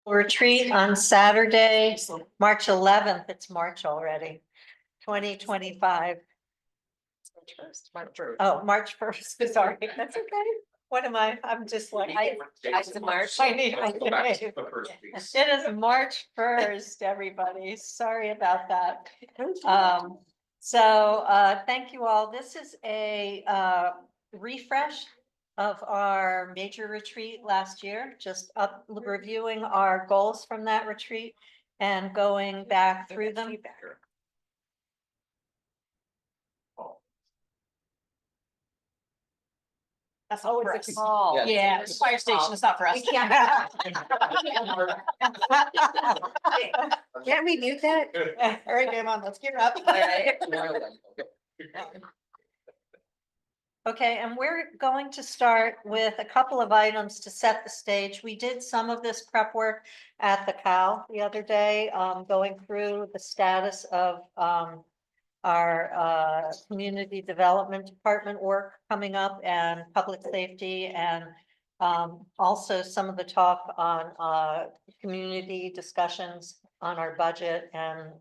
retreat on Saturday, March 11th. It's March already, 2025. Oh, March 1st. Sorry, that's okay. What am I? I'm just like. It's March. It is March 1st, everybody. Sorry about that. Thank you all. This is a refresh of our major retreat last year, just reviewing our goals from that retreat and going back through them. That's all it's called. Yeah. It's a fire station. It's not for us. Can't we mute that? All right, come on, let's gear up. All right. Okay, and we're going to start with a couple of items to set the stage. We did some of this prep work at the CAL the other day, going through the status of our community development department work coming up and public safety, and also some of the talk on community discussions on our budget and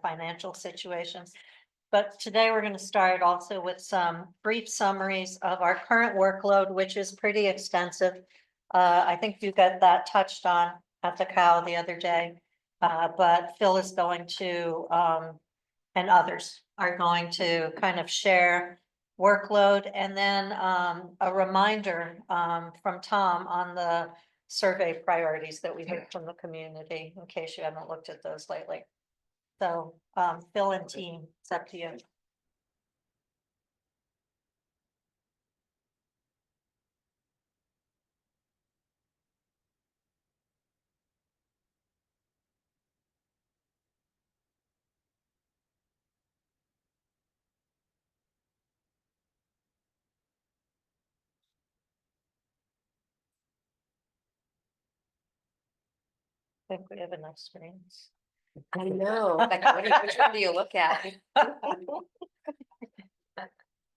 financial situations. But today we're going to start also with some brief summaries of our current workload, which is pretty extensive. I think you got that touched on at the CAL the other day, but Phil is going to, and others are going to kind of share workload, and then a reminder from Tom on the survey priorities that we heard from the community, in case you haven't looked at those lately. So Phil and team, it's up to you. I think we have enough screens. I know. Like, which one do you look at?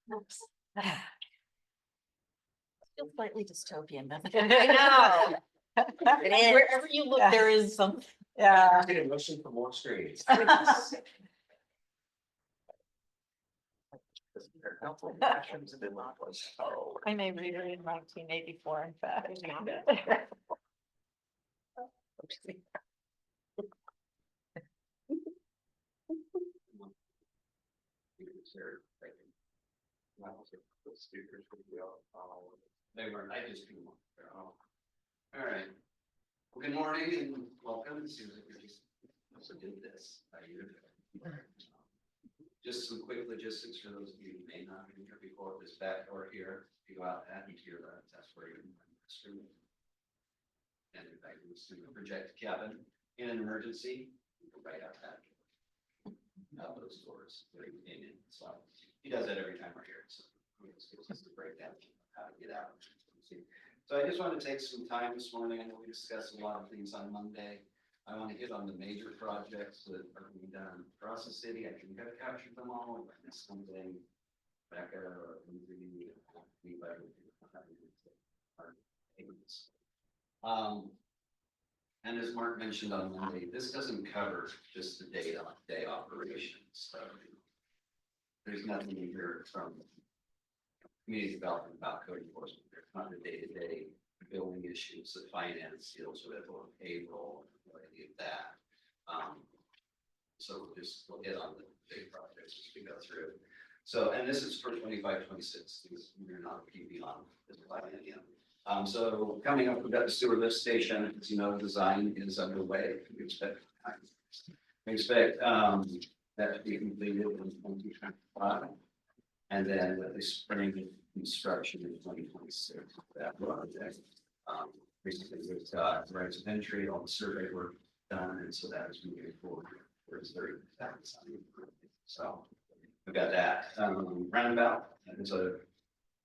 Feels slightly dystopian, doesn't I know. It is. Wherever you look, there is some. Yeah. I'm getting motion for more screens. I may read it in 1984, in fact. They weren't, I just do them. All right. Well, good morning and welcome. It seems like you're just also did this. Just some quick logistics for those of you who may not have been here before. This back door here, if you go out that into your left, that's where you're in. And if I can assume a project cabin in an emergency, you go right out that door. Out those doors where you came in. So he does that every time we're here. So this gives us the breakdown of how to get out. So I just want to take some time this morning. I know we discussed a lot of things on Monday. I want to hit on the major projects that are being done across the city. I think I've captured them all. If I missed something, Becca or anybody. And as Mark mentioned on Monday, this doesn't cover just the day-to-day operations. So there's nothing in here from community development about code enforcement. There's not the day-to-day billing issues that finance deals with, or payroll, or any of that. So we'll hit on the big projects as we go through. So, and this is for 25-26. We're not keeping on this biennium. So coming up, we've got the sewer lift station. As you know, design is underway. We expect that to be completed in 2025, and then the spring construction in 2026. That project. Recently we've got rights of entry, all the survey work done, and so that is moving forward. So we've got that roundabout. That is a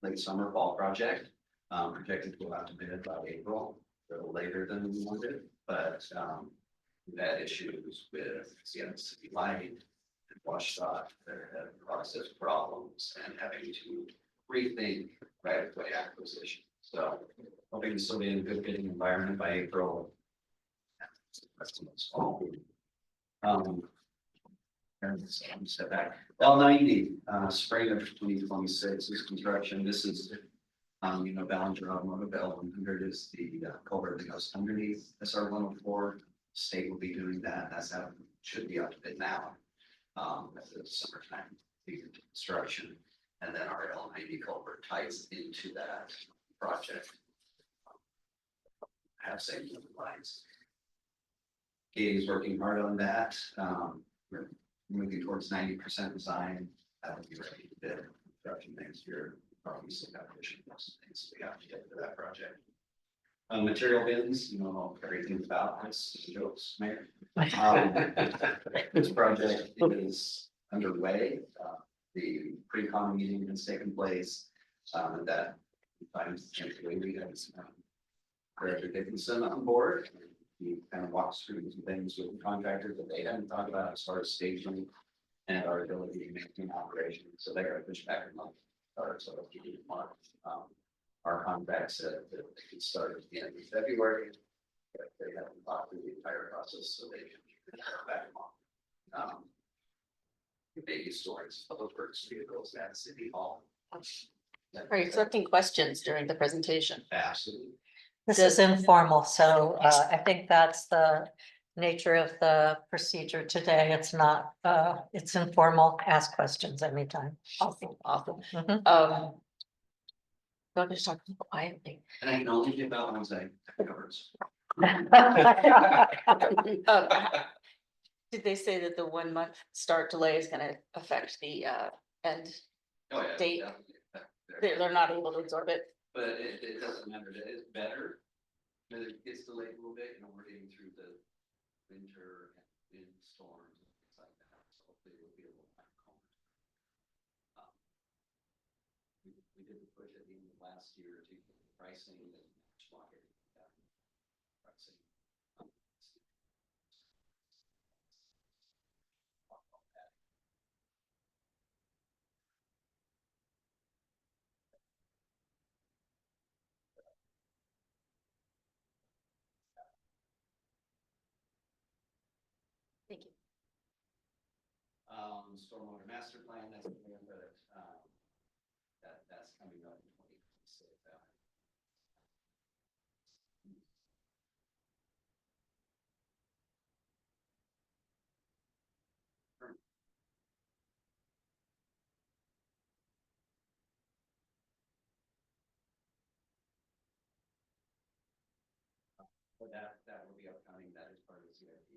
late summer fall project. Projected to go out to bid by April, a little later than we wanted, but we've had issues with city light and WashDOT. They're having process problems and having to rethink right-of-way acquisition. So hoping this will be in a good bidding environment by April. That's the most all. And so I'm step back. L90, spring of 2026 is construction. This is, Ballinger Automotive L100 is the culvert that goes underneath SR 104. State will be doing that. That's how it should be up to bid now. At the summertime, the construction, and then our L90 culvert ties into that project. Have same lines. Katie is working hard on that. We're moving towards 90% design. That'll be ready to bid construction next year. Probably still got additional things we have to get for that project. Material bins, everything about this jokes, Mayor. This project is underway. The pre-con meeting has taken place. That finds we have Director Dickinson on board. He kind of walks through some things with the contractor that they haven't thought about as far as staging and our ability to maintain operation. So they're going to push back a month or so to keep it a month. Our contract said that they could start at the end of February. But they haven't thought through the entire process, so they can back a month. Baby stores, public works vehicles at City Hall. Are you accepting questions during the presentation? Absolutely. This is informal, so I think that's the nature of the procedure today. It's not, it's informal, ask questions anytime. Awesome, awesome. Mhm. Don't just talk quietly. And I can only give out once I covers. Did they say that the 1 month start delay is gonna affect the end? Oh, yeah. Date. Definitely. They're not able to absorb it. But it doesn't matter, that it's better, but it gets delayed a little bit, we're getting through the winter and wind storms and things like that, so hopefully it'll be a little more calm. We did the push at the end of last year to get the pricing and match market. Pricing. Thank you. Stormwater master plan, that's coming up, but that's coming up in 2026. But that will be upcoming, that is part of the CIP.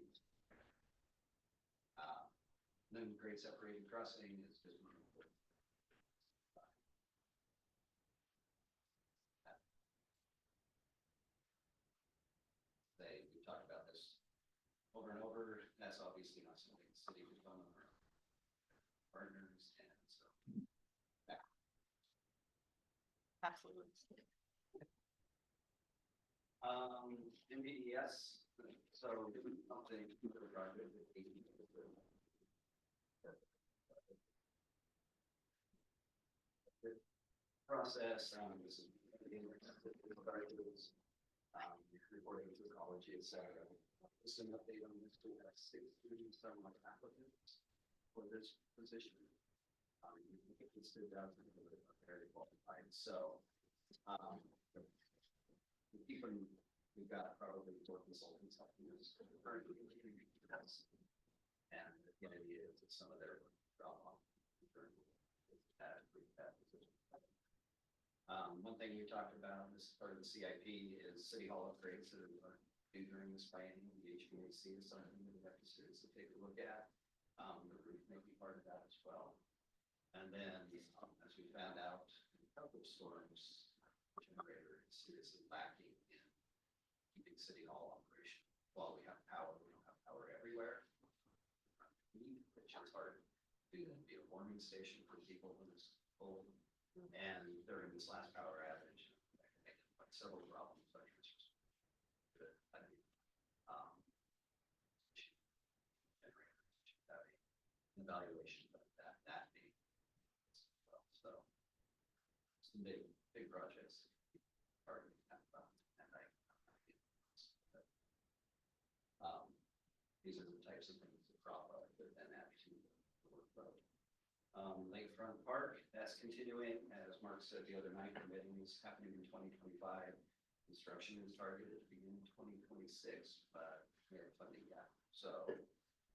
Then grade separated crossing is just one of the. We talked about this over and over, that's obviously not something the city would fund on our partners, and so. Absolutely. MBDS, so doing something for the project with process, this is reporting to the college, etc. Just an update on this, we have 6 students that are applicants for this position. It stood out to be very qualified, so we've got probably 4 consultants helping us. And the idea is that some of their drop off. One thing we talked about as part of the CIP is city hall upgrades that are due during this planning. The HVAC is something that we have to seriously take a look at. The roof may be part of that as well. And then, as we found out, in a couple of storms, generator is seriously lacking in keeping city hall operation. While we have power, we don't have power everywhere. Which is hard to be a warming station for people when it's cold. And during this last power outage, several problems. Evaluation of that being well, so some big projects are these are the types of things that crop up that then add to the workload. Lakefront Park, that's continuing, as Mark said the other night, permitting is happening in 2025. Construction is targeted to begin in 2026, but we have funding gap. So,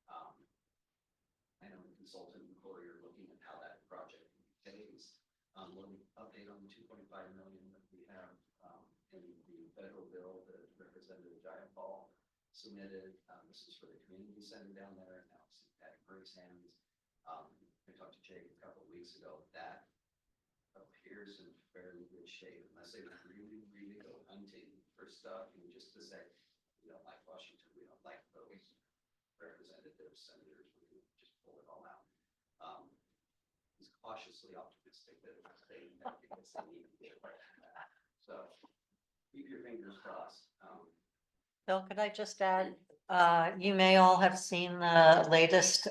I know the consultant and Corey are looking at how that project pays. Little update on the 2.5 million that we have in the federal bill that Representative Giant Paul submitted. This is for the community center down there, and now it's at Grace hands. I talked to Jake a couple of weeks ago. That appears in fairly good shape, unless they really go hunting for stuff. And just to say, we don't like Washington, we don't like those representatives, senators, we can just pull it all out. He's cautiously optimistic that they because they need to get right from that. So keep your fingers crossed. Bill, could I just add, you may all have seen the latest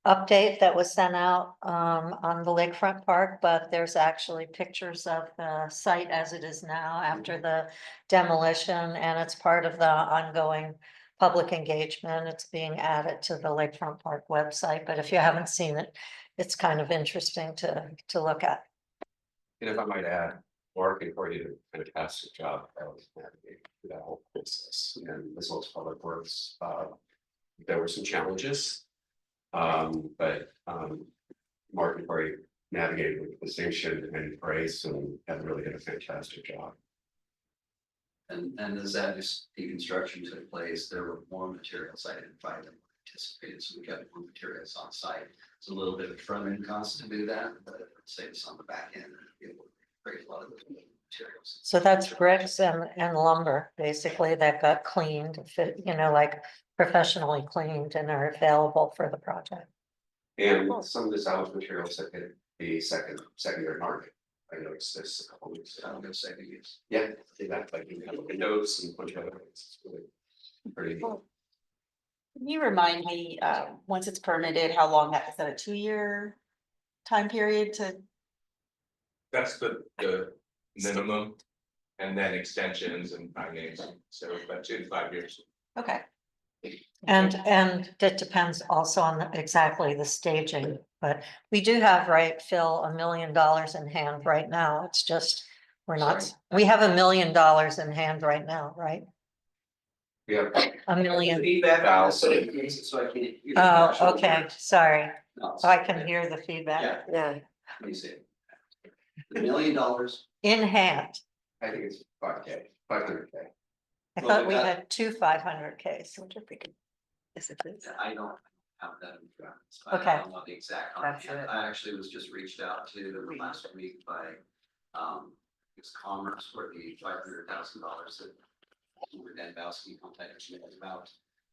update that was sent out on the Lakefront Park, but there's actually pictures of the site as it is now after the demolition, and it's part of the ongoing public engagement. It's being added to the Lakefront Park website, but if you haven't seen it, it's kind of interesting to look at. And if I might add, Mark and Corey did a fantastic job of navigating through that whole process, and as well as Public Works. There were some challenges. But Mark and Corey navigated with distinction and grace and have really did a fantastic job. And as that deconstruction took place, there were more materials identified than anticipated, so we got more materials on site. It's a little bit of front end cost to do that, but it saves on the back end and it will create a lot of those materials. So that's bricks and lumber, basically, that got cleaned, like professionally cleaned and are available for the project. And some of the salvage materials that hit the secondary market. I noticed this a couple of weeks ago. I'm gonna say the use. Yeah, see that, like you have windows and a bunch of other things. It's really pretty neat. Can you remind me, once it's permitted, how long is that a 2-year time period to? That's the minimum, and then extensions and financing, so about 2 to 5 years. Okay. And it depends also on exactly the staging, but we do have, right, Phil, $1 million in hand right now. It's just, we have $1 million in hand right now, right? We have $1 million. Feedback out, so I can't hear the actual Oh, okay, words. sorry. No, I can hear the feedback. Yeah. Let me see. $1 million. In hand. I think it's 500K. I Well, thought we we got- had 2 500Ks. Yes, it is. I don't have that in front. So Okay. I don't know the exact. That's content. it. I actually was just reached out to last week by, it's Commerce for the $500,000 that Dan Bowski contacted me about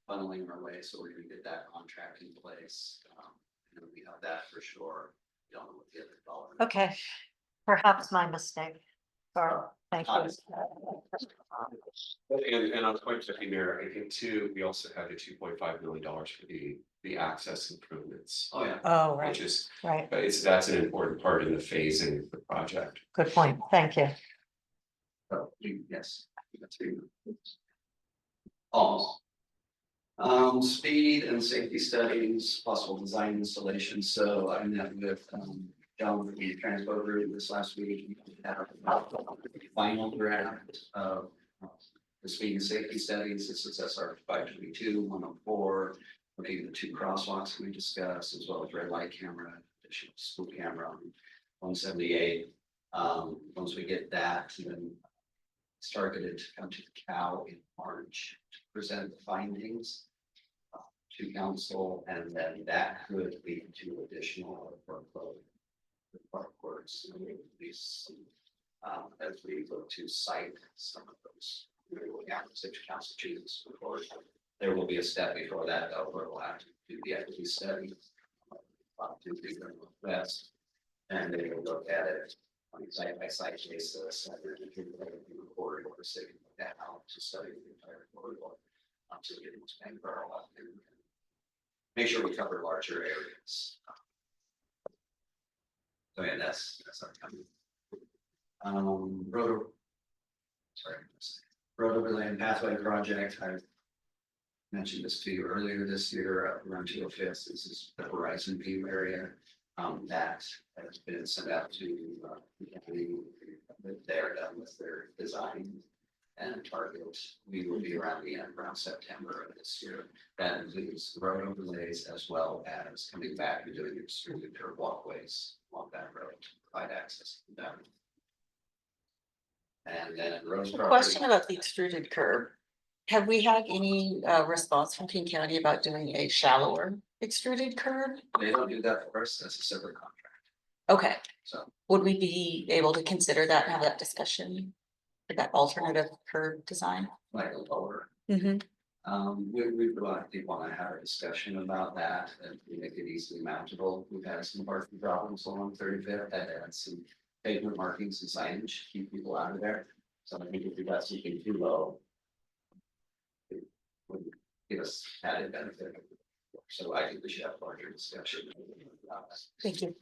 funneling our way, so we're gonna get that contract in place. And we have that for sure. Don't know what the other dollar. Okay, perhaps my mistake. Sorry, thank you. And on point 50 Mayor, I think too, we also had a $2.5 million for the access improvements. Oh, yeah. Oh, Which right, is, right. but that's an important part in the phasing of the project. Good point. Thank you. So, yes. That's good. Almost. Speed and safety studies, possible design installation. So I met with, John with the transport group this last week. We had our final draft of the speed and safety studies. This is SR 522, 104, maybe the 2 crosswalks we discussed, as well as red light camera, additional school camera on 178. Once we get that, then it's targeted to come to the COW in March to present the findings to council, and then that could lead to additional workload. Park Works, and we release, as we look to cite some of those. Council chooses forward. There will be a step before that, though, where we'll have to do the equity study. To do the best, and they will look at it on a site by site basis, and then the corridor, so that out to study the entire corridor. To get into Bangalore, and make sure we cover larger areas. So yeah, that's upcoming. Road overlay and pathway project. mentioned this to you earlier this year, around 205th, this is the Horizon View area. That has been sent out to, they're done with their design and target. We will be around the end, around September of this year. That includes road overlays as well as coming back and doing extremely curved walkways along that road to provide access to them. And then Rose A property. question about the extruded curb. Have we had any response from King County about doing a shallower extruded curb? They don't do that for us, that's a separate contract, Okay, so. would we be able to consider that and have that discussion? For that alternative curb design? Like a lower. Mm-hmm. We would like people want to have a discussion about that and we make it easily mountable. We've had some parking problems along 35th that had some pavement markings and signage to keep people out of there. So I think if we got something too low, it would give us added benefit. So I think we should have a larger discussion about that. Thank you.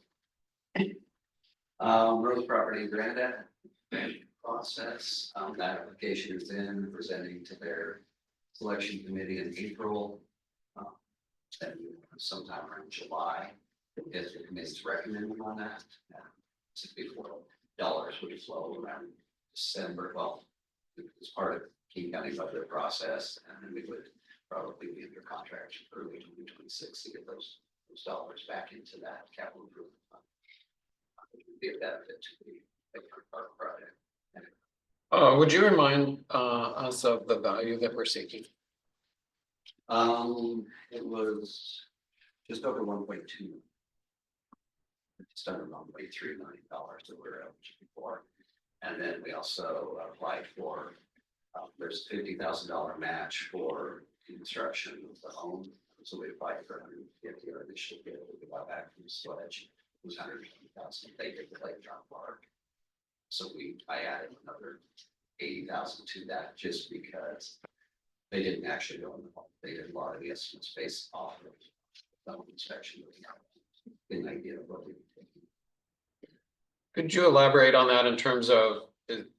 Rose property grant process, that application is in, presenting to their selection committee in April. And sometime around July, if the committee's recommending on that. $64 would flow around December, well, it's part of King County budget process, and then we would probably be under contract early 2026 to get those dollars back into that capital improvement fund. Which would be a benefit to the park project. Would you remind us of the value that we're seeking? It was just over 1.2. Just under $1.3 million that we're eligible for. And then we also applied for, there's $50,000 match for construction of the home. So we applied for 150 or initial bid, we got back from Sledge, it was 150,000, they did the Lake John Park. So I added another 80,000 to that just because they didn't actually go in the home. They did a lot of the estimates based off of the home inspection. An idea of what we were taking. Could you elaborate on that in terms of,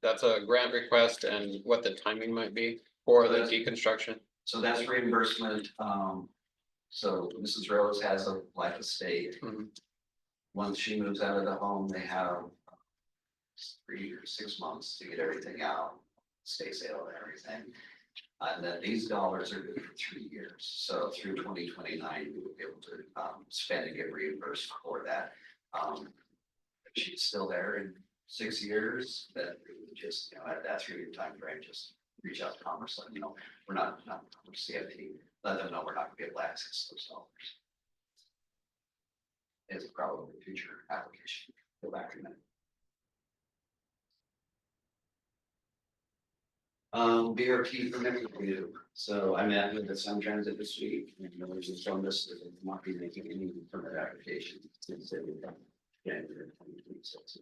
that's a grant request and what the timing might be for the deconstruction? So that's reimbursement. So Mrs. Rose has a life estate. Mhm. Once she moves out of the home, they have 3 or 6 months to get everything out, stay sale and everything. And then these dollars are good for 3 years. So through 2029, we will be able to spend and get reimbursed for that. If she's still there in 6 years, then we would just, at that 3-year time frame, just reach out to Commerce, let them know we're not CFP, let them know we're not gonna be able to access those dollars. It's probably a future application, go back in that. BRT permit review. So I met with the Sun Transit this week, and there's just on this, that they will not be making any permit applications since they were done January 2026.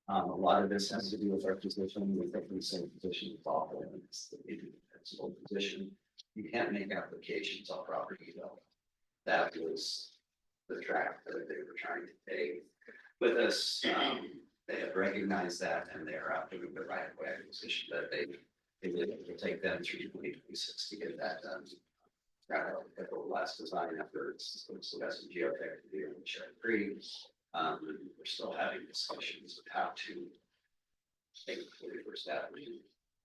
A lot of this has to do with our position, with the same position with all and it's the principal position. You can't make applications on property though. That was the track that they were trying to take with us. They have recognized that and they're out doing the right of way acquisition that they will take them through 2026 to get that done. At the last design efforts, so that's in geotech here in Sherry Creek. We're still having discussions of how to make the first avenue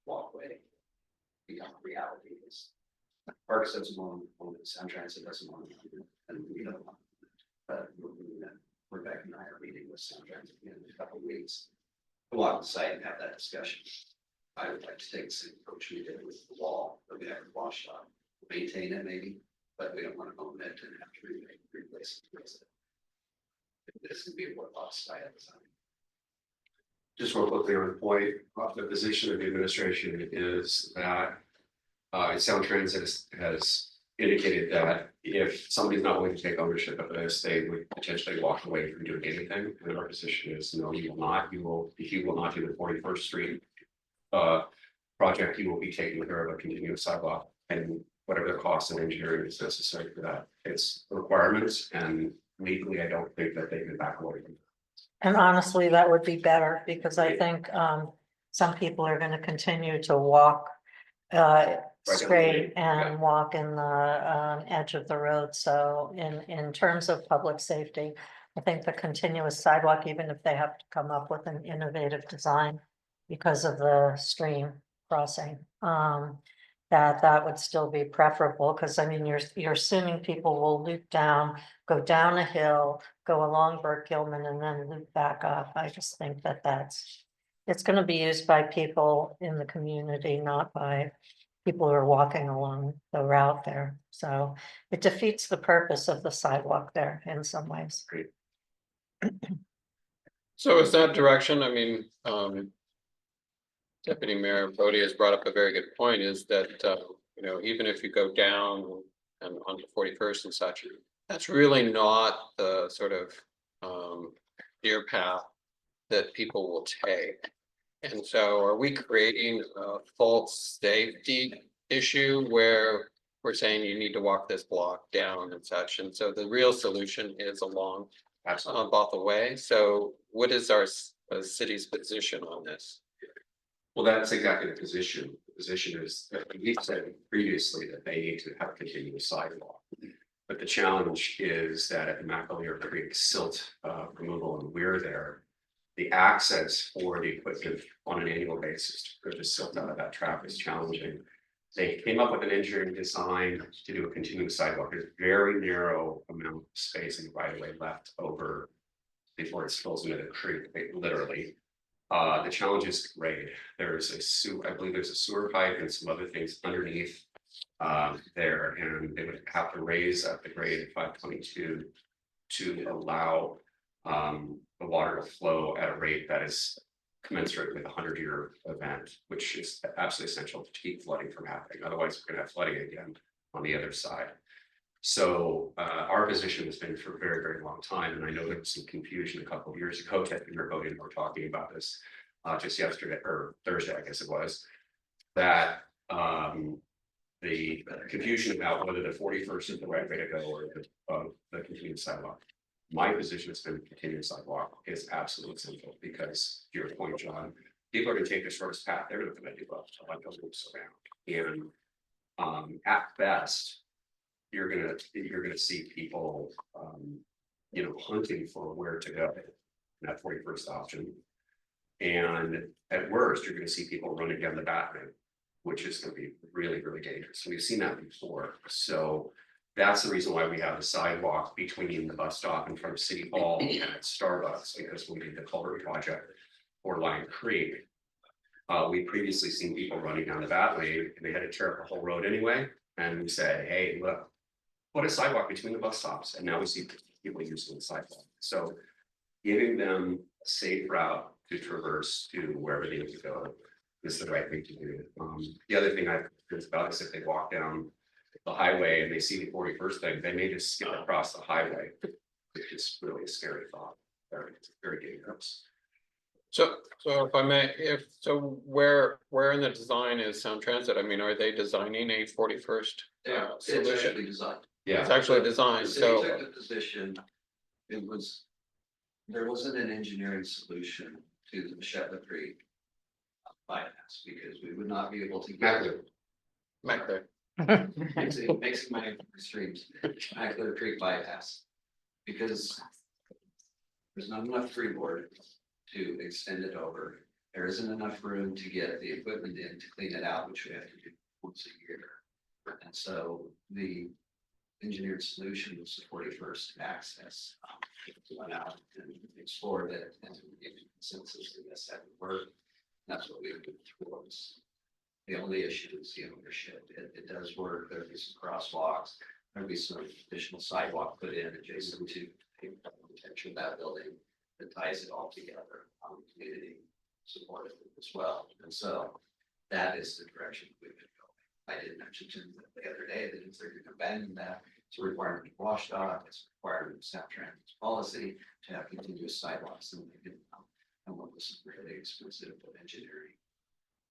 walkway become a reality. Parks doesn't want the Sound Transit doesn't want it, and we don't want it. But Rebecca and I are meeting with Sound Transit in a couple of weeks. Go out on the site and have that discussion. I would like to take the same approach we did with the wall that we haven't washed up. Maintain it maybe, but we don't want to own it and have to replace it. This would be a worthwhile site at the time. Just real quickly on the point, the position of the administration is that Sound Transit has indicated that if somebody's not willing to take ownership of this, they would potentially walk away from doing anything. And our position is no, you will not. If you will not do the 41st Street project, you will be taking care of a continuous sidewalk and whatever the cost and engineering is necessary for that. It's requirements, and legally, I don't think that they can back away from that. And honestly, that would be better because I think some people are gonna continue to walk Right. straight Yeah. and walk in the edge of the road. So in terms of public safety, I think the continuous sidewalk, even if they have to come up with an innovative design because of the stream crossing, that would still be preferable, because I mean, you're assuming people will loop down, go down a hill, go along Burke Gilman and then loop back up. I just think that it's gonna be used by people in the community, not by people who are walking along the route there. So it defeats the purpose of the sidewalk there in some ways. So is that direction, I mean, Deputy Mayor Bodie has brought up a very good point, is that, you know, even if you go down and onto 41st and such, that's really not the sort of, deer path that people will take. And so are we creating a false safety issue where we're saying you need to walk this block down and such? And so the real solution is along Absolutely. Bothell Way. So what is our city's position on this? Well, that's exactly the position. The position is that we've said previously that they need to have a continuous sidewalk. But the challenge is that at the McAleer Creek silt removal and weir there, the access for the equipment on an annual basis to put the silt out of that track is challenging. They came up with an engineering design to do a continuous sidewalk. There's very narrow amount of space in the right of way left over before it spills into the creek, literally. The challenge is grade. There's a sewer, I believe there's a sewer pipe and some other things underneath there, and they would have to raise up the grade at 522 to allow the water to flow at a rate that is commensurate with a 100-year event, which is absolutely essential to keep flooding from happening. Otherwise, we're going to have flooding again on the other side. So our position has been for a very, very long time, and I know there was some confusion a couple of years ago. Ted and Bodie were talking about this just yesterday or Thursday, I guess it was, that the confusion about whether the 41st is the right way to go or the continuous sidewalk. My position has been continuous sidewalk is absolutely essential because, to your point, John, people are going to take the shortest path. They're going to do a bunch of loops around, and at best, you're gonna see people, you know, hunting for where to go in that 41st option. And at worst, you're gonna see people running down the Batman, which is gonna be really, really dangerous. We've seen that before. So that's the reason why we have the sidewalk between the bus stop in front of City Hall and at Starbucks, because when we did the culvert project for Lion Creek, we previously seen people running down the Bat Lane and they had to tear up the whole road anyway. And we said, hey, look, put a sidewalk between the bus stops, and now we see people using the sidewalk. So giving them a safe route to traverse to wherever they need to go is the right thing to do. The other thing I've heard about is if they walk down the highway and they see the 41st thing, they may just skip across the highway, which is really a scary thought. Very dangerous. So if I may, where in the design is Sound Transit? I mean, are they designing a 41st It's solution? actually designed. It's Yeah, actually designed, The city so took the position, there wasn't an engineering solution to the Shetland Creek bypass, because we would not be able to get it. Mac there. Mixing my streams, Mackler Creek bypass, because there's not enough freeboard to extend it over. There isn't enough room to get the equipment in to clean it out, which we have to do once a year. And so the engineered solution was the 41st access. Went out and explored it and gave consensus that this had to work. That's what we would do towards. The only issue is the ownership. It does work. There'll be some crosswalks. There'll be some additional sidewalk put in adjacent to the potential of that building that ties it all together. Community supported as well. And so that is the direction we've been going. I did mention to them the other day that if they're going to abandon that, it's a requirement of WashDOT, it's a requirement of Sound Transit's policy to have continuous sidewalks, and they didn't come up with some really expensive engineering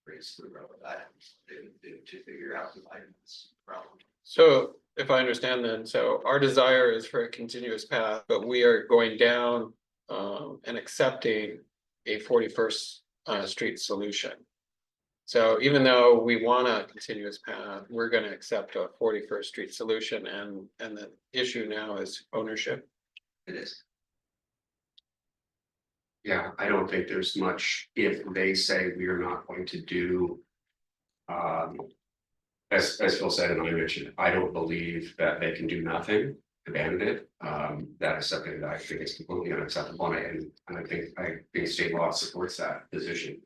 race the road items they would do to figure out the items problem. So if I understand then, so our desire is for a continuous path, but we are going down and accepting a 41st Street solution. So even though we want a continuous path, we're gonna accept a 41st Street solution, and the issue now is ownership. It is. Yeah, I don't think there's much, if they say we are not going to do. As Phil said, and I mentioned, I don't believe that they can do nothing, abandon it. That is something that I think is completely unacceptable, and I think state law supports that position.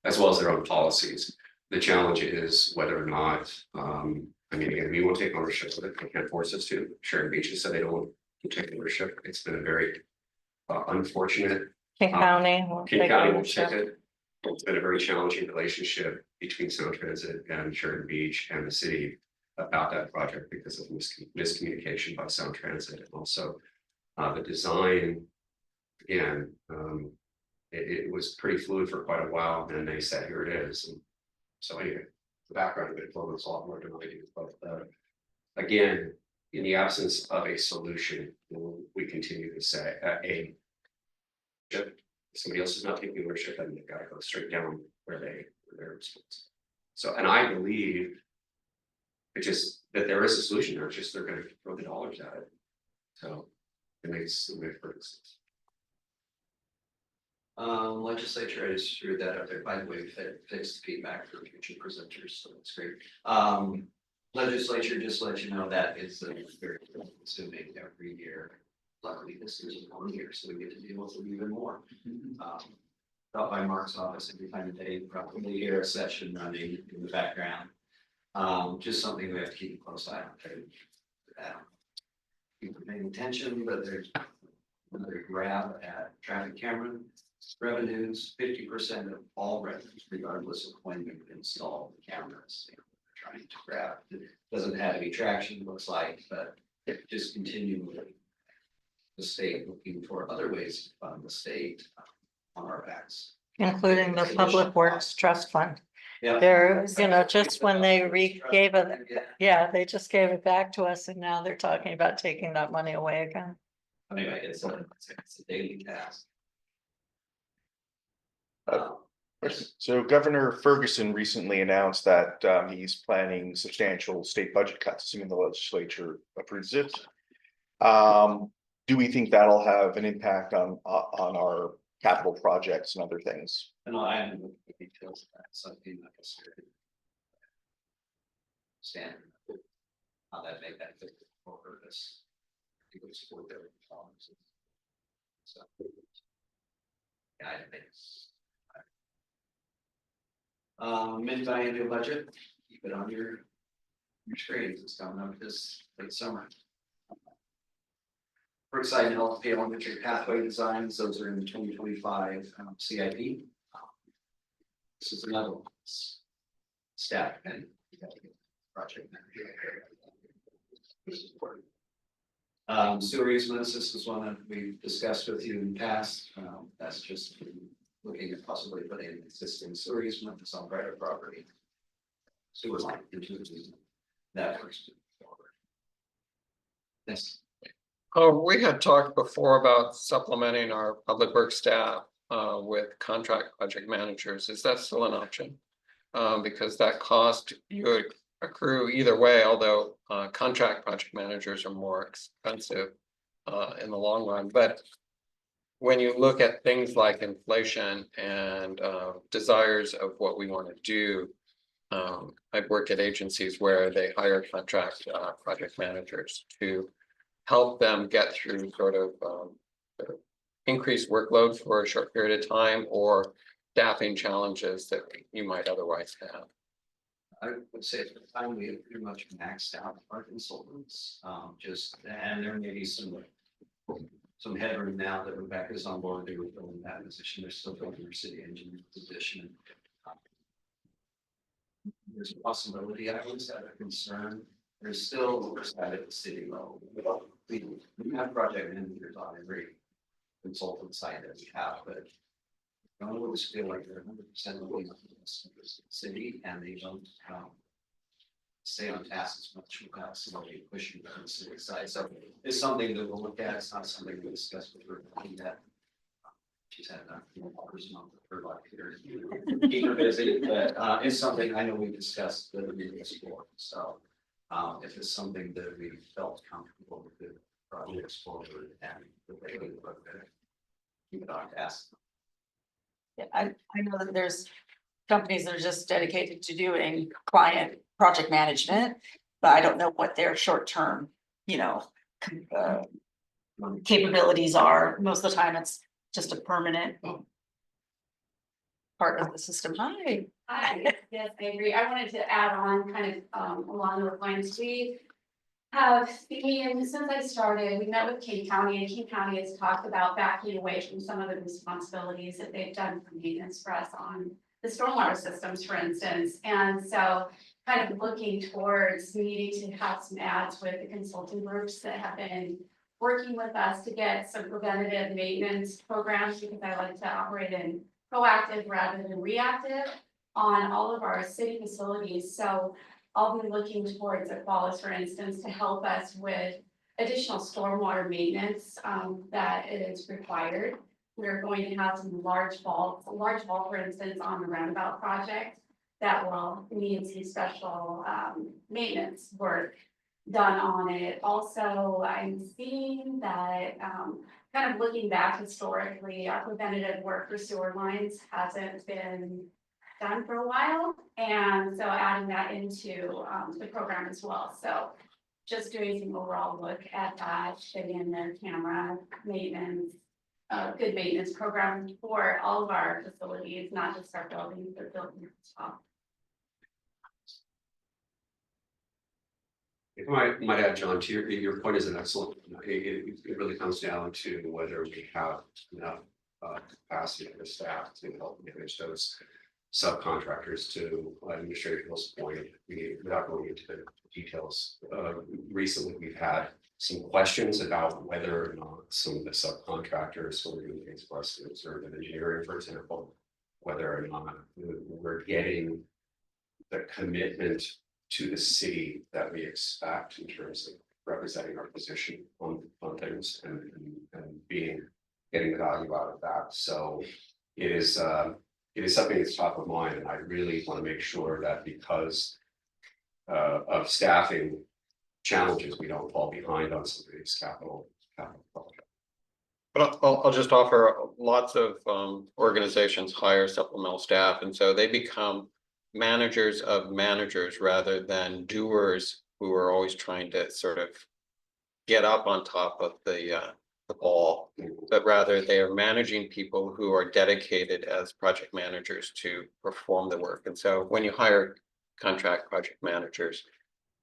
As well as their own policies. The challenge is whether or not, I mean, again, we won't take ownership of it, they can't force us to. Sharon Beach has said they don't want to take ownership. It's been a very unfortunate. King County. will King take County will take ownership. it. It's been a very challenging relationship between Sound Transit and Sharon Beach and the city about that project because of miscommunication by Sound Transit, and also the design. Again, it was pretty fluid for quite a while, and then they said, here it is. And so anyway, the background of it flows a lot more than I do, but again, in the absence of a solution, we continue to say if somebody else is not taking ownership, then they've got to go straight down where they're responsible. So, and I believe it's just that there is a solution there, it's just they're gonna throw the dollars at it. So it makes perfect sense. Legislature, I just threw that up there, by the way, fixed feedback for future presenters, so that's great. Legislature, just let you know that is very consuming every year. Luckily, this is 1 year, so we get to deal with it even more. Out by Mark's office every time of day, probably hear a session running in the background. Just something we have to keep a close eye on. People paying attention, but there's another grab at traffic camera revenues. 50% of all revenues, regardless of when you install the cameras, they're trying to grab. It doesn't have any traction, looks like, but just continually the state looking for other ways to fund the state on our backs. Including the Public Works Trust Fund. Yeah. They're, just when they gave it, yeah, they just gave it back to us and now they're talking about taking that money away again. Anyway, it's a daily task. So Governor Ferguson recently announced that he's planning substantial state budget cuts, assuming the legislature approves it. Do we think that'll have an impact on our capital projects and other things? And I haven't looked at the details of that, something like I said. Standard. How that make that fit for purpose. It was for their policies. So. Yeah, I think. Mid-biennial budget, keep it on your screens, it's coming up this late summer. Brookside and Health Elementary Pathway Designs, those are in the 2025 CIP. This is another one. Staff and project manager. This is important. Sewer easements, this is one that we've discussed with you in the past. That's just looking at possibly putting an existing sewer easement that's on private property. Sewer line into the easement. That first. Yes. Oh, we had talked before about supplementing our public works staff with contract project managers. Is that still an option? Because that cost you accrue either way, although contract project managers are more expensive in the long run. But when you look at things like inflation and desires of what we want to do, I've worked at agencies where they hire contract project managers to help them get through sort of increased workload for a short period of time or staffing challenges that you might otherwise have. I would say at the time we have pretty much maxed out our consultants, and there may be some headroom now that Rebecca's on board. They were filling that position. They're still filling their city engineer position. There's a possibility, I always have a concern. There's still oversight at the city level. We have project managers on every consultant site that we have, but I don't always feel like they're 100% of the city, and they don't stay on task as much without somebody pushing from the city side. So it's something that we'll look at. It's not something we discuss with her yet. She's had that for some of her life here. Keep her busy, but it's something I know we discussed the previous before, so. If it's something that we felt comfortable with the project forward and the way we look at it. Keep it on task. Yeah, I know that there's companies that are just dedicated to doing client project management, but I don't know what their short-term, capabilities are. Most of the time, it's just a permanent part of the system. Hi. Hi, yes, I agree. I wanted to add on kind of along those lines. We have seen, since I started, we met with King County, and King County has talked about backing away from some of the responsibilities that they've done for maintenance for us on the stormwater systems, for instance. And so kind of looking towards needing to have some ads with the consulting groups that have been working with us to get some preventative maintenance programs, because I like to operate in proactive rather than reactive on all of our city facilities. So I'll be looking towards Aqualis, for instance, to help us with additional stormwater maintenance that is required. We're going to have some large vaults, a large vault, for instance, on the roundabout project that will need some special maintenance work done on it. Also, I'm seeing that kind of looking back historically, our preventative work for sewer lines hasn't been done for a while. And so adding that into the program as well. So just doing some overall look at that, getting in their camera maintenance, good maintenance program for all of our facilities, not just our buildings, but buildings as well. If I might add, John, to your point is an excellent, it really comes down to whether we have enough capacity for staff to help manage those subcontractors. To Administrator Hill's point, without going into the details, recently we've had some questions about whether or not some of the subcontractors who are doing things for us, or the engineering, for example, whether or not we're getting the commitment to the city that we expect in terms of representing our position on things and getting the value out of that. So it is something that's top of mind, and I really want to make sure that because of staffing challenges, we don't fall behind on some of these capital projects. But I'll just offer lots of organizations hire supplemental staff, and so they become managers of managers rather than doers who are always trying to sort of get up on top of the ball, but rather they are managing people who are dedicated as project managers to perform the work. And so when you hire contract project managers,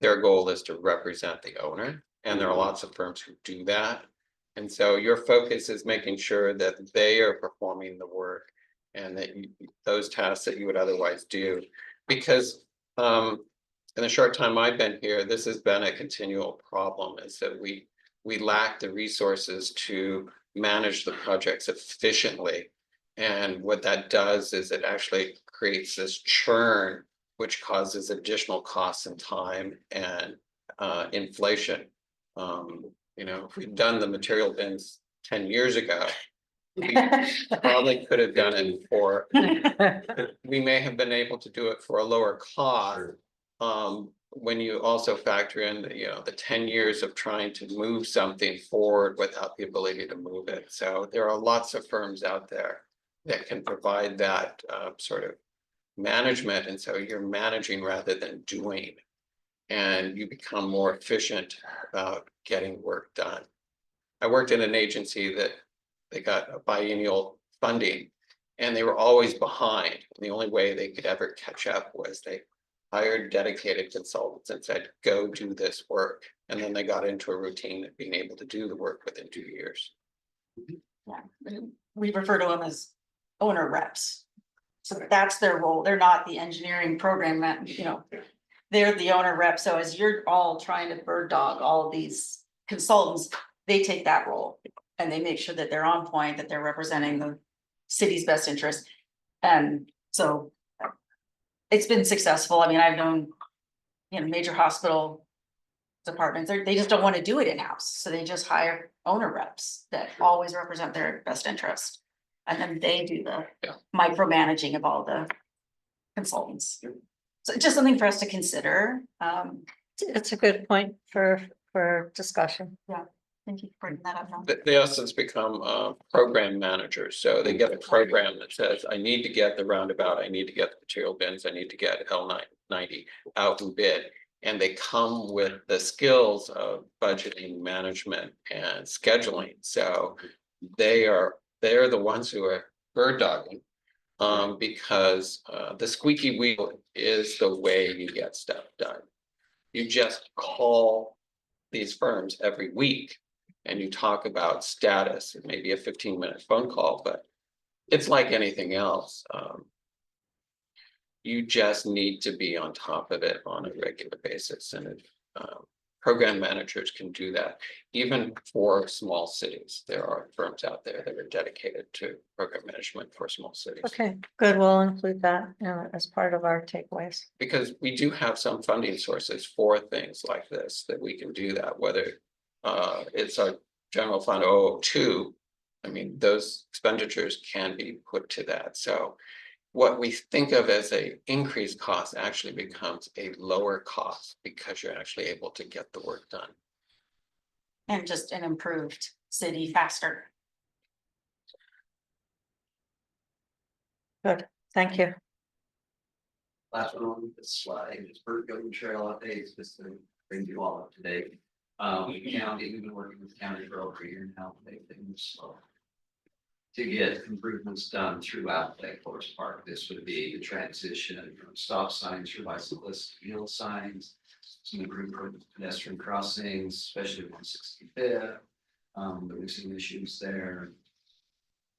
their goal is to represent the owner, and there are lots of firms who do that. And so your focus is making sure that they are performing the work and that those tasks that you would otherwise do. Because in the short time I've been here, this has been a continual problem, is that we lack the resources to manage the projects efficiently. And what that does is it actually creates this churn, which causes additional costs and time and inflation. If we'd done the material bins 10 years ago, we probably could have done it for, we may have been able to do it for a lower cost. When you also factor in, the 10 years of trying to move something forward without the ability to move it. So there are lots of firms out there that can provide that sort of management. And so you're managing rather than doing, and you become more efficient about getting work done. I worked in an agency that they got a biennial funding, and they were always behind. And the only way they could ever catch up was they hired dedicated consultants and said, go do this work. And then they got into a routine of being able to do the work within 2 years. Yeah, we refer to them as owner reps. So that's their role. They're not the engineering program, they're the owner rep. So as you're all trying to bird dog all of these consultants, they take that role and they make sure that they're on point, that they're representing the city's best interest. And so it's been successful. I mean, I've known, major hospital departments, they just don't want to do it in-house. So they just hire owner reps that always represent their best interest. And then they do the Yeah. micromanaging of all the consultants. So just something for us to consider. It's a good point for discussion. Thank you for bringing that up. They also become program managers, so they get a program that says, I need to get the roundabout, I need to get the material bins, I need to get L90 out and bid. And they come with the skills of budgeting, management and scheduling, so they're the ones who are bird dogging. Because the squeaky wheel is the way you get stuff done. You just call these firms every week and you talk about status, it may be a 15-minute phone call, but it's like anything else. You just need to be on top of it on a regular basis, and if program managers can do that, even for small cities. There are firms out there that are dedicated to program management for small cities. Okay, good. We'll include that as part of our takeaways. Because we do have some funding sources for things like this, that we can do that, whether it's our general fund 002. I mean, those expenditures can be put to that. So what we think of as a increased cost actually becomes a lower cost because you're actually able to get the work done. And just an improved city faster. Good, thank you. Last one on this slide is Bird Goat Trail updates, just to bring you all up to date. County, we've been working with the county for over a year now, to make things slow. To get improvements done throughout Lake Forest Park, this would be the transition from stop signs for bicyclists, yield signs. Some improved pedestrian crossings, especially 165th. There were some issues there.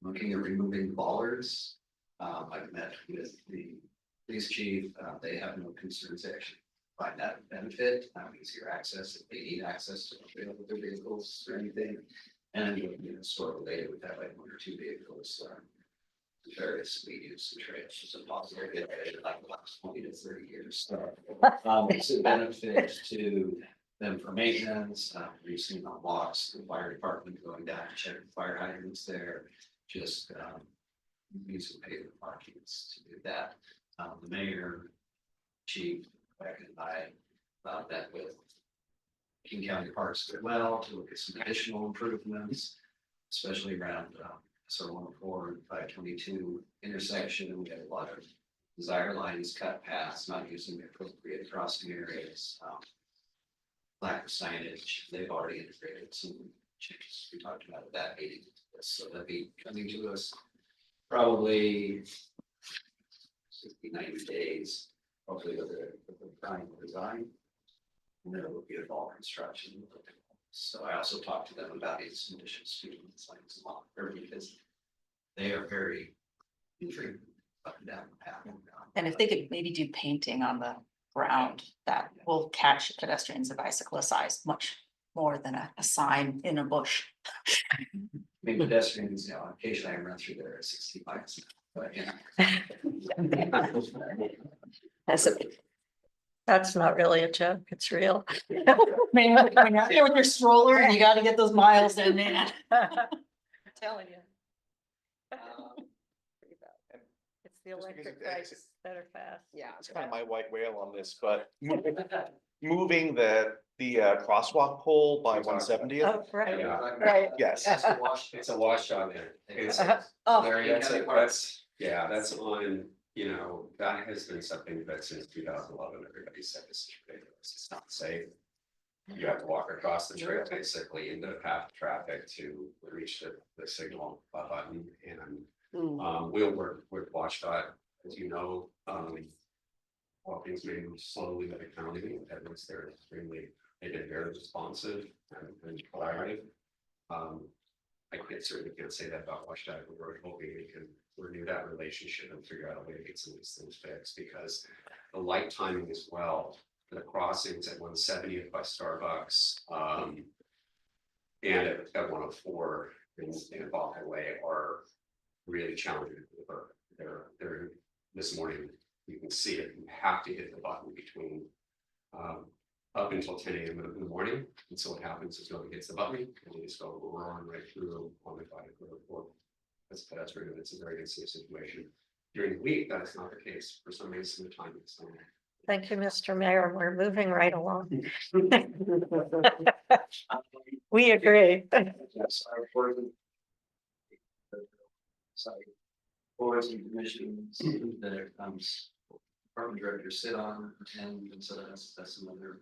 Looking at removing bollards. I've met with the police chief, they have no concerns actually find that a benefit, easier access if they need access to their vehicles or anything. And sort of related with that, like 1 or 2 vehicles, various speed use and trails, is impossible to get like the last 20 to 30 years. So, it's a benefit to them for maintenance, recently on walks, the fire department going down to check the fire hydrants there, just using paper markings to do that. The mayor, chief, and I met with King County Parks as well to look at some additional improvements, especially around SR 104 and 522 intersection. We had a lot of desire lines, cut paths, not using the appropriate crossing areas, lack of signage. They've already integrated some changes we talked about at that meeting. So that'll be coming to us probably 60, 90 days, hopefully with a final design. And then it will be a fall construction. So I also talked to them about its additional speed signs along there because they are very intriguing up and down the path. And if they could maybe do painting on the ground, that will catch pedestrians and bicyclists' eyes much more than a sign in a bush. I mean, pedestrians, occasionally I run through there at 60 miles, but That's not really a joke, it's real. I mean, when you're here with your stroller and you gotta get those miles in, man. I'm telling you. It's the Just because electric it's- bikes that are fast. Yeah. It's kind of my white whale on this, but moving the crosswalk pole by 170th. Oh, right, Yeah. right. Yes. It's a washout there. It's, Oh, that's on, that has been something that since 2011, everybody said this is ridiculous, it's not safe. You have to walk across the trail basically into the path of traffic to reach the signal button, and we'll work with WashDOT, as you know. While things may move slowly with the county, at least they've been very responsive and collaborative. I certainly can't say that about WashDOT, but we're hoping we can renew that relationship and figure out a way to get some of these things fixed, because the light timing as well, the crossings at 170th by Starbucks, and at 104 in Ball Highway are really challenging. They're this morning, you can see it, you have to hit the button between up until 10 a.m. in the morning. And so what happens is nobody hits the button and they just go roaring right through on the 5 That's really, it's a very unsafe situation. During the week, that's not the case. For some reason, the time is not. Thank you, Mr. Mayor. We're moving right along. We agree. Yes, our board. Sorry. Boards and commissions that it comes. Department directors sit on, and so that's another,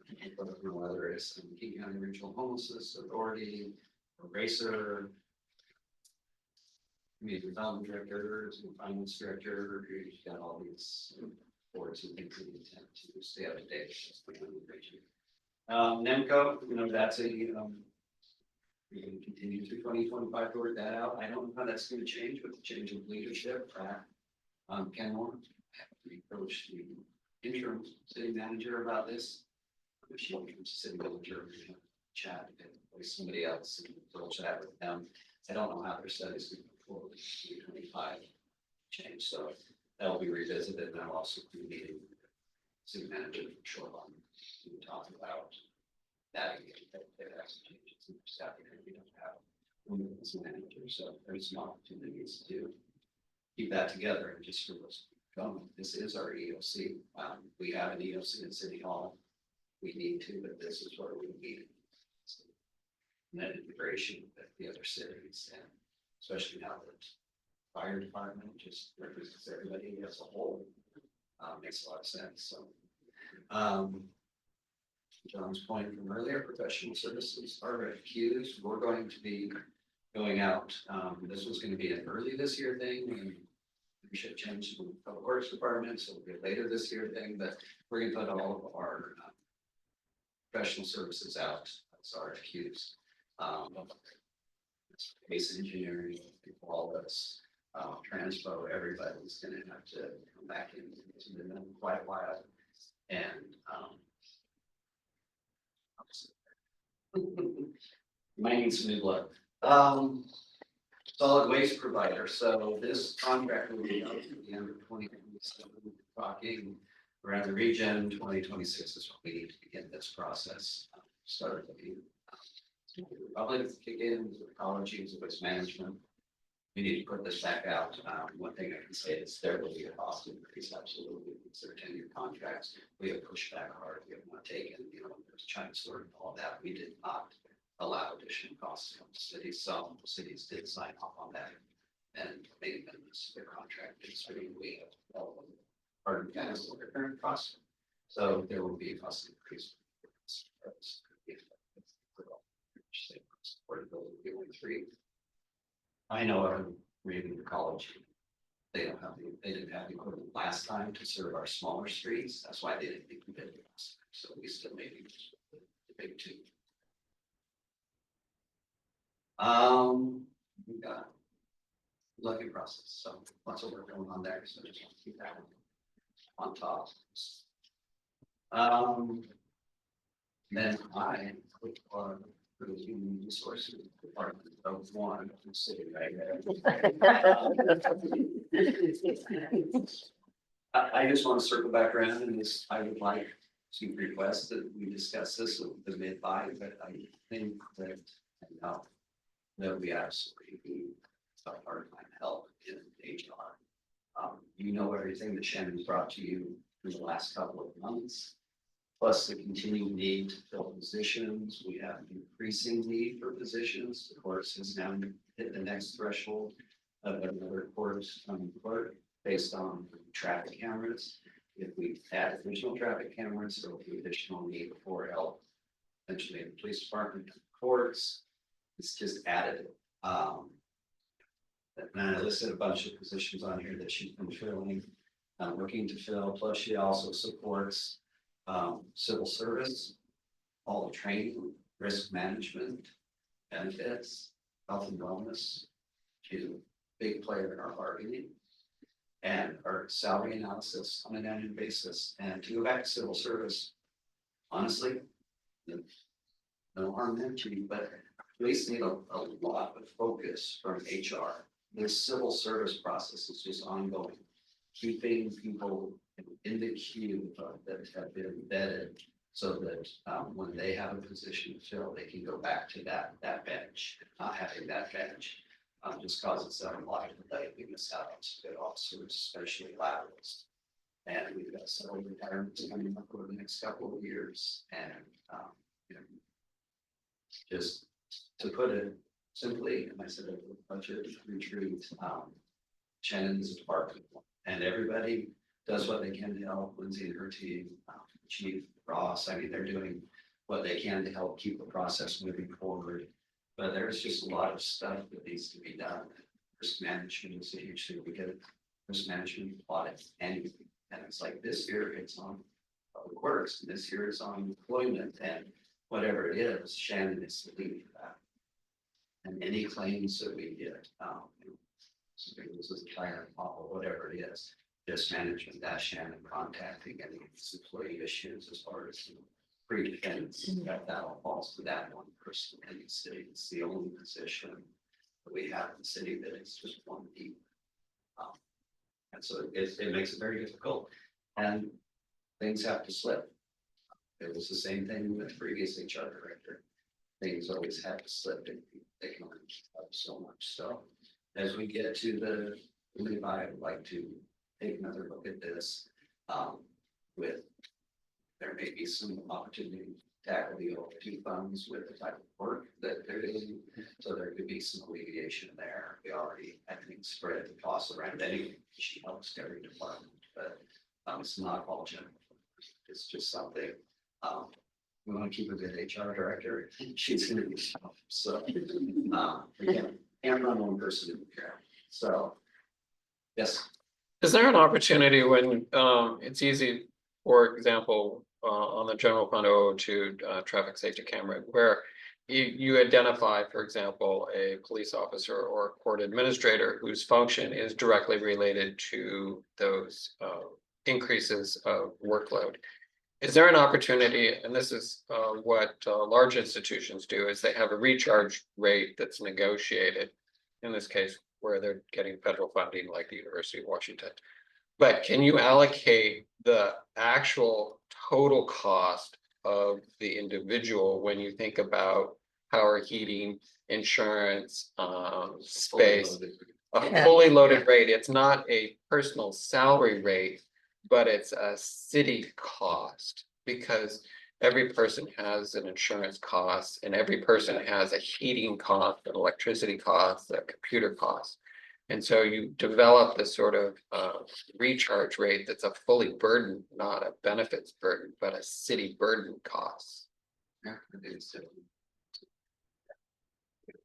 whether it's in King County Regional Homelessness Authority, or Racer. Community development directors and finance director, you've got all these boards and things that we tend to stay up to date. NEMCO, that's a, we can continue through 2025 to work that out. I don't know how that's going to change with the change of leadership. Kenmore, I have to approach the interim city manager about this. If she becomes city manager, we have chat with somebody else and we'll chat with them. I don't know how their studies going to go forward in 2025 change, so that will be revisited. And I'll also be meeting city manager from Shoreline to talk about that again. There have some changes in staff because we don't have as a manager, so there's some opportunities to keep that together and just for what's going. This is our EOC. We have an EOC in City Hall. We need to, but this is where we need it. And that integration with the other cities, and especially now that fire department just represents everybody as a whole, makes a lot of sense. So, John's point from earlier, professional services, RFQs, we're going to be going out. This was going to be an early this year thing, and we should change the public works department, so it'll be a later this year thing, but we're going to put all of our professional services out as RFQs. Base engineering, all this, transpo, everybody's gonna have to come back into them quite a while. And might need some new blood. Solid waste provider, so this contract will be out at the end of 2027, talking around the region. 2026 is what we need to begin this process. Start looking. Probably to kick in with ecology, waste management. We need to put this back out. One thing I can say is there will be a cost increase, absolutely. It's their 10-year contracts. We have pushed back hard. We have not taken, there's China sort and all that. We did not allow additional costs from the cities. Some cities did sign off on that and made amendments to their contract. It's really we have part of their current costs. So there will be a cost increase. I know I'm reading the college. They didn't have the equipment last time to serve our smaller streets. That's why they didn't think we did it. So we still maybe the big two. We got looking process. So lots of work going on there. So just want to keep that one on top. Then I click on for the human resources department of one city right there. I just want to circle back around and this, I would like to request that we discuss this with the mid-buy, but I think that that we absolutely need some part-time help in HR. Everything that Shannon's brought to you in the last couple of months. Plus the continued need to fill positions. We have increasing need for positions. The course has now hit the next threshold of another course based on traffic cameras. If we add additional traffic cameras, there will be additional need for help. Eventually in the police department, courts, it's just added. And I listed a bunch of positions on here that she's been filling, looking to fill. Plus she also supports civil service, all the training, risk management, benefits, health and wellness. She's a big player in our bargaining and our salary analysis on an annual basis. And to go back to civil service, honestly, no harm meant to you, but police need a lot of focus from HR. This civil service process is just ongoing, keeping people in the queue that have been vetted so that when they have a position to fill, they can go back to that bench, not having that bench. just causes them a lot of delay. We miss out on some good officers, especially laterals. And we've got several retirements coming up over the next couple of years and, you know, just to put it simply, and I said, a budget retreat, Shannon's department and everybody does what they can to help. Lindsay and her team, Chief Ross, I mean, they're doing what they can to help keep the process moving forward. But there's just a lot of stuff that needs to be done. Risk management is a huge thing. We get risk management audit anything. And it's like this year it's on public works, and this year it's on employment, and whatever it is, Shannon is the lead for that. And any claims that we get, something was a fire or whatever it is, risk management, that Shannon contacting any of these employee issues as far as pre-defense, that all falls to that one person in the city. It's the only position that we have in the city that is just one deep. And so it makes it very difficult, and things have to slip. It was the same thing with the previous HR director. Things always have to slip, and they can only keep up so much. So as we get to the leave, I would like to take another look at this. With there may be some opportunity to tackle the OT funds with the type of work that they're doing. So there could be some alleviation there. We already, I think, spread the costs around anyway. She helps every department, but it's not all general. It's just something. We want to keep a good HR director. She's gonna be tough. So again, can't run one person in the care. So yes. Is there an opportunity when it's easy, for example, on the general fund 002 traffic safety camera, where you identify, for example, a police officer or a court administrator whose function is directly related to those increases of workload? Is there an opportunity, and this is what large institutions do, is they have a recharge rate that's negotiated, in this case, where they're getting federal funding like the University of Washington. But can you allocate the actual total cost of the individual when you think about power, heating, insurance, space, a fully loaded rate? It's not a personal salary rate, but it's a city cost, because every person has an insurance cost and every person has a heating cost, an electricity cost, a computer cost. And so you develop this sort of recharge rate that's a fully burdened, not a benefits burden, but a city burden cost.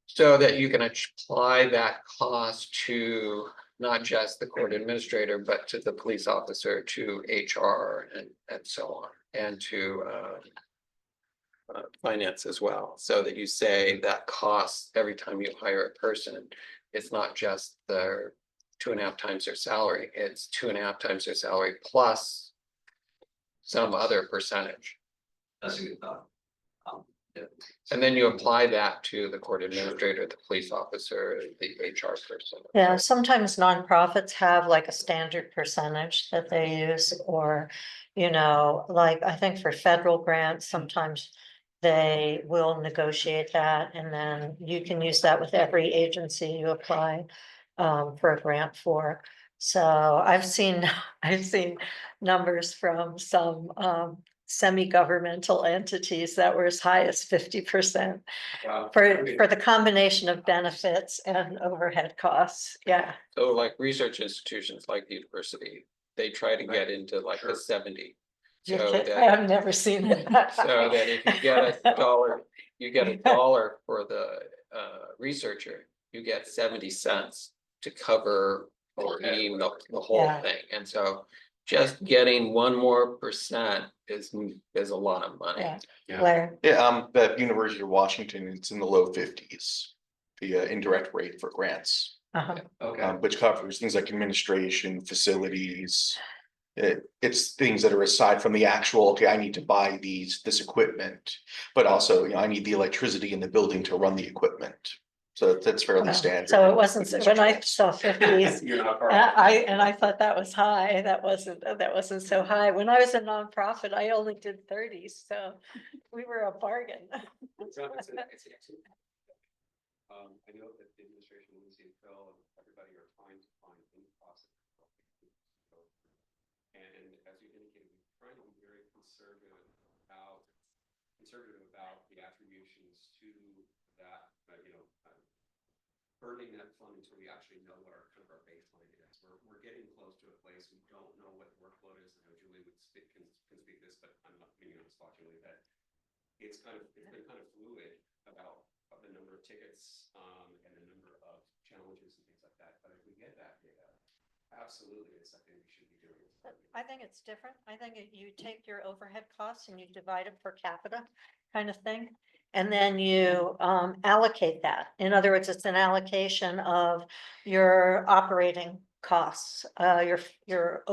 So that you can apply that cost to not just the court administrator, but to the police officer, to HR and so on, and to finance as well. So that you say that costs every time you hire a person, it's not just their 2.5 times their salary, it's 2.5 times their salary plus some other percentage. That's a good thought. Yeah. And then you apply that to the court administrator, the police officer, the HR person. Yeah, sometimes nonprofits have like a standard percentage that they use, or, you know, like I think for federal grants, sometimes they will negotiate that, and then you can use that with every agency you apply for a grant for. So I've seen numbers from some semi-governmental entities that were as high as 50% for the combination of benefits and overhead costs. Yeah. So like research institutions like the university, they try to get into like the 70. So I that, have never seen it. so that if you get a dollar, you get a dollar for the researcher, you get 70 cents to cover or eating the whole Yeah. thing. And so just getting 1 more percent is a lot of money. Yeah. Blair. Yeah, the University of Washington, it's in the low 50s. The indirect rate for grants, Okay. which covers things like administration, facilities. It's things that are aside from the actual, okay, I need to buy this equipment, but also, you know, I need the electricity in the building to run the equipment. So that's fairly Well, standard. So it wasn't, when I saw 50s, You're not far. I thought that was high. That wasn't so high. When I was a nonprofit, I only did 30s, so we were a bargain. I know that the administration, Lindsay and Phil, and everybody are trying to find any possible. And as you indicated, we're trying to be very conservative about the attributions to that, burning that fund until we actually know what our kind of our baseline is. We're getting close to a place. We don't know what the workload is. I know Julie would can speak this, but I'm not meaning on spot, Julie, that it's been kind of fluid about the number of tickets and the number of challenges and things like that. But if we get that data, absolutely, it's something we should be doing. I think it's different. I think you take your overhead costs and you divide it per capita kind of thing. And then you allocate that. In other words, it's an allocation of your operating costs, your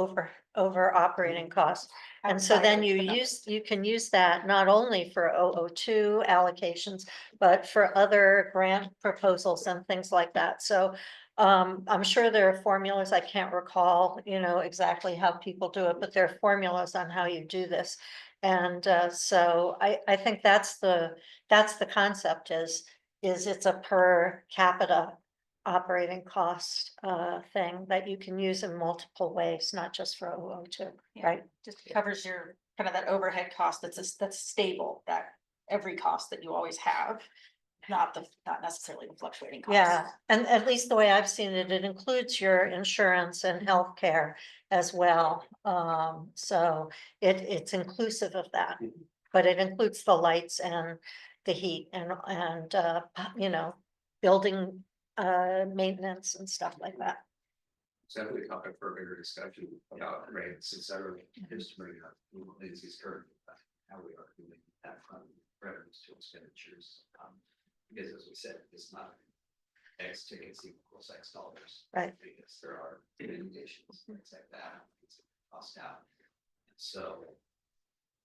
over operating costs. And so then you can use that not only for 002 allocations, but for other grant proposals and things like that. So I'm sure there are formulas. I can't recall, exactly how people do it, but there are formulas on how you do this. And so I think that's the concept is it's a per capita operating cost thing that you can use in multiple ways, not just for 002, Yeah. right? Just covers your, kind of that overhead cost that's stable, that every cost that you always have. Not necessarily the fluctuating costs. Yeah, and at least the way I've seen it, it includes your insurance and healthcare as well. So it's inclusive of that, but it includes the lights and the heat and building maintenance and stuff like that. It's definitely a topic for a bigger discussion about rates, et cetera, just to bring up Lindsay's current, how we are doing that from revenues to expenditures. Because as we said, it's not X tickets equals X dollars. Right. Because there are limitations, things like that, it's cost out. And so,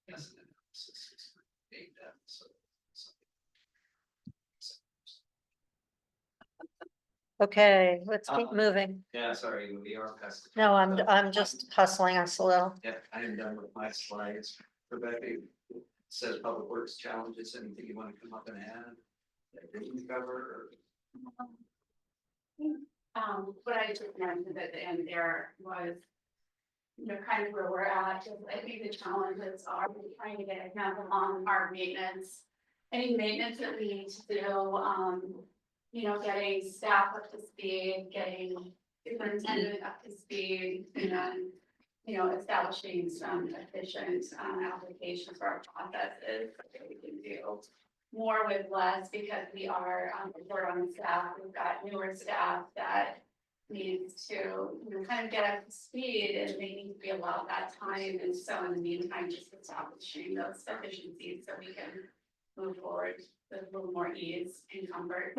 yes, an analysis is data, so. Okay, let's keep moving. Yeah, sorry, we are past. the No, time, so- I'm just hustling us a little. Yeah, I am done with my slides. Rebecca says public works challenges, anything you want to come up and add? That didn't cover? What I just mentioned at the end there was, kind of where we're at, just I think the challenges are trying to get a handle on our maintenance. Any maintenance that we need to do, getting staff up to speed, getting superintendent up to speed, and then, establishing some efficient applications for our processes that we can do more with less, because we are short on staff. We've got newer staff that needs to, kind of get up to speed, and they need to be allowed that time. And so in the meantime, just establishing those efficiencies so we can move forward with a little more ease and comfort.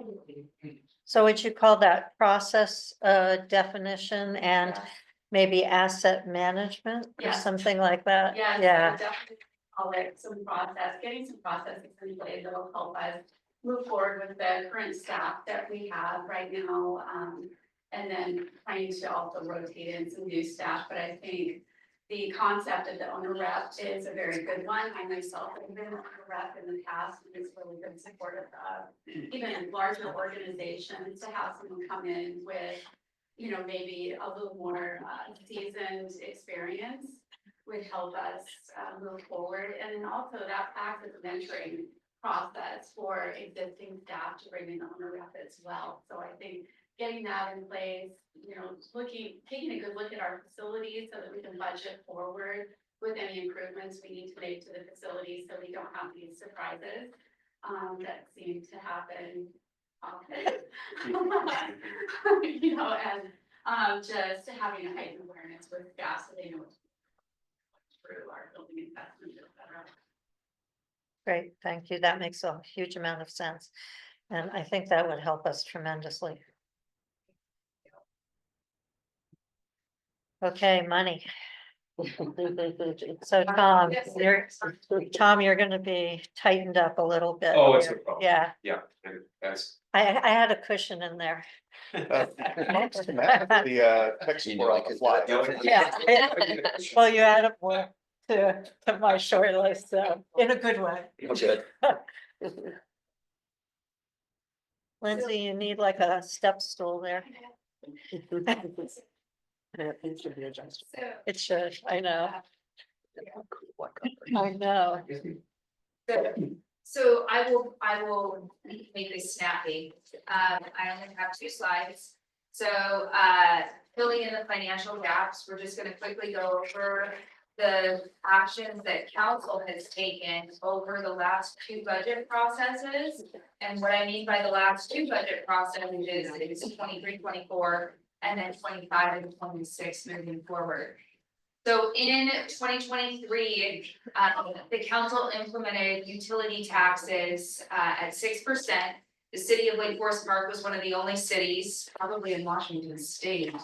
So would you call that process definition and Yeah. maybe asset management or Yes. something like that? Yes, I Yeah, would definitely call it some process, getting some processes in place that will help us move forward with the current staff that we have right now. And then trying to also rotate in some new staff, but I think the concept of the owner rep is a very good one. I myself have been an owner rep in the past, and it's really been supportive of even in larger organizations to have someone come in with, maybe a little more seasoned experience would help us move forward. And then also that acts as a mentoring process for existing staff to bring in owner rep as well. So I think getting that in place, taking a good look at our facilities so that we can budget forward with any improvements we need to make to the facilities, so we don't have these surprises that seem to happen often. And just having a heightened awareness with staff so they know what's through our building investment, et cetera. great, thank you. That makes a huge amount of sense. And I think that would help us tremendously. Okay, money. So Tom, you're gonna be tightened up a little bit. Oh, it's here. no problem. Yeah, Yeah, and that's, I had a cushion in there. The text support on the fly. Yeah. Well, you added more to my short list, so in a good way. Good. Lindsay, you need like a step stool there. So, It should, I know. I know. so I will make this snappy. I only have 2 slides. So, filling in the financial gaps, we're just gonna quickly go over the actions that council has taken over the last 2 budget processes. And what I mean by the last 2 budget processes is 23, 24, and then 25 and 26 moving forward. So in 2023, the council implemented utility taxes at 6%. The city of Lake Forest Park was one of the only cities, probably in Washington State,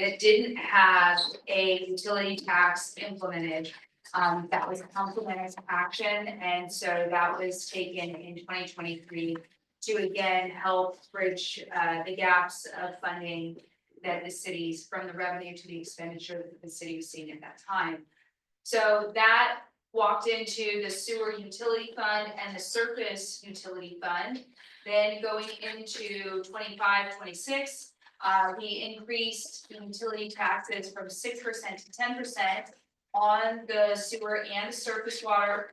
that didn't have a utility tax implemented. That was a councilman's action, and so that was taken in 2023 to again help bridge the gaps of funding that the cities, from the revenue to the expenditure that the city was seeing at that time. So that walked into the sewer utility fund and the surface utility fund. Then going into 25, 26, we increased the utility taxes from 6% to 10% on the sewer and surface water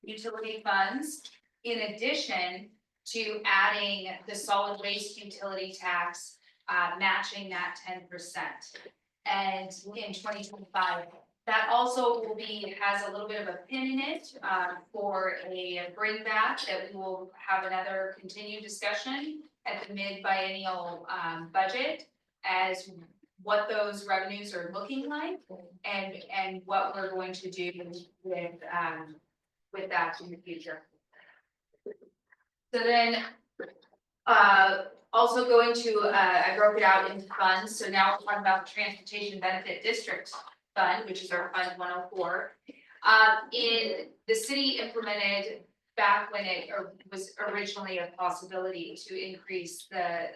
utility funds. In addition to adding the solid waste utility tax, matching that 10%. And in 2025, that also will be, has a little bit of a pin in it, for a bring back that we will have another continued discussion at the mid-biennial budget as what those revenues are looking like and what we're going to do with that in the future. So then, also going to, I broke it out into funds, so now we're talking about the Transportation Benefit District Fund, which is our Fund 104. In the city implemented back when it was originally a possibility to increase the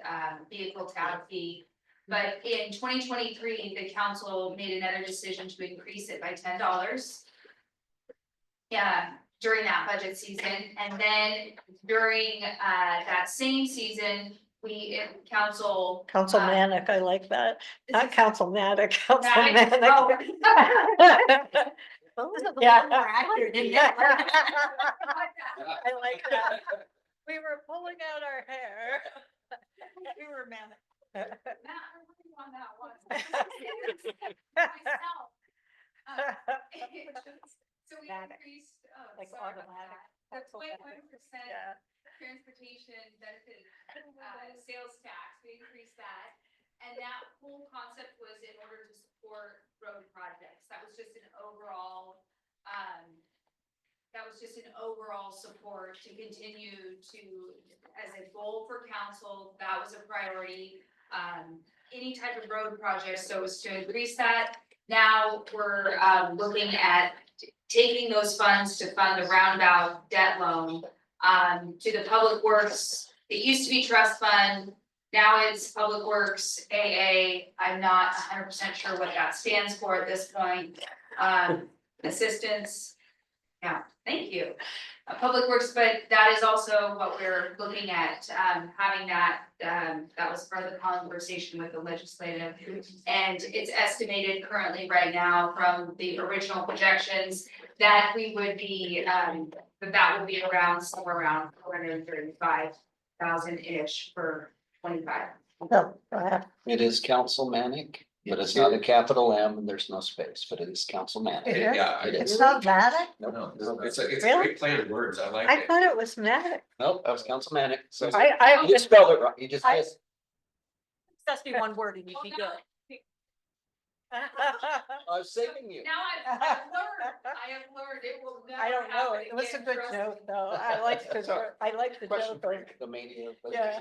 vehicle tab fee. But in 2023, the council made another decision to increase it by $10. Yeah, during that budget season, and then during that same season, council. Council Manic, I like that. Not Council Matic, Council Manic, Manic. oh. Yeah. More accurate, isn't it? I like that. We were pulling out our hair. We were manic. Matt, I really want that one. Myself. So we Manic. increased, Like sorry about automatic. that. The Council 0.1% Yeah. transportation benefit, sales tax, we increased that. And that whole concept was in order to support road projects. That was just an overall, support to continue to, as a goal for council, that was a priority. Any type of road project, so it was to increase that. Now we're looking at taking those funds to fund the roundabout debt loan to the Public Works. It used to be trust fund, now it's Public Works AA. I'm not 100% sure what that stands for at this point. Assistance, yeah, thank you. Public Works, but that is also what we're looking at, having that, that was part of the conversation with the legislative. And it's estimated currently right now from the original projections that we would be, that will be around somewhere around 435,000-ish for 25. Oh, go ahead. It is council manic, but it's not a capital M and there's no space, but it is council manic. It is? Yeah, It It's is. not Matic? Nope. it's a Really? great play of words, I like I it. thought it was Matic. Nope, that was council manic. So I you spelled it wrong. You just I- missed. Just be one word and you'd be good. I was saving you. Now I've learned it will never I don't know, happen it was a again, good trust me. joke though, I liked the, I liked the Question joke. for you, the mania. Yeah.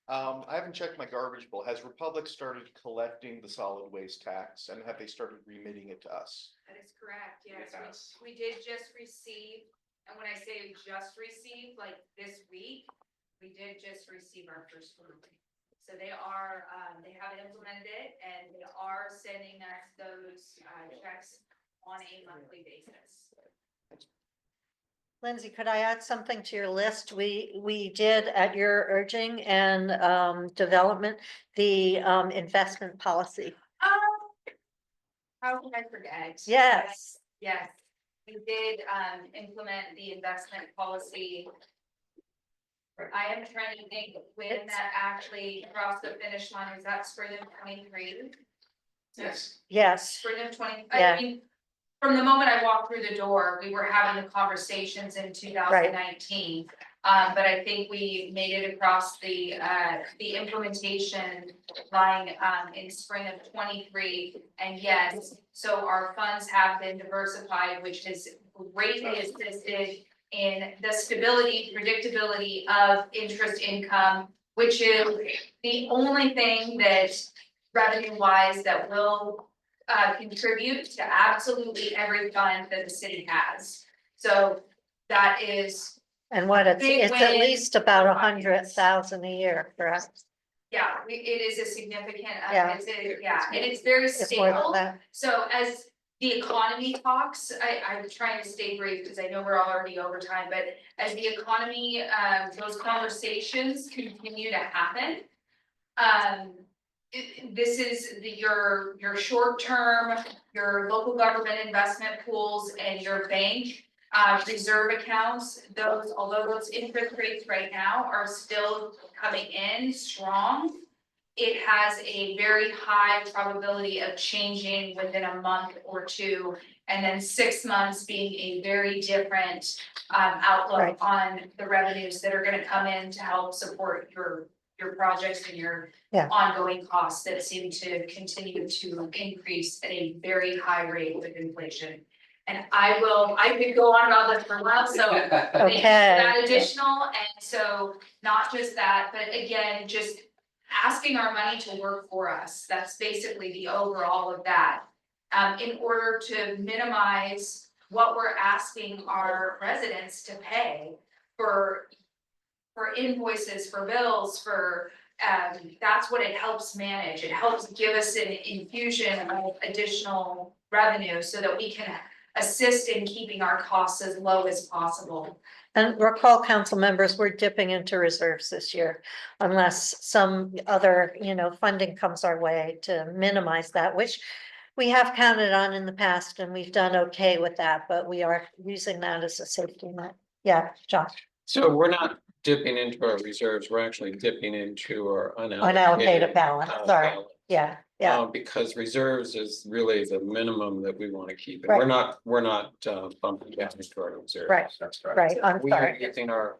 I haven't checked my garbage bill. Has Republic started collecting the solid waste tax and have they started remitting it to us? That is correct, yes, Yes. we did just receive, and when I say just receive, like this week, we did just receive our first one. So they are, they have implemented it and they are sending us those checks on a monthly basis. Lindsay, could I add something to your list? We did at your urging and development, the investment policy. How can I forget? Yes. Yes, we did implement the investment policy. I am trying to think when that actually crossed the finish line, was that spring of 23? Yes. Yes, Spring of 20, Yeah. I mean, from the moment I walked through the door, we were having the conversations in 2019. But I think we made it across the implementation line in spring of 23. And yes, so our funds have been diversified, which has greatly assisted in the stability, predictability of interest income, which is the only thing that revenue wise that will contribute to absolutely every fund that the city has. So that is, and what Big it's at win least about for finance. 100,000 a year, correct? yeah, it is a significant, Yeah. and it's very It's more than stable. that. So as the economy talks, I'm trying to stay brief because I know we're already over time, but as the economy, those conversations continue to happen. This is your short-term, your local government investment pools and your bank. Reserve accounts, those, although those interest rates right now are still coming in strong. It has a very high probability of changing within a month or two. And then 6 months being a very different outlook Right. on the revenues that are gonna come in to help support your projects and your Yeah. ongoing costs that seem to continue to increase at a very high rate with inflation. And I could go on about this for a while, so thank you for Okay. that additional, and so not just that, but again, just asking our money to work for us, that's basically the overall of that. In order to minimize what we're asking our residents to pay for invoices, for bills, for, that's what it helps manage. It helps give us an infusion of additional revenue so that we can assist in keeping our costs as low as possible. And recall, council members, we're dipping into reserves this year unless some other, funding comes our way to minimize that, which we have counted on in the past and we've done okay with that, but we are using that as a safety net. Yeah, Josh. So we're not dipping into our reserves, we're actually dipping into our Unallocated balance, sorry. balance. Yeah, Because reserves is really the minimum that we want to keep. And Right. we're not bumping down into our reserves. Right. That's correct. right, I'm We are sorry. using our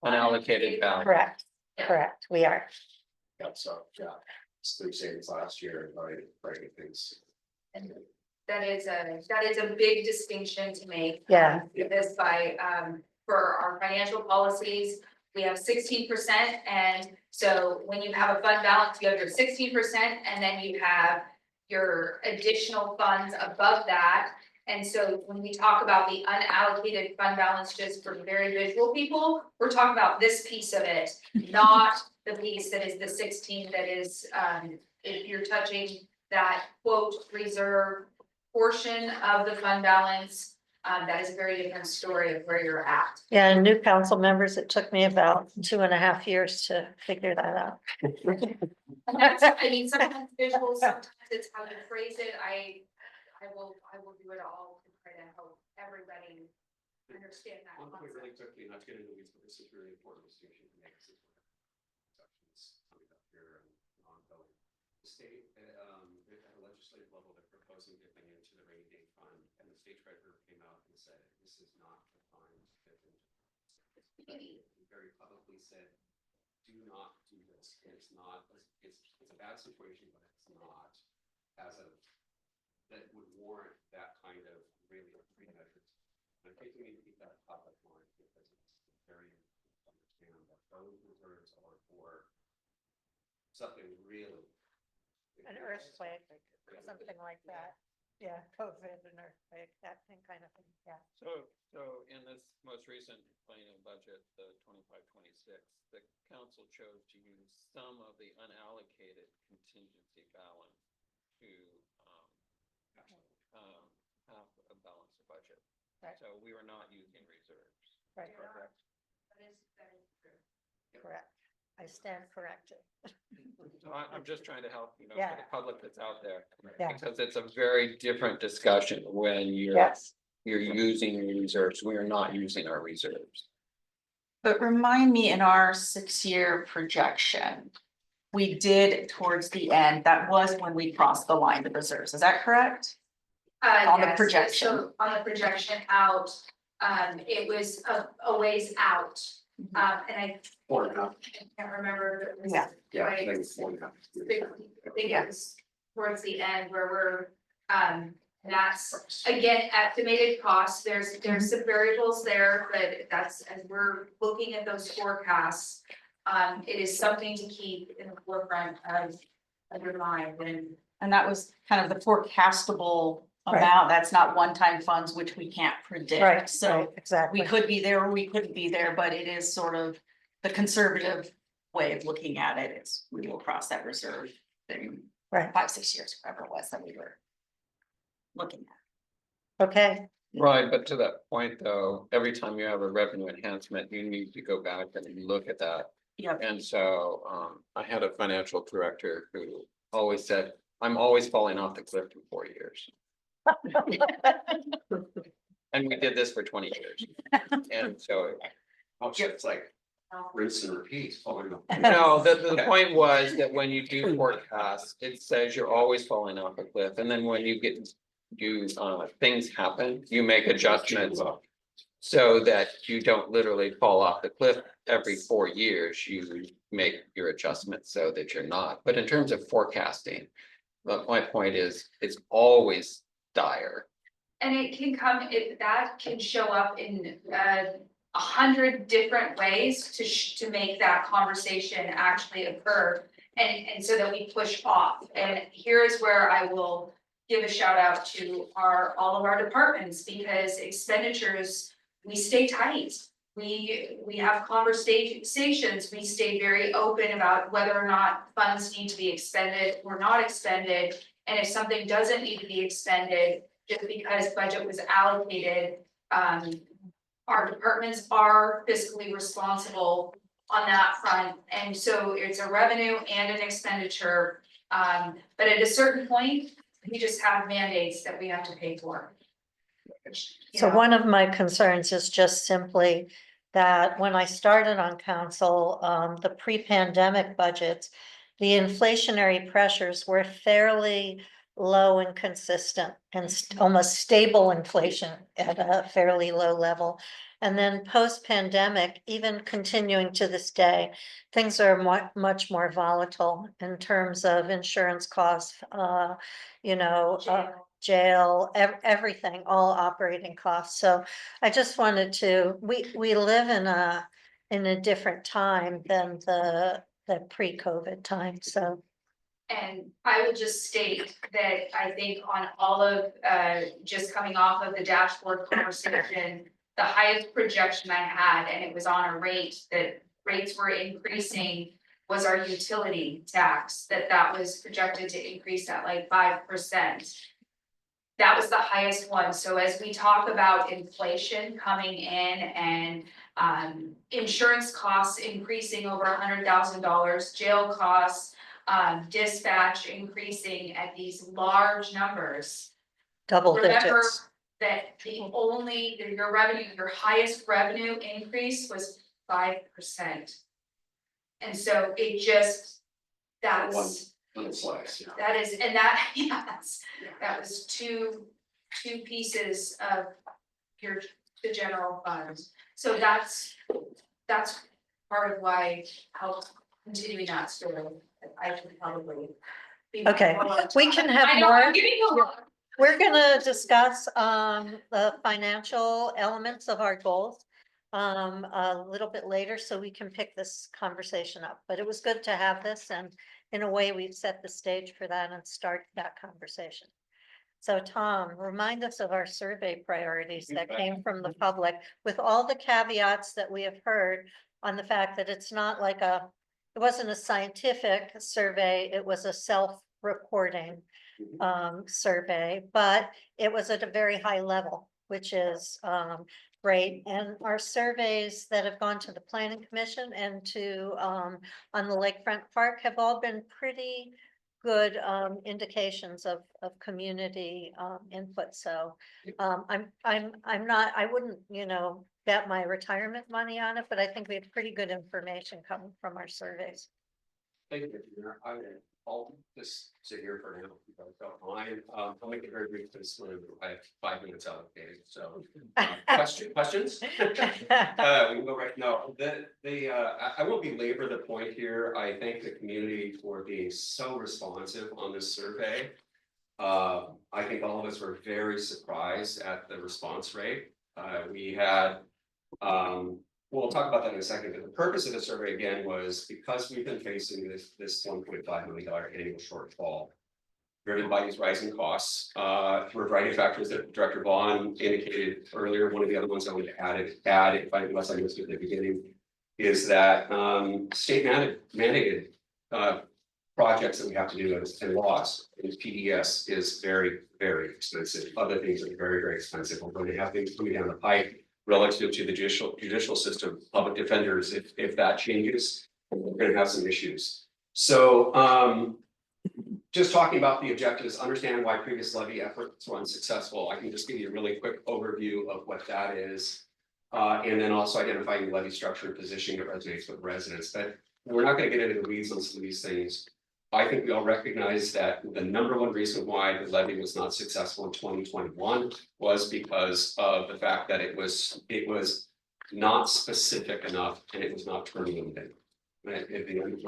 unallocated balance. Correct, we are. Yeah, so, yeah, sleep savings last year, right, things. That is a big distinction to make. Yeah. This by, for our financial policies, we have 16%, and so when you have a fund balance, you have your 16%, and then you have your additional funds above that. And so when we talk about the unallocated fund balance, just for very visual people, we're talking about this piece of it, not the piece that is the 16 that is, if you're touching that quote reserve portion of the fund balance, that is a very different story of where you're at. Yeah, and new council members, it took me about 2.5 years to figure that out. And that's, I mean, sometimes visuals, sometimes it's how you phrase it, I will do it all to try to help everybody understand that One point concept. really quickly, not to get into the weeds, but this is really important distinction to make. Since sections coming up here and ongoing. The state, at a legislative level, they're proposing dipping into the rainy day fund, and the state treasurer came out and said, this is not the time to dip into. He very publicly said, do not do this. It's not, it's a bad situation, but it's not as of, that would warrant that kind of really free measures. And I think we need to keep that top of mind because it's very important to understand that those reserves are for something really. An earthquake, something like that. Yeah, COVID, an earthquake, that kind of thing, yeah. So in this most recent planning budget, the 25-26, the council chose to use some of the unallocated contingency balance to half balance the budget. Right. So we were not using reserves. Right, correct. I stand corrected. So I'm just trying to help, for Yeah. the public that's out there. Yeah. Because it's a very different discussion when Yes. you're using your reserves. We are not using our reserves. But remind me, in our 6-year projection, we did towards the end, that was when we crossed the line of reserves, is that correct? On the Yes, projection. so on the projection out, it was a ways out. And I 4.5. can't remember if it was. Yeah. Yeah, right, maybe 4.5. I think it was towards the end where we're, that's again, estimated costs, there's some variables there, but that's, as we're looking at those forecasts. It is something to keep in the forefront of your mind And that was kind of the forecastable Right. amount, that's not one-time funds, which we can't predict, Right, so. right, exactly. We could be there or we couldn't be there, but it is sort of the conservative way of looking at it is we will cross that reserve thing. Right. 5-6 years, whatever it was that we were looking at. Okay, Right, but to that point though, every time you have a revenue enhancement, you need to go back and look at that. Yep. And so I had a financial director who always said, I'm always falling off the cliff in 4 years. And we did this for 20 years. And so, Oh, so it's like rinse and repeat. Following up. no, the point was that when you do forecasts, it says you're always falling off a cliff. And then when you things happen, you make adjustments. So that you don't literally fall off the cliff every 4 years, you make your adjustments so that you're not. But in terms of forecasting, my point is, it's always dire. And it can come, that can show up in 100 different ways to make that conversation actually occur. And so that we push off. And here is where I will give a shout out to all of our departments, because expenditures, we stay tight. We have conversations, we stay very open about whether or not funds need to be expended or not expended. And if something doesn't need to be expended, just because budget was allocated, our departments are fiscally responsible on that front. And so it's a revenue and an expenditure. But at a certain point, we just have mandates that we have to pay for. so one of my concerns is just simply that when I started on council, the pre-pandemic budgets, the inflationary pressures were fairly low and consistent and almost stable inflation at a fairly low level. And then post-pandemic, even continuing to this day, things are much more volatile in terms of insurance costs, jail, everything, all operating costs. So I just wanted to, we live in a different time than the pre-COVID time, so. And I will just state that I think on all of, just coming off of the dashboard conversation, the highest projection I had, and it was on a rate that rates were increasing, was our utility tax, that was projected to increase at like 5%. That was the highest one. So as we talk about inflation coming in and insurance costs increasing over $100,000, jail costs, dispatch increasing at these large numbers. Double Remember digits. that your revenue, your highest revenue increase was 5%. And so it just, that's. Little slice, yeah. That is, and that was two pieces of the general funds. So that's part of why continuing that story, I should probably. be Okay, more on we top. can have I know, more. I'm giving you a lot. We're gonna discuss the financial elements of our goals a little bit later, so we can pick this conversation up. But it was good to have this, and in a way, we've set the stage for that and start that conversation. So Tom, remind us of our survey priorities that came from the public, with all the caveats that we have heard on the fact that it's not like it wasn't a scientific survey, it was a self-reporting survey, but it was at a very high level. which is great. And our surveys that have gone to the planning commission and to on the lakefront park have all been pretty good indications of community input. So I'm not, I wouldn't, bet my retirement money on it, but I think we have pretty good information coming from our surveys. Thank you, Mayor. I'll just sit here for now, if you guys don't mind. I'll make it very brief, because I have 5 minutes allocated, so. Questions? We can go right, no, I won't belabor the point here. I thank the community for being so responsive on this survey. I think all of us were very surprised at the response rate. We had, we'll talk about that in a second, but the purpose of the survey again was because we've been facing this $1.5 million annual shortfall, driven by these rising costs, through a variety of factors that Director Vaughn indicated earlier. One of the other ones I would add, unless I missed it at the beginning, is that state mandated projects that we have to do and laws. And PDS is very, very expensive. Other things are very, very expensive. We're going to have things coming down the pipe relative to the judicial system, public defenders. If that changes, we're going to have some issues. So just talking about the objectives, understand why previous levy efforts were unsuccessful. I can just give you a really quick overview of what that is. And then also identifying the levy structure and positioning that resonates with residents. But we're not going to get into the weeds on some of these things. I think we all recognize that the number one reason why the levy was not successful in 2021 was because of the fact that it was not specific enough and it was not term limited. My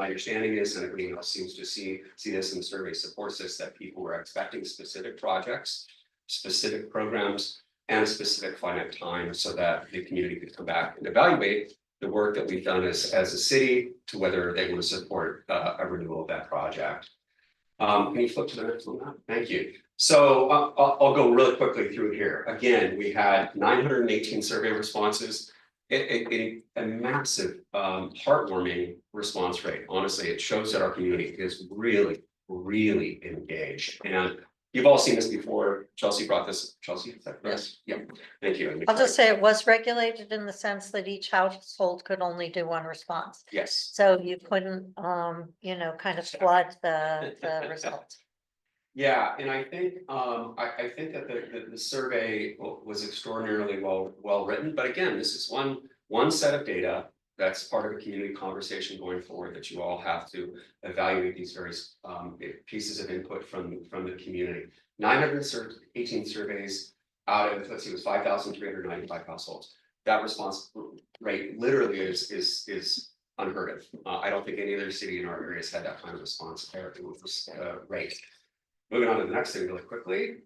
understanding is, and everybody else seems to see this in the survey supports this, that people were expecting specific projects, specific programs, and a specific finite time so that the community could come back and evaluate the work that we've done as a city to whether they want to support a renewal of that project. Can you flip to the next one now? Thank you. So I'll go really quickly through here. Again, we had 918 survey responses, a massive heartwarming response rate. Honestly, it shows that our community is really, really engaged. And you've all seen this before. Chelsea brought this. Chelsea, is that correct? Yes. Yeah. Thank you. I'll just say it was regulated in the sense that each household could only do one response. Yes. So you couldn't, kind of flood the results. Yeah, and I think I think that the survey was extraordinarily well written. But again, this is one set of data that's part of a community conversation going forward that you all have to evaluate these various pieces of input from the community. 918 surveys out of, let's see, it was 5,395 households. That response rate literally is unheard of. I don't think any other city in our area has had that kind of response rate. Moving on to the next thing really quickly.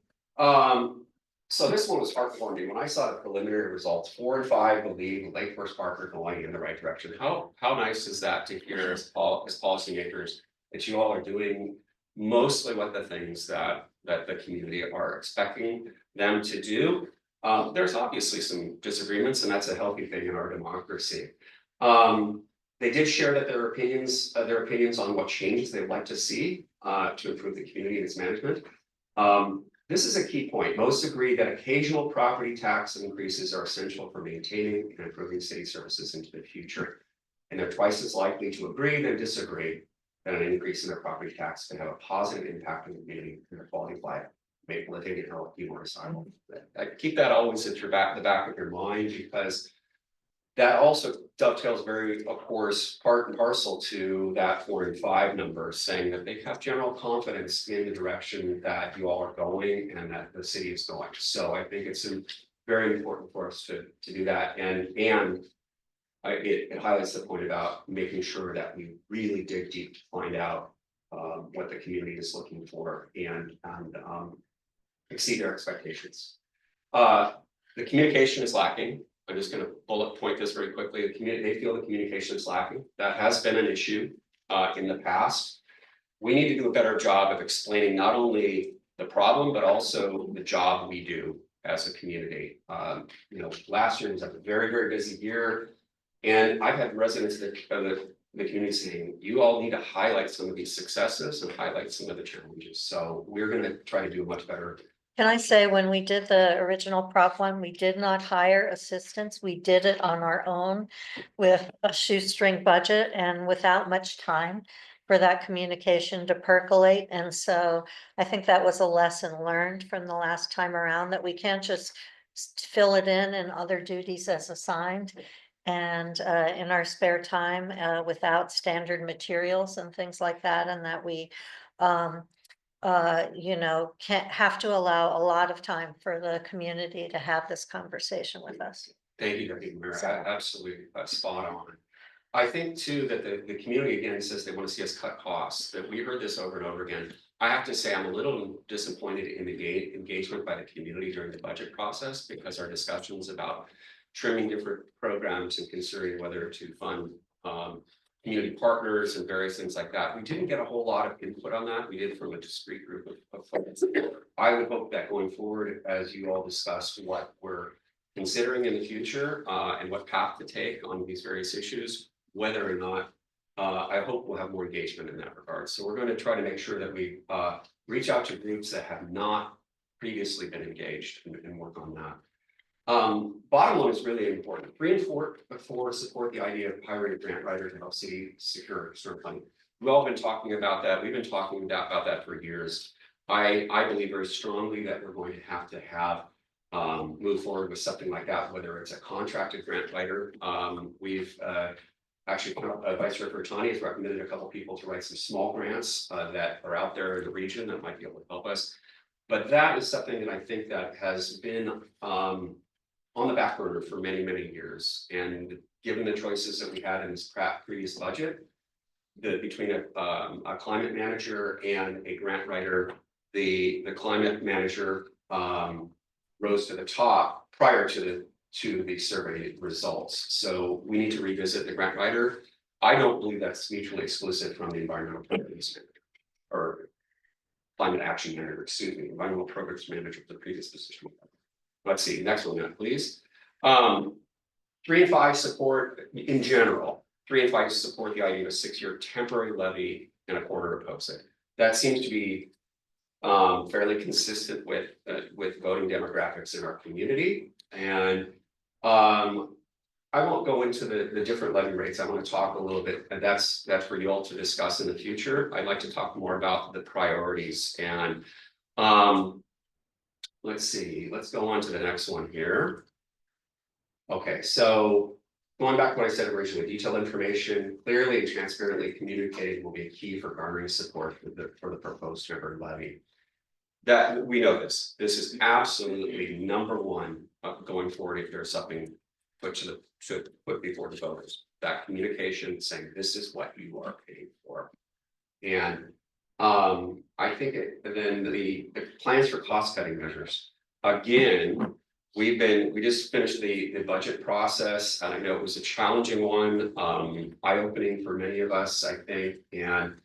So this one was heartwarming. When I saw the preliminary results, 4 and 5 believe Lake Forest Park are going in the right direction. How nice is that to hear as policymakers that you all are doing mostly what the things that the community are expecting them to do. There's obviously some disagreements, and that's a healthy thing in our democracy. They did share that their opinions on what changes they'd like to see to improve the community and its management. This is a key point. Most agree that occasional property tax increases are essential for maintaining and improving city services into the future. And they're twice as likely to agree than disagree that an increase in their property tax can have a positive impact on the community and their quality of life, make living and health be more desirable. Keep that always at the back of your mind, because that also dovetails very, of course, part and parcel to that 4 and 5 number, saying that they have general confidence in the direction that you all are going and that the city is going. So I think it's very important for us to do that. And it highlights the point about making sure that we really dig deep to find out what the community is looking for and exceed their expectations. The communication is lacking. I'm just going to bullet point this very quickly. They feel the communication is lacking. That has been an issue in the past. We need to do a better job of explaining not only the problem, but also the job we do as a community. Last year was a very, very busy year. And I've had residents of the community saying, you all need to highlight some of these successes and highlight some of the challenges. So we're going to try to do a much better Can I say, when we did the original Prop 1, we did not hire assistants. We did it on our own with a shoestring budget and without much time for that communication to percolate. And so I think that was a lesson learned from the last time around, that we can't just fill it in other duties as assigned. And in our spare time, without standard materials and things like that, and that we can't have to allow a lot of time for the community to have this conversation with us. Thank you, Deputy Mayor. So- Absolutely, spot on. I think too that the community again says they want to see us cut costs, that we heard this over and over again. I have to say, I'm a little disappointed in the engagement by the community during the budget process, because our discussions about trimming different programs and considering whether to fund community partners and various things like that. We didn't get a whole lot of input on that. We did from a discrete group of folks. I would hope that going forward, as you all discuss what we're considering in the future and what path to take on these various issues, whether or not, I hope we'll have more engagement in that regard. So we're going to try to make sure that we reach out to groups that have not previously been engaged and work on that. Bottom one is really important. 3 and 4 support the idea of hiring a grant writer to help city secure certain funding. We've all been talking about that. We've been talking about that for years. I believe very strongly that we're going to have move forward with something like that, whether it's a contracted grant writer. We've actually, Vice Chair Bertani has recommended a couple people to write some small grants that are out there in the region that might be able to help us. But that is something that I think that has been on the back burner for many, many years. And given the choices that we had in this previous budget, between a climate manager and a grant writer, the climate manager rose to the top prior to the survey results. So we need to revisit the grant writer. I don't believe that's mutually exclusive from the environmental programs or climate action manager, excuse me, environmental programs manager for the previous position. Let's see, next one now, please. 3 and 5 support in general. 3 and 5 support the idea of a 6-year temporary levy and a quarter oppose it. That seems to be fairly consistent with voting demographics in our community. And I won't go into the different levy rates. I want to talk a little bit, and that's for you all to discuss in the future. I'd like to talk more about the priorities. And let's see, let's go on to the next one here. Okay, so going back to what I said originally, detailed information clearly and transparently communicated will be a key for garnering support for the proposed temporary levy. That we know this is absolutely number one going forward. If there's something put before the voters, that communication saying this is what you are paying for. And I think then the plans for cost cutting measures. Again, we just finished the budget process, and I know it was a challenging one, eye-opening for many of us, I think. And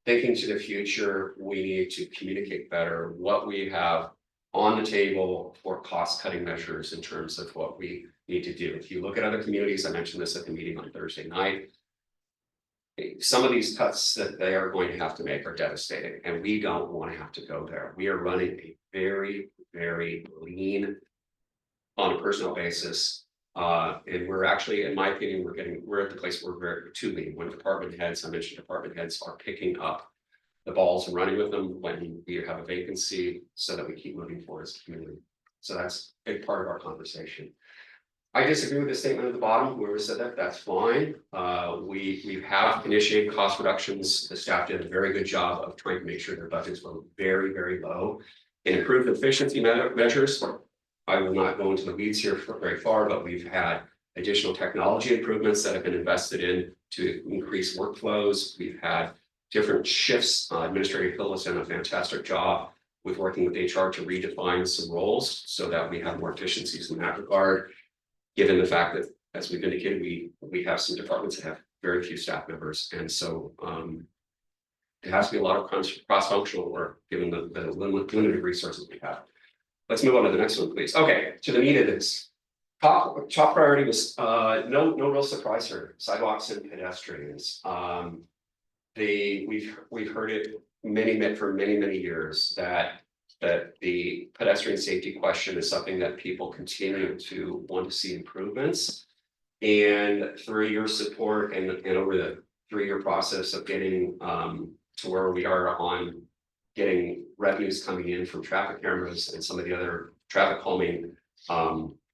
thinking to the future, we need to communicate better what we have on the table for cost cutting measures in terms of what we need to do. If you look at other communities, I mentioned this at the meeting on Thursday night. Some of these cuts that they are going to have to make are devastating, and we don't want to have to go there. We are running a very, very lean on a personal basis. And we're actually, in my opinion, we're at the place where we're too lean. When department heads, I mentioned department heads are picking up the balls and running with them when we have a vacancy, so that we keep moving forward as a community. So that's a big part of our conversation. I disagree with the statement at the bottom. Whoever said that, that's fine. We have initiated cost reductions. The staff did a very good job of trying to make sure their budgets were very, very low. And improved efficiency measures. I will not go into the weeds here very far, but we've had additional technology improvements that have been invested in to increase workflows. We've had different shifts. Administrator Hill has done a fantastic job with working with HR to redefine some roles so that we have more efficiencies in that regard. Given the fact that, as we've indicated, we have some departments that have very few staff members. And so it has to be a lot of cross-functional work given the limited resources we have. Let's move on to the next one, please. Okay, to the meat of this. Top priority was no real surprise here. Sidewalks and pedestrians. We've heard it for many years that that the pedestrian safety question is something that people continue to want to see improvements. And through your support and over the 3-year process of getting to where we are on getting revenues coming in from traffic cameras and some of the other traffic calming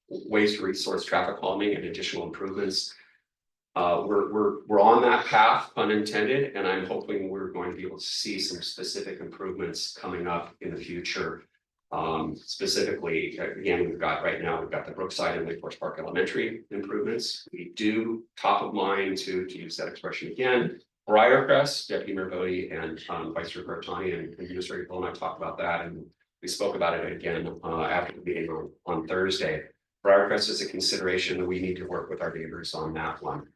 ways to resource traffic calming and additional improvements. We're on that path, unintended, and I'm hoping we're going to be able to see some specific improvements coming up in the future. Specifically, again, we've got the Brookside and Lake Forest Park Elementary improvements. We do top of mind to use that expression again. Briarcrest, Deputy Mayor Bodie and Vice Chair Bertani and Administrator Bill and I talked about that, and we spoke about it again after the meeting on Thursday. Briarcrest is a consideration that we need to work with our neighbors on that one.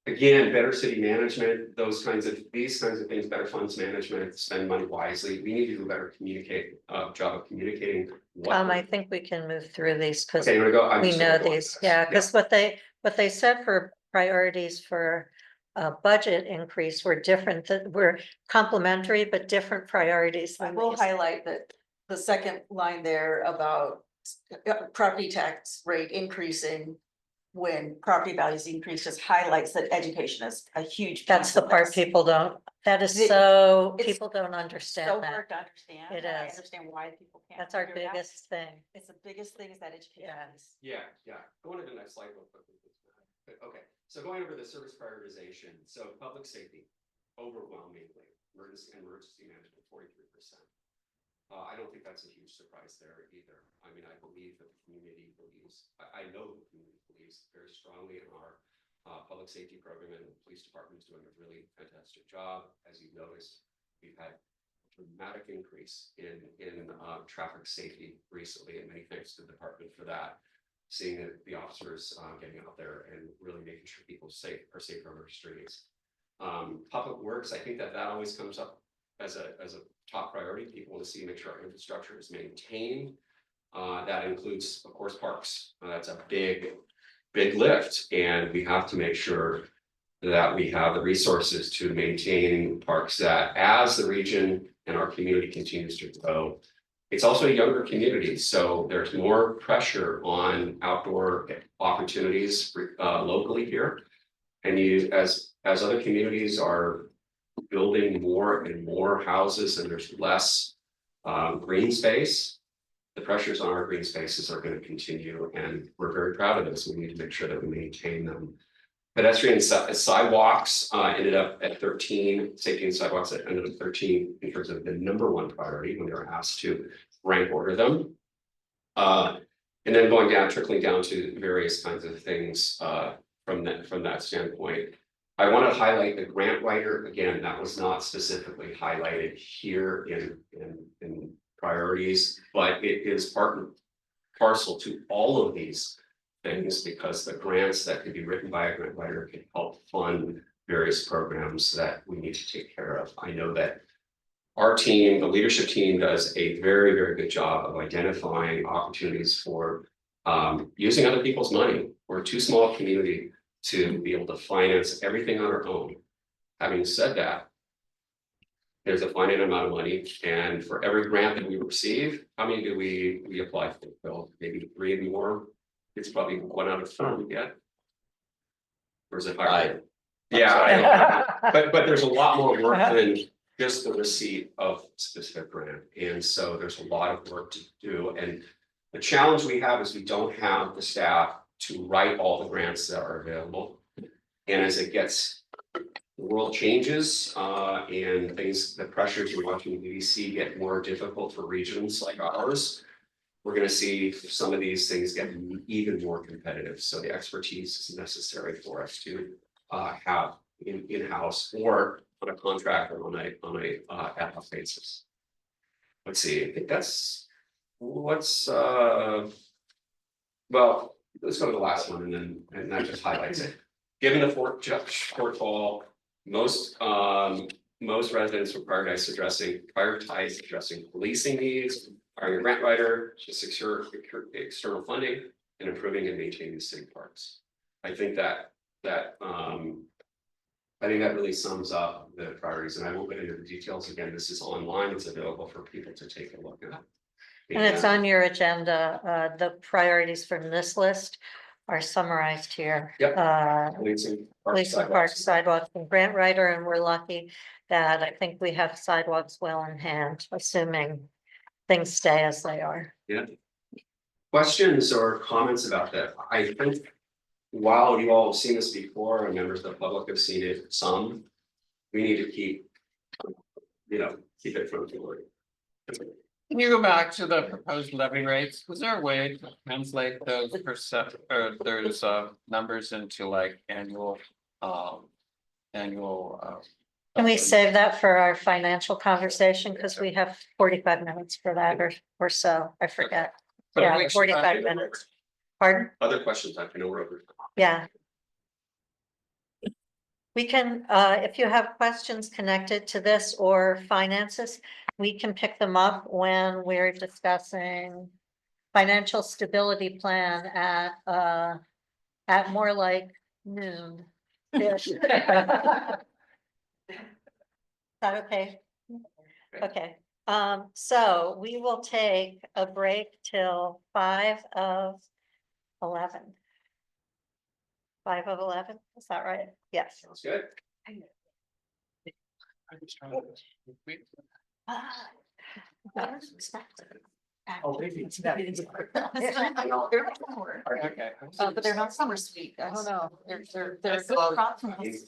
Again, better city management, these kinds of things, better funds management, spend money wisely. We need to do a better job of communicating. I think we can move through these because Okay, here we go. I'm we just know gonna go on these, this. yeah, because what they said for priorities for budget increase were different, that were complementary, but different priorities. I than will these. highlight that the second line there about property tax rate increasing when property values increase just highlights that education is a huge. That's piece the of part this. people don't, that is It- so, it's people don't So understand that. hard to understand. It and I is. understand why people can't. That's our figure it out. biggest thing. It's the biggest thing is that education Yeah. piece. Yeah. Going to the next slide real quickly. Okay, so going over the service prioritization, so public safety, overwhelmingly, emergency management, 43%. I don't think that's a huge surprise there either. I mean, I believe that the community believes, I know the community believes very strongly in our public safety program, and the police department is doing a really fantastic job. As you've noticed, we've had a dramatic increase in traffic safety recently, and many thanks to the department for that. Seeing the officers getting out there and really making sure people are safe on our streets. Public works, I think that always comes up as a top priority. People want to see, make sure our infrastructure is maintained. That includes, of course, parks. That's a big lift, and we have to make sure that we have the resources to maintain parks, that as the region and our community continues to grow. It's also a younger community, so there's more pressure on outdoor opportunities locally here. And as other communities are building more and more houses and there's less green space, the pressures on our green spaces are going to continue, and we're very proud of this. We need to make sure that we maintain them. Pedestrian sidewalks ended up at 13, safety and sidewalks ended up 13 in terms of the #1 priority when they were asked to rank order them. And then trickling down to various kinds of things from that standpoint. I want to highlight the grant writer. Again, that was not specifically highlighted here in priorities, but it is part and parcel to all of these things, because the grants that could be written by a grant writer can help fund various programs that we need to take care of. I know that our team, the leadership team, does a very, very good job of identifying opportunities for using other people's money. We're too small a community to be able to finance everything on our own. Having said that, there's a finite amount of money, and for every grant that we receive, how many do we apply for? Well, maybe 3 or more. It's probably 1 out of 4 we get. Or is it higher? Yeah, but there's a lot more work than just the receipt of specific grant, and so there's a lot of work to do. And the challenge we have is we don't have the staff to write all the grants that are available. And as the world changes and the pressures in Washington DC get more difficult for regions like ours, we're going to see some of these things get even more competitive. So the expertise is necessary for us to have in-house or on a contract or on a ad hoc basis. Let's see. I think that's what's well. Let's go to the last one, and that just highlights it. Given the shortfall, most residents will prioritize addressing policing needs, hiring a grant writer to secure external funding, and improving and maintaining city parks. I think that I think that really sums up the priorities, and I won't get into the details again. This is online, it's available for people to take a look at. And it's on your agenda. The priorities from this list are summarized here. Yep. Police and park sidewalks and grant writer, and we're lucky that I think we have sidewalks well in hand, assuming things stay as they are. Yeah. Questions or comments about that? I think while you all have seen this before and members of the public have seen it some, we need to keep, keep it from the. Can you go back to the proposed levy rates? Was there a way to translate those numbers into like annual? Can we save that for our financial conversation? Because we have 45 minutes for that or so. I forget. Yeah, 45 minutes. Pardon? Other questions? I know we're over. Yeah. We can, if you have questions connected to this or finances, we can pick them up when we're discussing financial stability plan at more like noon. Ish. Is that okay? Okay, so we will take a break till 5:11. 5:11, is that right? Yes. Sounds good. Oh, but they're not summer sweet. I don't know. They're a good crop from us.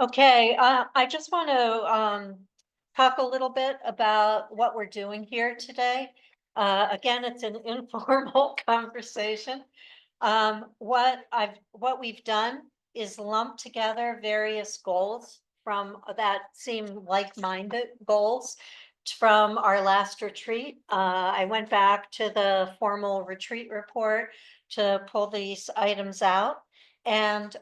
Okay, I just want to talk a little bit about what we're doing here today. Again, it's an informal conversation. What we've done is lump together various goals from that seem like-minded goals from our last retreat. I went back to the formal retreat report to pull these items out. And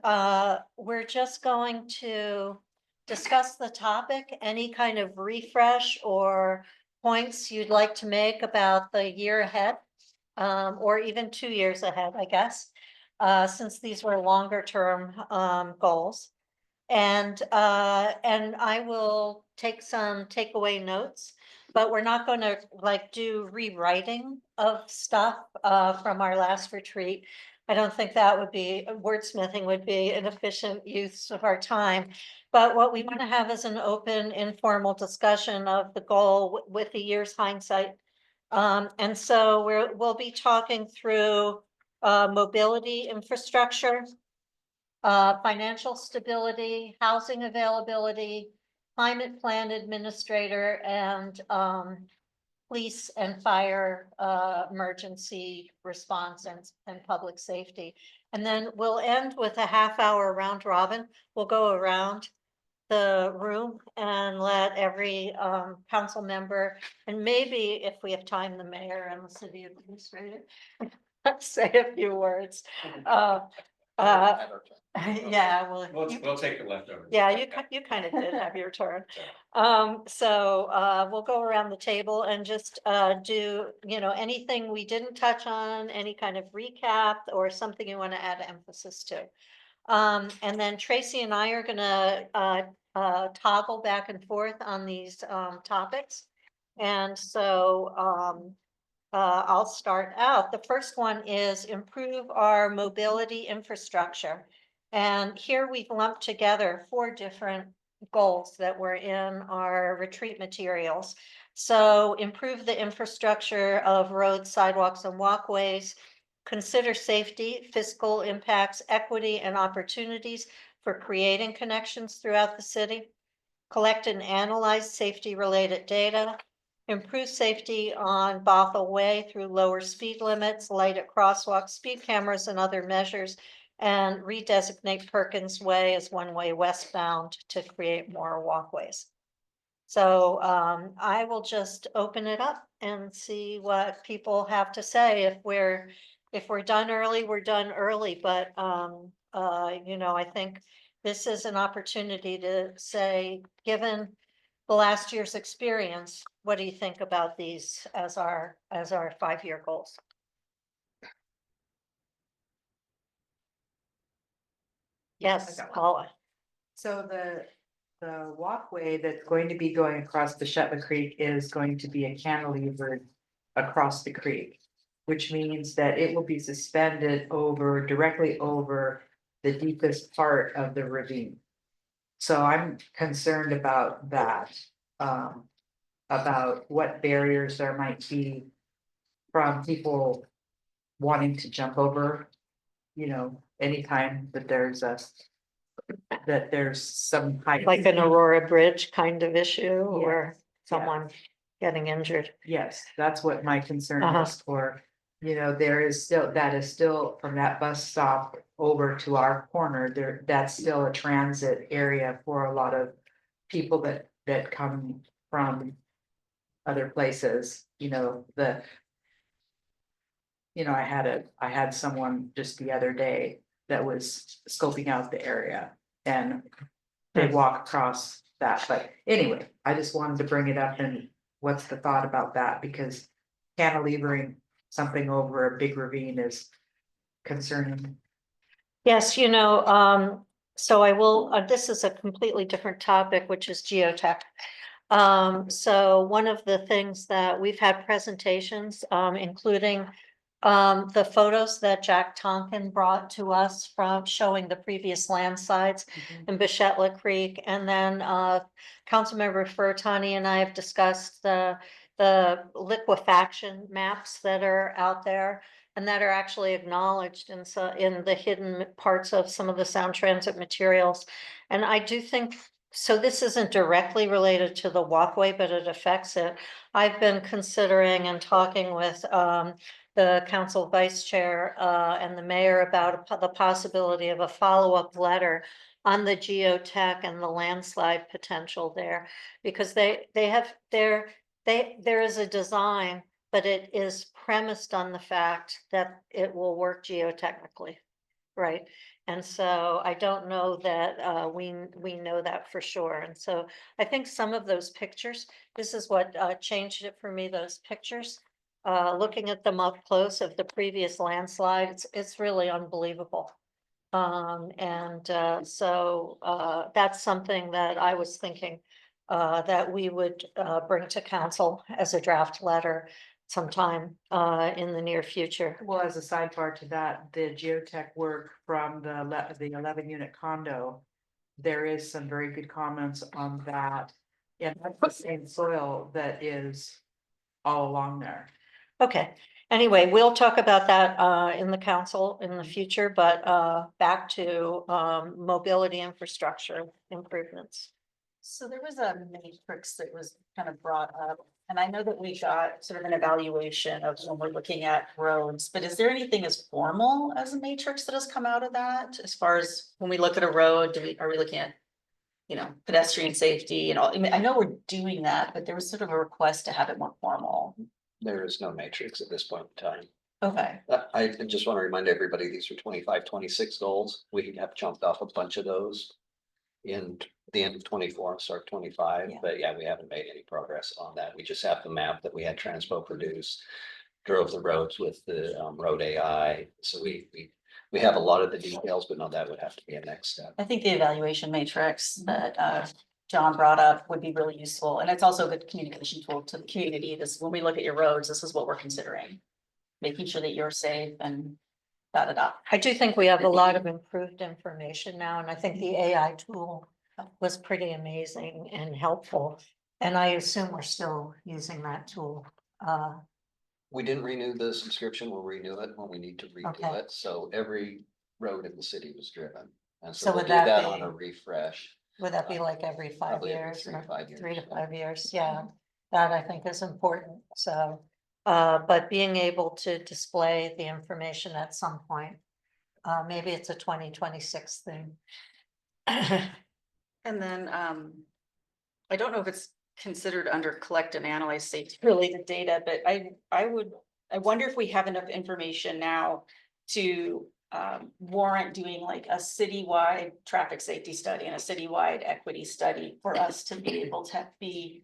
we're just going to discuss the topic, any kind of refresh or points you'd like to make about the year ahead, or even 2 years ahead, I guess, since these were longer term goals. And I will take some takeaway notes, but we're not going to like do rewriting of stuff from our last retreat. I don't think that would be, wordsmithing would be an efficient use of our time. But what we want to have is an open, informal discussion of the goal with the year's hindsight. And so we'll be talking through mobility infrastructure, financial stability, housing availability, climate plan administrator, and police and fire emergency response and public safety. And then we'll end with a half-hour round robin. We'll go around the room and let every council member, and maybe if we have time, the mayor and the city administrator, say a few words. Yeah, well. We'll take the leftovers. Yeah, you kind of did have your turn. We'll go around the table and just do, anything we didn't touch on, any kind of recap or something you want to add emphasis to. And then Tracy and I are gonna toggle back and forth on these topics. And so I'll start out. The first one is improve our mobility infrastructure. And here we've lumped together 4 different goals that were in our retreat materials. So improve the infrastructure of roads, sidewalks, and walkways. Consider safety, fiscal impacts, equity, and opportunities for creating connections throughout the city. Collect and analyze safety-related data. Improve safety on Bothell Way through lower speed limits, lighted crosswalks, speed cameras, and other measures, and redesignate Perkins Way as one-way westbound to create more walkways. So I will just open it up and see what people have to say. If we're done early, we're done early, but I think this is an opportunity to say, given the last year's experience, what do you think about these as our 5-year goals? Yes, Paula. So the walkway that's going to be going across the Shetland Creek is going to be a cantilever across the creek, which means that it will be suspended directly over the deepest part of the ravine. So I'm concerned about that, about what barriers there might be from people wanting to jump over, anytime that there's some height. Like an Aurora Bridge kind of issue or Yes, someone getting injured. Yes, that's what my concern Uh-huh. is for, that is still from that bus stop over to our corner, that's still a transit area for a lot of people that come from other places, I had someone just the other day that was scoping out the area and they walk across that, but anyway, I just wanted to bring it up and what's the thought about that, because cantilevering something over a big ravine is concerning. Yes, so I will, this is a completely different topic, which is geotech. So one of the things that we've had presentations, including the photos that Jack Tonkin brought to us from showing the previous landslides in Bechetla Creek. And then Councilmember Furtani and I have discussed the liquefaction maps that are out there and that are actually acknowledged in the hidden parts of some of the sound transit materials. And I do think, so this isn't directly related to the walkway, but it affects it. I've been considering and talking with the council vice chair and the mayor about the possibility of a follow-up letter on the geotech and the landslide potential there, because there is a design, but it is premised on the fact that it will work geotechnically, right? And so I don't know that we know that for sure. And so I think some of those pictures, this is what changed it for me, those pictures. Looking at them up close of the previous landslide, it's really unbelievable. So that's something that I was thinking that we would bring to council as a draft letter sometime in the near future. Well, as a sidebar to that, the geotech work from the 11-unit condo. There is some very good comments on that. Yeah, that's the same soil that is all along there. Okay, anyway, we'll talk about that in the council in the future, but back to mobility infrastructure improvements. So there was a matrix that was kind of brought up, and I know that we got sort of an evaluation of when we're looking at roads, but is there anything as formal as a matrix that has come out of that? As far as when we look at a road, are we looking at, you know, pedestrian safety and all? I mean, I know we're doing that, but there was sort of a request to have it more formal. There is no matrix at this point in time. Okay, I just want to remind everybody, these are 25, 26 goals. We have jumped off a bunch of those in the end of 24, start 25, Yeah. but yeah, we haven't made any progress on that. We just have the map that we had Transpo produce. Drove the roads with the road AI, so we have a lot of the details, but no, that would have to be a next step. I think the evaluation matrix that John brought up would be really useful, and it's also a good communication tool to the community. This, when we look at your roads, this is what we're considering. Making sure that you're safe and da. I do think we have a lot of improved information now, and I think the AI tool was pretty amazing and helpful. And I assume we're still using that tool. We didn't renew the subscription, we'll renew it when we need to redo Okay. it, so every road in the city was driven. And So so we'll would do that that be- on a refresh. Would that be like every 5 Probably every years? 3 to or 5 years. 3 to 5 years, yeah, that I think is important, so. But being able to display the information at some point, maybe it's a 2026 thing. And then I don't know if it's considered under collect and analyze safety related data, but I wonder if we have enough information now to warrant doing like a citywide traffic safety study and a citywide equity study for us to be able to be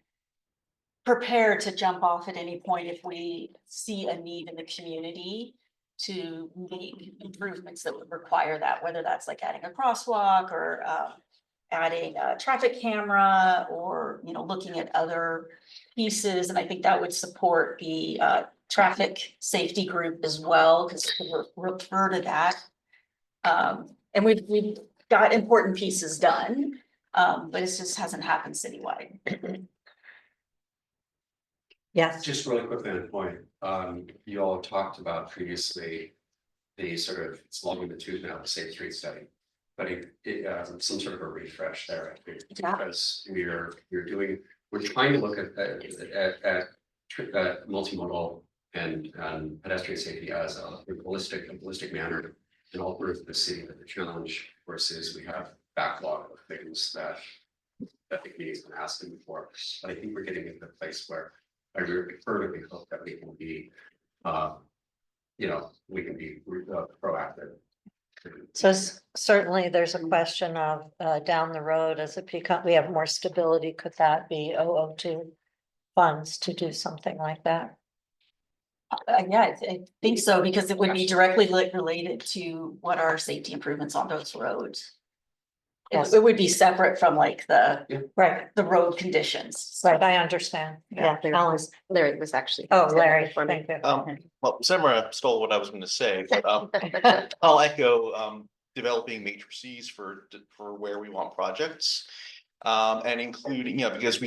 prepared to jump off at any point if we see a need in the community to make improvements that would require that, whether that's like adding a crosswalk or adding a traffic camera or, you know, looking at other pieces. And I think that would support the traffic safety group as well, because we'll refer to that. And we've got important pieces done, but it just hasn't happened citywide. Yes, Just really quickly on a point, you all talked about previously the sort of, it's long in the tooth now, the Safe Street study. But some sort of a refresh there, I think, Yeah. because we're trying to look at multimodal and pedestrian safety as a holistic manner in all parts of the city. That the challenge, of course, is we have backlog of things that the community's been asking for. But I think we're getting into a place where I really fervently hope that we can be, proactive. so certainly there's a question of down the road as it become, we have more stability, could that be 002 funds to do something like that? Yeah, I think so, because it would be directly related to what are safety improvements on those roads. Yes. It would be separate from like Right, the road conditions. right, I understand, yeah, Alan. Larry was actually. Oh, Larry, for me. thank you. Well, Samara stole what I was gonna say, but I'll echo developing matrices for where we want projects. And including, because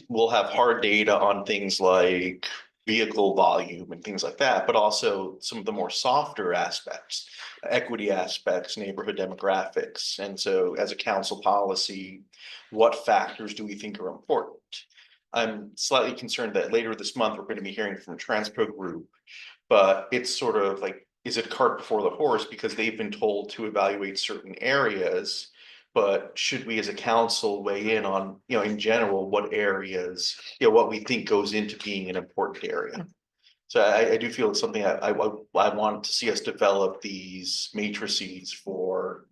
we'll have hard data on things like, vehicle volume and things like that, but also some of the more softer aspects, equity aspects, neighborhood demographics. And so as a council policy, what factors do we think are important? I'm slightly concerned that later this month, we're going to be hearing from Transpro Group, but it's sort of like, is it cart before the horse? Because they've been told to evaluate certain areas. But should we as a council weigh in on, in general, what areas, what we think goes into being an important area? So I do feel it's something I want to see us develop these matrices for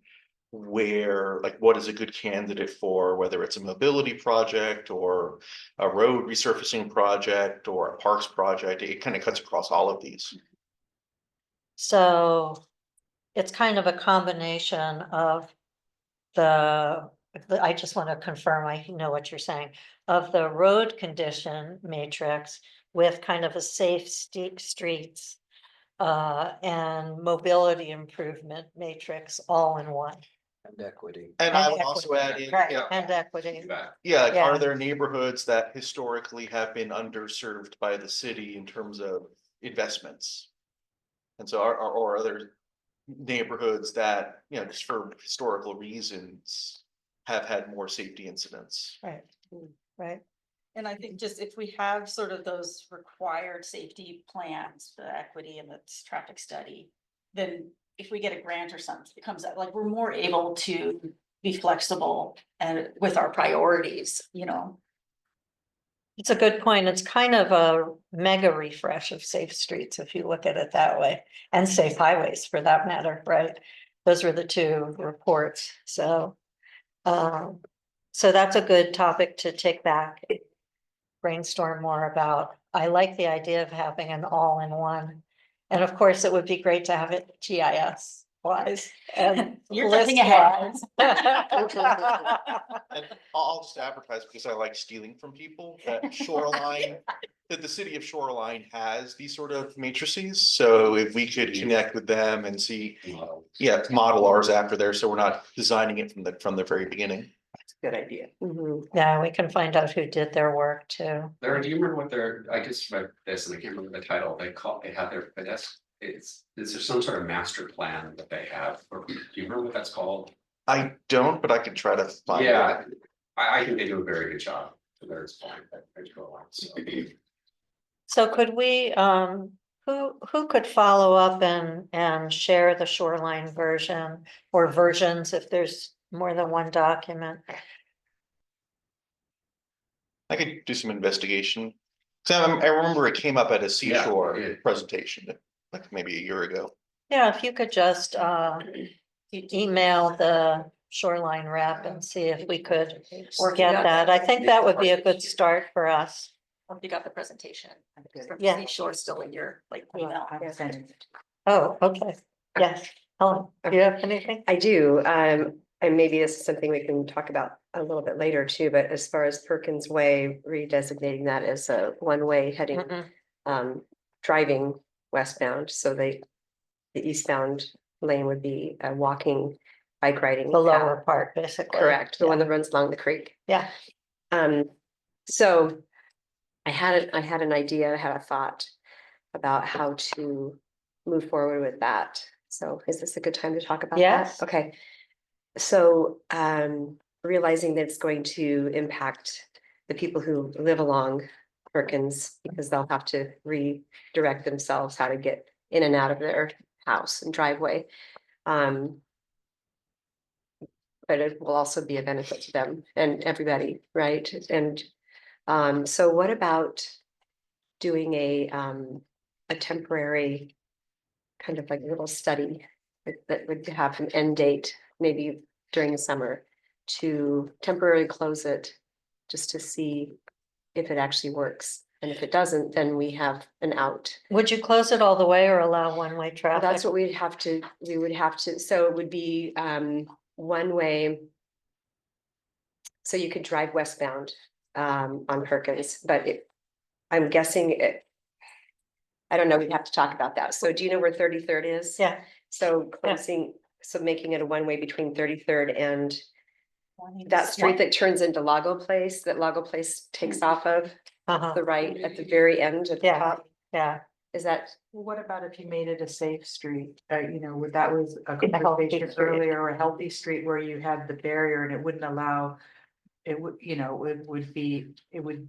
where, like, what is a good candidate for, whether it's a mobility project or a road resurfacing project or a parks project. It kind of cuts across all of these. So it's kind of a combination of I just want to confirm, I know what you're saying, of the road condition matrix with kind of a safe streets and mobility improvement matrix all in one. And equity. And I And would also add in, Right, and equity. like, Yeah. are there neighborhoods that historically have been underserved by the city in terms of investments? And so or other neighborhoods that, just for historical reasons have had more safety incidents. Right, right. And I think just if we have sort of those required safety plans, the equity and the traffic study, then if we get a grant or something, it comes out, like, we're more able to be flexible and with our priorities, It's a good point. It's kind of a mega refresh of safe streets, if you look at it that way, and safe highways for that matter, right? Those were the two reports, so. So that's a good topic to take back, brainstorm more about. I like the idea of having an all-in-one. And of course, it would be great to have it GIS wise and You're thinking ahead. list-wise. And I'll just advertise because I like stealing from people that Shoreline, that the city of Shoreline has these sort of matrices. So if we could connect with them and see, model ours after there, so we're not designing it from the very beginning. That's a good idea. Yeah, we can find out who did their work too. Larry, do you remember what I just read this and I can't remember the title, they have their, is there some sort of master plan that they have, or do you remember what that's called? I don't, but I could try to find it. Yeah, I think they do a very good job to their point, so. So could we, who could follow up and share the Shoreline version or versions if there's more than one document? I could do some investigation. So I remember it came up at a seashore Yeah. presentation, like maybe a year ago. Yeah, if you could just email the Shoreline rep and see if we could get that. I think that would be a good start for us. Hope you got the presentation. Yeah. Sure, still in your email. I'll send it. Oh, okay. Yes. Helen, do you have anything? I do, and maybe this is something we can talk about a little bit later too, but as far as Perkins Way, redesignating that as a one-way heading, driving westbound, so the eastbound lane would be a walking, bike riding. The lower part, basically. Correct, the Yeah. one that runs along the creek. Yeah. So I had an idea, I had a thought about how to move forward with that. So is this a good time to talk about that? Yes. Okay. So realizing that it's going to impact the people who live along Perkins because they'll have to redirect themselves how to get in and out of their house and driveway. But it will also be a benefit to them and everybody, right? And so what about doing a temporary kind of like little study that would have an end date, maybe during the summer, to temporarily close it just to see if it actually works. And if it doesn't, then we have an out. Would you close it all the way or allow one-way Well, traffic? that's what we would have to, so it would be one way. So you could drive westbound on Perkins, but I'm guessing I don't know, we'd have to talk about that. So do you know where 33rd is? Yeah. So closing, so making it a one-way between 33rd and that street that turns into Lago Place, that Lago Place takes off of. the right, at the very end at the Yeah. top, Yeah, is that, Well, what about if you made it a safe street? You know, where that was a healthy conversation street. earlier, or a healthy street where you had the barrier and it wouldn't allow. It would, you know, it would be.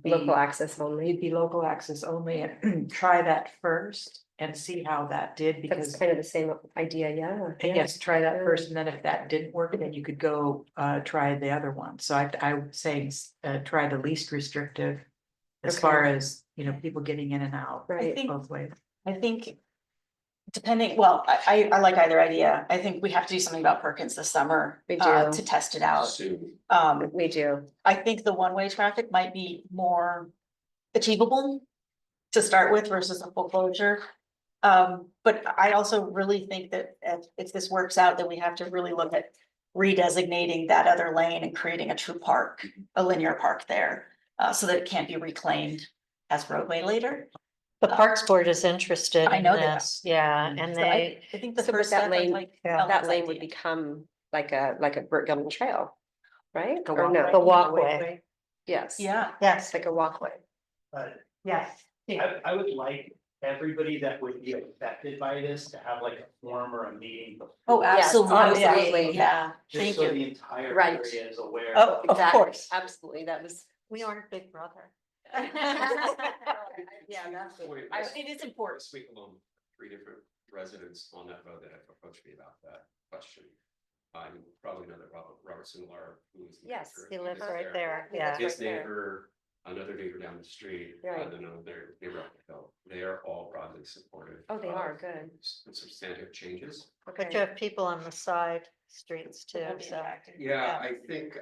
local access only? It'd be local access only, and try that first and see how that did, That's because. kind of the same idea, yeah. Yes, try that yeah. first, and then if that didn't work, then you could go try the other one. So I would say try the least restrictive. As Okay. far as, you know, people getting in and out Right. think- both ways. I think. Depending, well, I like either idea. I think we have to do something about Perkins this summer. We do. To test it out. Soon. We do. I think the one-way traffic might be more achievable to start with versus a full closure. But I also really think that if this works out, then we have to really look at redesignating that other lane and creating a true park, a linear park there, so that it can't be reclaimed as roadway later. the Parks Board is interested I in know they are. this, yeah, and So they, I think the So, but first that step, I lane- like. yeah, Ellen's That lane would idea. become like a Burt Gilman trail, right? The Or no? walkway, The walkway. Yes. Yeah, yes, It's like a walkway. yes. I would like everybody that would be affected by this to have like a forum or a meeting. oh, Yes, absolutely, absolutely. yeah, Just thank so you. the entire Right. area is aware. Oh, of Exactly. course, Absolutely, that was. we aren't Big Brother. Yeah, that's. It is important. This week alone, 3 different residents on that road that have approached me about that question. You probably know that Robert Sindelar, who is. the Yes, manager, He lives is right there, yeah. That's His right there. neighbor, another neighbor down the street, Right. and another neighbor up the hill, they are all broadly supportive. Oh, they of are, good. Substantive changes. But you Okay. have people on the side streets too, That'd be so. attractive. Yeah, I think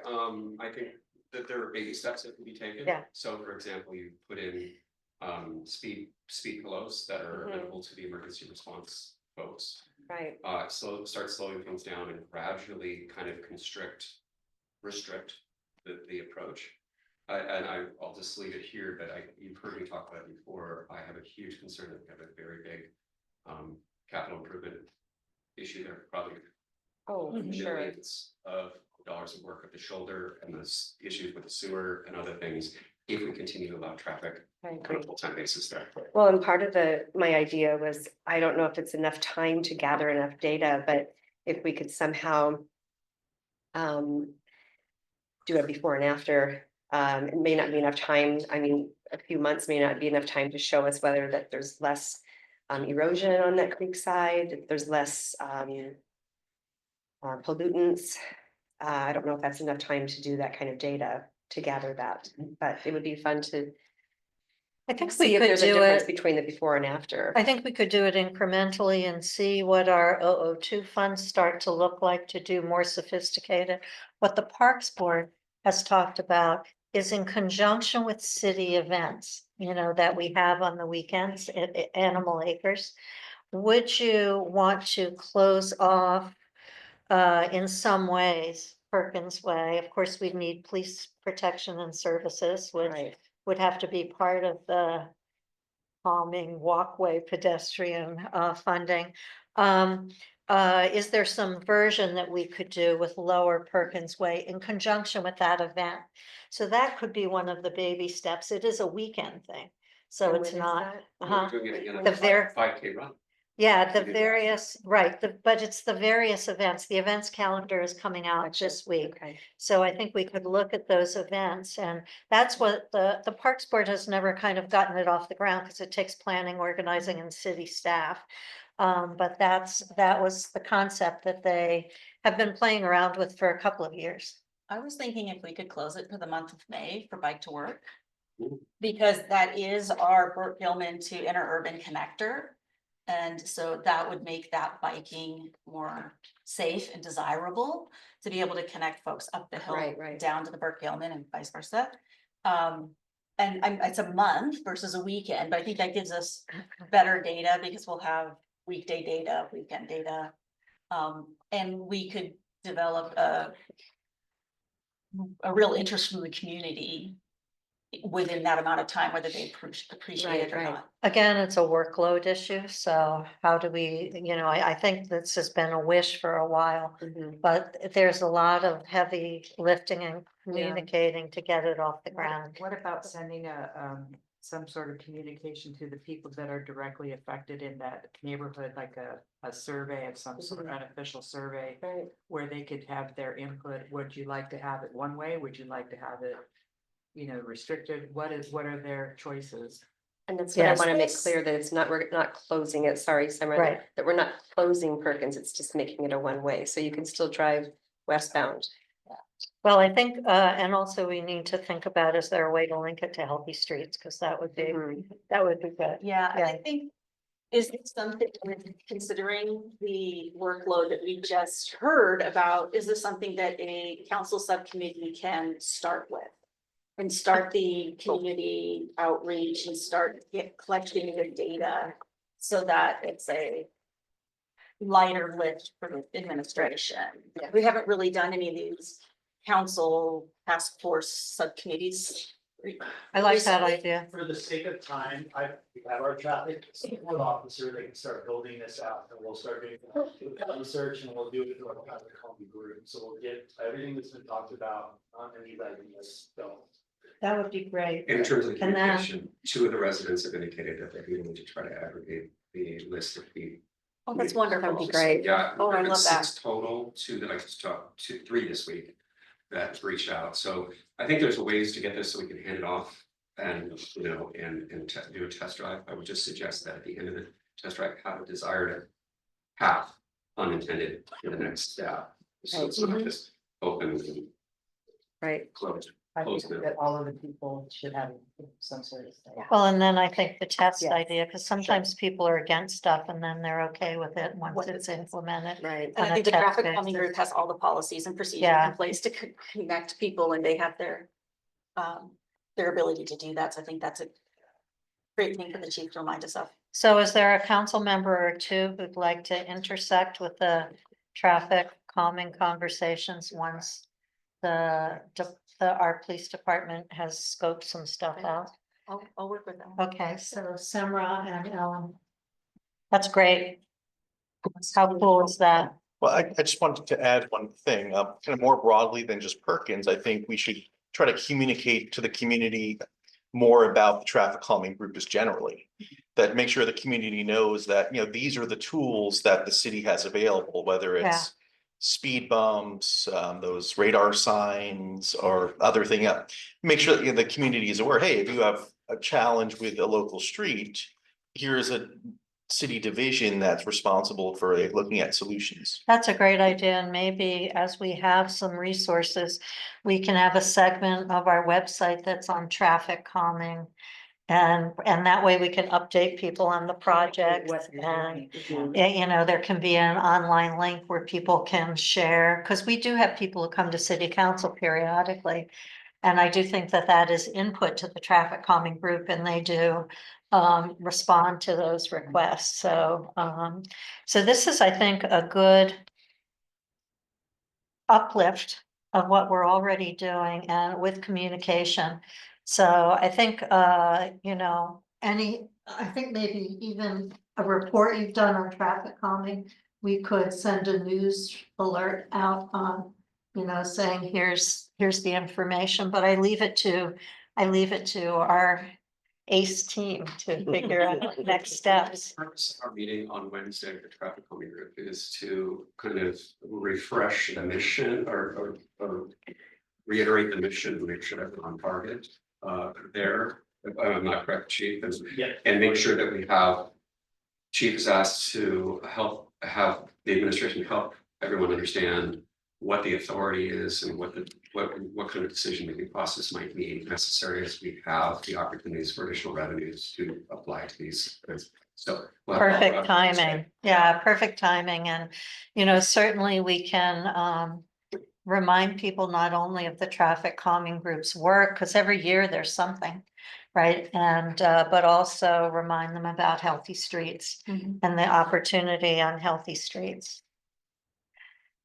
that there are baby steps that can be taken. Yeah. So for example, you put in speed pillows that are Mhm. available to the emergency response folks. Right, Start slowing things down and gradually kind of restrict the approach. I'll just leave it here, but you've heard me talk about it before. I have a huge concern that we have a very big capital improvement issue there, probably oh, for sure. millions of dollars of work at the shoulder and this issues with the sewer and other things. If we continue to allow traffic I on agree. a full-time basis there. Well, and part of my idea was, I don't know if it's enough time to gather enough data, but if we could somehow do a before and after, it may not be enough time. I mean, a few months may not be enough time to show us whether that there's less erosion on that creek side, if there's less pollutants. I don't know if that's enough time to do that kind of data, to gather that, but it would be fun to I think see we if could there's a do difference it, between the before and after. I think we could do it incrementally and see what our 002 funds start to look like to do more sophisticated. What the Parks Board has talked about is in conjunction with city events, you know, that we have on the weekends at Animal Acres. Would you want to close off in some ways Perkins Way? Of course, we'd need police protection and services, which Right. would have to be part of the calming walkway pedestrian funding. Is there some version that we could do with Lower Perkins Way in conjunction with that event? So that could be one of the baby steps. It is a weekend thing, so And it's when is not. that? Uh-huh. We're doing it again, The ver- 5K run. Yeah, the do that. various, right, but it's the various events. The events calendar is coming out Gotcha. this week. Okay. So I think we could look at those events, and that's what the Parks Board has never kind of gotten it off the ground, because it takes planning, organizing, and city staff. But that was the concept that they have been playing around with for a couple of years. I was thinking if we could close it for the month of May for Bike to Work. Ooh. Because that is our Burt Gilman to interurban connector. And so that would make that biking more safe and desirable to be able to connect folks up the hill. Right. Down to the Burt Gilman and vice versa. And it's a month versus a weekend, but I think that gives us better data because we'll have weekday data, weekend data. And we could develop a real interest from the community within that amount of time, whether they appreciate it or Right. not. Again, it's a workload issue, so how do we, you know, I think this has been a wish for a while. Mhm. But there's a lot of heavy lifting and communicating to get it off the ground. What about sending a some sort of communication to the people that are directly affected in that neighborhood, like a survey of some sort, Mhm. unofficial survey. Right. Where they could have their input, would you like to have it one way, would you like to have it, restricted, what are their choices? And that's what I Yes. want to make clear, that it's not, we're not closing it, sorry, Summer. Right. That we're not closing Perkins, it's just making it a one-way, so you can still drive westbound. Well, I think, and also we need to think about, is there a way to link it to healthy streets? Because that would be good. Yeah, and I Yeah. think, is this something, considering the workload that we just heard about, is this something that a council subcommittee can start with? And start the community outreach and start collecting the data so that it's a lighter lift for the administration. Yeah. We haven't really done any of these council task force subcommittees. I like that recently. idea. For the sake of time, we have our traffic support officer, they can start building this out, and we'll start doing research, and we'll do it through our traffic calming group, so we'll get everything that's been talked about, and these ideas, so. That would be great. In terms of And then- communication, two of the residents have indicated that they're willing to try to aggregate the list of the. Oh, that's wonderful. That'd be great. Yeah. Oh, I there have been love that. 6 total, 2 that I just talked to, 3 this week that reached out. So I think there's ways to get this so we can hand it off and, do a test drive. I would just suggest that at the end of the test drive, have a desired path unintended to the next step. So it's not just open and Right. closed. I think Close now. that all of the people should have some sort of say. Well, and then I think the test Yes. idea, because sometimes people are against stuff and then they're okay with it once Once it's implemented. Right. And on I a think the test traffic calming basis. group has all the policies and procedures Yeah. in place to connect people, and they have their ability to do that, so I think that's a great thing for the chief to remind us of. So is there a council member or two who'd like to intersect with the traffic calming conversations once our police department has scoped some stuff out? I'll work with them. Okay, so Samra and Ellen. That's great. How cool is that? Well, I just wanted to add one thing, kind of more broadly than just Perkins. I think we should try to communicate to the community more about the traffic calming group just generally. That make sure the community knows that, these are the tools that the city has available, whether it's speed bumps, those radar signs or other thing. Make sure that the community is aware, hey, if you have a challenge with a local street, here's a city division that's responsible for looking at solutions. That's a great idea, and maybe as we have some resources, we can have a segment of our website that's on traffic calming. And that way we can update people on the project, What you're and doing. there can be an online link where people can share, because we do have people who come to city council periodically. And I do think that that is input to the traffic calming group, and they do respond to those requests. So this is, I think, a good uplift of what we're already doing and with communication. So I think, I think maybe even a report you've done on traffic calming, we could send a news alert out on, saying here's the information, but I leave it to our ACE team to figure out next steps. The purpose of our meeting on Wednesday for traffic calming group is to kind of refresh the mission or reiterate the mission, make sure that we're on target there. If I'm not correct, Chief, and make sure that we have. Chief is asked to have the administration help everyone understand what the authority is and what kind of decision-making process might be necessary as we have the opportunities for additional revenues to apply to these. So. we'll have Perfect all that. timing. Yeah, perfect timing. And, certainly we can remind people not only of the traffic calming group's work, because every year there's something, right? And, but also remind them about healthy streets and the opportunity on healthy streets.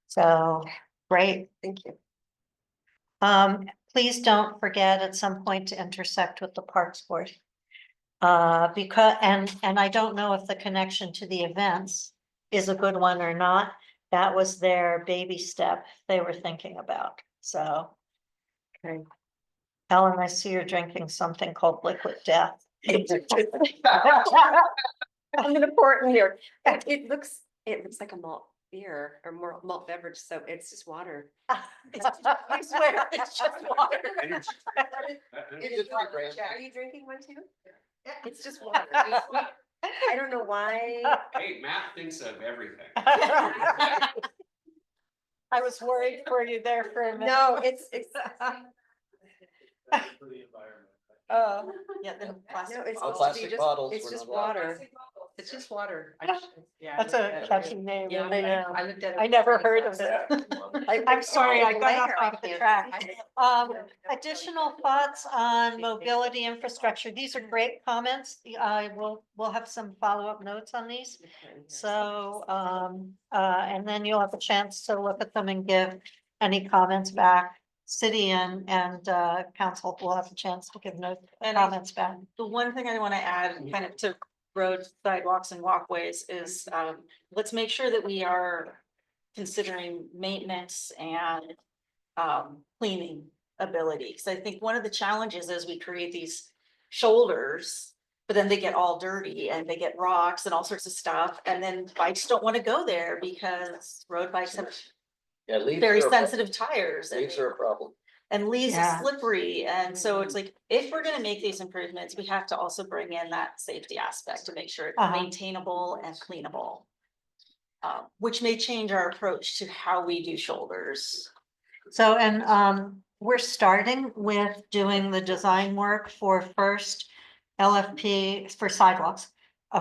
So, great. Thank you. Please don't forget at some point to intersect with the Parks Board. Because, and I don't know if the connection to the events is a good one or not. That was their baby step they were thinking about, so. Okay. Ellen, I see you're drinking something called Liquid Death. I'm gonna pour it in here. It looks like a malt beer or more malt beverage, so it's just water. I swear, it's just water. It is water. Are you drinking one too? It's just water. I don't know why. Hey, Matt thinks of everything. I was worried for you there for a minute. No, it's. For the environment. Yeah, then No, plastic. it's bottles. supposed to be just, it's just water. It's just water. Yeah. That's a catchy name. Yeah, I know. I looked at it. I never heard of it. I'm sorry, I got off the track. Additional thoughts on mobility infrastructure. These are great comments. We'll have some follow-up notes on these. So, and then you'll have a chance to look at them and give any comments back. City and council will have a chance to give notes, And comments back. The one thing I want to add kind of to roads, sidewalks and walkways is, let's make sure that we are considering maintenance and cleaning ability. Because I think one of the challenges is we create these shoulders, but then they get all dirty and they get rocks and all sorts of stuff. And then bikes don't want to go there because road bikes have Yeah, leaves very are a- sensitive tires. Leaves are a problem. And leaves Yeah. is slippery, and so it's like, if we're gonna make these improvements, we have to also bring in that safety aspect to make sure it's maintainable and cleanable. Which may change our approach to how we do shoulders. So, and we're starting with doing the design work for first LFP for sidewalks,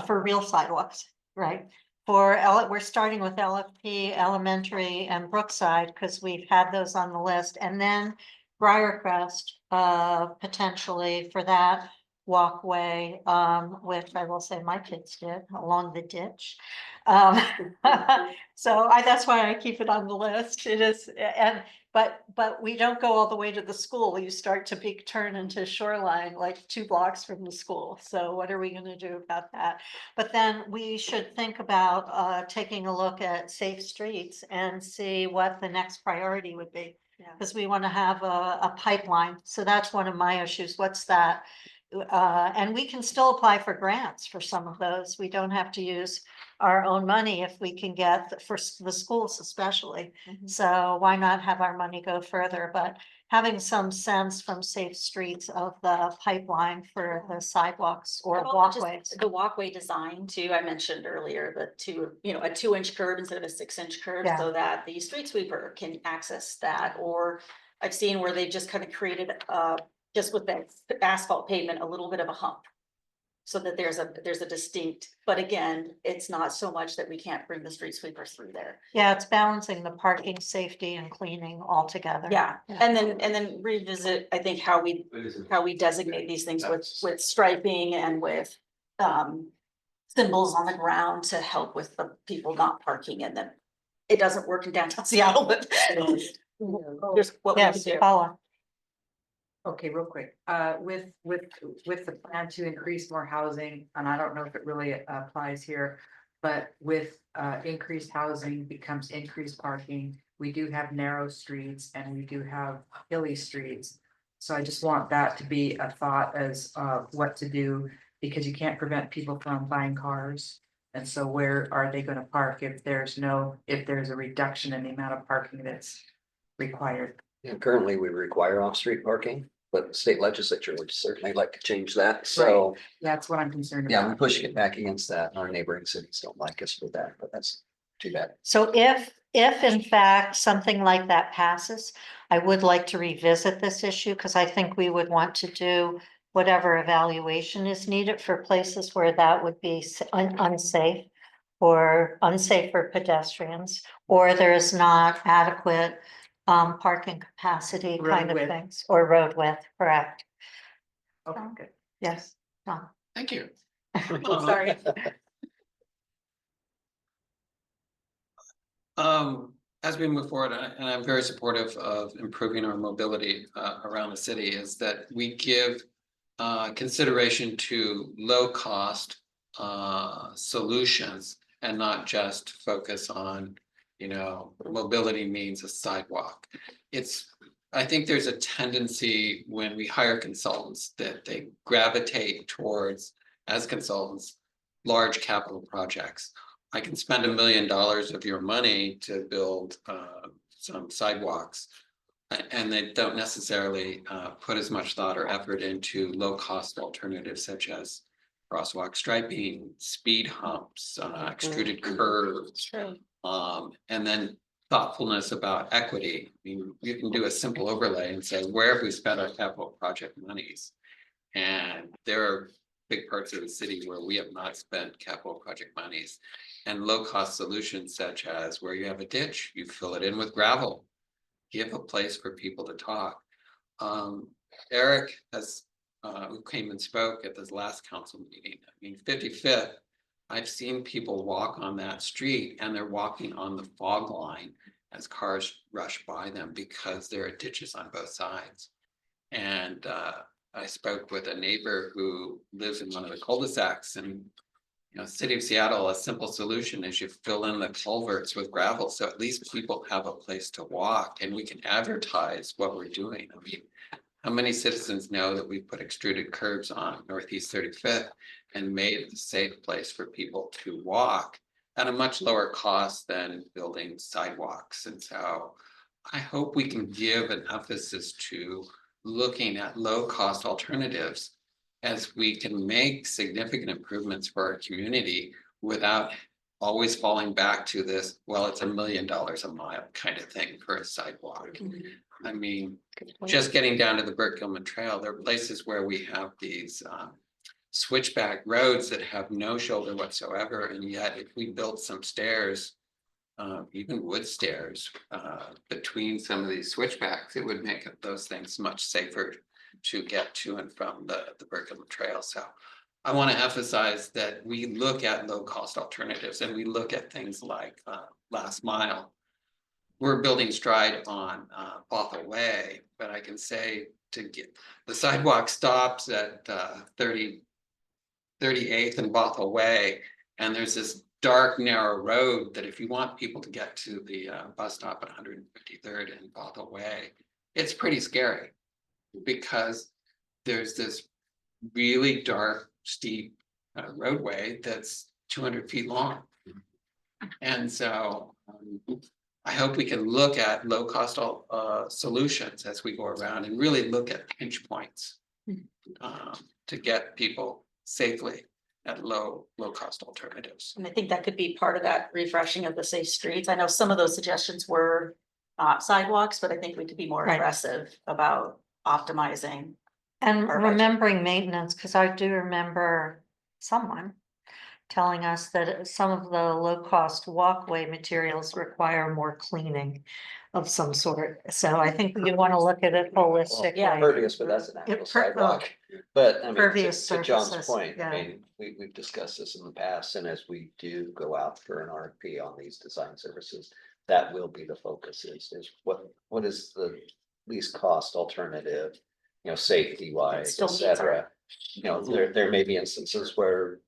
for real sidewalks, right? We're starting with LFP Elementary and Brookside, because we've had those on the list, and then Briarcrest, potentially for that walkway, which I will say my kids did along the ditch. So that's why I keep it on the list. It is, but we don't go all the way to the school. You start to big turn into Shoreline, like 2 blocks from the school. So what are we gonna do about that? But then we should think about taking a look at safe streets and see what the next priority would be. Because we want to have a pipeline. So that's one of my issues. What's that? And we can still apply for grants for some of those. We don't have to use our own money if we can get for the schools especially. So why not have our money go further? But having some sense from Safe Streets of the pipeline for the sidewalks or And also just walkways. The walkway design too, I mentioned earlier, a 2-inch curb instead of a 6-inch curb, Yeah. so that the street sweeper can access that. Or I've seen where they've just kind of created, just with that asphalt pavement, a little bit of a hump. So that there's a distinct, but again, it's not so much that we can't bring the street sweepers through there. Yeah, it's balancing the parking, safety and cleaning all together. Yeah, and then revisit, I think, how we designate these things with striping and with symbols on the ground to help with the people not parking in them. It doesn't work in downtown Seattle, but here's what we can Yes, do. Paula. Okay, real quick, with the plan to increase more housing, and I don't know if it really applies here. But with increased housing becomes increased parking, we do have narrow streets and we do have hilly streets. So I just want that to be a thought as what to do, because you can't prevent people from buying cars. And so where are they gonna park if there's a reduction in the amount of parking that's required? Yeah, currently we require off-street parking, but the state legislature would certainly like to change that, so. That's what I'm concerned Yeah, about. we're pushing it back against that. Our neighboring cities don't like us for that, but that's too bad. So if in fact something like that passes, I would like to revisit this issue because I think we would want to do whatever evaluation is needed for places where that would be unsafe or unsafe for pedestrians, or there is not adequate parking capacity Road kind of width. things, or road width, correct? Okay, good. Yes, Tom. Thank you. Sorry. As we move forward, and I'm very supportive of improving our mobility around the city, is that we give consideration to low cost solutions and not just focus on, mobility means a sidewalk. It's I think there's a tendency when we hire consultants that they gravitate towards, as consultants, large capital projects. I can spend $1 million of your money to build some sidewalks. And they don't necessarily put as much thought or effort into low-cost alternatives such as crosswalk striping, speed humps, extruded curves. And then thoughtfulness about equity. I mean, you can do a simple overlay and say, where have we spent our capital project monies? And there are big parts of the city where we have not spent capital project monies. And low-cost solutions such as where you have a ditch, you fill it in with gravel. Give a place for people to talk. Eric has, who came and spoke at this last council meeting, I mean, 55th, I've seen people walk on that street and they're walking on the fog line as cars rush by them because there are ditches on both sides. And I spoke with a neighbor who lives in one of the cul-de-sacs, and city of Seattle, a simple solution is you fill in the culverts with gravel, so at least people have a place to walk and we can advertise what we're doing. I mean, how many citizens know that we put extruded curbs on Northeast 35th and made it a safe place for people to walk at a much lower cost than building sidewalks? And so I hope we can give an emphasis to looking at low-cost alternatives as we can make significant improvements for our community without always falling back to this, well, it's $1 million a mile kind of thing for a sidewalk. I mean, just getting down to the Burt Gilman Trail, there are places where we have these switchback roads that have no shoulder whatsoever. And yet if we built some stairs, even wood stairs between some of these switchbacks, it would make those things much safer to get to and from the Burt Gilman Trail. So I want to emphasize that we look at low-cost alternatives and we look at things like last mile. We're building Stride on Bothell Way, but I can say to get the sidewalk stops at 38th and Bothell Way, and there's this dark, narrow road that if you want people to get to the bus stop at 153rd and Bothell Way, it's pretty scary because there's this really dark, steep roadway that's 200 feet long. And so I hope we can look at low-cost solutions as we go around and really look at pinch points to get people safely at low-cost alternatives. And I think that could be part of that refreshing of the safe streets. I know some of those suggestions were sidewalks, but I think we could be more Right. aggressive about optimizing. And Our budget. remembering maintenance, because I do remember someone telling us that some of the low-cost walkway materials require more cleaning of some sort. So I think we want to look at it holistically. yeah. Pervious, but that's an actual per- sidewalk. But I mean, Pervious to John's surfaces, point, yeah. I mean, we've discussed this in the past, and as we do go out for an RFP on these design services, that will be the focus is what is the least cost alternative, safety wise, Still et needs our- cetera. There may be instances where,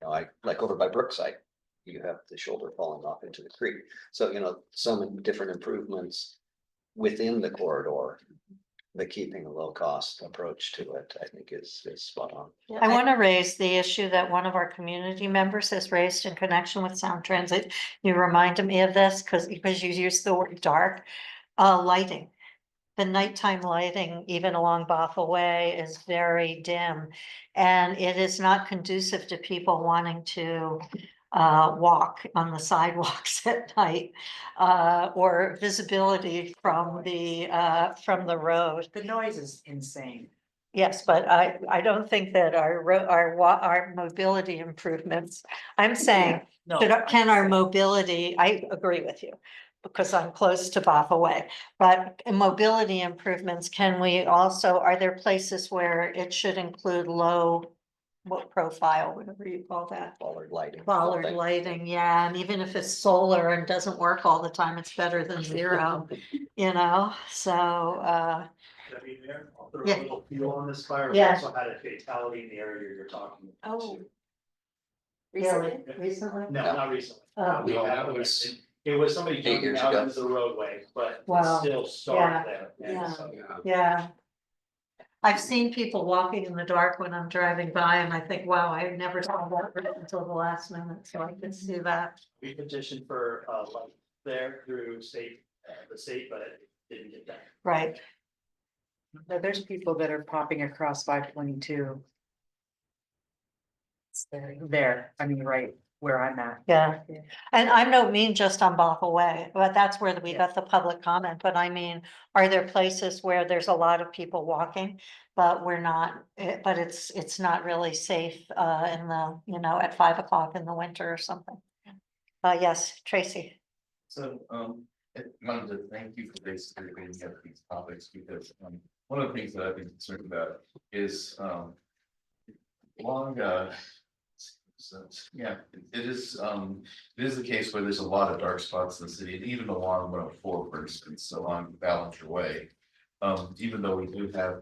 like over by Brookside, you have the shoulder falling off into the creek. So, some different improvements within the corridor, but keeping a low cost approach to it, I think is spot on. I want to raise the issue that one of our community members has raised in connection with sound transit. You reminded me of this because you used the word dark, lighting. The nighttime lighting, even along Bothell Way, is very dim. And it is not conducive to people wanting to walk on the sidewalks at night. Or visibility from the road. The noise is insane. Yes, but I don't think that our mobility improvements, I'm saying, No, can our mobility, I agree with you. Because I'm close to Bothell Way, but in mobility improvements, can we also, are there places where it should include low? What profile, whatever you call that? Bollard lighting. Bollard something. lighting, yeah, and even if it's solar and doesn't work all the time, it's better than zero, so, I mean, there, I'll throw Yeah. a little fuel on this fire. We Yeah. also had a fatality in the area you're talking about. Oh. too. really, recently? No, not recently. Oh. We No, had that one was- It was somebody jumping years out ago. into the roadway, but Wow. it still started there. Yeah. And so, Yeah. I've seen people walking in the dark when I'm driving by and I think, wow, I never saw that until the last minute, so I can see that. we petitioned for like there through the state, but it didn't get done. Right, No, there's people that are popping across 522. There, I mean, right where I'm at. yeah. And I don't mean just on Bothell Way, but that's where we got the public comment, but I mean, are there places where there's a lot of people walking? But we're not, but it's not really safe in the, you know, at 5 o'clock in the winter or something. Yes, Tracy. So, I wanted to thank you for basically bringing up these topics because, one of the things that I've been concerned about is, long, yeah, it is the case where there's a lot of dark spots in the city, and even along 104, for instance, along Ballinger Way. Even though we do have,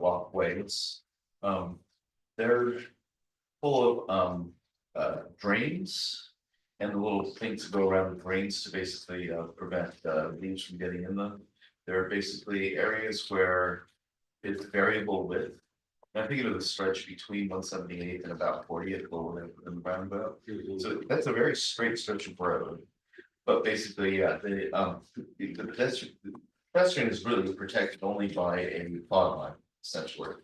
walkways, they're full of, drains. And the little things that go around the drains to basically prevent leaves from getting in them. There are basically areas where it's variable width. And I think of the stretch between 178 and about 40th in the roundabout. So that's a very straight stretch of road. But basically, yeah, the pedestrian is really protected only by a fog line, essentially.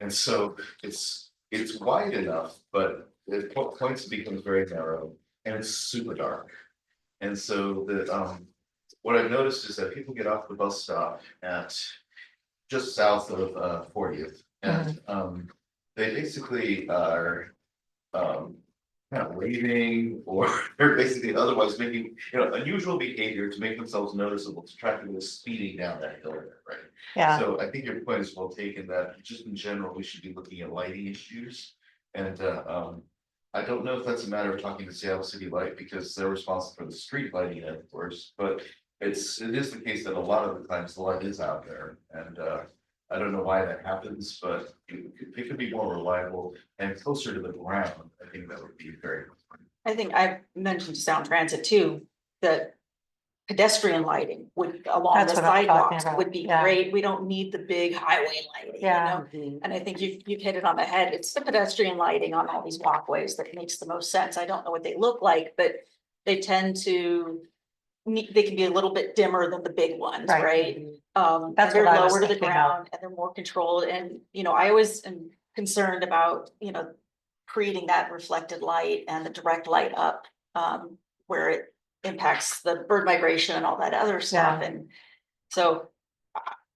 And so it's wide enough, but at points it becomes very narrow. And it's super dark. And so what I've noticed is that people get off the bus stop at just south of 40th. And they basically are kind of waving or they're basically otherwise making, unusual behavior to make themselves noticeable to try to go speeding down that hill, right? Yeah, So I think your point is well taken that just in general, we should be looking at lighting issues. And I don't know if that's a matter of talking to Seattle City Light because they're responsible for the street lighting, of course, but it is the case that a lot of the times the light is out there and I don't know why that happens, but it could be more reliable and closer to the ground. I think that would be very important. I think I've mentioned to Sound Transit too, that pedestrian lighting would along That's the what I'm talking sidewalks about, would be yeah. great. We don't need the big highway lighting, you Yeah. know? And I think you've hit it on the head. It's the pedestrian lighting on all these walkways that makes the most sense. I don't know what they look like, but they tend to they can be a little bit dimmer than the big ones, Right. right? And That's they're what I was lower to the thinking of. ground and they're more controlled. And, I always am concerned about, creating that reflected light and the direct light up, where it impacts the bird migration and all that other stuff. Yeah. And so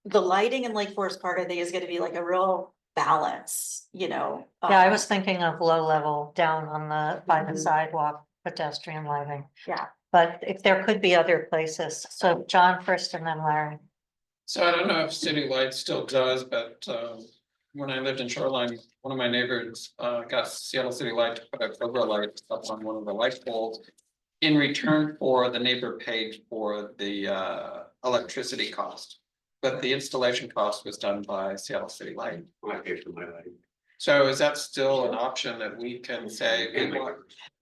the lighting in Lake Forest Park, I think, is gonna be like a real balance, Yeah, I was thinking of low level down on by the Mhm. sidewalk pedestrian lighting. Yeah. But if there could be other places, so John first and then Larry. So I don't know if City Light still does, but when I lived in Shoreline, one of my neighbors got Seattle City Light to put a Cobra light up on one of the light poles. In return for the neighbor paid for the electricity cost. But the installation cost was done by Seattle City Light. I paid for my lighting. So is that still an option that we can say,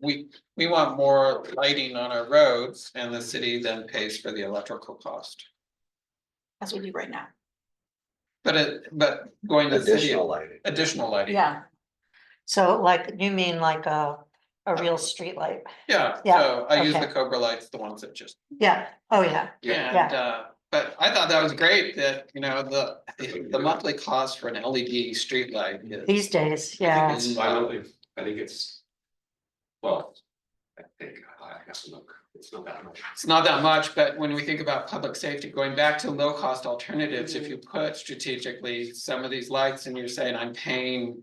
we want more lighting on our roads and the city then pays for the electrical cost? As we do right now. But going to the city, Additional lighting. additional lighting. Yeah. So like, you mean like a real street light? Yeah, Yeah, so I use the okay. Cobra lights, the ones that just, Yeah, oh, yeah, and but I thought that was great that, the monthly cost for an LED street light is. these days, yeah. I think it's, well, I have to look, it's not that much. It's not that much, but when we think about public safety, going back to low cost alternatives, if you put strategically some of these lights and you're saying I'm paying.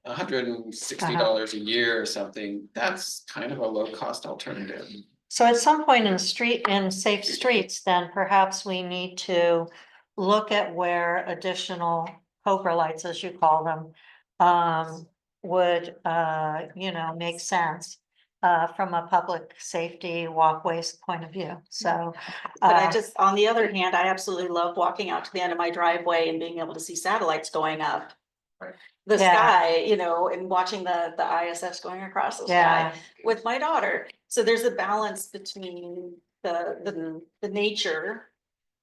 $160 a year or something, that's kind of a low cost alternative. So at some point in safe streets, then perhaps we need to look at where additional Cobra lights, as you call them, would, make sense from a public safety walkways point of view. So, But I just, on the other hand, I absolutely love walking out to the end of my driveway and being able to see satellites going up. the Yeah. sky, you know, and watching the ISS going across the Yeah. sky with my daughter. So there's a balance between the nature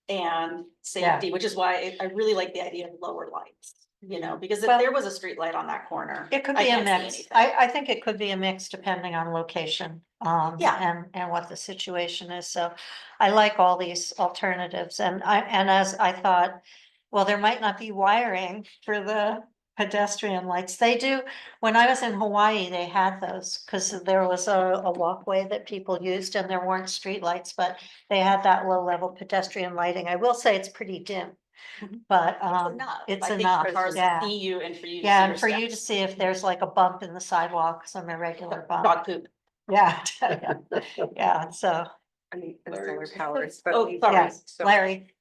and safety, which is why I really like the idea of lower lights. You know, because if Well- there was a street light on that corner. It could I be a can't see mix. anything. I think it could be a mix depending on location. Yeah. And what the situation is. So I like all these alternatives and as I thought, well, there might not be wiring for the pedestrian lights. They do. When I was in Hawaii, they had those because there was a walkway that people used and there weren't street lights, but they had that low level pedestrian lighting. I will say it's pretty dim. Mhm. But Enough. it's I think enough, cars yeah. see you and for you to see Yeah, your and for you to steps. see if there's like a bump in the sidewalk, some irregular bump. Dog poop. Yeah, yeah, so, I mean, and Larry. solar powers, but. Oh, we- sorry. yeah, so- Larry,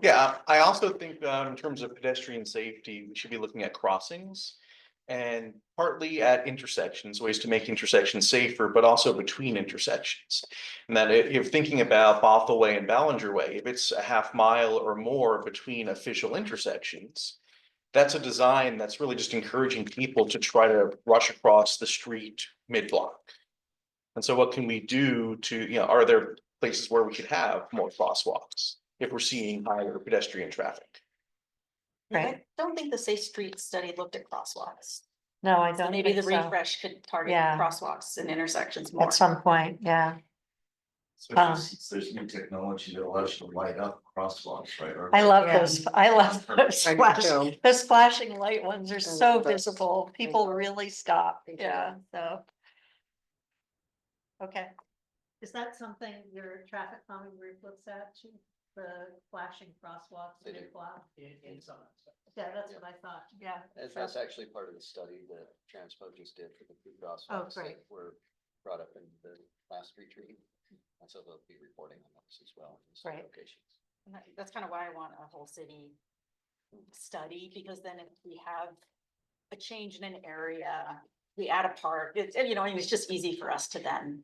Yeah, I also think in terms of pedestrian safety, we should be looking at crossings. And partly at intersections, ways to make intersections safer, but also between intersections. And that if you're thinking about Bothell Way and Ballinger Way, if it's a half mile or more between official intersections. That's a design that's really just encouraging people to try to rush across the street mid-block. And so what can we do to, are there places where we could have more crosswalks if we're seeing higher pedestrian traffic? right? I don't think the Safe Street study looked at crosswalks. No, I So don't maybe the think so. refresh could target Yeah. crosswalks and intersections more. At some point, yeah. Especially since there's new technology that allows you to light up crosswalks, right? Or- I love Yeah. those, I love those I do flash, too. those flashing light ones are so love those. visible, people really stop, Thank you. yeah, so. Okay, is that something your traffic calming group looks at, the flashing crosswalks They do. mid-block? In some aspects. Yeah, that's what I thought, yeah. That's actually part of the study that Transpo just did for the food crosswalks. great. that Were brought up in the last retreat. And so they'll be reporting on those as well. in some Great. Locations. And that's kind of why I want a whole city study, because then if we have a change in an area, we add a park, it's, you know, it's just easy for us to then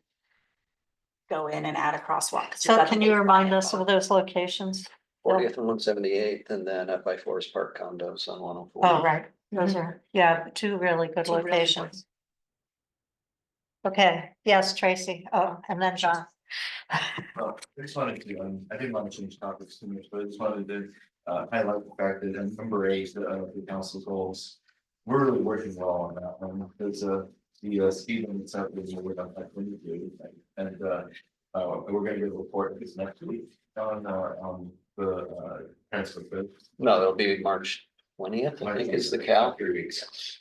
go in and add a crosswalk. 'cause we've So got can the you big remind plan. us of those locations? 40th and 178th, and then up by Forest Park condos on 104. Oh, right, those are, yeah, two really good Two really good locations. Okay, yes, Tracy, oh, and then John. I just wanted to, I didn't want to change topics too much, but I just wanted to highlight the fact that in number 8, the council goals. We're really working well on that one, because the speed limits up is what I'm going to do. And we're gonna get a report this next week on the transfer bid. No, it'll be March 20th, I think is the cow. 3 weeks.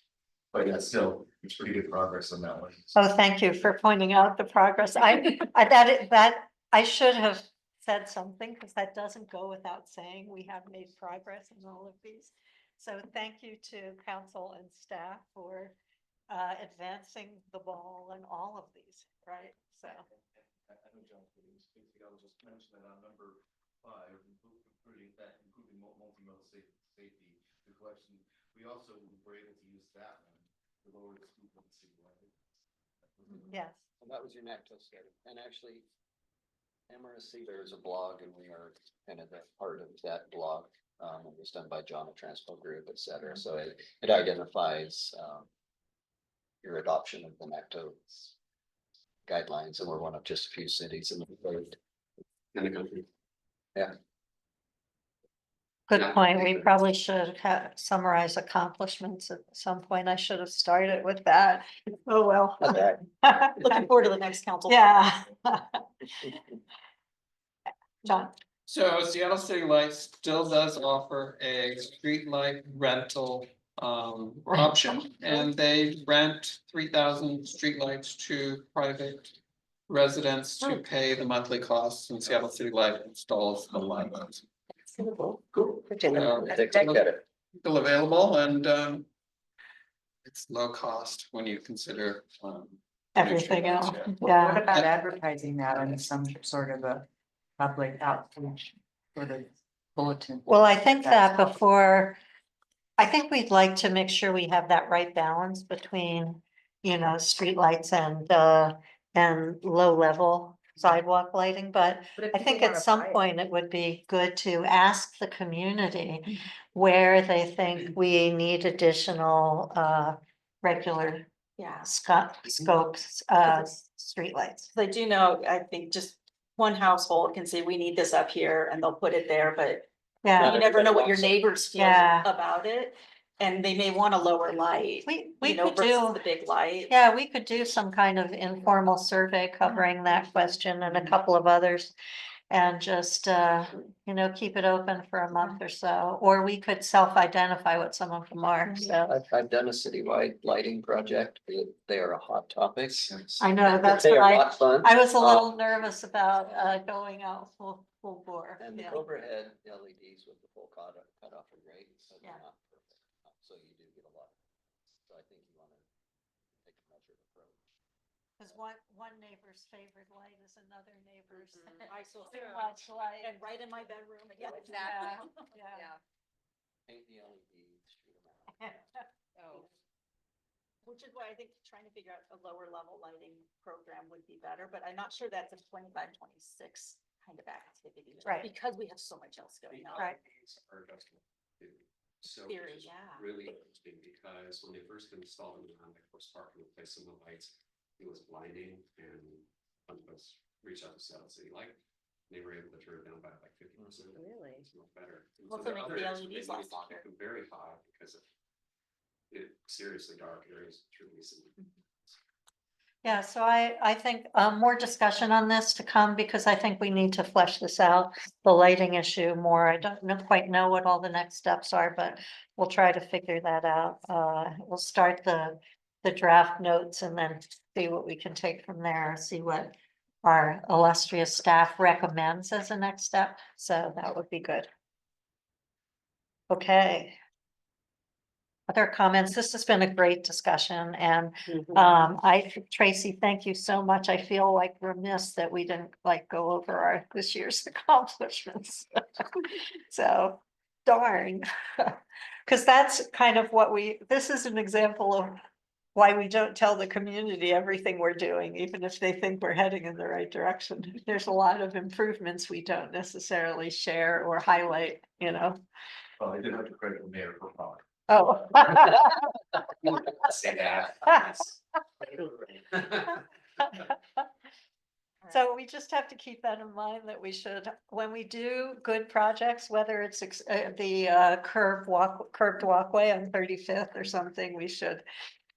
But yeah, still, it's pretty good progress on that one. Oh, thank you for pointing out the progress. I should have said something because that doesn't go without saying. We have made progress in all of these. So thank you to council and staff for advancing the ball in all of these, right? So, I know John, I'll just mention that on number 5, improving multimodal safety, the collection, we also were able to use that one to lower the speed limit citywide. yes. And that was your NACTO study. And actually, MRSC, there is a blog, and we are kind of the part of that blog. It was done by John at Transpo Group, et cetera. So it identifies your adoption of the NACTO guidelines, and we're one of just a few cities in the country. Yeah. Good point. We probably should have summarized accomplishments at some point. I should have started with that. Oh, well. Not bad. Looking forward to the next council. Yeah. John, So Seattle City Lights still does offer a street light rental option, and they rent 3,000 streetlights to private residents to pay the monthly costs, and Seattle City Light installs a lot of those. Cool. So, Take it. Still available, and it's low cost when you consider everything else. Yeah. What Yeah. about advertising that on some sort of a public outreach for the bulletin? Well, I think that That's before, I think we'd like to make sure we have that right balance between, streetlights and low level sidewalk lighting, but But if I people think at wanna some buy it- point it would be good to ask the community where they think we need additional regular Yeah. scopes, streetlights. I do know, I think just one household can say, we need this up here, and they'll put it there, but Yeah, you never know what your neighbors feel Yeah. about it. And they may want a lower light, we you know, could versus do, the big light. yeah, we could do some kind of informal survey covering that question and a couple of others. And just, keep it open for a month or so, or we could self-identify what some of them are, so. I've done a citywide lighting project. They are a hot topic. I know, that's They what are a lot of fun. I was a little nervous about, going out full bore. And the yeah. overhead LEDs with the full cutoff are great, but they're Yeah. not perfect. So you do get a lot. So I think you wanna take a measured approach. Cause one neighbor's favorite light is another neighbor's. I saw Too much light. And right in my bedroom, yeah. Yeah. Paint the LEDs, shoot them out. Oh. Which is why I think trying to figure out a lower level lighting program would be better, but I'm not sure that's a 25, 26 kind of activity. Right. Because we have so much else going on. Right. Are adjustable too. So Theory, which is yeah. really interesting because when they first installed them on the Horse Park and replaced some of the lights, it was blinding and one of us reached out to South City Light. They were able to turn it down by like 50%. Really? It's much better. And Well, so to there are make the others where LEDs they last needed to longer. keep them very high because of it seriously dark areas truly see. Yeah, so I think more discussion on this to come because I think we need to flesh this out, the lighting issue more. I don't quite know what all the next steps are, but we'll try to figure that out. We'll start the draft notes and then see what we can take from there, see what our illustrious staff recommends as a next step. So that would be good. Okay. Other comments? This has been a great discussion and Tracy, thank you so much. I feel like remiss that we didn't like go over this year's accomplishments. So darn. Cause that's kind of what this is an example of why we don't tell the community everything we're doing, even if they think we're heading in the right direction. There's a lot of improvements we don't necessarily share or highlight, Well, I did have to credit the mayor for calling. Oh. Say that. So we just have to keep that in mind that we should, when we do good projects, whether it's the curved walkway on 35th or something, we should,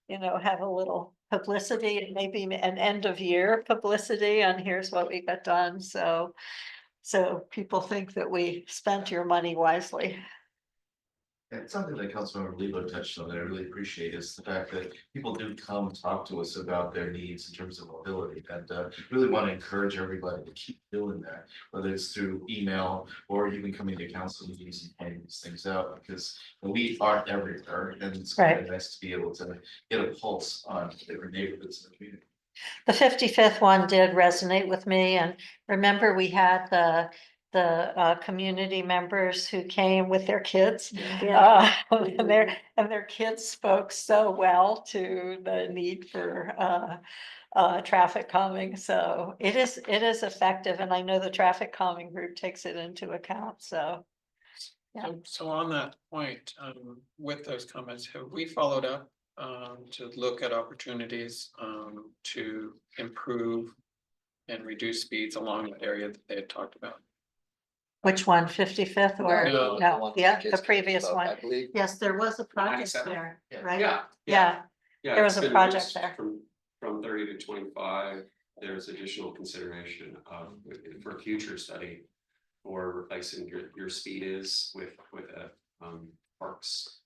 have a little publicity and maybe an end of year publicity on here's what we got done. So people think that we spent your money wisely. And something that Councilmember Lebo touched on that I really appreciate is the fact that people do come talk to us about their needs in terms of mobility. And really want to encourage everybody to keep doing that, whether it's through email or even coming to council meetings and pointing these things out, because we aren't everywhere. And it's kind of nice to be able to get a pulse on different neighborhoods in the community. The 55th one did resonate with me, and remember we had the community members who came with their kids. And their kids spoke so well to the need for traffic calming, so it is effective, and I know the traffic calming group takes it into account, so. Yeah. So on that point, with those comments, have we followed up to look at opportunities to improve and reduce speeds along the area that they had talked about? Which one, 55th or, No, no, yeah, the previous one, I believe. yes, there was a project 97? there, Yeah. right? Yeah. Yeah, There was it's a been project reduced there. From 30 to 25, there's additional consideration for future study. For replacing your speed is with a parks.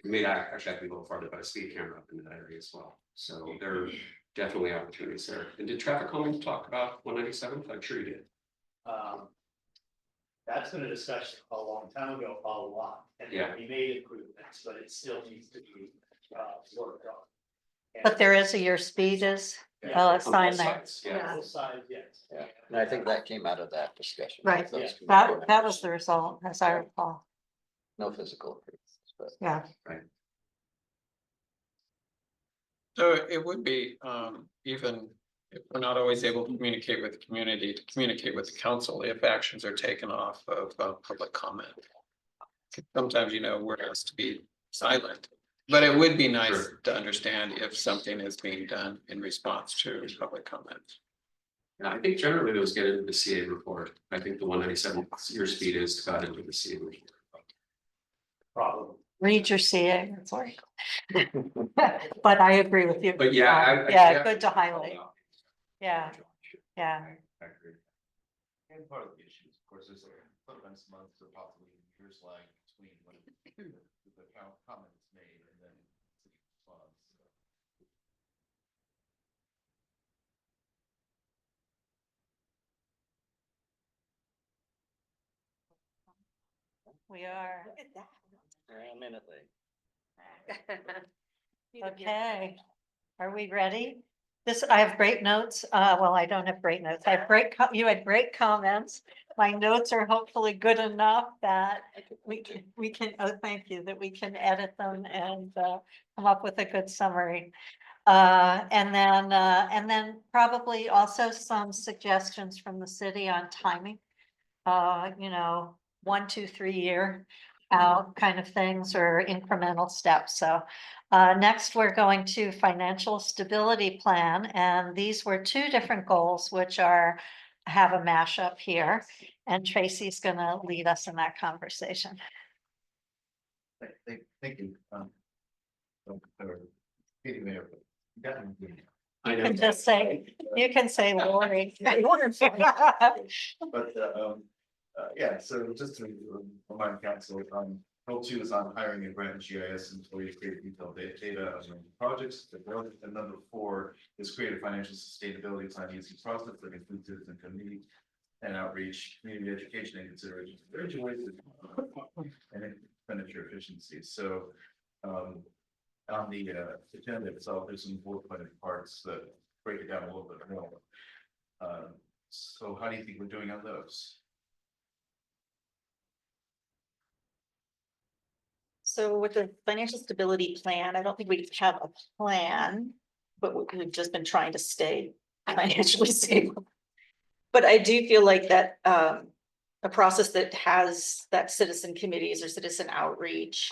We may actually have to go a little farther, but a speed camera up in that area as well. So there are definitely opportunities there. And did traffic calming talk about 197? I'm sure you did. That's been a discussion a long time ago, a lot, and Yeah. we made improvements, but it still needs to be worked on. But there is your speed is, Yeah. sign On both there, sides, yeah. Both sides, yes. Yeah, and I think that came out of that discussion. right, Those that was the result, as I recall, No physical improvements, but. yeah. So it would be even if we're not always able to communicate with the community, to communicate with the council if actions are taken off of public comment. Sometimes, we're asked to be silent, but it would be nice to understand if something is being done in response to public comment. Yeah, I think generally those get into the CA report. I think the 197 your speed is got into the CA report. Problem. Read your CA, sorry. But I agree with you. But yeah, Yeah, good to highlight. Yeah, yeah. I agree. And part of the issue, of course, is sometimes months or possibly years lag between when the comment is made and then city response. We are. A minute late. Okay, are we ready? I have great notes. Well, I don't have great notes. I have you had great comments. My notes are hopefully good enough that we can, oh, thank you, that we can edit them and come up with a good summary. And then probably also some suggestions from the city on timing. 1, 2, 3 year out kind of things or incremental steps. So next, we're going to financial stability plan, and these were 2 different goals, which have a mashup here. And Tracy's going to lead us in that conversation. Thank you. Katie Mayor. I You know. can just say, Lori. But yeah, so just to remind council, goal 2 is on hiring a grant GIS employee to create detailed data on projects. And number 4 is create a financial sustainability plan using process that includes citizen community and outreach, community education and consideration. There's ways and expenditure efficiency. So on the agenda itself, there's some bullet-pointed parts that break it down a little bit more. So how do you think we're doing on those? So with the financial stability plan, I don't think we have a plan, but we've just been trying to stay financially stable. But I do feel like that a process that has that citizen committees or citizen outreach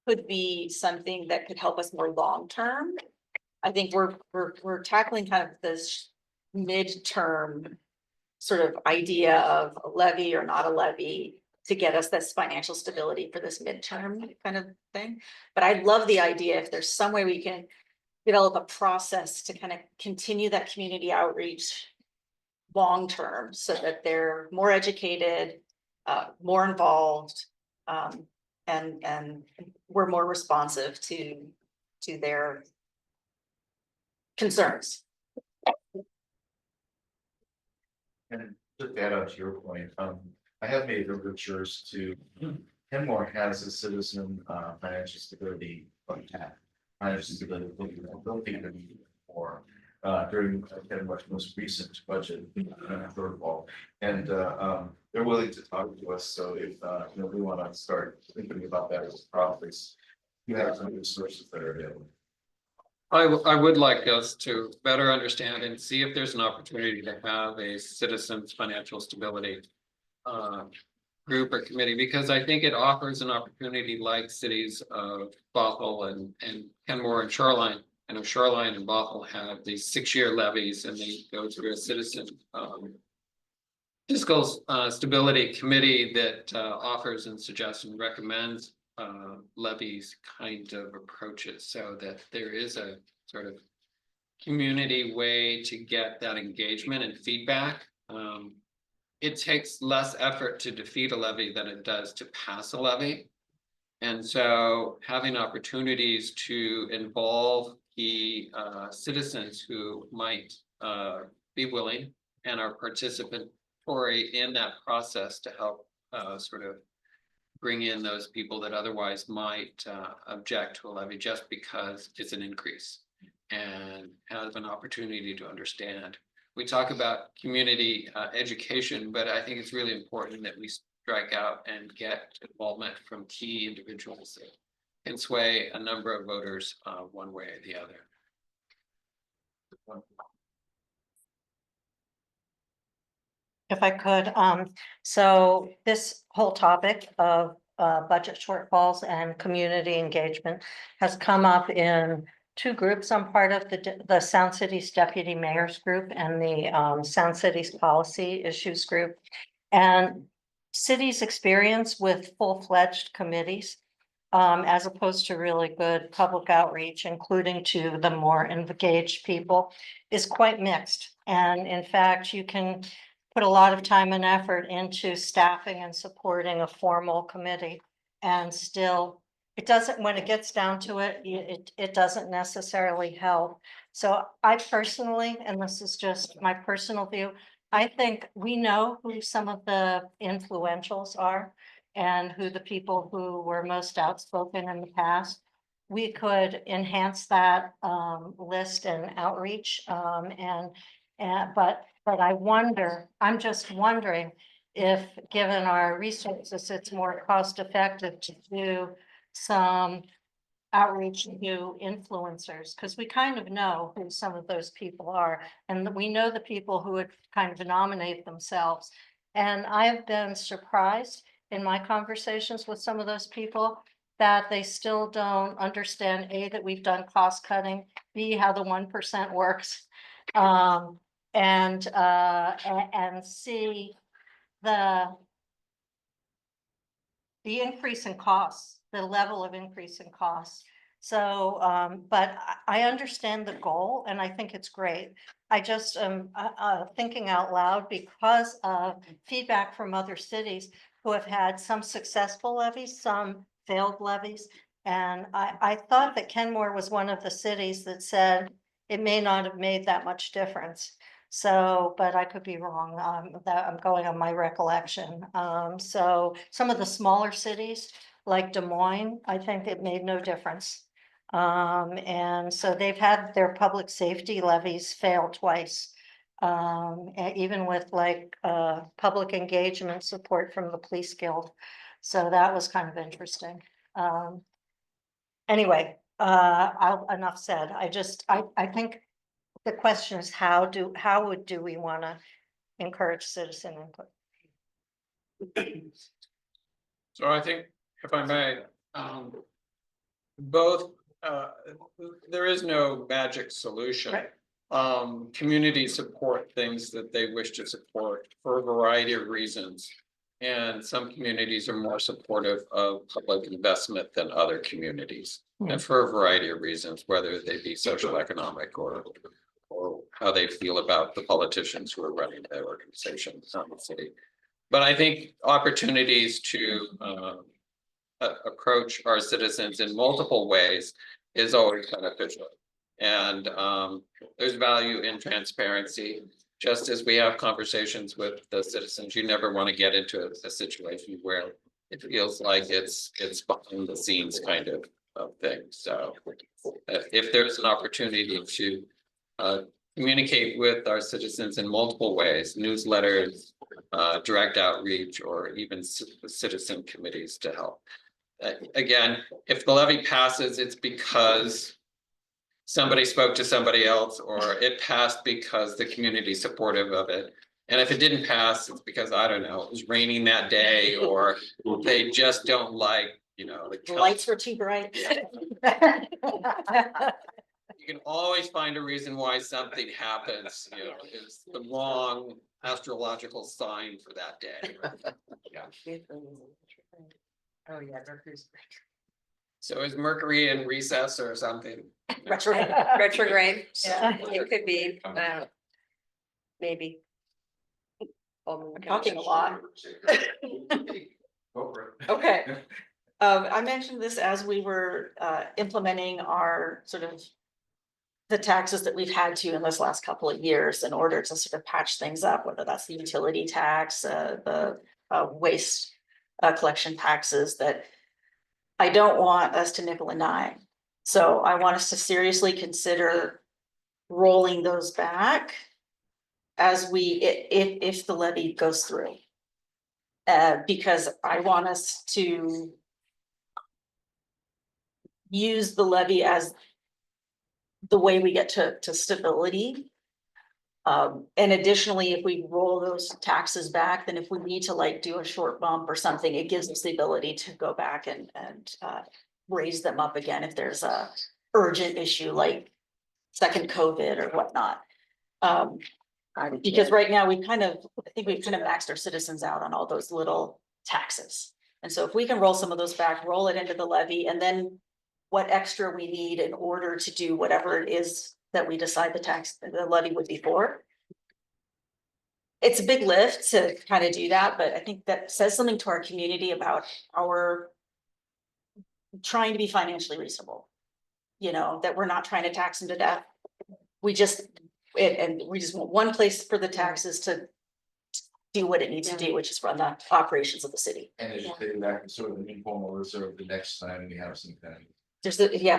could be something that could help us more long-term. I think we're tackling kind of this midterm sort of idea of a levy or not a levy to get us this financial stability for this midterm kind of thing. But I love the idea if there's some way we can develop a process to kind of continue that community outreach long-term so that they're more educated, more involved, and we're more responsive to their concerns. And just to add on to your point, I have made overtures to, Kenmore has a citizen financial stability fund. Financial stability, I don't think there need more during Kenmore's most recent budget protocol. And they're willing to talk to us, so if we want to start thinking about that as properties, you have some resources that are available. I would like us to better understand and see if there's an opportunity to have a citizens financial stability group or committee, because I think it offers an opportunity like cities of Bothell and Kenmore and Shoreline. I know Shoreline and Bothell have these 6-year levies and they go through a citizen fiscal stability committee that offers and suggests and recommends levies kind of approaches, so that there is a sort of community way to get that engagement and feedback. It takes less effort to defeat a levy than it does to pass a levy. And so having opportunities to involve the citizens who might be willing and are participatory in that process to help sort of bring in those people that otherwise might object to a levy just because it's an increase, and have an opportunity to understand. We talk about community education, but I think it's really important that we strike out and get involvement from key individuals that can sway a number of voters one way or the other. If I could, so this whole topic of budget shortfalls and community engagement has come up in two groups. I'm part of the Sound Cities Deputy Mayor's Group and the Sound Cities Policy Issues Group. And cities' experience with full-fledged committees, as opposed to really good public outreach, including to the more engaged people, is quite mixed. And in fact, you can put a lot of time and effort into staffing and supporting a formal committee. And still, it doesn't, when it gets down to it, it doesn't necessarily help. So I personally, and this is just my personal view, I think we know who some of the influentials are and who the people who were most outspoken in the past. We could enhance that list and outreach but I wonder, I'm just wondering if, given our resources, it's more cost effective to do some outreach to influencers, because we kind of know who some of those people are, and we know the people who would kind of nominate themselves. And I have been surprised in my conversations with some of those people that they still don't understand, A, that we've done cost cutting, B, how the 1% works. And see the increase in costs, the level of increase in costs. So, but I understand the goal and I think it's great. I just am thinking out loud because of feedback from other cities who have had some successful levies, some failed levies. And I thought that Kenmore was one of the cities that said it may not have made that much difference. So, but I could be wrong, that I'm going on my recollection. So some of the smaller cities like Des Moines, I think it made no difference. And so they've had their public safety levies fail twice. Even with like, public engagement support from the police guild. So that was kind of interesting. Anyway, enough said. I think the question is how do we want to encourage citizen input? So I think, if I may, both, there is no magic solution. Right. Communities support things that they wish to support for a variety of reasons. And some communities are more supportive of public investment than other communities. And for a variety of reasons, whether they be social, economic, or how they feel about the politicians who are running their organizations in the city. But I think opportunities to approach our citizens in multiple ways is always beneficial. And there's value in transparency. Just as we have conversations with the citizens, you never want to get into a situation where it feels like it's behind the scenes kind of thing. So if there's an opportunity to communicate with our citizens in multiple ways, newsletters, direct outreach, or even citizen committees to help. Again, if the levy passes, it's because somebody spoke to somebody else, or it passed because the community is supportive of it. And if it didn't pass, it's because, I don't know, it was raining that day, or they just don't like, The lights were too bright. You can always find a reason why something happens, it's the wrong astrological sign for that day. Oh, yeah, Mercury's. So is Mercury in recess or something? Retrograde, Yeah. it could be, maybe. I'm talking a lot. Go for it. Okay. I mentioned this as we were implementing our sort of the taxes that we've had to in this last couple of years in order to sort of patch things up, whether that's the utility tax, the waste collection taxes, that I don't want us to nickel and dime. So I want us to seriously consider rolling those back as if the levy goes through. Because I want us to use the levy as the way we get to stability. And additionally, if we roll those taxes back, then if we need to like do a short bump or something, it gives us the ability to go back and raise them up again if there's a urgent issue like second COVID or whatnot. Because right now I think we've kind of maxed our citizens out on all those little taxes. And so if we can roll some of those back, roll it into the levy, and then what extra we need in order to do whatever it is that we decide the levy would be for. It's a big lift to kind of do that, but I think that says something to our community about our trying to be financially reasonable. You know, that we're not trying to tax them to death. We just want one place for the taxes to do what it needs to do, which is run the operations of the city. And as you say, that is sort of an informal reserve the next time we have some kind of.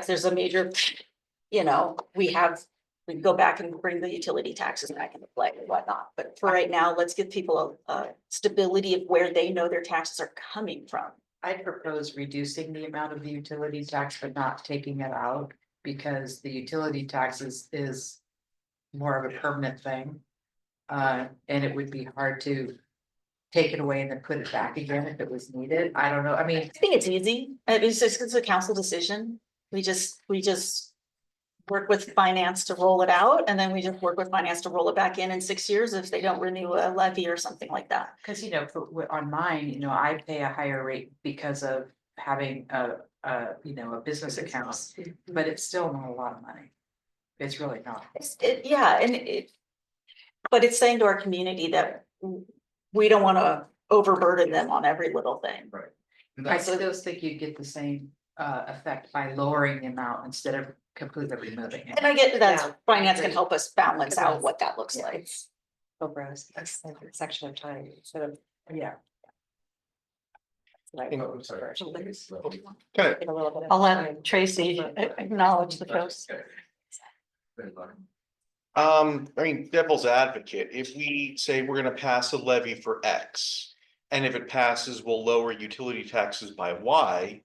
There's a major, you know, we can go back and bring the utility taxes back into play and whatnot, but for right now, let's give people a stability of where they know their taxes are coming from. I'd propose reducing the amount of the utility tax, but not taking it out, because the utility taxes is more of a permanent thing. And it would be hard to take it away and then put it back again if it was needed. I don't know. I mean, I think it's easy. It's a council decision. We just work with finance to roll it out, and then we just work with finance to roll it back in 6 years if they don't renew a levy or something like that. because you know, on mine, you know, I pay a higher rate because of having a business account, but it's still not a lot of money. It's really not. But it's saying to our community that we don't want to overburden them on every little thing. Right. I still think you get the same effect by lowering the amount instead of completely removing it. And I get that Yeah, finance I can agree. help us balance out what that looks like. It's over a section of time instead of. Yeah. Like, Oh, sorry. Kind of get a little bit of I'll time. let Tracy acknowledge the coast. I mean, devil's advocate, if we say we're gonna pass a levy for X, and if it passes, we'll lower utility taxes by Y.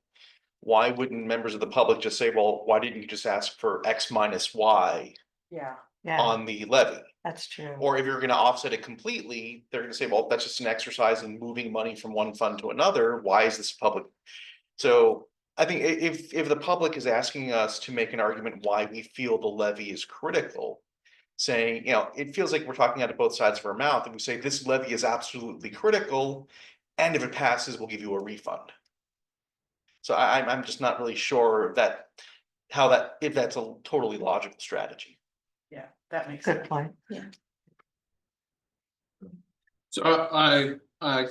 Why wouldn't members of the public just say, well, why didn't you just ask for X minus Y Yeah. Yeah, on the levy? that's true. Or if you're gonna offset it completely, they're gonna say, well, that's just an exercise in moving money from one fund to another. Why is this public? So I think if the public is asking us to make an argument why we feel the levy is critical, saying, you know, it feels like we're talking out of both sides of our mouth, and we say this levy is absolutely critical, and if it passes, we'll give you a refund. So I'm just not really sure that if that's a totally logical strategy. Yeah, that makes Good sense. point. So I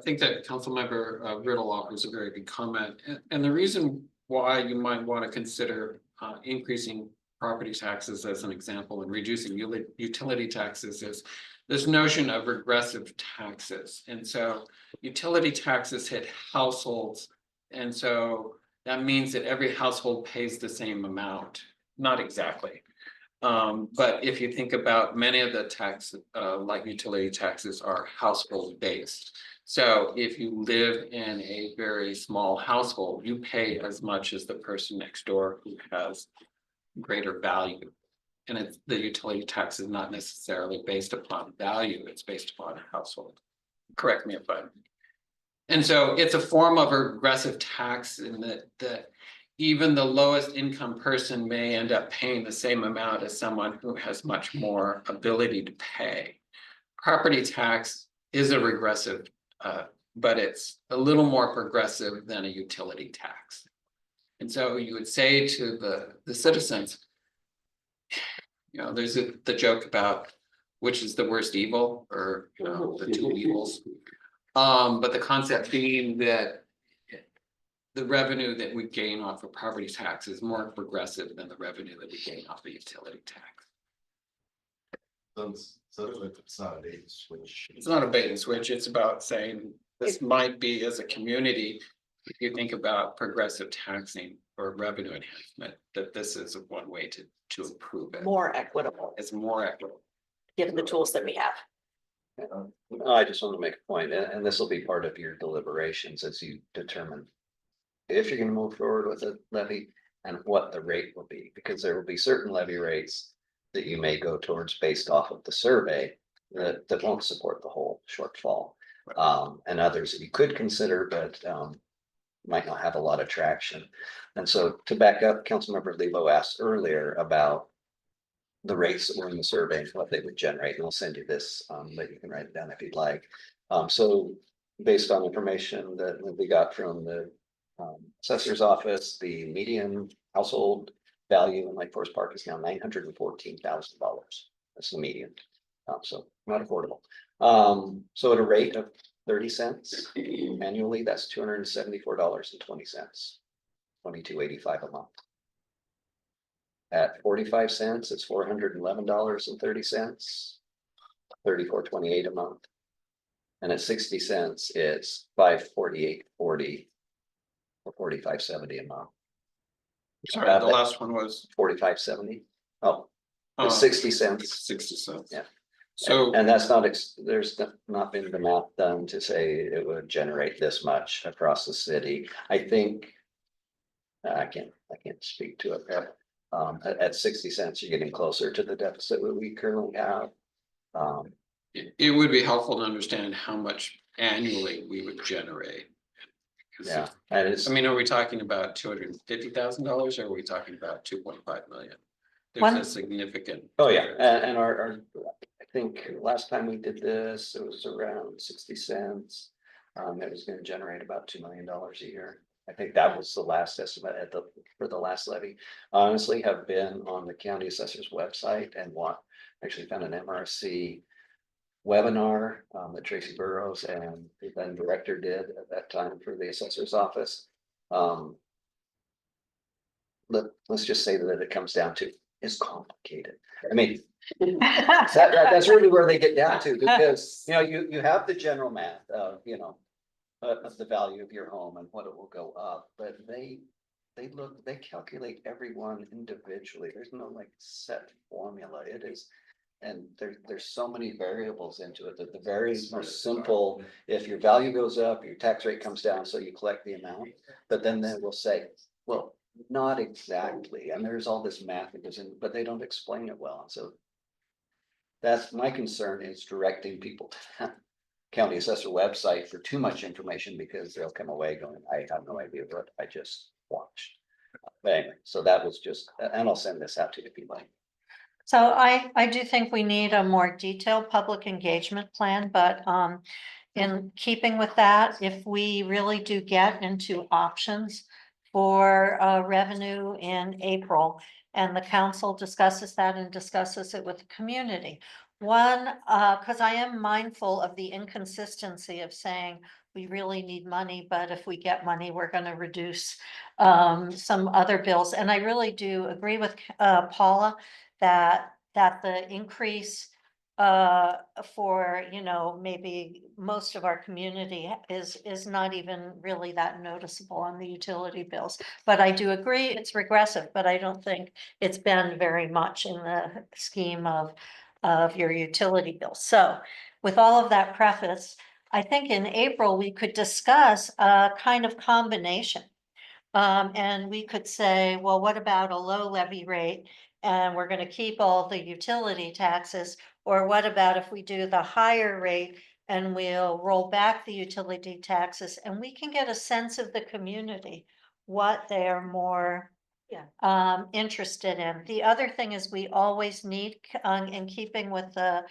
think that Councilmember Riddle offers a very good comment, and the reason why you might want to consider increasing property taxes as an example and reducing utility taxes is this notion of regressive taxes. And so utility taxes hit households, and so that means that every household pays the same amount, not exactly. But if you think about many of the tax, like utility taxes are household based. So if you live in a very small household, you pay as much as the person next door who has greater value. And the utility tax is not necessarily based upon value, it's based upon household. Correct me if I'm. And so it's a form of a regressive tax in that even the lowest income person may end up paying the same amount as someone who has much more ability to pay. Property tax is a regressive, but it's a little more progressive than a utility tax. And so you would say to the citizens, you know, there's the joke about which is the worst evil, or you know, the two evils. But the concept being that the revenue that we gain off of property tax is more progressive than the revenue that we gain off of utility tax. So it's not a bait and switch. It's not a bait and switch, it's about saying this might be, as a community, if you think about progressive taxing or revenue enhancement, that this is one way to improve it. More equitable, It's more equitable. given the tools that we have. I just want to make a point, and this will be part of your deliberations as you determine if you're gonna move forward with a levy and what the rate will be, because there will be certain levy rates that you may go towards based off of the survey that won't support the whole shortfall. And others that you could consider, but might not have a lot of traction. And so to back up, Councilmember Lebo asked earlier about the rates that were in the survey and what they would generate, and I'll send you this, but you can write it down if you'd like. So based on information that we got from the assessor's office, the median household value in Lake Forest Park is now $914,000. That's the median. So not affordable. So at a rate of 30 cents annually, that's $274.20, $22.85 a month. At 45 cents, it's $411.30, $34.28 a month. And at 60 cents, it's $548.40 or $45.70 a month. Sorry, the last one was. $45.70. Oh, it's 60 cents. 60 cents. Yeah. So. And that's not, there's not been the math done to say it would generate this much across the city. I think. I can't speak to it. At 60 cents, you're getting closer to the deficit that we currently have. It would be helpful to understand how much annually we would generate. Yeah, and it's. I mean, are we talking about $250,000 or are we talking about 2.5 million? There's One- a significant. Oh, yeah, and our, I think last time we did this, it was around 60 cents. It was gonna generate about $2 million a year. I think that was the last estimate for the last levy. Honestly, have been on the county assessor's website and actually found an MRC webinar that Tracy Burrows and the then director did at that time for the assessor's office. Let's just say that it comes down to it's complicated. I mean, that's really where they get down to, because you have the general math of of the value of your home and what it will go up, but they calculate everyone individually. There's no like set formula. It is. And there's so many variables into it that the very most simple, if your value goes up, your tax rate comes down, so you collect the amount, but then they will say, well, not exactly. And there's all this math that goes in, but they don't explain it well. And so that's my concern, is directing people to that county assessor website for too much information, because they'll come away going, I have no idea what I just watched. But anyway, so that was just, and I'll send this out to you if you like. So I do think we need a more detailed public engagement plan, but in keeping with that, if we really do get into options for revenue in April, and the council discusses that and discusses it with the community. One, because I am mindful of the inconsistency of saying we really need money, but if we get money, we're going to reduce some other bills. And I really do agree with Paula that the increase for maybe most of our community is not even really that noticeable on the utility bills. But I do agree it's regressive, but I don't think it's been very much in the scheme of your utility bill. So with all of that preface, I think in April we could discuss a kind of combination. And we could say, well, what about a low levy rate? And we're going to keep all the utility taxes. Or what about if we do the higher rate and we'll roll back the utility taxes, and we can get a sense of the community, what they're more interested in. The other thing is we always need, in keeping with the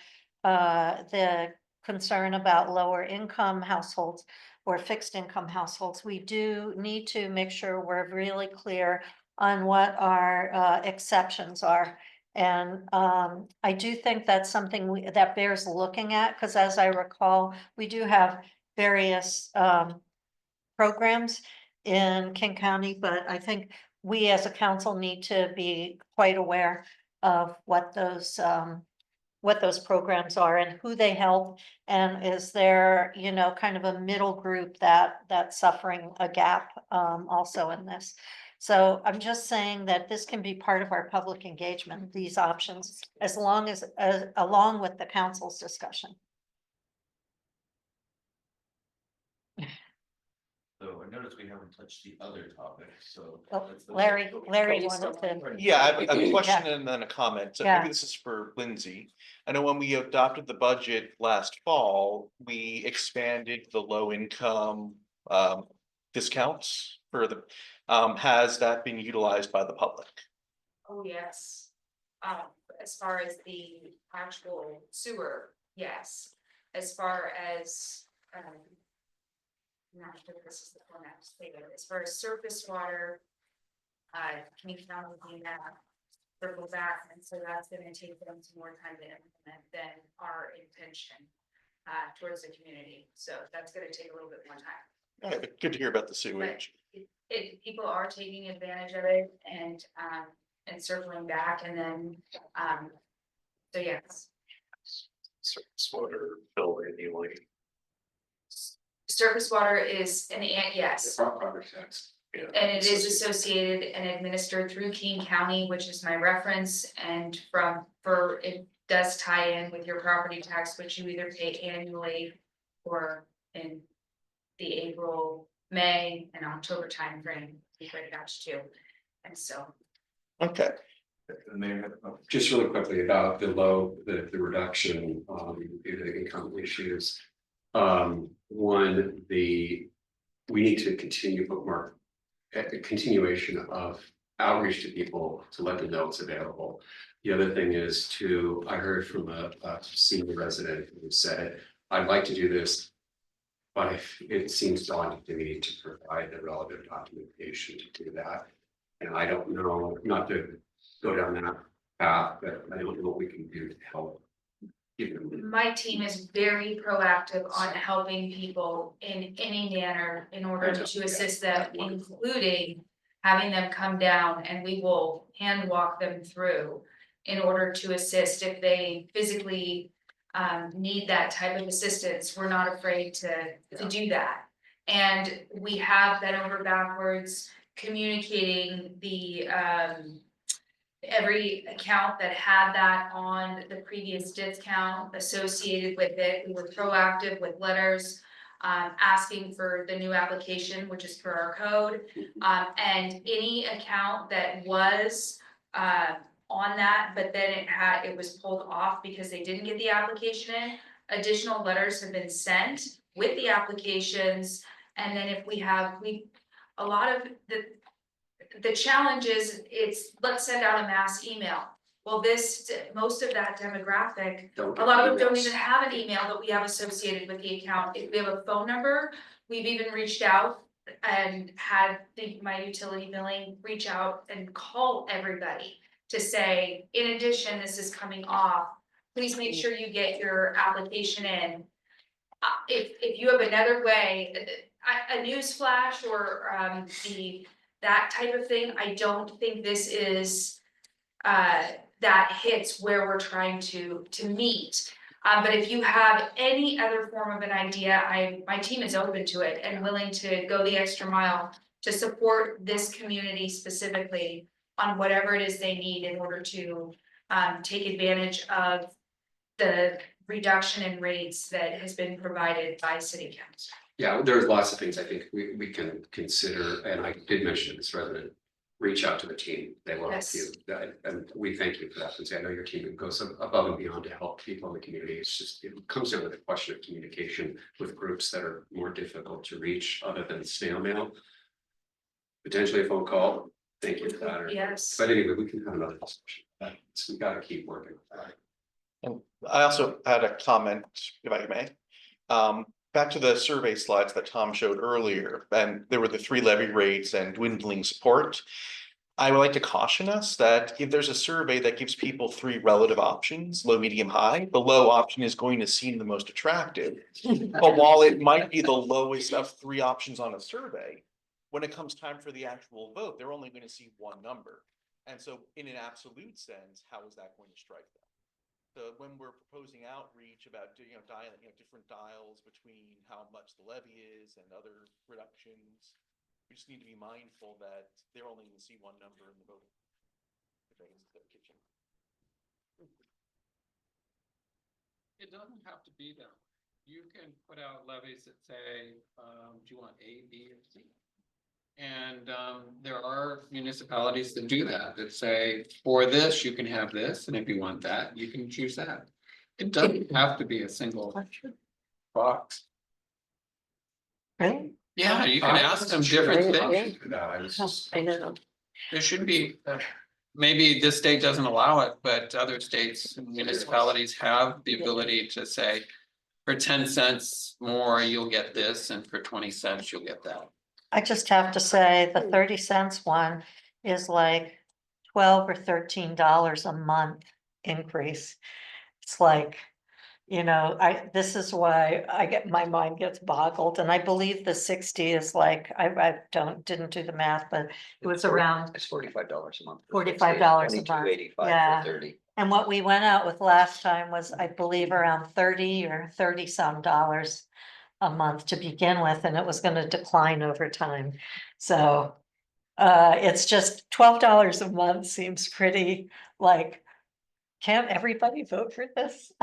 concern about lower income households or fixed income households, we do need to make sure we're really clear on what our exceptions are. And I do think that's something that bears looking at, because as I recall, we do have various programs in King County, but I think we as a council need to be quite aware of what those programs are and who they help. And is there, kind of a middle group that's suffering a gap also in this. So I'm just saying that this can be part of our public engagement, these options, as long as, along with the council's discussion. So, noticed we haven't touched the other topic, so. Oh, that's the- Larry wanted to. Yeah, I have a question and then a comment. So Yeah. maybe this is for Lindsay. I know when we adopted the budget last fall, we expanded the low income discounts for the, has that been utilized by the public? Oh, yes. As far as the actual sewer, yes. As far as, I'm not sure if this is the format to say it, as far as surface water. King County being that circle back, and so that's gonna take them some more time to implement than our intention. Towards the community, so that's gonna take a little bit more time. All right, but good to hear about the sewage. People are taking advantage of it and circling back and then, so yes. Surface water bill annually. Surface water is yes, Property tax. Yeah. and it is associated and administered through King County, which is my reference, and it does tie in with your property tax, which you either pay annually or in the April, May, and October timeframe, we break it out to two. And so, Okay, Mayor, Just really quickly about the reduction, due to the income issues. One, we need to continue bookmark, a continuation of outreach to people to let them know it's available. The other thing is I heard from a senior resident who said, I'd like to do this. But it seems daunting to me to provide the relevant documentation to do that. And I don't know, not to go down that path, but I don't know what we can do to help. my team is very proactive on helping people in any manner in order to assist them, including having them come down, and we will hand walk them through in order to assist if they physically need that type of assistance. We're not afraid to do that. And we have been over backwards communicating the every account that had that on the previous discount associated with it. We were proactive with letters asking for the new application, which is for our code. And any account that was on that, but then it was pulled off because they didn't get the application in. Additional letters have been sent with the applications, and then if a lot of the challenge is let's send out a mass email. Well, most of that demographic, a lot of them don't even have an email that we have associated with the account. If we have a phone number, we've even reached out and had my utility billing reach out and call everybody to say, in addition, this is coming off, please make sure you get your application in. If you have another way, a news flash or that type of thing, I don't think this is that hits where we're trying to meet. But if you have any other form of an idea, my team is open to it and willing to go the extra mile to support this community specifically on whatever it is they need in order to take advantage of the reduction in rates that has been provided by city council. Yeah, there's lots of things I think we can consider, and I did mention this resident. Reach out to the team, they will help you, and we thank you for that, since I know your team goes above and beyond to help people in the community. It's just, it comes down to the question of communication with groups that are more difficult to reach other than snail mail. Potentially a phone call, thank you for that. Yes. But anyway, we can have another discussion. So we gotta keep working with that. and I also had a comment, if I may. Back to the survey slides that Tom showed earlier, and there were the 3 levy rates and dwindling support. I would like to caution us that if there's a survey that gives people 3 relative options, low, medium, high, the low option is going to seem the most attractive. But while it might be the lowest of 3 options on a survey, when it comes time for the actual vote, they're only going to see one number. And so in an absolute sense, how is that going to strike them? So when we're proposing outreach about, different dials between how much the levy is and other reductions, we just need to be mindful that they're only going to see one number in the vote. Kitchen. It doesn't have to be that way. You can put out levies that say, do you want A, B, or C? And there are municipalities that do that, that say, for this, you can have this, and if you want that, you can choose that. It doesn't have to be a single box. Really? Yeah, you can ask them different things. I know. There should be, maybe this state doesn't allow it, but other states and municipalities have the ability to say, for 10 cents more, you'll get this, and for 20 cents, you'll get that. I just have to say, the 30 cents one is like $12 or $13 a month increase. It's like, this is why my mind gets boggled, and I believe the 60 is like, I didn't do the math, but it was around It's $45 a month. $45 a month. $22.85 Yeah. for 30. And what we went out with last time was, I believe, around 30 or 30 some dollars a month to begin with, and it was gonna decline over time. So it's just $12 a month seems pretty like, can't everybody vote for this?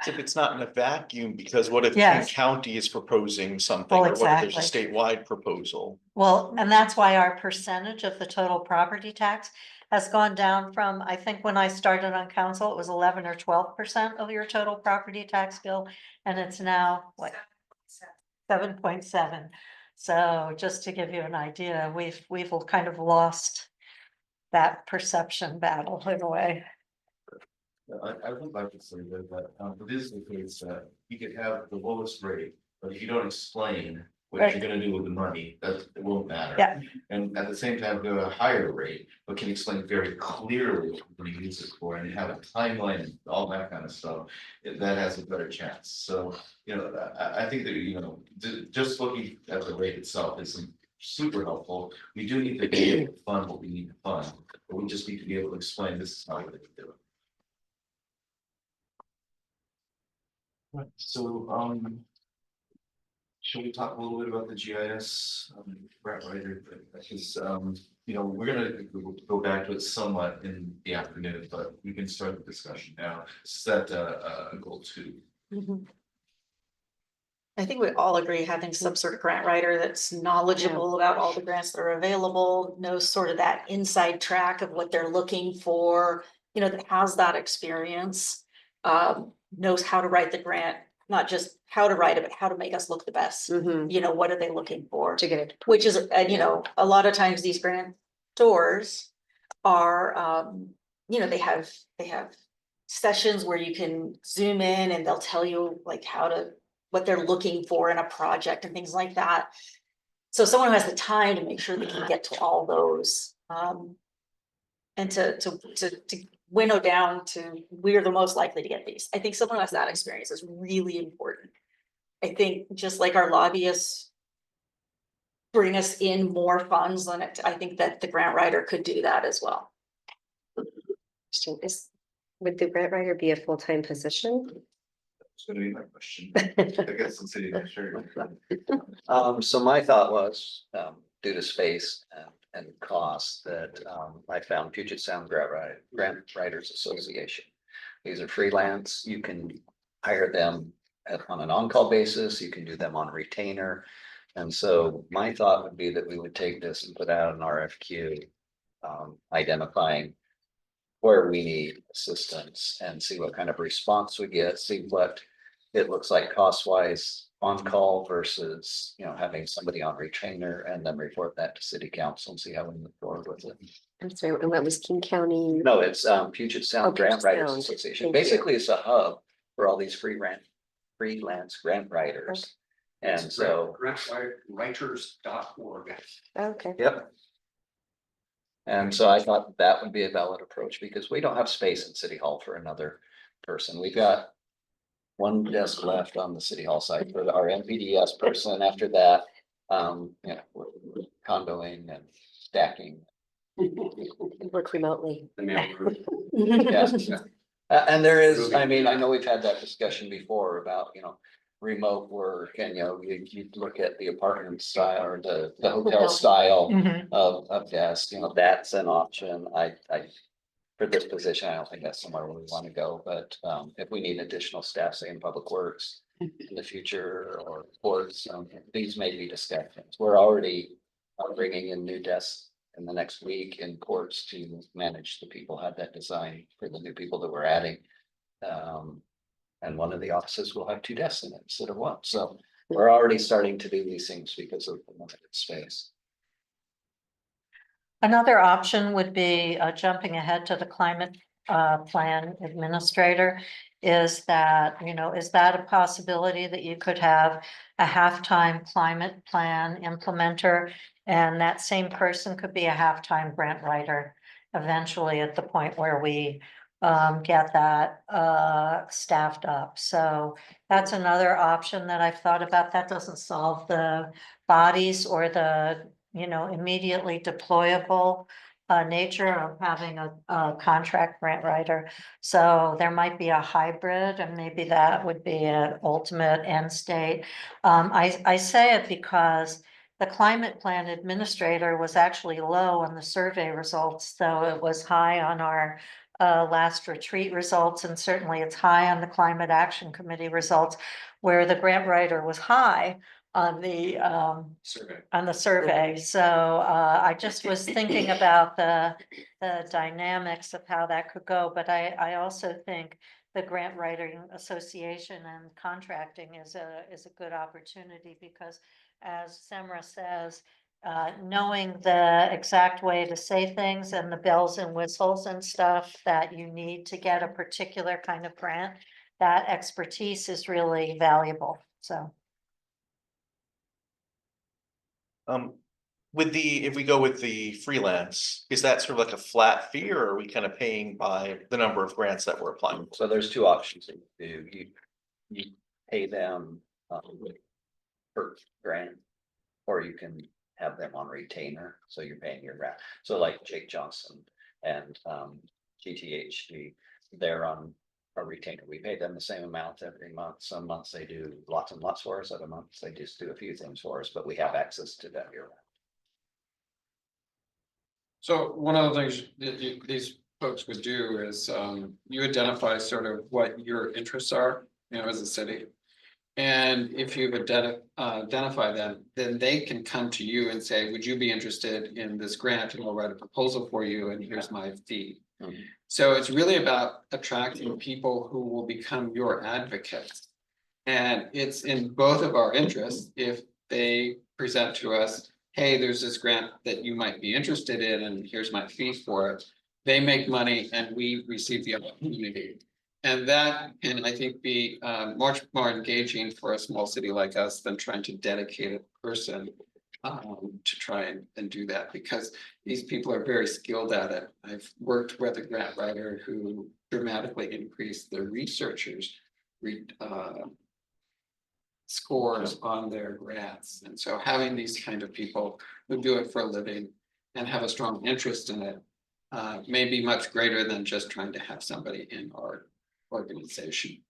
If it's not in a vacuum, because what if King Yes. County is proposing something, Well, or what if there's a exactly. statewide proposal? Well, and that's why our percentage of the total property tax has gone down from, I think when I started on council, it was 11 or 12% of your total property tax bill. And it's now what? 7.7. So just to give you an idea, we've kind of lost that perception battle in a way. I would like to say that, it is the case that you could have the lowest rate, but if you don't explain what Right. you're gonna do with the money, it won't matter. Yeah. And at the same time, go a higher rate, but can explain very clearly what you're gonna use it for, and have a timeline and all that kind of stuff. That has a better chance, so, I think that, just looking at the rate itself is super helpful. We do need to be able to fund what we need to fund, but we just need to be able to explain this is how we're gonna do it. Right, so, should we talk a little bit about the GIS, grant writer, because, we're gonna go back to it somewhat in the afternoon, but we can start the discussion now. Set goal 2. I think we all agree having some sort of grant writer that's knowledgeable about all the grants that are available, knows sort of that inside track of what they're looking for, that has that experience. Knows how to write the grant, not just how to write it, but how to make us look the best. Mhm. What are they looking for? To get it. Which is, a lot of times these grant doors are, they have sessions where you can zoom in and they'll tell you like what they're looking for in a project and things like that. So someone who has the time to make sure they can get to all those, and to winnow down to, we're the most likely to get these. I think someone who has that experience is really important. I think just like our lobbyists bring us in more funds on it, I think that the grant writer could do that as well. Would the grant writer be a full-time position? That's gonna be my question. I guess the city administrator. So my thought was, due to space and cost, that I found Puget Sound Grant Writers Association. These are freelance, you can hire them on an on-call basis, you can do them on retainer. And so my thought would be that we would take this and put out an RFQ, identifying where we need assistance and see what kind of response we get, see what it looks like cost wise on call versus, having somebody on retainer, and then report that to city council and see how we move forward with it. I'm sorry, and what was King County? No, it's Puget Sound Puget Grant Writers Sound. Association. Thank you. Basically, it's a hub for all these freelance grant writers. And so, Grantwriters.org. Okay. yep. And so I thought that would be a valid approach, because we don't have space in City Hall for another person. We've got one desk left on the City Hall site for our NPDS person. After that, we're condoing and stacking. Work remotely. The mail room. Yes. And there is, I know we've had that discussion before about, remote work, and, you look at the apartment style or the hotel style of desk, that's an option. For this position, I don't think that's somewhere where we want to go, but if we need additional staff, say in Public Works, in the future or courts, these may be discussions. We're already bringing in new desks in the next week in courts to manage the people, have that design for the new people that we're adding. And one of the offices will have 2 desks in it instead of 1. So we're already starting to do these things because of the limited space. Another option would be jumping ahead to the climate plan administrator. Is that, is that a possibility that you could have a half-time climate plan implementer? And that same person could be a half-time grant writer eventually at the point where we get that staffed up. So that's another option that I've thought about. That doesn't solve the bodies or the immediately deployable nature of having a contract grant writer. So there might be a hybrid, and maybe that would be an ultimate end state. I say it because the climate plan administrator was actually low on the survey results, though it was high on our last retreat results, and certainly it's high on the climate action committee results, where the grant writer was high on the survey. So I just was thinking about the dynamics of how that could go, but I also think the grant writing association and contracting is a good opportunity, because as Semra says, knowing the exact way to say things and the bells and whistles and stuff that you need to get a particular kind of grant, that expertise is really valuable. So. If we go with the freelance, is that sort of like a flat fee, or are we kind of paying by the number of grants that we're applying? So there's 2 options that you do. You pay them per grant, or you can have them on retainer, so you're paying your grant. So like Jake Johnson and GTHD, they're on a retainer. We pay them the same amount every month. Some months they do lots and lots for us, other months they just do a few things for us, but we have access to them year round. So one of the things that these folks would do is, you identify sort of what your interests are, as a city. And if you've identified them, then they can come to you and say, would you be interested in this grant? And we'll write a proposal for you, and here's my fee. So it's really about attracting people who will become your advocates. And it's in both of our interests if they present to us, hey, there's this grant that you might be interested in, and here's my fee for it. They make money and we receive the opportunity. And that can, I think, be much more engaging for a small city like us than trying to dedicate a person to try and do that, because these people are very skilled at it. I've worked with a grant writer who dramatically increased their researchers' scores on their grants. And so having these kind of people who do it for a living and have a strong interest in it may be much greater than just trying to have somebody in our organization.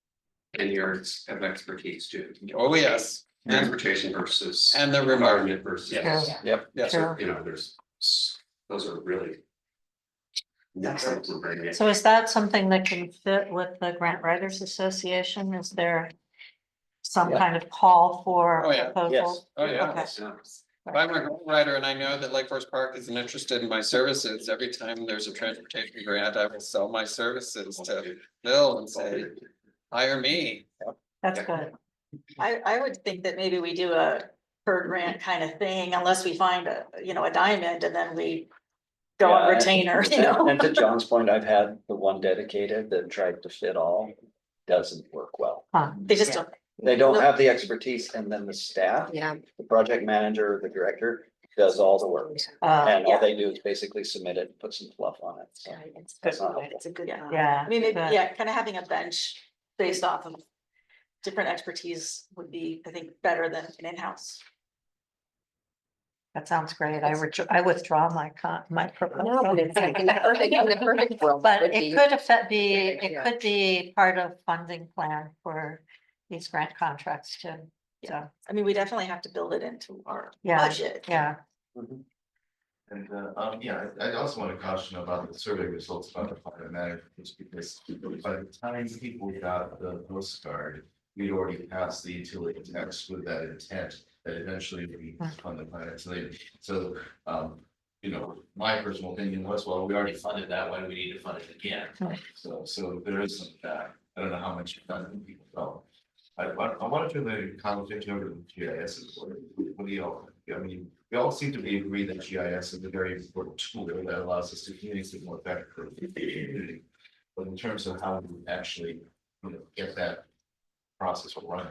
And yours have expertise too. Oh, yes. Transportation versus. And the remote. Environment versus. Yes. Yep. Yes. So, those are really. Excellent to bring in. So is that something that can fit with the Grant Writers Association? Is there some Yeah. kind of call for Oh, yeah. proposals? Oh, yeah. Okay. If I'm a grant writer and I know that Lake Forest Park isn't interested in my services, every time there's a transportation grant, I will sell my services to Bill and say, hire me. That's good. I would think that maybe we do a per grant kind of thing, unless we find a diamond, and then we go on Yeah, retainer, And to John's point, I've had the one dedicated that tried to fit all, doesn't work well. Huh. They just Yeah. don't. They don't have the expertise, and then the staff, Yeah. the project manager, the director does all the work. And all they do is basically submit it, put some fluff on it. So that's not helpful. It's a good, Yeah. I mean, maybe, good. yeah, kind of having a bench based off of different expertise would be, I think, better than an in-house. That sounds great. I withdraw my proposal. No, but it's like in the perfect world. But would it be- could Yeah. could be part of funding plan for these grant contracts too. So, I mean, we definitely have to build it into our Yeah. budget. yeah, And, yeah, I also want to caution about the survey results about the climate management, just because by the time people got the postcard, we'd already passed the utility tax with that intent that eventually we fund the plan. So, you know, my personal opinion was, well, we already funded that one, we need to fund it again. So there is some of that. I don't know how much you've done, people felt. I wanted to the conversation over the GIS. What do y'all, I mean, we all seem to be agreed that GIS is a very important tool that allows us to communicate more effectively with the community. But in terms of how we actually, you know, get that process running.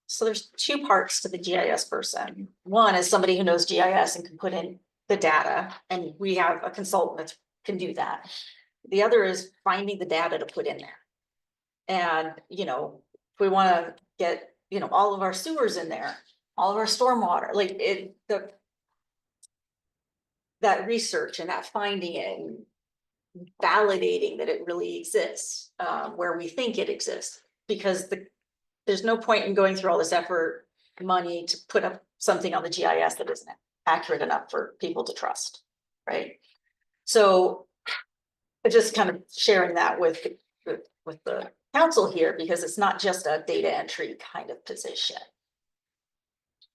So there's two parts to the GIS person. One is somebody who knows GIS and can put in the data, and we have a consultant that can do that. The other is finding the data to put in there. And, you know, if we want to get, you know, all of our sewers in there, all of our stormwater, like that research and that finding it and validating that it really exists, where we think it exists, because there's no point in going through all this effort, money to put up something on the GIS that isn't accurate enough for people to trust, right? So just kind of sharing that with the council here, because it's not just a data entry kind of position.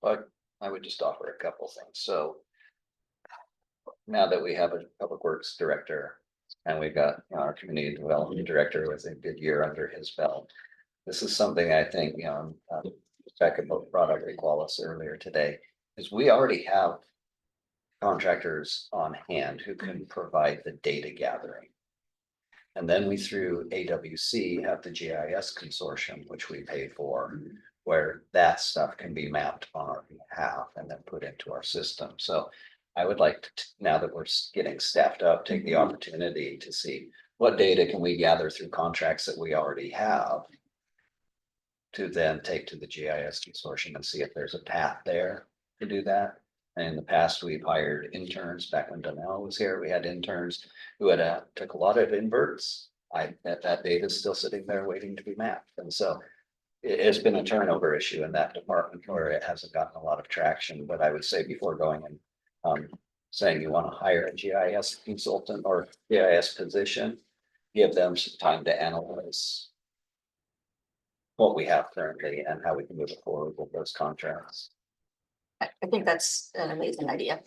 But I would just offer a couple things. So now that we have a public works director and we've got, you know, our community development director with a good year under his belt, this is something I think, you know, Becca brought up Equalis earlier today, is we already have contractors on hand who can provide the data gathering. And then we, through AWC, have the GIS consortium, which we pay for, where that stuff can be mapped on our behalf and then put into our system. So I would like to, now that we're getting staffed up, take the opportunity to see what data can we gather through contracts that we already have, to then take to the GIS consortium and see if there's a path there to do that. And in the past, we've hired interns. Back when Donnell was here, we had interns who had took a lot of inverts. That data is still sitting there waiting to be mapped. And so it's been a turnover issue in that department where it hasn't gotten a lot of traction. But I would say before going and saying you want to hire a GIS consultant or GIS position, give them some time to analyze what we have currently and how we can move it forward with those contracts. I think that's an amazing idea.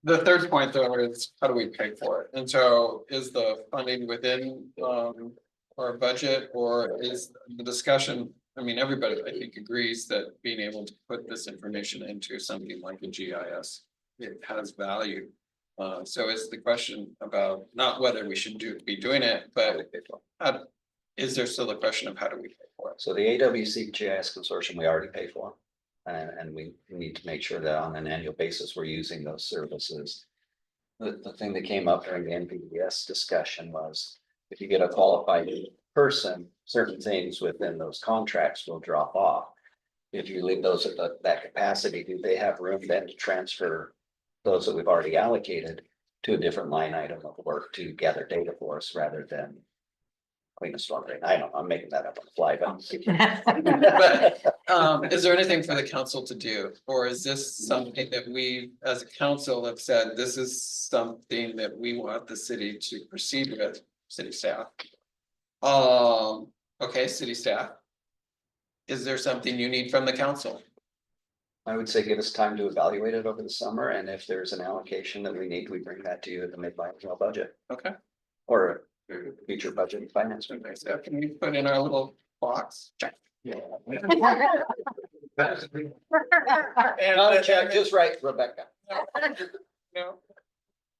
The third point though is how do we pay for it? And so is the funding within our budget, or is the discussion, I mean, everybody I think agrees that being able to put this information into something like a GIS, it has value. So it's the question about not whether we should be doing it, but is there still a question of how do we pay for it? So the AWC GIS consortium, we already pay for. And we need to make sure that on an annual basis, we're using those services. The thing that came up during the NPDS discussion was, if you get a qualified person, certain things within those contracts will drop off. If you leave those at that capacity, do they have room then to transfer those that we've already allocated to a different line item of work to gather data for us rather than clean a storm drain? I don't know, I'm making that up on the fly, But is there anything for the council to do, or is this something that we as a council have said, this is something that we want the city to proceed with, city staff? Okay, city staff. Is there something you need from the council? I would say give us time to evaluate it over the summer, and if there's an allocation that we need, we bring that to you at the mid-biennial budget. Okay. Or future budget and finance. So can we put in our little box? Check. Yeah. Check, just right, Rebecca. No.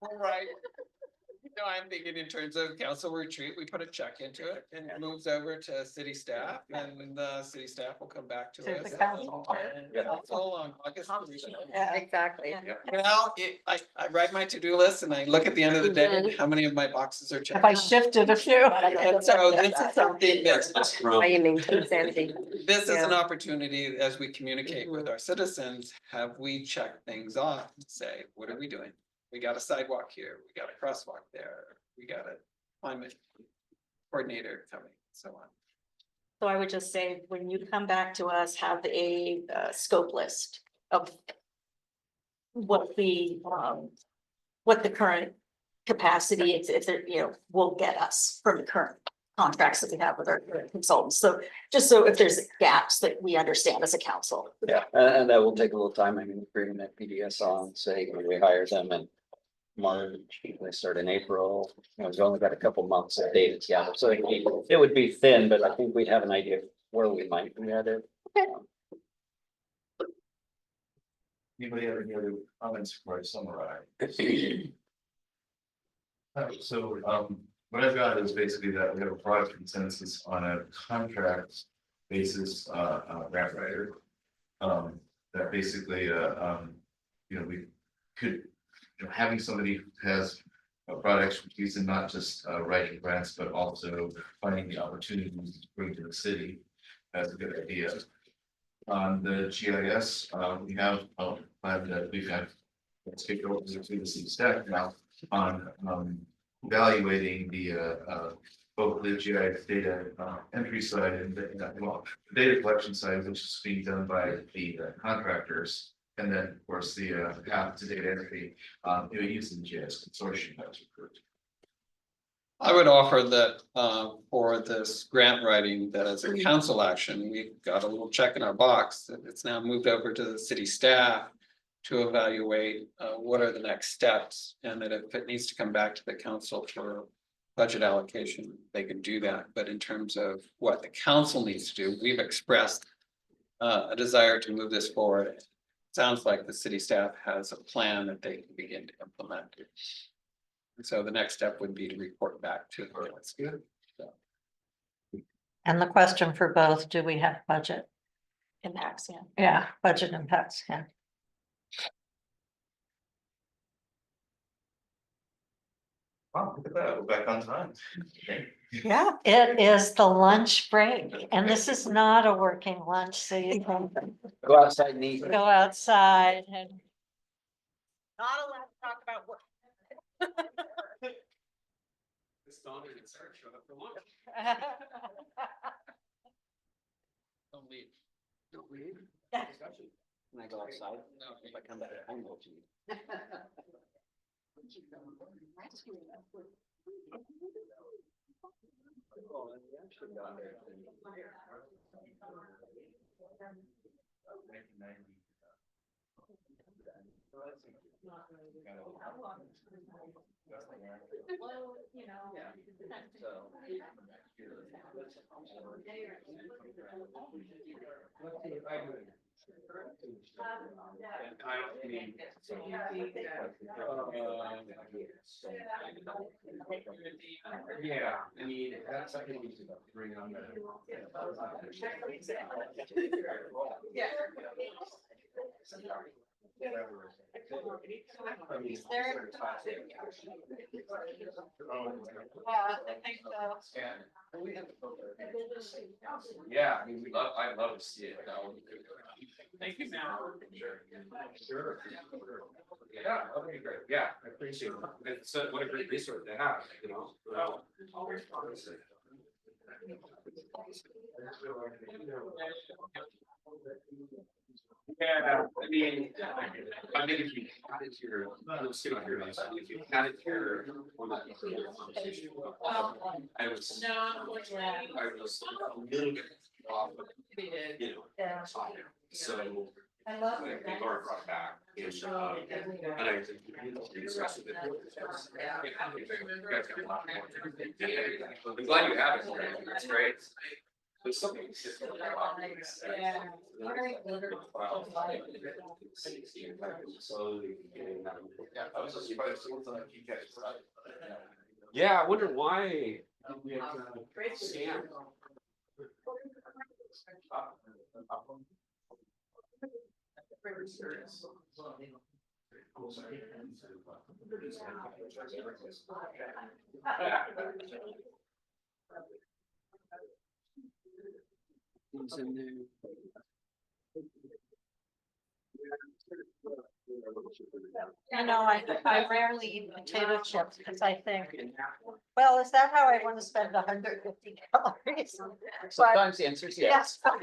All right. No, I'm thinking in terms of council retreat, we put a check into it and it moves over to city staff, and the city staff will come back to To us. the council. Council on August. Yeah, exactly. Well, I write my to-do list and I look at the end of the day, how many of my boxes are checked. If I shifted a few. And so this is something that's. How you maintain sanity. This is an opportunity as we communicate with our citizens, have we checked things off and say, what are we doing? We got a sidewalk here, we got a crosswalk there, we got a climate coordinator coming, so on. So I would just say, when you come back to us, have a scope list of what the current capacity, it's, will get us from the current contracts that we have with our consultants. So just so if there's gaps that we understand as a council. Yeah, and that will take a little time. I mean, bringing that PDS on, say, when we hire them in March, they start in April. We've only got a couple months of data together, so it would be thin, but I think we'd have an idea of where we might be headed. Anybody have any other comments before I summarize? So, what I've got is basically that we have a broad consensus on a contract basis, grant writer. That basically, we could, having somebody who has a broad expertise in not just writing grants, but also finding the opportunities to bring to the city. That's a good idea. On the GIS, we have a plan that we've had. Let's kick it over to the city staff now on evaluating the both the GIS data entry side and the data collection side, which is being done by the contractors. And then, of course, the path to data entry using the GIS consortium that's approved. I would offer that for this grant writing, that as a council action, we've got a little check in our box that it's now moved over to the city staff to evaluate what are the next steps, and that if it needs to come back to the council for budget allocation, they can do that. But in terms of what the council needs to do, we've expressed a desire to move this forward. It sounds like the city staff has a plan that they can begin to implement. And so the next step would be to report back to the board. And the question for both, do we have budget? Impacts, yeah. Yeah, budget impacts, yeah. Wow, look at that, we're back on time. Yeah, it is the lunch break, and this is not a working lunch, so you can Go outside and eat. go outside and. Not allowed to talk about work. Don't leave. Don't leave. When I go outside, if I come back, I'm going to. Yeah, I mean, that's like we to bring on Yeah, I mean, I'd love to see it. Thank you, man. Sure. Yeah, okay, great. Yeah, I appreciate it. It's what a great resource to have, Yeah, I mean, I think if you had it here, let's get on here, if you had it here. I was a little bit off, so. I love I think Laura brought it back. And I think we discussed it. I'm glad you have it. That's great. There's something. Yeah, I wonder why. Scam. Very serious. I rarely eat potato chips because I think, well, is that how I want to spend 150 calories? Sometimes the answer is yes. But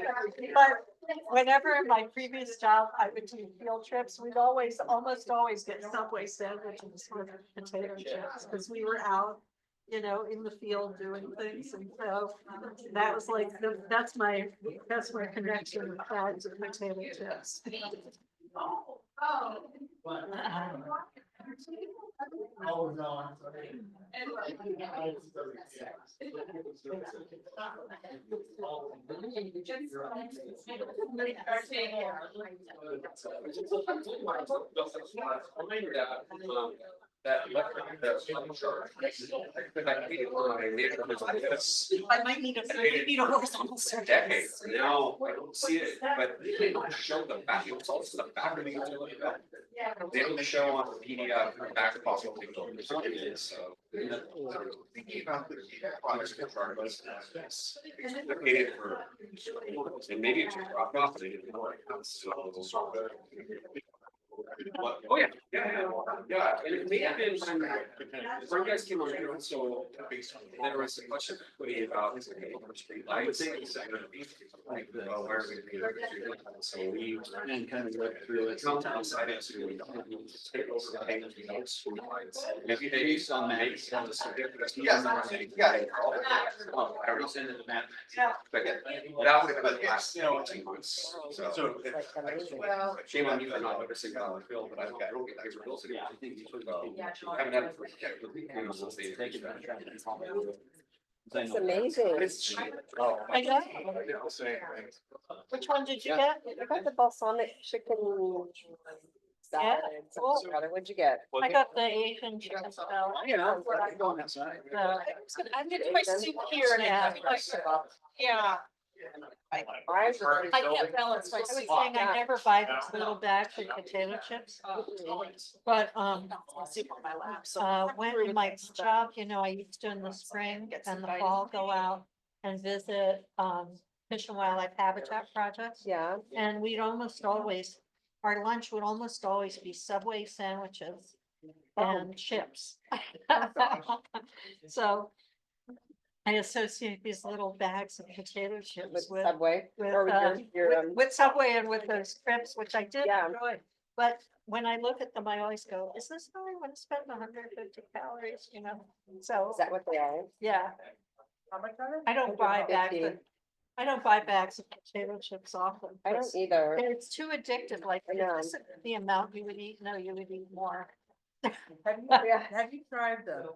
whenever in my previous job, I would do field trips, we'd almost always get Subway sandwiches with potato chips, because we were out, you know, in the field doing things, and so that was like, that's my connection with bags of potato chips. Oh, no, I'm I might need a horizontal surface. Decades, now I don't see it, but they don't show the back, it's also the back of the utility bill. They don't show on the PDF the back of also the utility, so. Thinking about the projects that are they're paid for, and maybe it's a drop off, they didn't know it. Oh, yeah, and it may have been when you guys came on, so there was a question about the street lights. Like, where are we gonna be? So we and kind of went through it. Sometimes I had to take over the paint, you know, street lights. Maybe they some makes on the certificate. Yes, yeah. Oh, I already sent it to Matt. But that would have been the last, 18 months. So well, shame on you for not noticing that on the film, but I've got really nice bills. Yeah, I think you should go. Haven't had it for, you know, since they take it. It's amazing. I know. Same thing. Which one did you get? I got the balsamic chicken salad. cool. What'd you get? I got the Asian chicken salad. You know, going outside. I'm gonna do my soup here and yeah. I can't balance my soup. I was saying I never buy these little bags of potato chips. But, Soup on my lap, so. when in my job, you know, I used to in the spring and the fall go out and visit, Fish and Wildlife Habitat projects. Yeah, And we'd almost always, our lunch would almost always be Subway sandwiches and chips. So I associate these little bags of potato chips with with, Subway. with, Or with your, with Subway and with those trips, which I did Yeah. enjoy. But when I look at them, I always go, is this how I want to spend 150 calories, you know? So, is that what they are? yeah. I don't buy bags, I don't buy bags of potato chips often. I don't either. And it's too addictive, like, I know. is this the amount you would eat? No, you would eat more. Have you tried the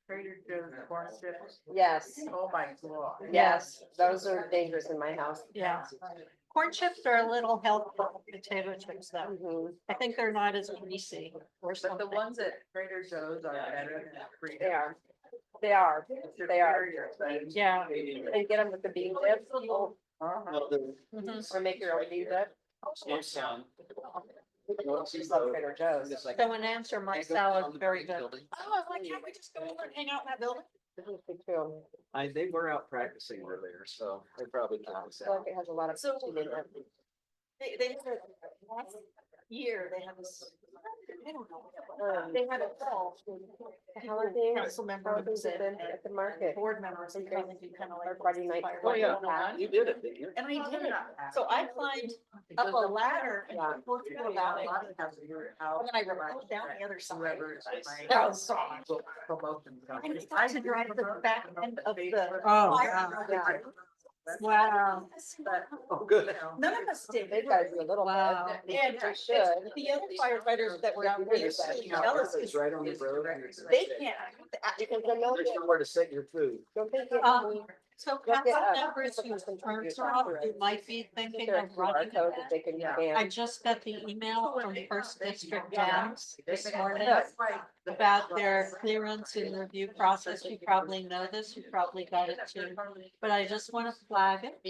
Trader Joe's corn chips? Yes, Oh my god. yes, those are dangerous in my house. Yeah. Corn chips are a little healthier than potato chips though. Mhm. I think they're not as greasy or But the something. ones at Trader Joe's are better than free. They are. They are. They are. Yeah. And get them with the bean dip. Oh, Mhm. or make your own bean dip. Love Trader Joe's. So in answer, my salad is very good. Oh, like, can't we just go over and hang out in that building? Too. They were out practicing earlier, so they probably can't. I feel like it has a lot of. So- protein in it. They had a, last year, they had this, I don't know, they had a call. How are things? Council How are members things at and the market? board members, and kind of do kind of like. Our Friday night. fire- Oh, yeah. You did it, didn't you? And I did it, so I climbed up a ladder and Yeah. worked through about it, and then I rappelled down the other side. Whoever's That was so much. promotion. And it's got to drive the back end of the. Oh, fire. yeah. Wow. Oh, good. None of us did. They've got to do a little Wow. bit. And They should. the other firefighters that were down there, they're so jealous It's because right on the road. they can't. Because then they'll There's get, nowhere to set your food. don't they get, So Look council at us. members whose terms are up, who might be thinking their of QR running code again. that they can Yeah. I scan. just got the email from First District Jams this morning That's right. about their clearance and review process. You probably know this, you probably got it too. But I just want to flag it.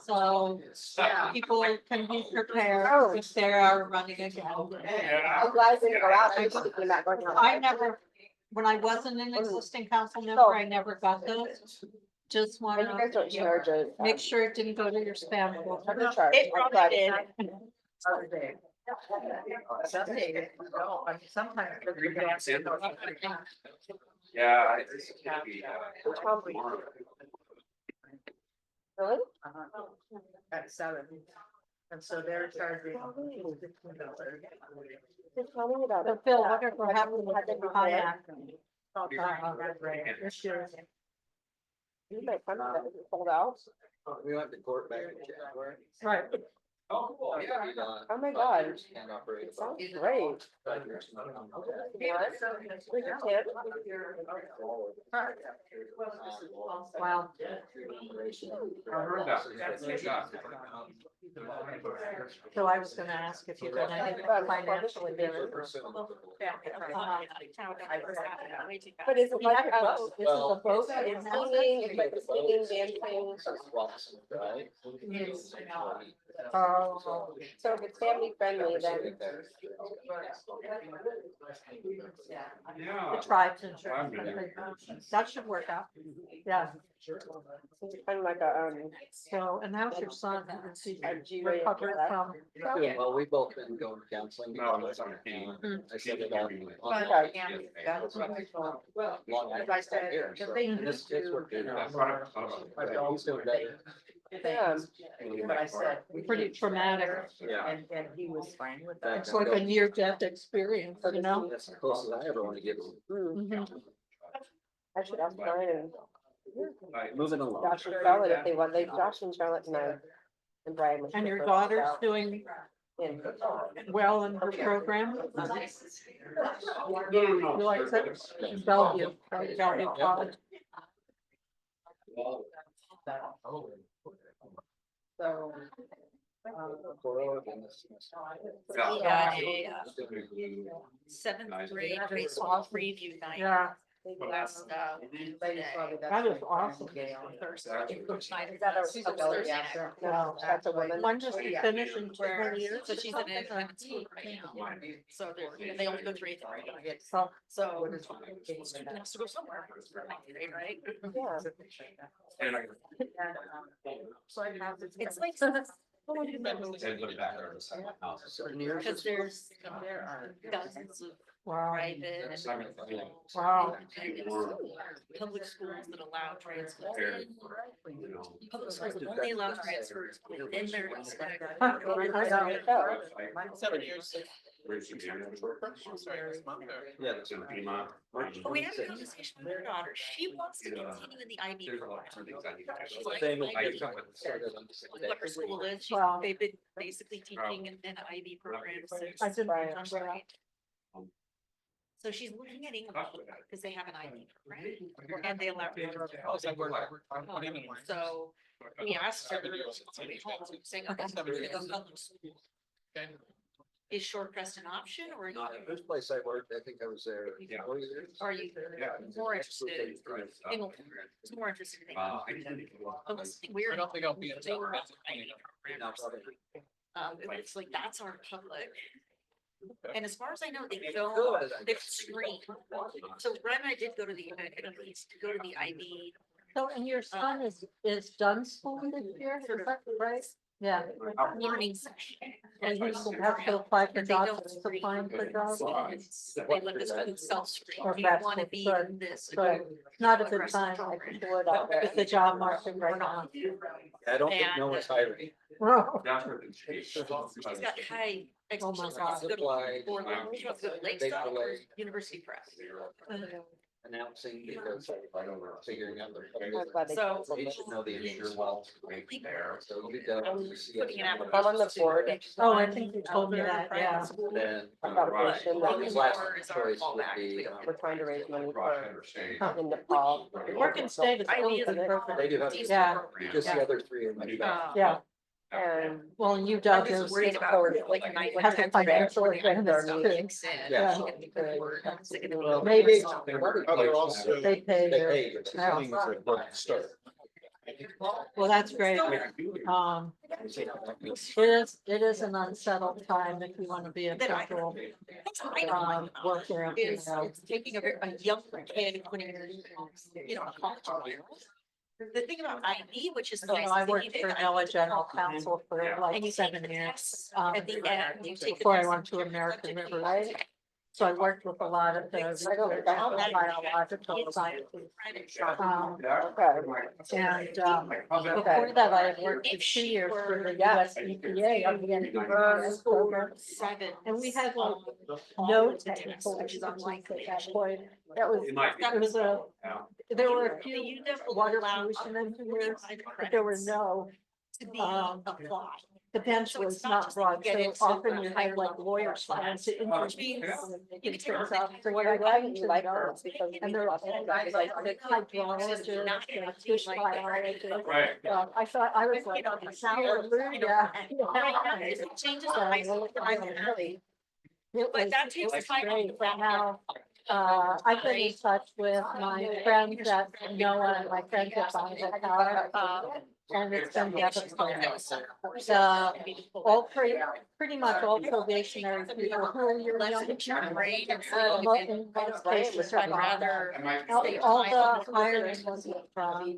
So people can be prepared if they are running again. I'm glad I didn't go out. I was thinking about going out. I never, when I wasn't an existing council member, I never got those. Just And you guys don't wanna charge a. make sure it didn't go to your spam folder. Never charge. It I probably tried did. it. Other day. Some days, no, I mean, sometimes. Yeah, it's gonna be, tomorrow. Really? At 7. And so they're charging. Just tell me about So it. Phil, what if we're having Had them before? kayak? This year. You might find that it's sold out. We went to court back in January. Right. Oh, cool, yeah. Oh my God. Can't operate. It sounds great. Yeah, we can. Wow. I heard that. So I was gonna ask if you could financially do it. But is it like a Yeah, boat? this is a boat. It's singing, it's like the singing, dancing. Oh. So if it's family friendly, then. The tribes insurance. That should work out. Yeah. It's kind of like a, So, and how's your son? Is he G-rated recovered for that? from? Well, we've both been going to counseling. No, that's on the team. I said it on. Long As I said, here, the so- thing and this kid's working. That's what I thought about. He's doing better. yeah. But I said. Pretty traumatic. Yeah. And he was fine with that. It's like a near-death experience, you know? That's the closest I ever want to get. Mhm. I should ask Brian and Moving along. Josh and Charlotte if they want, Josh and Charlotte and I. And Brian. was And your super daughter's about doing in- well in her program? You like it? Bellevue, right, Bellevue College. So. Yeah. Seventh grade baseball preview night. Yeah, Last, that is awesome. Thursday. Is that a Bellevue answer? No, that's a woman. When does she finish in 2 years? So she's in independent school right now. So they only go 3 grade. So, So student has to go somewhere. Right? Yeah. It's like. Because there's dozens of wow, private and wow. public schools that allow transfers in. Public schools that only allow transfers within their. Mine 7 years. Yeah. But we had a conversation with her daughter. She wants to continue in the IB program. She's like, Same with IB. my- What her school is, Wow. they've been basically teaching an IB program since. I didn't Right. remember that. So she's looking at English because they have an IB program and they allow. So we asked her. Saying, okay, so we're gonna go public school. Is Shorecrest an option or This place I worked, I think I was there 4 years. are you more interested in? More interested in. But what's the weird? I don't think I'll be in. They were also IB program. It's like, that's our public. And as far as I know, they've screened. So Brett and I did go to the, go to the IB. So, and your son is done school this year, is that right? Yeah. Learning section. And he will have to apply for But they jobs, don't he's screen applying for jobs. students. They let us do self-screen. Oh, Do you that's want to good. be Good. in this? Good. Not a good Progressive time, I program? think, the word out there, the job market right now. I don't think no one's hiring. Well, She's got high Oh my expectations. God. She wants to go to Portland, she wants to go to Lakeside or University Press. Announcing because figuring out the. I'm glad they So- canceled They it. should know the issue well. There, so it'll be done. Putting an application. I'm on the board. oh, I think you told me that, yeah. Then. About a mission that His we- last Is our choice would fallback. be, We're trying to raise money for Huh. in Nepal. Oregon State is IB is a open. program. They do have- Decent Yeah. program. just the other three are much better. Yeah, And well, and UW I'm is, just worried about like a night. has a financial advantage too. Yeah. Maybe Other also. they pay They their, pay you. yeah. Well, that's great. It is an unsettled time if you want to be a temporal That's what I don't like about worker. it, is it's taking a young kid and putting her, in a college environment. The thing about IB, which is You know, nice. I is that worked you for take NOAA IB General Counsel for and like you 7 take years. tests At the end, you take. the Before I test went to and you American have River. take So I worked with a lot of the biological sciences. And before that, I had worked for 2 years for the US EPA on the NPS program. And we had like no technical expertise at that point. There were a few water pollution engineers, but there were no. The bench was not broad, so often you had like lawyers trying to intervene. So what I like to know, and they're all like the hydrologist, the fish biologist. I thought I was like, hallelujah. It was great. Now, I've been in touch with my friends at NOAA and my friends at Power, and it's been devastating. Pretty much all probationary people who are your young children. In most cases, are all the hiring wasn't from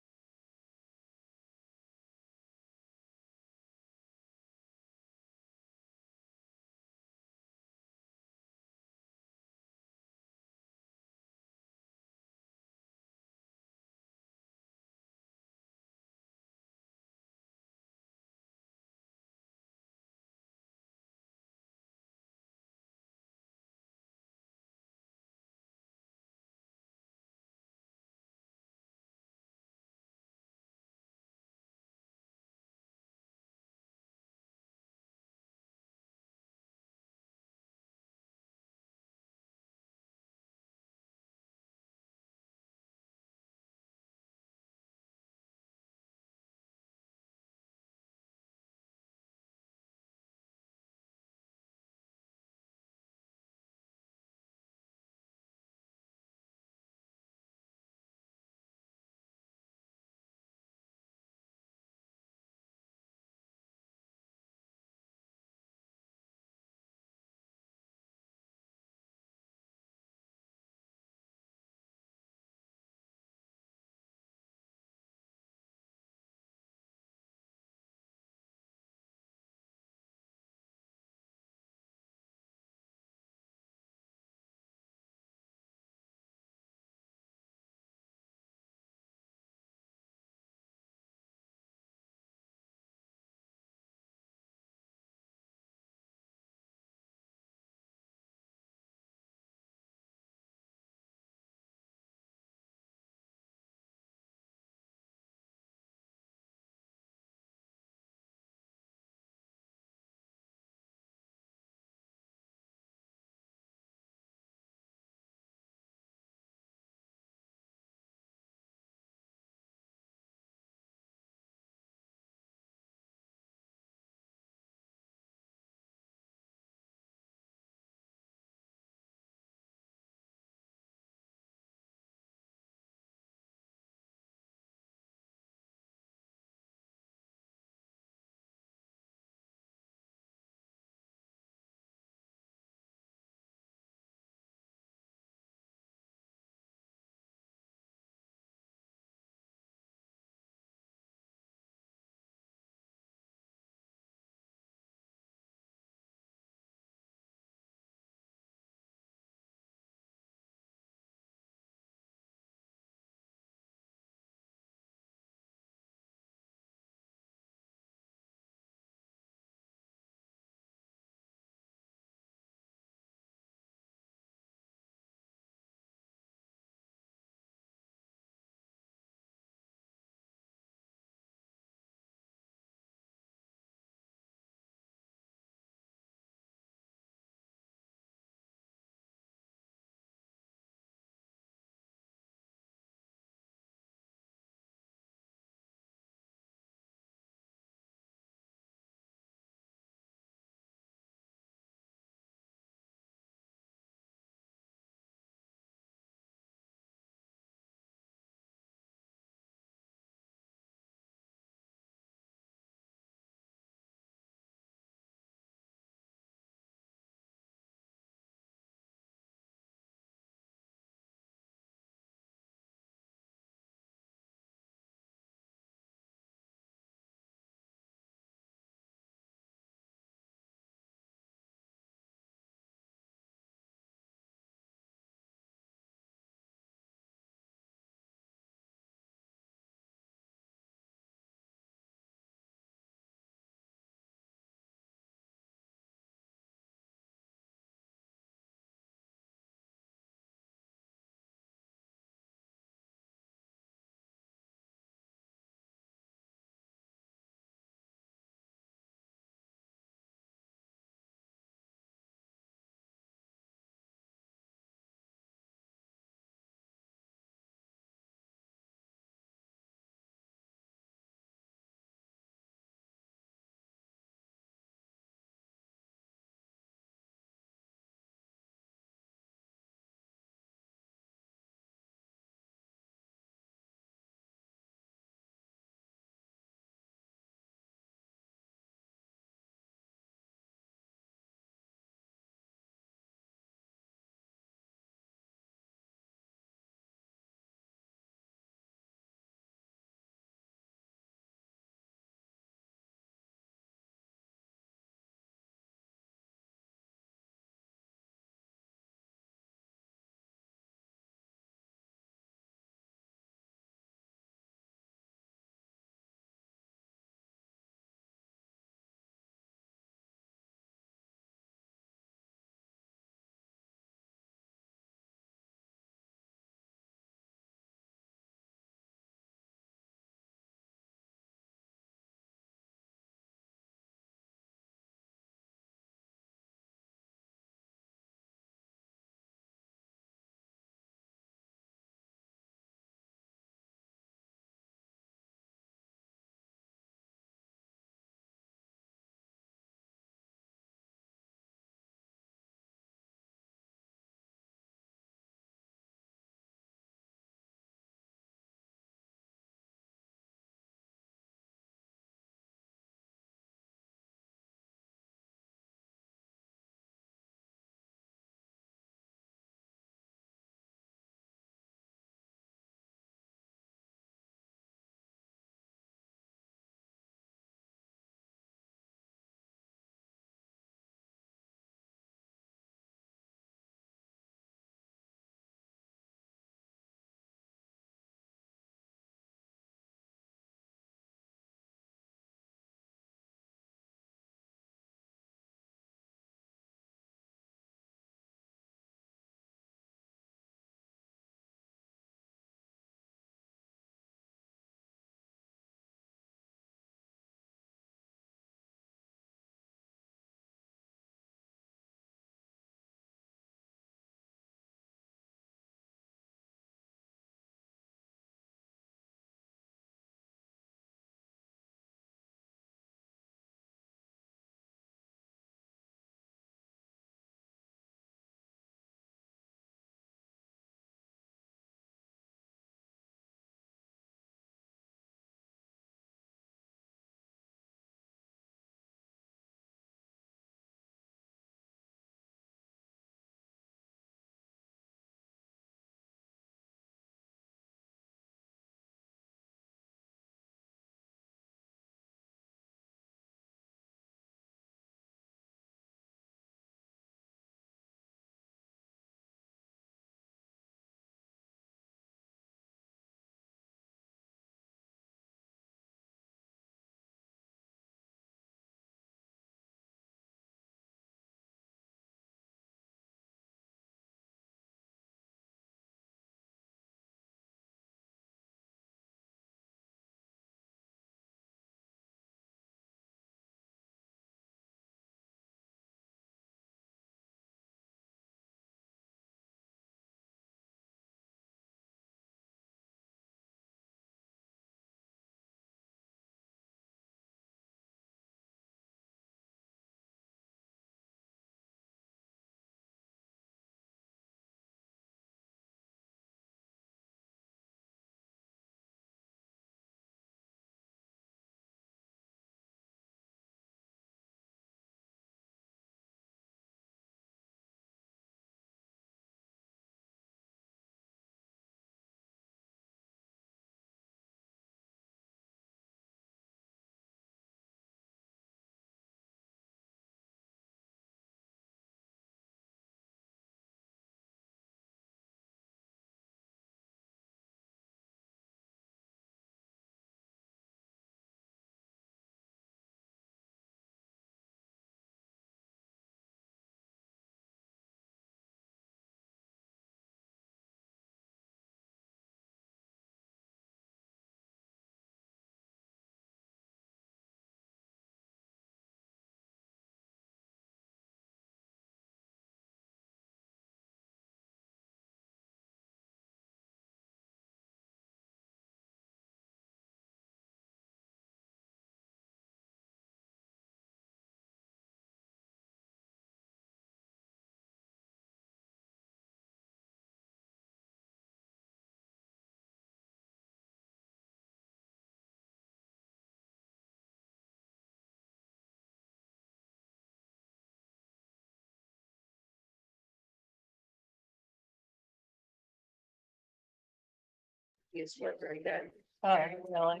These were very good. Oh, really?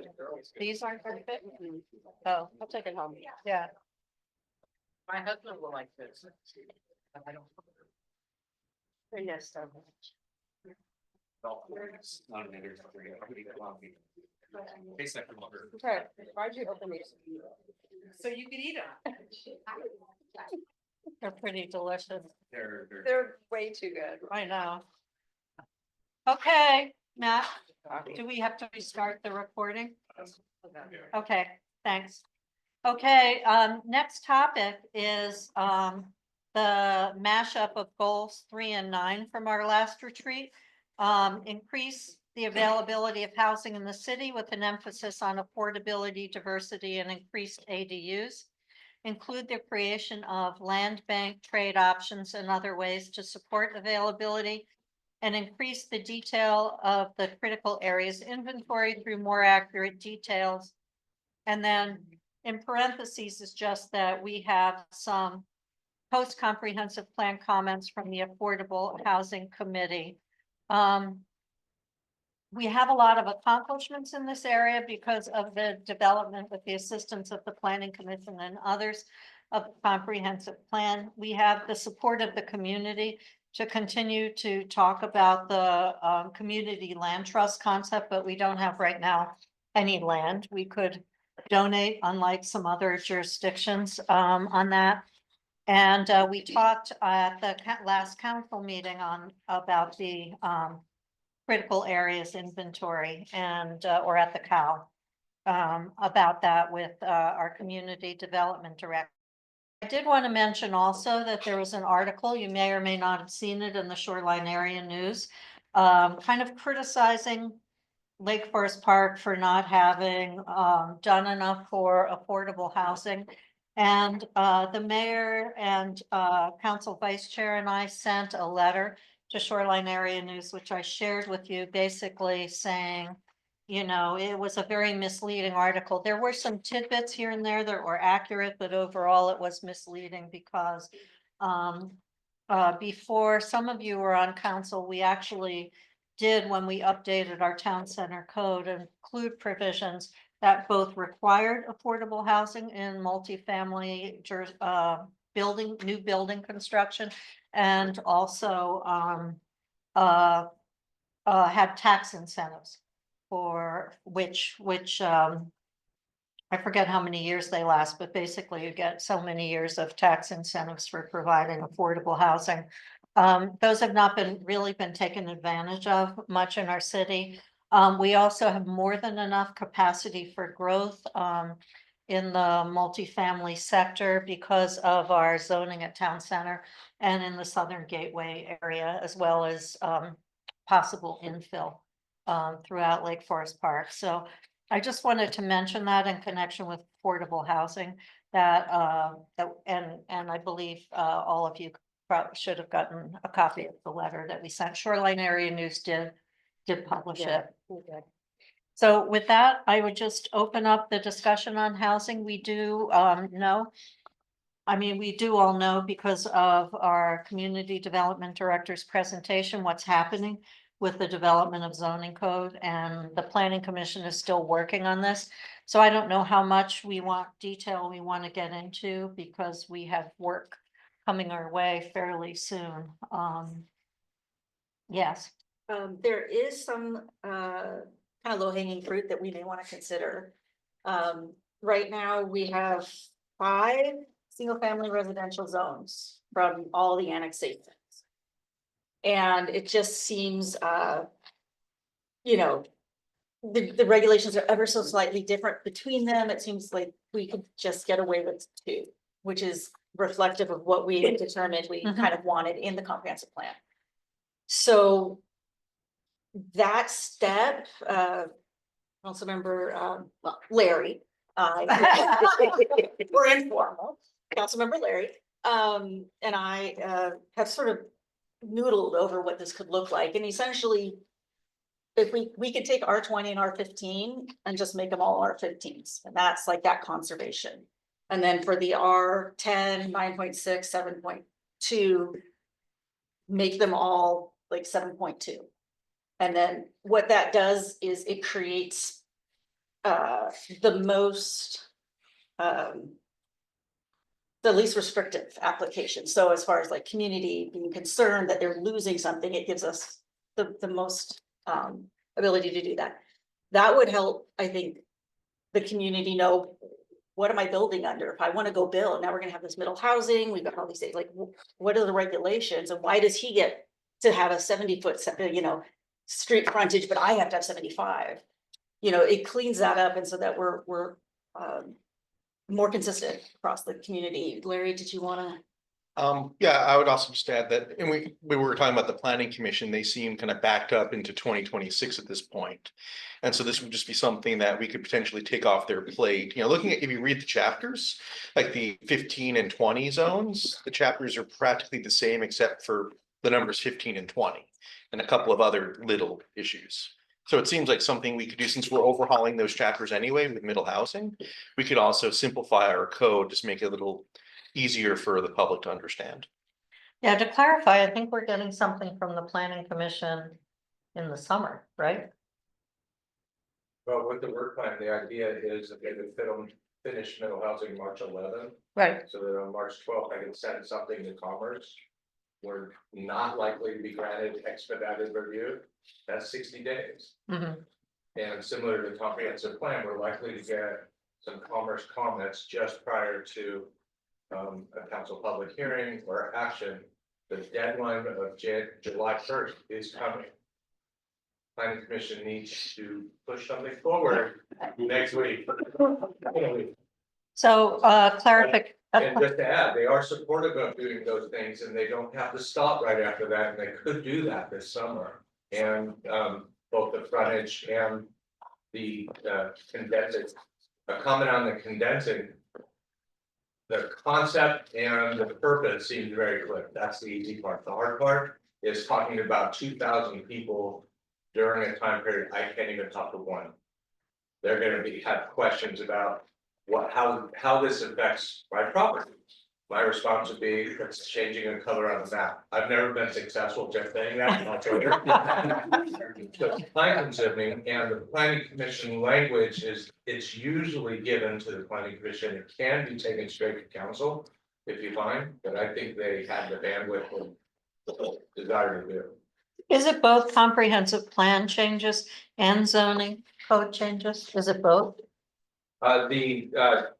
These aren't very fit? Oh, I'll take it home. yeah. My husband will like this. I don't. Very nice stuff. Okay, why'd you open these? So you could eat them. They're pretty delicious. They're way too good. I know. Okay, Matt, do we have to restart the recording? Okay, thanks. Okay, next topic is, the mashup of goals 3 and 9 from our last retreat. Increase the availability of housing in the city with an emphasis on affordability, diversity, and increased ADUs. Include the creation of land bank trade options and other ways to support availability and increase the detail of the critical areas inventory through more accurate details. And then in parentheses is just that we have some post-comprehensive plan comments from the Affordable Housing Committee. We have a lot of accomplishments in this area because of the development with the assistance of the Planning Commission and others of the comprehensive plan. We have the support of the community to continue to talk about the community land trust concept, but we don't have right now any land. We could donate, unlike some other jurisdictions, on that. And we talked at the last council meeting about the critical areas inventory and or at the COW about that with our community development director. I did want to mention also that there was an article, you may or may not have seen it in the Shoreline Area News, kind of criticizing Lake Forest Park for not having done enough for affordable housing. And the mayor and council vice chair and I sent a letter to Shoreline Area News, which I shared with you, basically saying, you know, it was a very misleading article. There were some tidbits here and there that were accurate, but overall it was misleading because before some of you were on council, we actually did, when we updated our town center code, include provisions that both required affordable housing in multifamily building, new building construction, and also had tax incentives for which I forget how many years they last, but basically you get so many years of tax incentives for providing affordable housing. Those have not really been taken advantage of much in our city. We also have more than enough capacity for growth in the multifamily sector because of our zoning at town center and in the Southern Gateway area, as well as possible infill throughout Lake Forest Park. So I just wanted to mention that in connection with affordable housing, that and I believe all of you probably should have gotten a copy of the letter that we sent. Shoreline Area News did publish it. So with that, I would just open up the discussion on housing. We do know, I mean, we do all know because of our community development director's presentation, what's happening with the development of zoning code, and the planning commission is still working on this. So I don't know how much detail we want to get into because we have work coming our way fairly soon. Yes. There is some kind of low hanging fruit that we may want to consider. Right now, we have 5 single family residential zones from all the annexations. And it just seems, you know, the regulations are ever so slightly different between them. It seems like we could just get away with 2, which is reflective of what we had determined we kind of wanted in the comprehensive plan. So that step, Councilmember Larry, we're informal, Councilmember Larry, and I have sort of noodled over what this could look like, and essentially, if we could take R20 and R15 and just make them all R15s, and that's like that conservation. And then for the R10, 9.6, 7.2, make them all like 7.2. And then what that does is it creates the most the least restrictive application. So as far as like community being concerned that they're losing something, it gives us the most ability to do that. That would help, I think, the community know, what am I building under? If I want to go build, now we're gonna have this middle housing, we've got all these things, like, what are the regulations and why does he get to have a 70-foot, street frontage, but I have to have 75? It cleans that up, and so that we're more consistent across the community. Larry, did you wanna? Yeah, I would also just add that, and we were talking about the planning commission, they seem kind of backed up into 2026 at this point. And so this would just be something that we could potentially take off their plate, looking at, if you read the chapters, like the 15 and 20 zones, the chapters are practically the same except for the numbers 15 and 20 and a couple of other little issues. So it seems like something we could do, since we're overhauling those chapters anyway with middle housing, we could also simplify our code, just make it a little easier for the public to understand. Yeah, to clarify, I think we're getting something from the planning commission in the summer, right? Well, with the work plan, the idea is that they would finish middle housing March 11th. Right. So that on March 12th, I can send something to Commerce. We're not likely to be granted expedited review. That's 60 days. Mhm. And similar to the comprehensive plan, we're likely to get some Commerce comments just prior to a council public hearing or action. The deadline of July 1st is coming. Planning commission needs to push something forward next week. So, clarific. And just to add, they are supportive of doing those things and they don't have to stop right after that, and they could do that this summer. And both the frontage and the condensing, a comment on the condensing. The concept and the purpose seems very clear. That's the easy part. The hard part is talking about 2,000 people during a time period. I can't even talk to one. They're gonna have questions about how this affects my property. My response would be, it's changing a color on the map. I've never been successful just saying that. So time consuming, and the planning commission language is, it's usually given to the planning commission. It can be taken straight to council if you find, but I think they have the bandwidth and the desire to do. Is it both comprehensive plan changes and zoning code changes? Is it both? The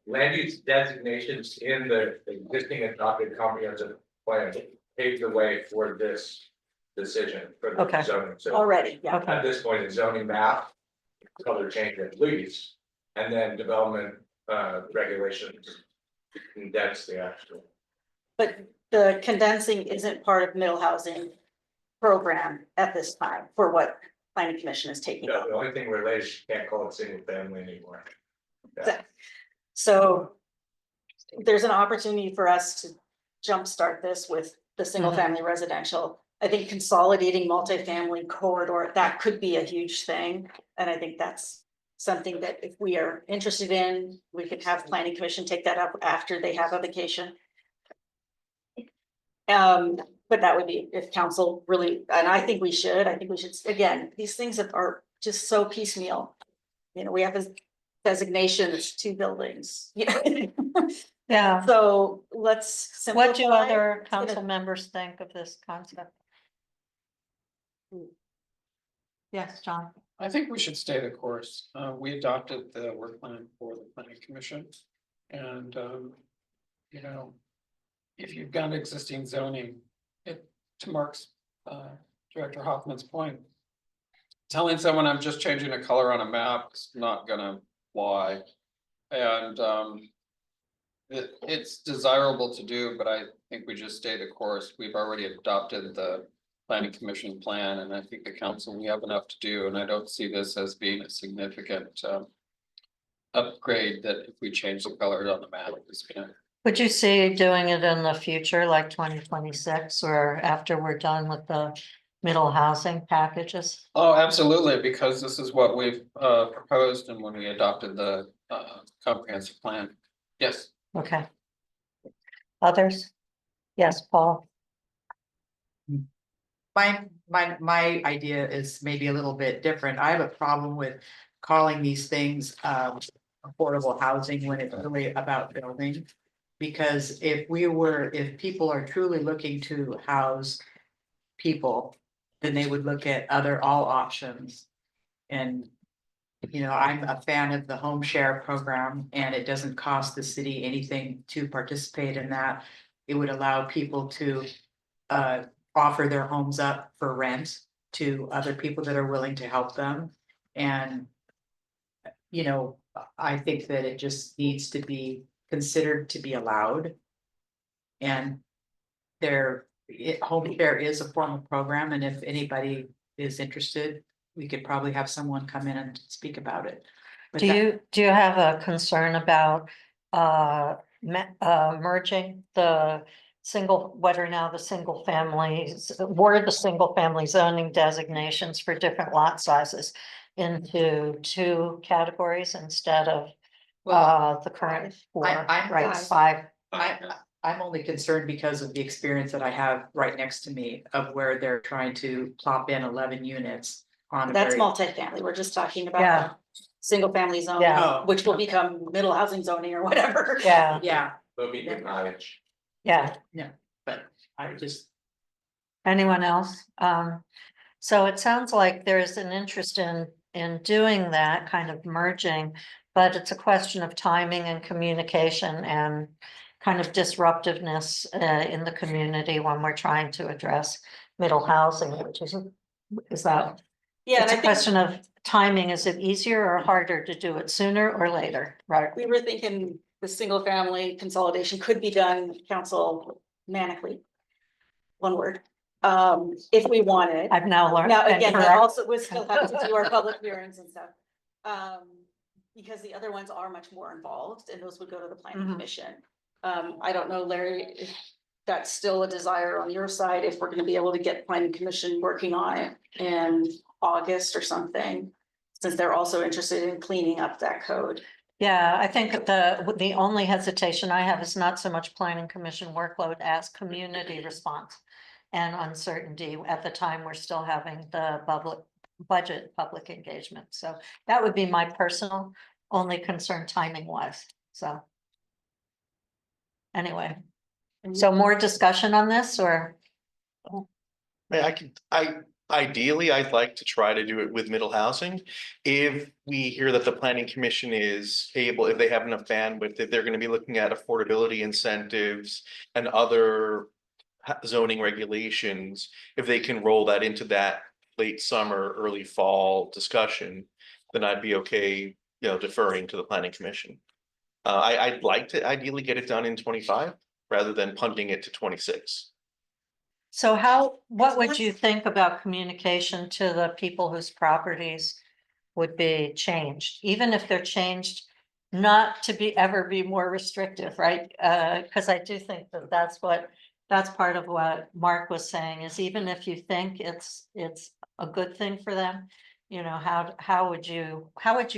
land use designations in the existing adopted comprehensive plan paved the way for this decision for the Okay. zoning. So Already, yeah. Okay. at this point, it's zoning map, color change at least, and then development regulations to condense the actual. But the condensing isn't part of middle housing program at this time for what planning commission is taking No, up. the only thing related, you can't call it single family anymore. Yeah. So there's an opportunity for us to jumpstart this with the single family residential. I think consolidating multifamily corridor, that could be a huge thing. And I think that's something that if we are interested in, we could have planning commission take that up after they have a vacation. But that would be if council really, and I think we should, again, these things that are just so piecemeal. We have a designation, it's 2 buildings. Yeah. So let's What do simplify. other It's gonna- council members think of this concept? Yes, John. I think we should stay the course. We adopted the work plan for the planning commission. And, if you've got existing zoning, to Mark's, Director Hoffman's point, telling someone I'm just changing a color on a map is not gonna fly. And, it's desirable to do, but I think we just stay the course. We've already adopted the planning commission plan, and I think the council, we have enough to do, and I don't see this as being a significant upgrade that if we change the color on the map, it's gonna. Would you see doing it in the future, like 2026, or after we're done with the middle housing packages? Oh, absolutely, because this is what we've proposed and when we adopted the comprehensive plan. Yes. my idea is maybe a little bit different. I have a problem with calling these things, affordable housing when it's really about building. Because if people are truly looking to house people, then they would look at all options. And, I'm a fan of the home share program, and it doesn't cost the city anything to participate in that. It would allow people to offer their homes up for rent to other people that are willing to help them. And, I think that it just needs to be considered to be allowed. And home share is a formal program, and if anybody is interested, we could probably have someone come in and speak about it. But Do you have a concern about merging what are now the single families, were the single family zoning designations for different lot sizes into 2 categories instead of the current 4, I'm right, 5? I'm only concerned because of the experience that I have right next to me of where they're trying to plop in 11 units on. That's multifamily, we're just talking about. Yeah. Single family zone, Yeah. which will become middle housing zoning or whatever. Yeah, Yeah, They'll be the cottage. yeah. but I just, Anyone else? So it sounds like there's an interest in doing that kind of merging, but it's a question of timing and communication and kind of disruptiveness in the community when we're trying to address middle housing, which is that? Yeah, It's and a I think question of timing. Is it easier or harder to do it sooner or later? Right. we were thinking the single family consolidation could be done council manically. One word, if we wanted. I've now learned. Now, and again, for that our- also, we still have to do our public hearings and stuff. Because the other ones are much more involved, and those would go to the planning Mhm. commission. I don't know, Larry, if that's still a desire on your side, if we're gonna be able to get planning commission working on it in August or something. Since they're also interested in cleaning up that code. Yeah, I think the only hesitation I have is not so much planning commission workload as community response and uncertainty. At the time, we're still having the public engagement. So that would be my personal only concern timing wise. So anyway, so more discussion on this or? Ideally, I'd like to try to do it with middle housing. If we hear that the planning commission is able, if they have enough bandwidth, if they're gonna be looking at affordability incentives and other zoning regulations, if they can roll that into that late summer, early fall discussion, then I'd be okay, deferring to the planning commission. I'd like to ideally get it done in 25 rather than punting it to 26. So what would you think about communication to the people whose properties would be changed, even if they're changed not to ever be more restrictive, right? Because I do think that's part of what Mark was saying, is even if you think it's a good thing for them, how would you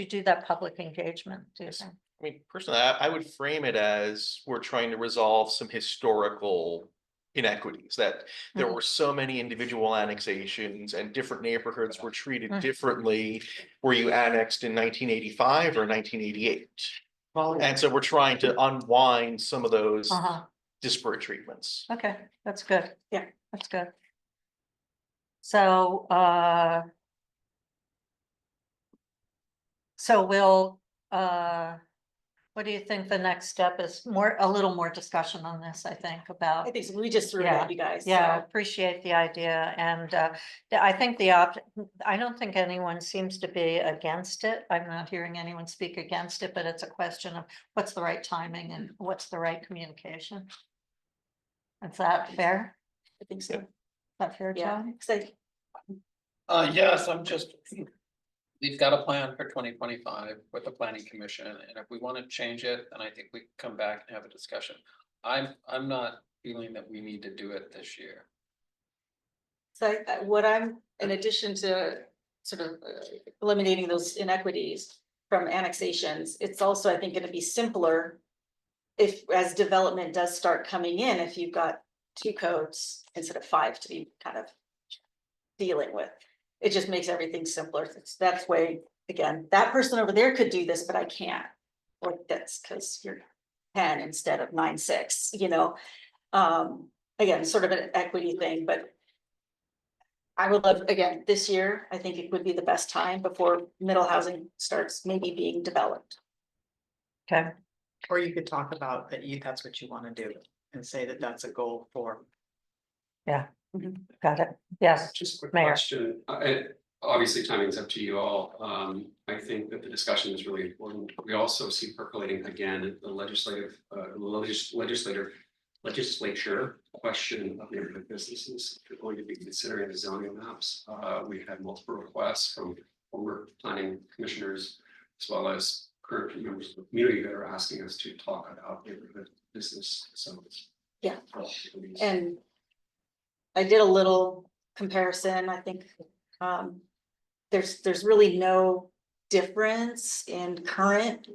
do that public engagement, do you think? I mean, personally, I would frame it as we're trying to resolve some historical inequities, that there Mhm. were so many individual annexations and different neighborhoods were treated differently. Were you annexed in 1985 or 1988? And so we're trying to unwind some of those disparate treatments. Okay, that's good. Yeah. That's good. So, we'll, what do you think the next step is? A little more discussion on this, I think, about. I think so. We just threw it at you guys. Yeah, so. appreciate the idea, and I think I don't think anyone seems to be against it. I'm not hearing anyone speak against it, but it's a question of what's the right timing and what's the right communication. Is that fair? I think so. Is that fair, Yeah. John? Yes, we've got a plan for 2025 with the planning commission, and if we want to change it, then I think we can come back and have a discussion. I'm not feeling that we need to do it this year. So what I'm, in addition to sort of eliminating those inequities from annexations, it's also, I think, gonna be simpler. As development does start coming in, if you've got 2 codes instead of 5 to be kind of dealing with. It just makes everything simpler. That's way, again, that person over there could do this, but I can't. Or that's because you're 10 instead of 9, 6, you know? Again, sort of an equity thing, but I would love, again, this year, I think it would be the best time before middle housing starts maybe being developed. Okay, Or you could talk about that that's what you wanna do and say that that's a goal for. got it. Yes, Just a quick Mayor. question, and obviously timing's up to you all. I think that the discussion is really important. We also see percolating again the legislature question of neighborhood businesses. They're going to be considering the zoning maps. We've had multiple requests from former planning commissioners as well as current members of the community that are asking us to talk about neighborhood business. So Yeah. And I did a little comparison, I think, there's really no difference in current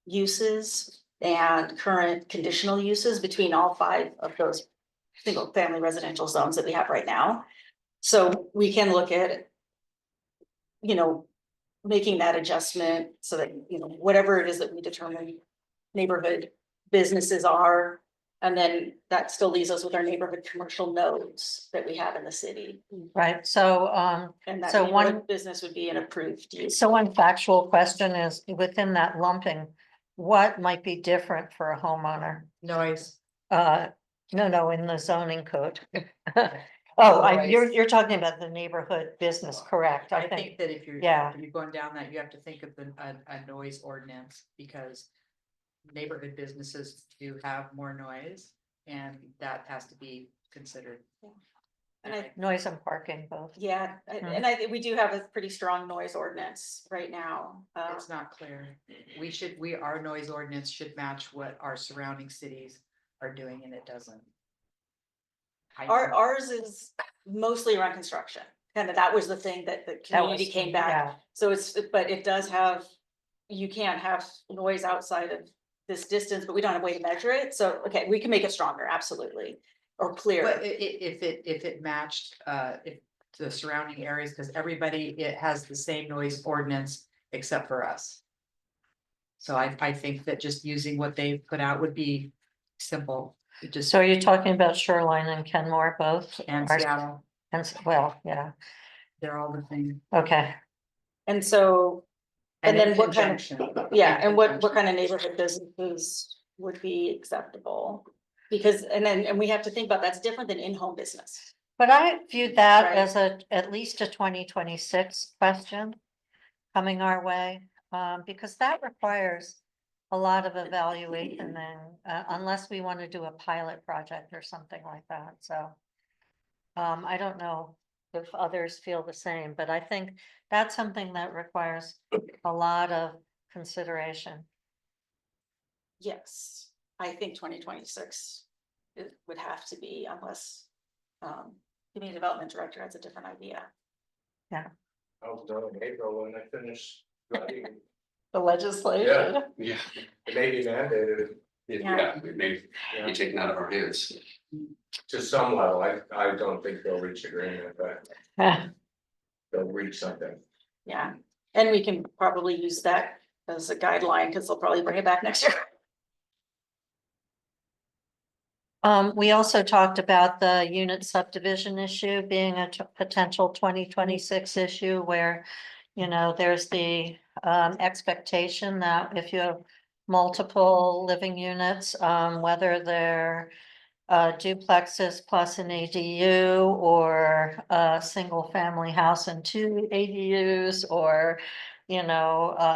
uses and current conditional uses between all 5 of those single family residential zones that we have right now. So we can look at, you know, making that adjustment so that, you know, whatever it is that we determine neighborhood businesses are. And then that still leaves us with our neighborhood commercial nodes that we have in the city. Right, so, And that So one- neighborhood business would be an approved use. so one factual question is, within that lumping, what might be different for a homeowner? Noise. No, in the zoning code. Oh, you're Noise. talking about the neighborhood business, correct? I think that if you're going down that, you have to think of a noise ordinance, because neighborhood businesses do have more noise, and that has to be considered. And Noise and parking both. yeah, and I think we do have a pretty strong noise ordinance right now. It's not clear. Our noise ordinance should match what our surrounding cities are doing, and it doesn't. Ours is mostly around construction, kind of, that was the thing that the community came back. Yeah. So but it does have, you can't have noise outside of this distance, but we don't have a way to measure it. So, okay, we can make it stronger, absolutely, or But clearer. if it matched, if the surrounding areas, because it has the same noise ordinance except for us. So I think that just using what they put out would be simple. It just, So you're talking about Shoreline and Kenmore both? and Are- Seattle, well, yeah, they're all the same. okay. And so, and in then what kind of, conjunction. yeah, In and what conjunction. kind of neighborhood businesses would be acceptable? Because, and we have to think about, that's different than in-home business. But I viewed that Right. as at least a 2026 question coming our way, because that requires a lot of evaluation and, unless we want to do a pilot project or something like that, so. I don't know if others feel the same, but I think that's something that requires a lot of consideration. Yes, I think 2026 it would have to be, unless community development director has a different idea. I was done in April when I finished writing. The legislation. yeah, It may be mandated it may be taken out of our hands. to some level. I don't think they'll reach agreement, but they'll reach something. Yeah, and we can probably use that as a guideline, because they'll probably bring it back next year. We also talked about the unit subdivision issue being a potential 2026 issue where, there's the expectation that if you have multiple living units, whether they're duplexes plus an ADU or a single family house and 2 ADUs or,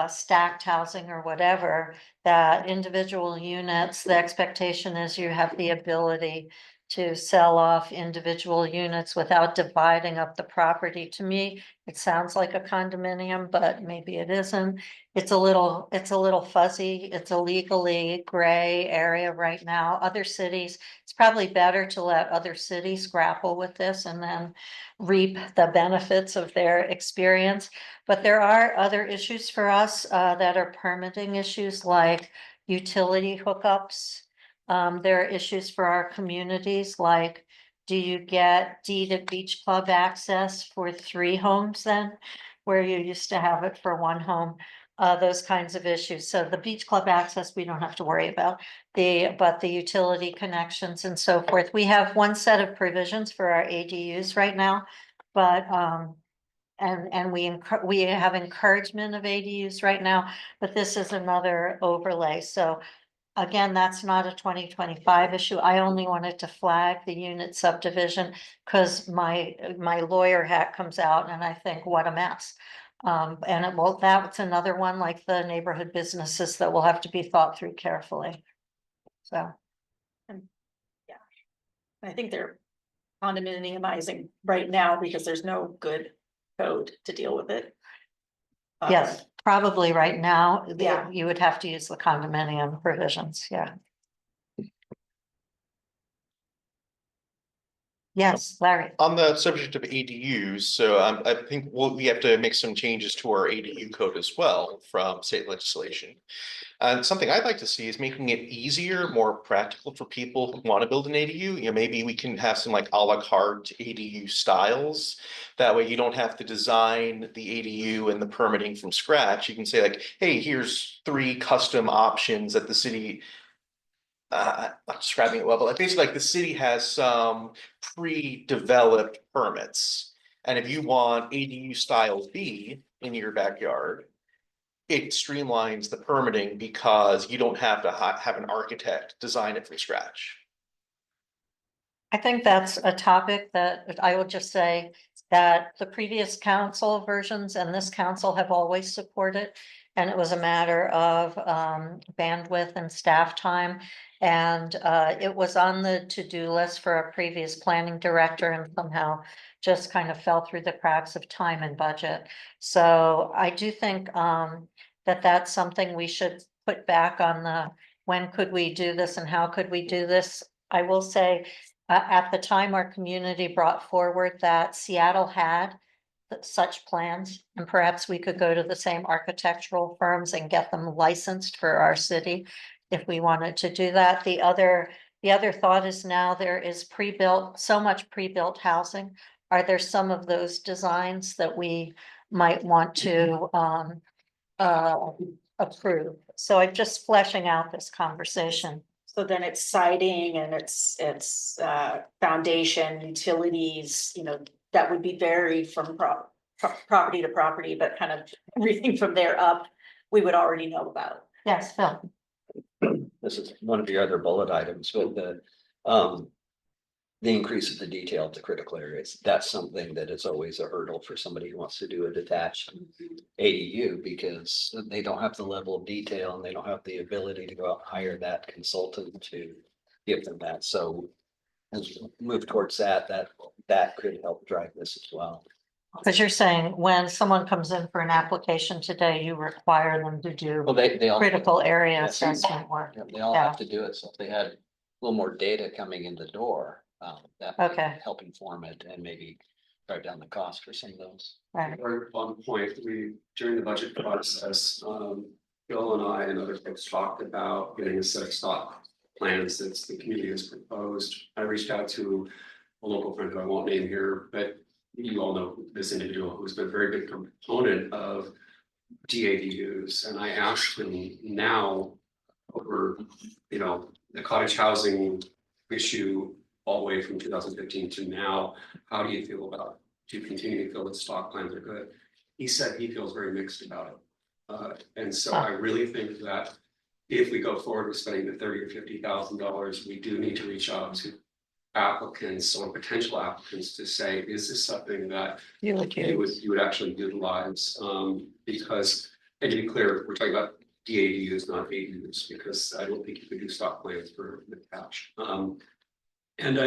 stacked housing or whatever, that individual units, the expectation is you have the ability to sell off individual units without dividing up the property. To me, it sounds like a condominium, but maybe it isn't. It's a little fuzzy. It's a legally gray area right now. Other cities, it's probably better to let other cities grapple with this and then reap the benefits of their experience. But there are other issues for us that are permitting issues like utility hookups. There are issues for our communities like Do you get deeded beach club access for 3 homes then? Where you used to have it for 1 home? Those kinds of issues. So the beach club access, we don't have to worry about. But the utility connections and so forth, we have one set of provisions for our ADUs right now. But, and we have encouragement of ADUs right now, but this is another overlay. So again, that's not a 2025 issue. I only wanted to flag the unit subdivision because my lawyer hat comes out and I think, what a mess. And that's another one like the neighborhood businesses that will have to be thought through carefully. So, I think they're condominiumizing right now because there's no good code to deal with it. yes, probably right now, Yeah. you would have to use the condominium provisions, yeah. Yes, Larry. On the subject of ADUs, so I think we have to make some changes to our ADU code as well from state legislation. And something I'd like to see is making it easier, more practical for people who want to build an ADU. You know, maybe we can have some like a la carte ADU styles. That way you don't have to design the ADU and the permitting from scratch. You can say like, hey, here's 3 custom options that the city not describing it well, but like basically like the city has some pre-developed permits. And if you want ADU style B in your backyard, it streamlines the permitting because you don't have to have an architect design it from scratch. I think that's a topic that I will just say that the previous council versions and this council have always supported. And it was a matter of bandwidth and staff time. And it was on the to-do list for a previous planning director and somehow just kind of fell through the cracks of time and budget. So I do think that that's something we should put back on the, when could we do this and how could we do this? I will say, at the time, our community brought forward that Seattle had such plans, and perhaps we could go to the same architectural firms and get them licensed for our city if we wanted to do that. The other thought is now there is pre-built, so much pre-built housing. Are there some of those designs that we might want to approve? So I'm just fleshing out this conversation. So then it's siding and it's foundation, utilities, you know, that would be varied from property to property, but kind of everything from there up, we would already know about. Yes, Phil. This is one of the other bullet items with the increase of the detail to critical areas. That's something that is always a hurdle for somebody who wants to do a detached ADU because they don't have the level of detail and they don't have the ability to go out and hire that consultant to give them that. So as we move towards that could help drive this as well. Because you're saying when someone comes in for an application today, you require them to do Well, they all. critical area Yes. assessment work. They all have to do it. So if they had a little more data coming in the door, that would Okay. help inform it and maybe drive down the cost for some of those. Right. Or on point, during the budget process, Bill and I and other folks talked about getting a set of stock plans that the community has proposed. I reached out to a local friend who I won't name here, but you all know this individual who's been a very big component of DADUs. And I asked him now over, the cottage housing issue all the way from 2015 to now, how do you feel about, do you continue to feel that stock plans are good? He said he feels very mixed about it. And so I really think that if we go forward with spending the $30,000 or $50,000, we do need to reach out to applicants or potential applicants to say, is this something that you would actually utilize? Because, and to be clear, we're talking about DADUs, not ADUs, because I don't think you could do stock plans for the couch. And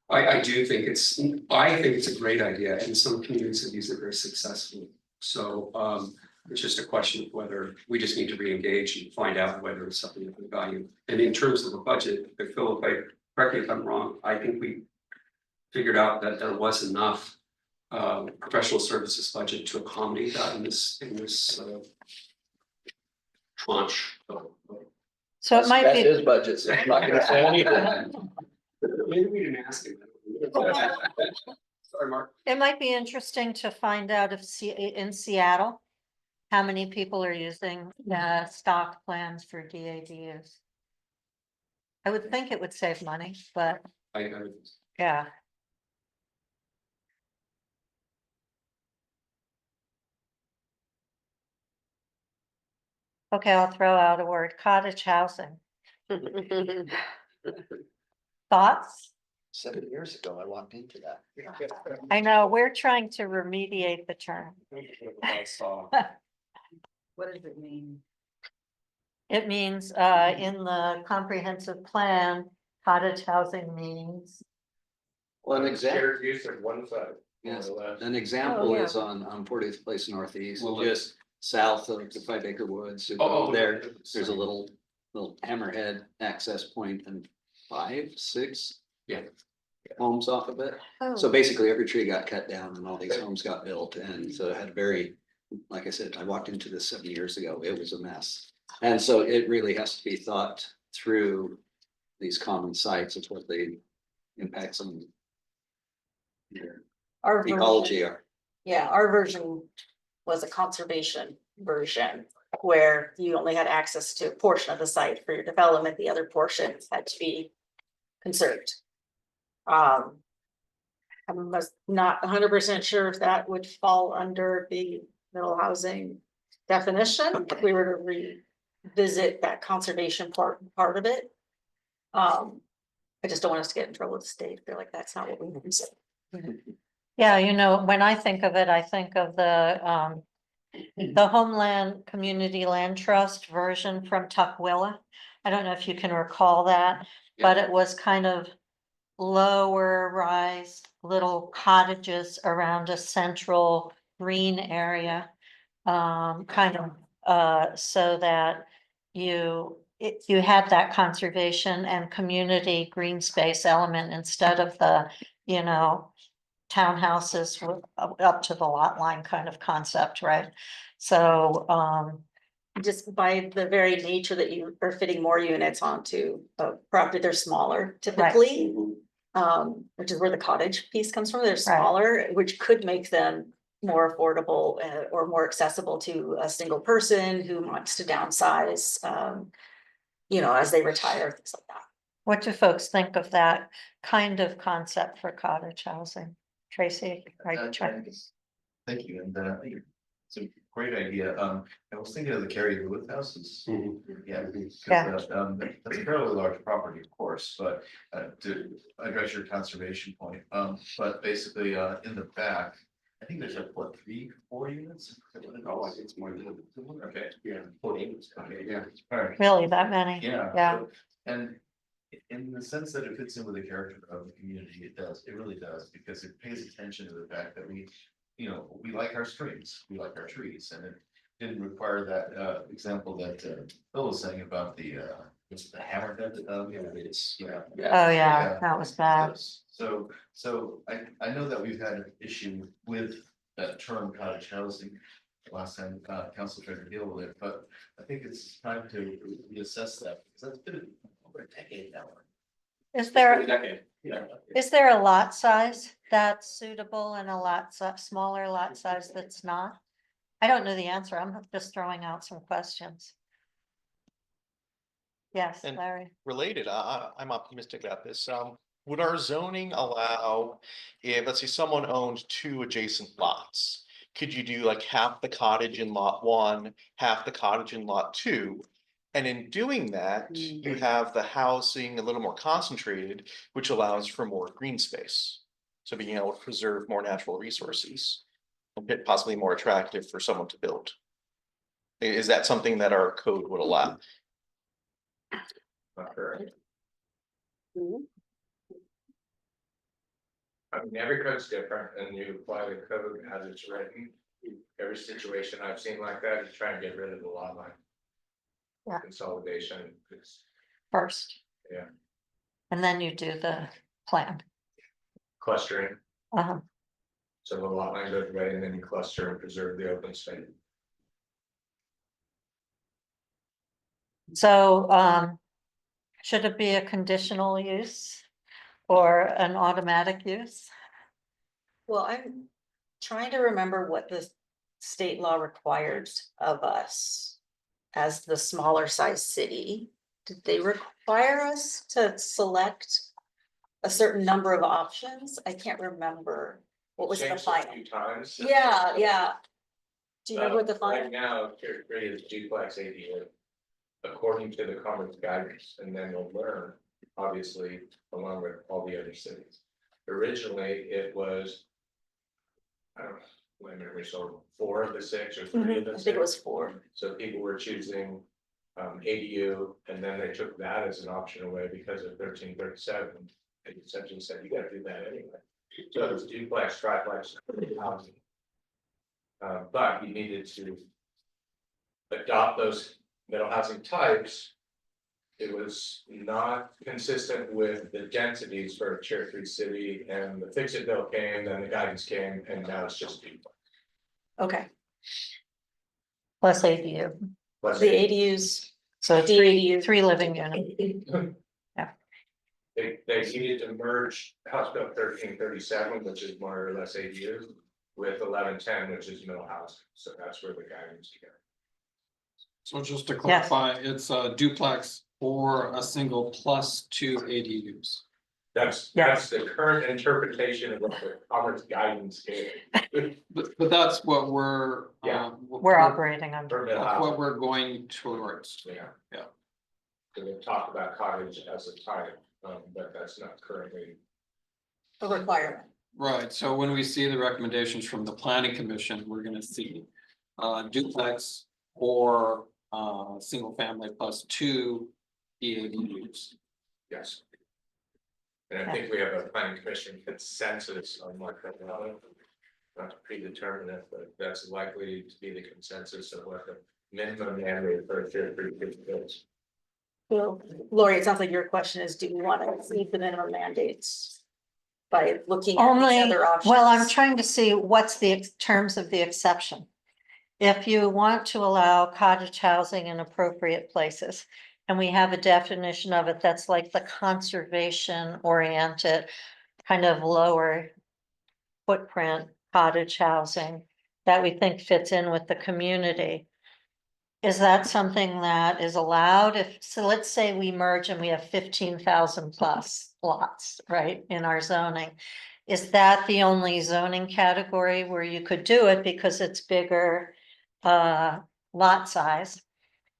I do think it's a great idea, and some communities have used it very successfully. So it's just a question of whether we just need to re-engage and find out whether it's something that we value. And in terms of the budget, Phil, correct me if I'm wrong, I think we figured out that there was enough professional services budget to accommodate that in this tranche. So it might That's be, his budget, so I'm not gonna say anything. Maybe we didn't ask him. Sorry, Mark. It might be interesting to find out if in Seattle, how many people are using stock plans for DADUs. I would think it would save money, but yeah. Okay, I'll throw out a word, cottage housing. Thoughts? 7 years ago, I walked into that. I know, we're trying to remediate the term. What does it mean? It means, in the comprehensive plan, cottage housing means. Well, an example, Shared use of one side. more yes, or less. an example yeah. is on 40th Place Northeast, Well, just south of the 5 Acre Woods. You go there's a little hammerhead access point and 5, 6. Yeah. Homes off of it. So basically every tree got cut down and all these homes got built, and so it had very, like I said, I walked into this 7 years ago, it was a mess. And so it really has to be thought through these common sites of what the impacts on their Our ecology version, are. yeah, our version was a conservation version where you only had access to a portion of the site for your development, the other portions had to be conserved. I'm not 100% sure if that would fall under the middle housing definition, if we were to revisit that conservation part of it. I just don't want us to get in trouble with the state, I feel like that's not what we want to say. Yeah, you know, when I think of it, I think of the Homeland Community Land Trust version from Tukwila. I don't know if you can recall that, but it was kind of lower rise little cottages around a central green area. Kind of, so that you had that conservation and community green space element instead of the, townhouses up to the lot line kind of concept, right? So, Just by the very nature that you are fitting more units onto a property, they're smaller typically. Which is where the cottage piece comes from, they're smaller, which could make them more affordable or more accessible to a single person who wants to downsize. As they retire, things like that. what do folks think of that kind of concept for cottage housing? Tracy, right? Thank you, and it's a great idea. I was thinking of the Carrie Lewis houses. Yeah. That's a fairly large property, of course, but to address your conservation point, but basically in the back, I think there's like, what, 3, 4 units? Oh, I think it's more than. Okay. Yeah. 4 units. Okay, yeah. All right. Really, that many? Yeah. Yeah. And in the sense that it fits in with the character of the community, it really does, because it pays attention to the fact that we like our streams, we like our trees, and it didn't require that example that Phil was saying about the hammerhead. Oh, yeah, that was bad. So I know that we've had an issue with that term cottage housing. Last time council tried to deal with it, but I think it's time to reassess that, because that's been over a decade now. Is there, Yeah. is there a lot size that's suitable and a smaller lot size that's not? I don't know the answer. I'm just throwing out some questions. Yes, And- Larry. Related, I'm optimistic about this. Would our zoning allow, if, let's say, someone owned 2 adjacent lots? Could you do like half the cottage in lot 1, half the cottage in lot 2? And in doing that, you have the housing a little more concentrated, which allows for more green space. So being able to preserve more natural resources and possibly more attractive for someone to build. Is that something that our code would allow? I mean, every code's different and you apply the code as it's written. Every situation I've seen like that, you try and get rid of the lot line. Yeah. Consolidation, it's First. Yeah. And then you do the plan. clustering, Uh-huh. so the lot line goes away and then you cluster and preserve the open space. So, should it be a conditional use? or an automatic use? Well, I'm trying to remember what the state law requires of us as the smaller size city. Did they require us to select a certain number of options? I can't remember. What was the Changed a final? few times. Yeah, yeah. Do you remember what the Right final? now, tier 3 is duplex ADU. According to the Commerce guidance, and then you'll learn, obviously, along with all the other cities. Originally, it was. I don't know, when we saw 4 of the 6 or 3 of the I 6. think it was 4. So people were choosing ADU, and then they took that as an option away because of 1337. They essentially said, you gotta do that anyway. So it was duplex, triplex housing. But you needed to adopt those middle housing types. It was not consistent with the densities for a tier 3 city, and the fix-it bill came, then the guidance came, and now it's just duplex. Okay, Plus ADU, Plus the ADUs, so The three, ADU. 3 living units. They needed to merge House Bill 1337, which is more or less ADU, with 1110, which is middle housing, so that's where the guidance came. So just to clarify, it's a duplex or a single plus 2 ADUs. That's the current interpretation of what the Commerce guidance gave. But that's what we're. Yeah. We're operating under. For middle That's what housing, we're going towards. yeah. Yeah. So they talked about cottage as a type, but that's not currently. a requirement. Right, so when we see the recommendations from the planning commission, we're gonna see duplex or single family plus 2 EADUs. Yes. And I think we have a planning commission consensus on what that, not to predetermine it, but that's likely to be the consensus of what the minimum mandate for a tier 3 is. Well, Lori, it sounds like your question is, do we want to exceed the minimum mandates? By looking at Only, these other options? well, I'm trying to see what's the terms of the exception. If you want to allow cottage housing in appropriate places, and we have a definition of it that's like the conservation oriented, kind of lower footprint cottage housing that we think fits in with the community. Is that something that is allowed? So let's say we merge and we have 15,000 plus lots, right, in our zoning. Is that the only zoning category where you could do it because it's bigger lot size?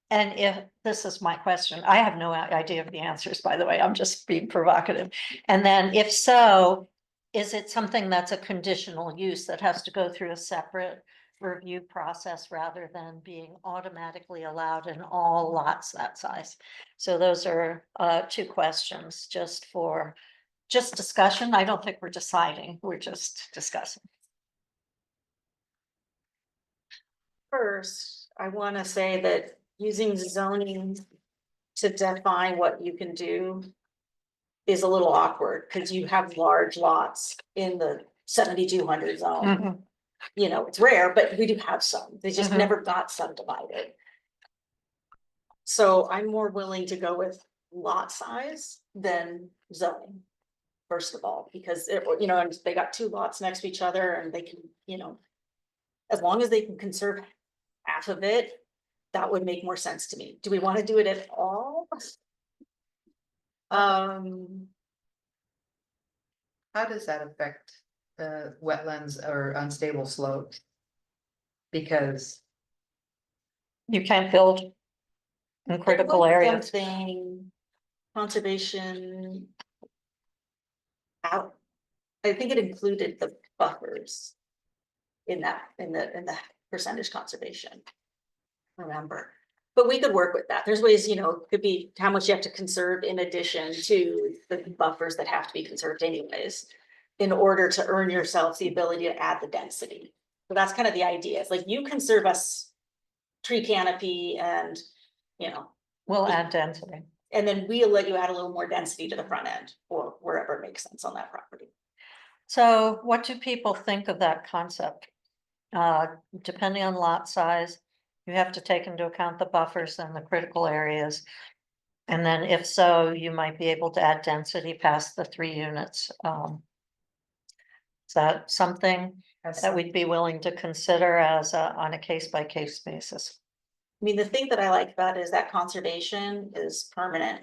And if, this is my question, I have no idea of the answers, by the way, I'm just being provocative. And then if so, is it something that's a conditional use that has to go through a separate review process rather than being automatically allowed in all lots that size? So those are 2 questions just for discussion. I don't think we're deciding, we're just discussing. First, I want to say that using zoning to define what you can do is a little awkward because you have large lots in the 7,200 zone. You know, it's rare, but we do have some. They just never got subdivided. So I'm more willing to go with lot size than zoning. First of all, because it, you know, and they got 2 lots next to each other and they can, you know, as long as they can conserve half of it, that would make more sense to me. Do we want to do it at all? How does that affect the wetlands or unstable slopes? Because You can't build in critical there was areas. something, conservation. Out, I think it included the buffers. In the percentage conservation. Remember, but we could work with that. There's ways, you know, could be how much you have to conserve in addition to the buffers that have to be conserved anyways. In order to earn yourselves the ability to add the density. So that's kind of the idea. It's like you conserve us. Tree canopy and, you know. We'll add density. And then we'll let you add a little more density to the front end or wherever it makes sense on that property. So what do people think of that concept? Depending on lot size, you have to take into account the buffers and the critical areas. And then if so, you might be able to add density past the 3 units. Is that something that we'd be willing to consider as on a case by case basis? I mean, the thing that I like about it is that conservation is permanent.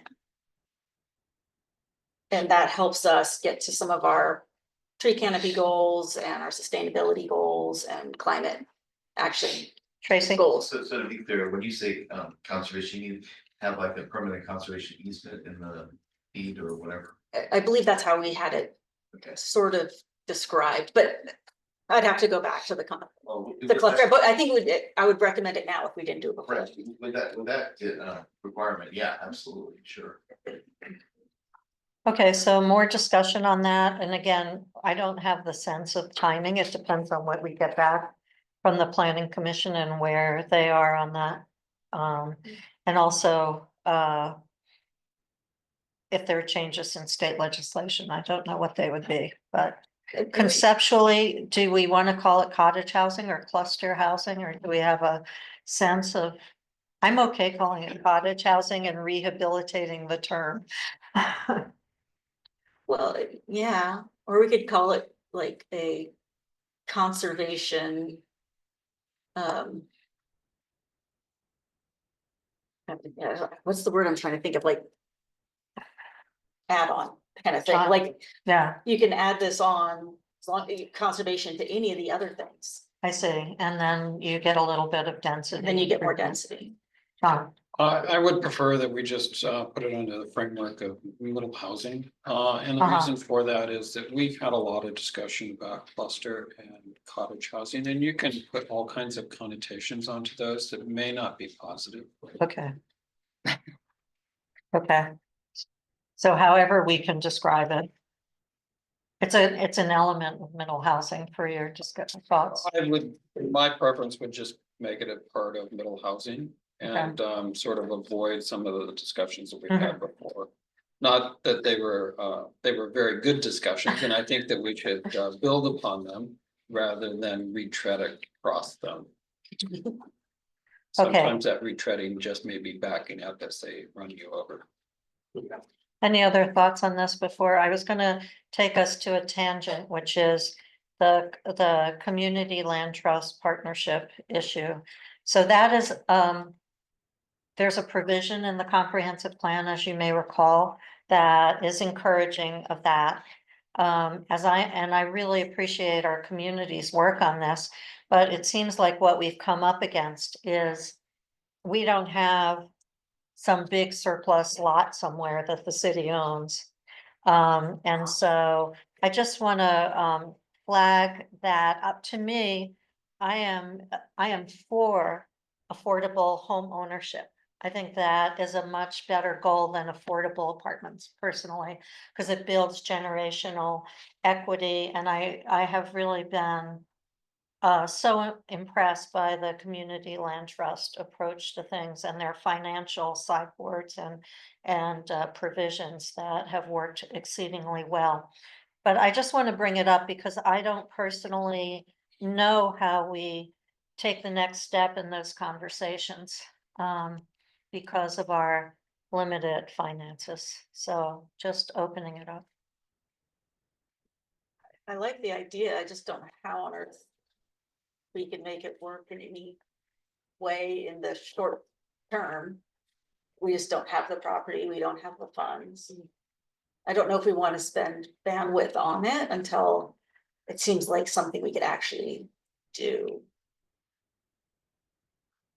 And that helps us get to some of our tree canopy goals and our sustainability goals and climate action Tracy? goals. So to be clear, when you say conservation, you have like a permanent conservation easement in the deed or whatever. I believe that's how we had it Okay. sort of described, but I'd have to go back to the Well, cluster, but I think I would recommend it now if we didn't do it before. Right, with that requirement, yeah, absolutely, sure. Okay, so more discussion on that. And again, I don't have the sense of timing. It depends on what we get back from the planning commission and where they are on that. And also, if there are changes in state legislation, I don't know what they would be, but conceptually, do we want to call it cottage housing or cluster housing, or do we have a sense of? I'm okay calling it cottage housing and rehabilitating the term. Well, yeah, or we could call it like a conservation. What's the word I'm trying to think of, like. Add-on kind of thing, like Yeah, you can add this on as long as conservation to any of the other things, I see. And then you get a little bit of density. then you get more density. Tom, I would prefer that we just put it under the framework of middle housing. And the Uh-huh. reason for that is that we've had a lot of discussion about cluster and cottage housing, and you can put all kinds of connotations onto those that may not be positive. okay. Okay. So however we can describe it. It's an element of middle housing for your discussion thoughts. My preference would just make it a part of middle housing and sort of avoid some of the discussions that we've had before. Not that they were very good discussions, and I think that we should build upon them rather than retread across them. Sometimes that retreading just may be backing up as they run you over. Any other thoughts on this before? I was gonna take us to a tangent, which is the community land trust partnership issue. So that is, there's a provision in the comprehensive plan, as you may recall, that is encouraging of that. I really appreciate our community's work on this, but it seems like what we've come up against is we don't have some big surplus lot somewhere that the city owns. And so I just want to flag that up. To me, I am for affordable home ownership. I think that is a much better goal than affordable apartments personally, because it builds generational equity. And I have really been so impressed by the community land trust approach to things and their financial sideboards and provisions that have worked exceedingly well. But I just want to bring it up because I don't personally know how we take the next step in those conversations because of our limited finances. So just opening it up. I like the idea, I just don't know how on earth we can make it work in any way in the short term. We just don't have the property, we don't have the funds. I don't know if we want to spend bandwidth on it until it seems like something we could actually do.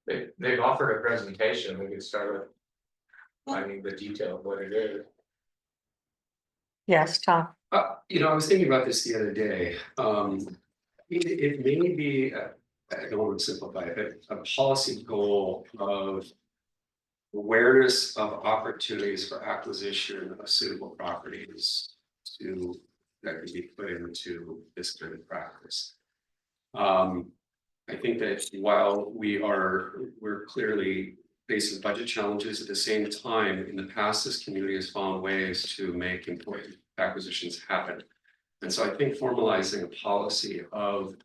They've offered a presentation, we could start with finding the detail of what it is. Yes, Tom. I was thinking about this the other day. It may be, I don't want to simplify it, but a policy goal of awareness of opportunities for acquisition of suitable properties that can be put into this kind of practice. I think that while we're clearly facing budget challenges, at the same time, in the past, this community has found ways to make important acquisitions happen. And so I think formalizing a policy of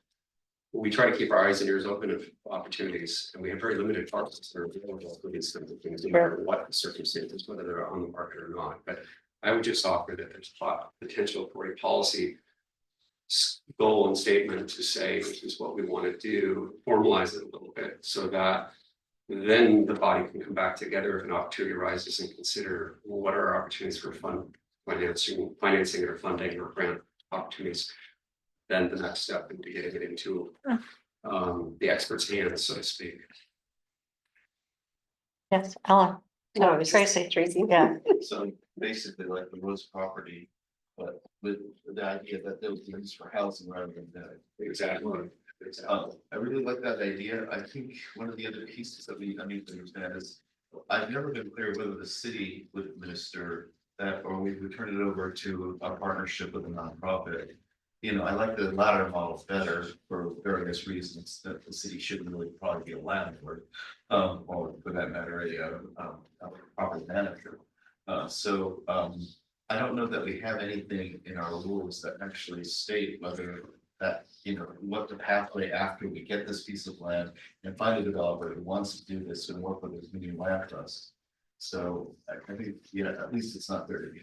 we try to keep our eyes and ears open of opportunities, and we have very limited parcels that are available for these kinds of things, no matter what the circumstances, whether they're on the market or not. But I would just offer that there's potential for a policy goal and statement to say this is what we want to do, formalize it a little bit so that then the body can come back together if an opportunity arises and consider what are our opportunities for financing or funding or grant opportunities. Then the next step into getting it into the expert's hands, so to speak. Yes, Ellen. No, it was just Tracy. Tracy. Yeah. So basically like the Rose property, but with the idea that those things for housing rather than that. Exactly. I really like that idea. I think one of the other pieces that we need to understand is, I've never been clear whether the city would administer that or we would turn it over to a partnership with a nonprofit. You know, I like the latter model better for various reasons, that the city shouldn't really probably be a landlord. Or for that matter, a property manager. I don't know that we have anything in our rules that actually state whether that, you know, what the pathway after we get this piece of land and find a developer who wants to do this and work with this new land trust. So I think, yeah, at least it's not there to be.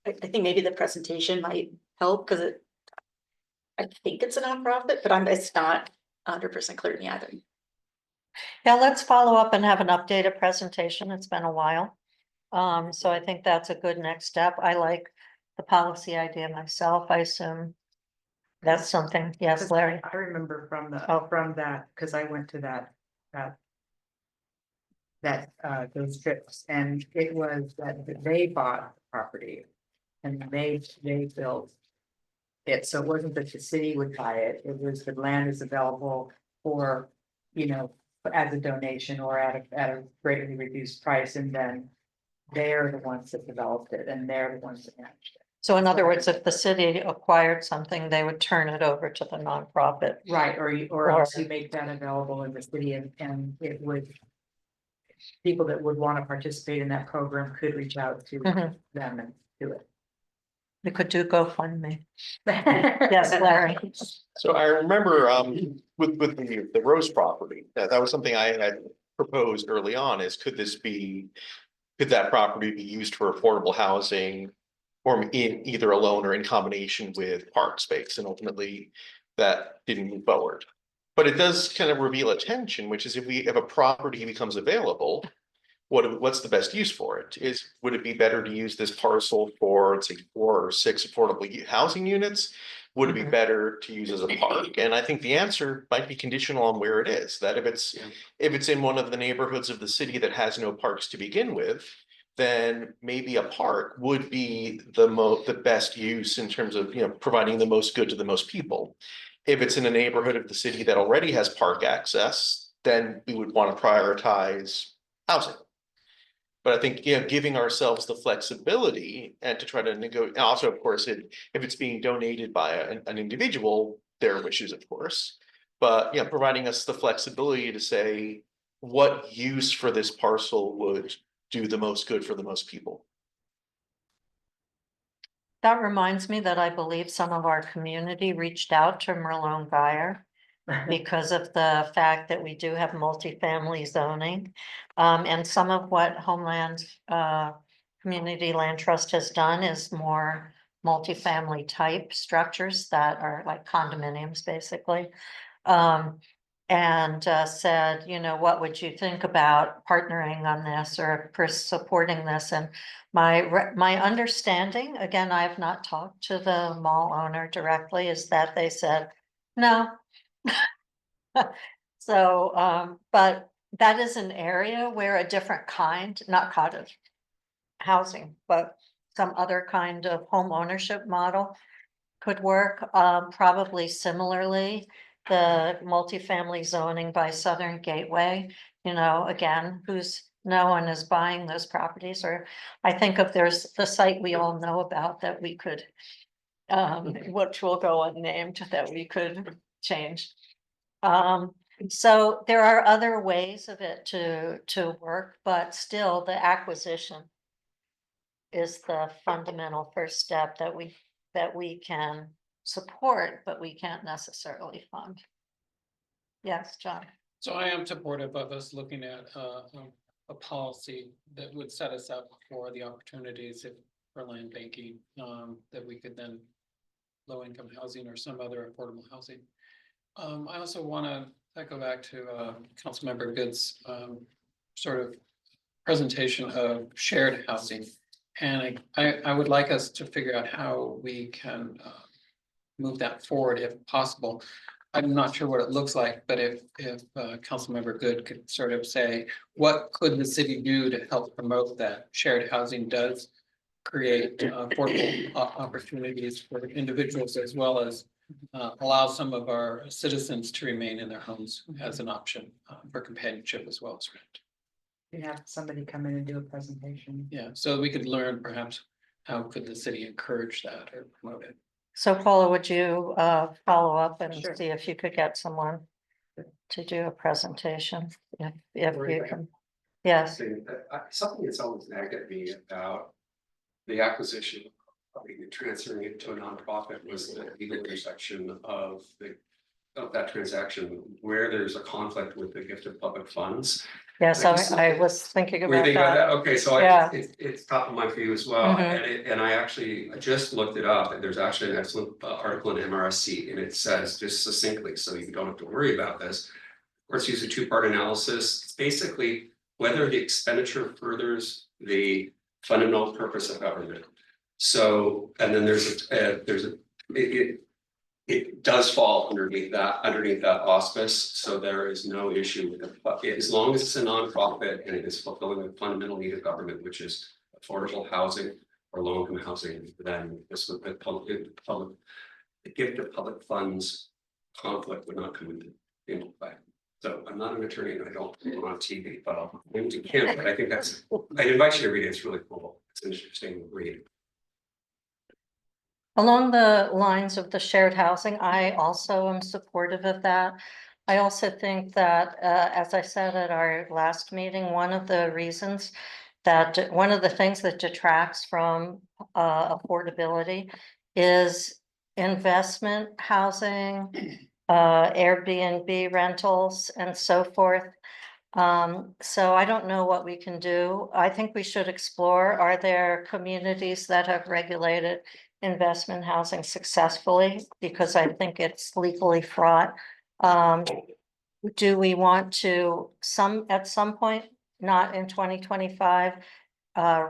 I think maybe the presentation might help, because I think it's a nonprofit, but it's not 100% clear to me either. Yeah, let's follow up and have an updated presentation. It's been a while. So I think that's a good next step. I like the policy idea myself. I assume that's something. Yes, Larry. I remember from Oh. that, because I went to those trips, and it was that they bought the property. And they built it, so it wasn't that the city would buy it, it was the land is available for, you know, as a donation or at a greatly reduced price, and then they're the ones that developed it, and they're the ones that managed it. So in other words, if the city acquired something, they would turn it over to the nonprofit. Right, or else you make that available in the city, and it would. People that would want to participate in that program could reach out to Mhm. them and do it. We could do GoFundMe. Yes, Larry. So I remember with the Rose property, that was something I had proposed early on, is could that property be used for affordable housing? Or in either alone or in combination with park space, and ultimately that didn't move forward. But it does kind of reveal a tension, which is if a property becomes available, what's the best use for it? Would it be better to use this parcel for, let's say, 4 or 6 affordable housing units? Would it be better to use as a park? And I think the answer might be conditional on where it is, that if it's in one of the neighborhoods of the city that has no parks to begin with, then maybe a park would be the best use in terms of, you know, providing the most good to the most people. If it's in a neighborhood of the city that already has park access, then we would want to prioritize housing. But I think, you know, giving ourselves the flexibility and to try to negotiate, also, of course, if it's being donated by an individual, their wishes, of course. But, you know, providing us the flexibility to say what use for this parcel would do the most good for the most people. That reminds me that I believe some of our community reached out to Merlone Geyer because of the fact that we do have multifamily zoning. And some of what Homeland Community Land Trust has done is more multifamily type structures that are like condominiums, basically. And said, you know, what would you think about partnering on this or supporting this? And my understanding, again, I have not talked to the mall owner directly, is that they said, no. So, but that is an area where a different kind, not cottage housing, but some other kind of home ownership model could work, probably similarly. The multifamily zoning by Southern Gateway, you know, again, no one is buying those properties, or I think if there's the site we all know about that we could, which will go unnamed, that we could change. So there are other ways of it to work, but still the acquisition is the fundamental first step that we can support, but we can't necessarily fund. Yes, John. So I am supportive of us looking at a policy that would set us up for the opportunities for land banking, that we could then low income housing or some other affordable housing. I also want to go back to Councilmember Good's sort of presentation of shared housing. And I would like us to figure out how we can move that forward if possible. I'm not sure what it looks like, but if Councilmember Good could sort of say, what could the city do to help promote that? Shared housing does create affordable opportunities for individuals, as well as allow some of our citizens to remain in their homes as an option for companionship as well as rent. You have somebody come in and do a presentation. Yeah, so we could learn perhaps how could the city encourage that or promote it. So Paula, would you follow up and Sure. see if you could get someone to do a presentation? If you can, yes, Something that's always nagged at me about the acquisition, transferring it to a nonprofit was the legal intersection of that transaction, where there's a conflict with the gift of public funds. yes, I was thinking Where about they got that. that, okay, so Yeah. it's top of mind for you as well, Mhm. and I actually just looked it up, and there's actually an excellent article in MRSC, and it says just succinctly, so you don't have to worry about this. Courts use a two-part analysis. It's basically whether the expenditure furthers the fundamental purpose of government. So, and then it does fall underneath that auspice, so there is no issue with it. As long as it's a nonprofit and it is fulfilling the fundamental need of government, which is affordable housing or low-income housing, then this would the gift of public funds conflict would not come into play. So I'm not an attorney and I don't go on TV, but I'll link to Kim, but I think I'd invite you to read it, it's really cool, it's an interesting read. Along the lines of the shared housing, I also am supportive of that. I also think that, as I said at our last meeting, one of the things that detracts from affordability is investment housing, Airbnb rentals and so forth. So I don't know what we can do. I think we should explore, are there communities that have regulated investment housing successfully? Because I think it's legally fraught. Do we want to at some point, not in 2025,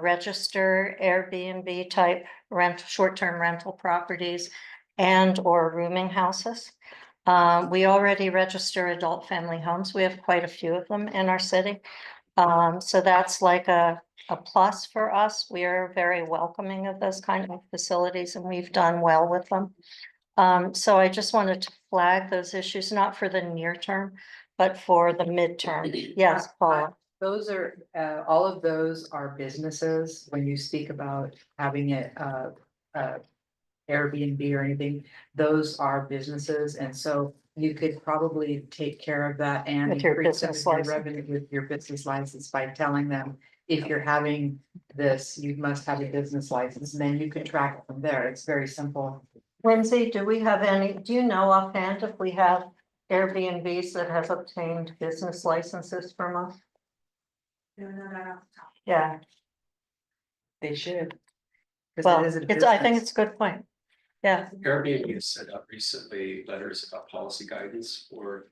register Airbnb type short-term rental properties and or rooming houses? We already register adult family homes. We have quite a few of them in our city. So that's like a plus for us. We are very welcoming of those kind of facilities and we've done well with them. So I just wanted to flag those issues, not for the near term, but for the midterm. Yes, Paula. Those are, all of those are businesses. When you speak about having it, Airbnb or anything, those are businesses. And so you could probably take care of that and With your increase some of business your license. revenue with your business license by telling them, if you're having this, you must have a business license, and then you can track it from there. It's very simple. Lindsay, do you know offhand if we have Airbnbs that have obtained business licenses from us? Yeah, They should. 'Cause well, it is a I think business. it's a good point. Yeah, Airbnb has set up recently letters about policy guidance for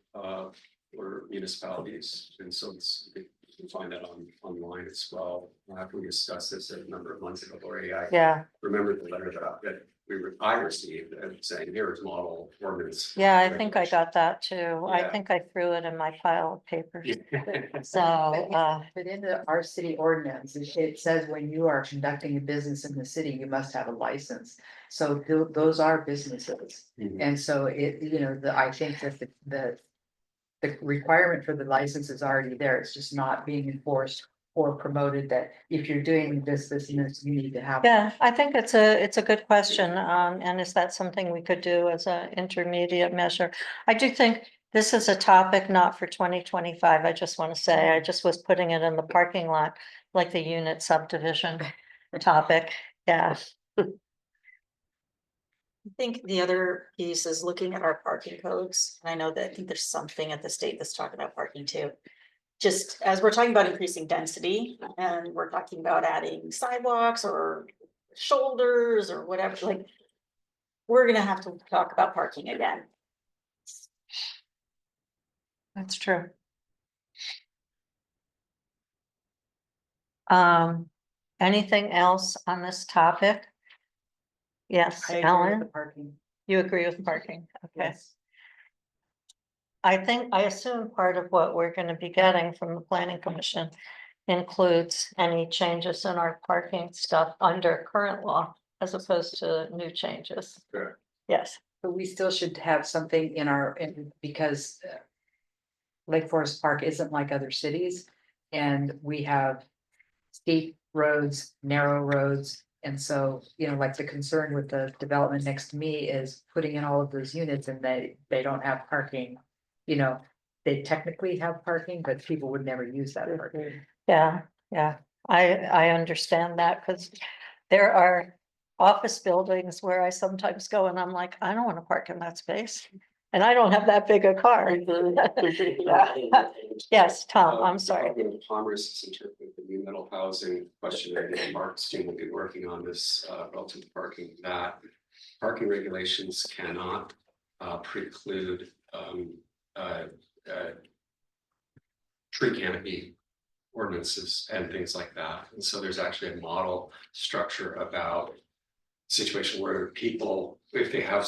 municipalities, and so you can find that online as well. After we discussed this a number of months ago, Lori, I yeah, remember the letter that I received saying here is model ordinance. yeah, I think I got that too. I Yeah. think I threw it in my pile of papers. Yeah. So, Within our city ordinance, it says when you are conducting a business in the city, you must have a license. So those are businesses. Mhm. And so I think that the requirement for the license is already there. It's just not being enforced or promoted that if you're doing this, and this, you need to have. yeah, I think it's a good question. And is that something we could do as an intermediate measure? I do think this is a topic not for 2025. I just want to say, I just was putting it in the parking lot, like the unit subdivision topic. Yeah. I think the other piece is looking at our parking codes, and I know that I think there's something at the state that's talking about parking too. Just as we're talking about increasing density and we're talking about adding sidewalks or shoulders or whatever, like. We're gonna have to talk about parking again. That's true. Anything else on this topic? Yes, I agree with the Ellen, parking. you agree with parking? Okay. Yes. I assume part of what we're gonna be getting from the planning commission includes any changes in our parking stuff under current law as opposed to new changes. Correct. Yes, But we still should have something in our, because Lake Forest Park isn't like other cities. And we have steep roads, narrow roads. And so, you know, like the concern with the development next to me is putting in all of those units and they don't have parking. You know, they technically have parking, but people would never use that parking. yeah, I understand that because there are office buildings where I sometimes go and I'm like, I don't want to park in that space. And I don't have that big a car. Yeah. Yes, Tom, I'm sorry. Department of Commerce is interpreting the new middle housing question. I think Mark's team will be working on this relative to parking, that parking regulations cannot preclude tree canopy ordinances and things like that. And so there's actually a model structure about situation where people, if they have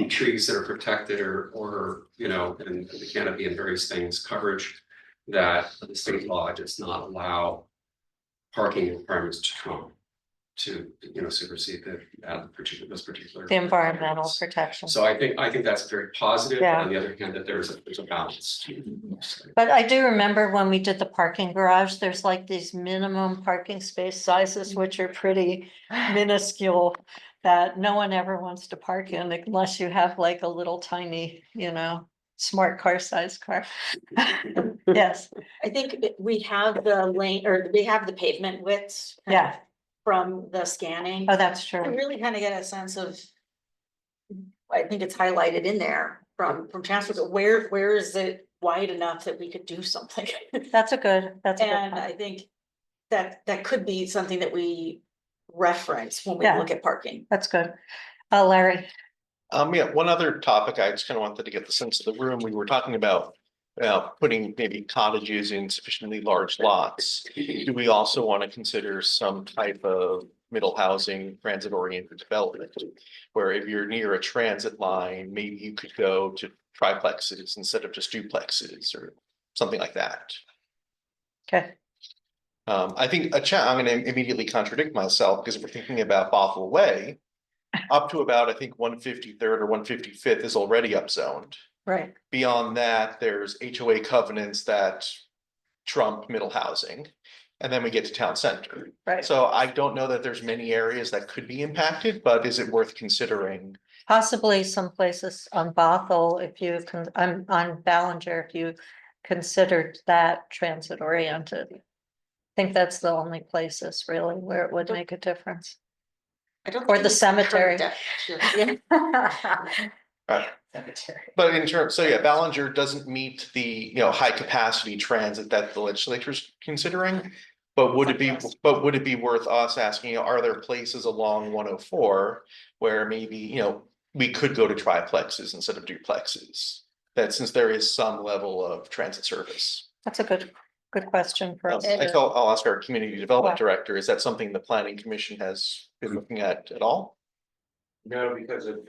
trees that are protected or, you know, and the canopy and various things, coverage, that the state law does not allow parking requirements to come to, you know, supersede those particular. The environmental requirements. protection. So I think that's very positive. Yeah. On the other hand, that there's a balance. But I do remember when we did the parking garage, there's like these minimum parking space sizes, which are pretty minuscule. That no one ever wants to park in unless you have like a little tiny, you know, smart car sized car. Yes, I think we have the lane, or we have the pavement widths. yeah, From the scanning. oh, that's I true. really kind of get a sense of. I think it's highlighted in there from transport, where is it wide enough that we could do something? That's a good And point. I think that could be something that we reference when we Yeah. look at parking. That's good. Larry, Yeah, one other topic, I just kind of wanted to get the sense of the room. We were talking about putting maybe cottages in sufficiently large lots. Do we also want to consider some type of middle housing, transit oriented development? Where if you're near a transit line, maybe you could go to triplexes instead of just duplexes or something like that. okay, I think I'm gonna immediately contradict myself because if we're thinking about Bothell Way, up to about, I think, 153rd or 155th is already upzoned. right, Beyond that, there's HOA covenants that trump middle housing. And then we get to town center. right. So I don't know that there's many areas that could be impacted, but is it worth considering? Possibly some places on Bothell, if you can, on Ballinger, if you considered that transit oriented. I think that's the only places really where it would make a difference. I don't. Or think the it's current cemetery. definition. Right. But in terms, so yeah, Ballinger doesn't meet the, you know, high capacity transit that the legislature's considering. But would it be worth us asking, you know, are there places along 104 where maybe, you know, we could go to triplexes instead of duplexes? That since there is some level of transit service. That's a good question for us. I'll ask our community development Yeah. director, is that something the planning commission has been looking at all? No, because of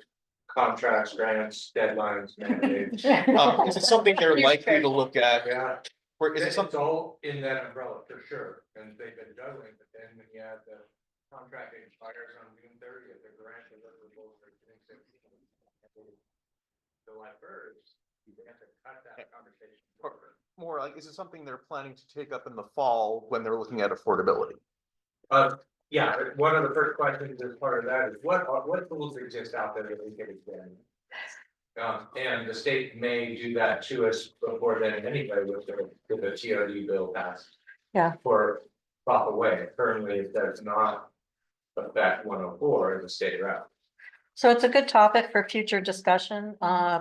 contracts, grants, deadlines, mandates. Is it something they're likely to look at? Yeah, Or is it it's something? all in that umbrella for sure, and they've been juggling, but then when you add the contract expires on June 30th, the grant deliverables are June 16th. July 1st, you have to cut that conversation. More like, is it something they're planning to take up in the fall when they're looking at affordability? Yeah, one of the first questions as part of that is what tools exist out there that we can extend? And the state may do that to us before then anyway with the TRD bill passed. Yeah. For proper way, currently it does not affect 104 as a state route. So it's a good topic for future discussion,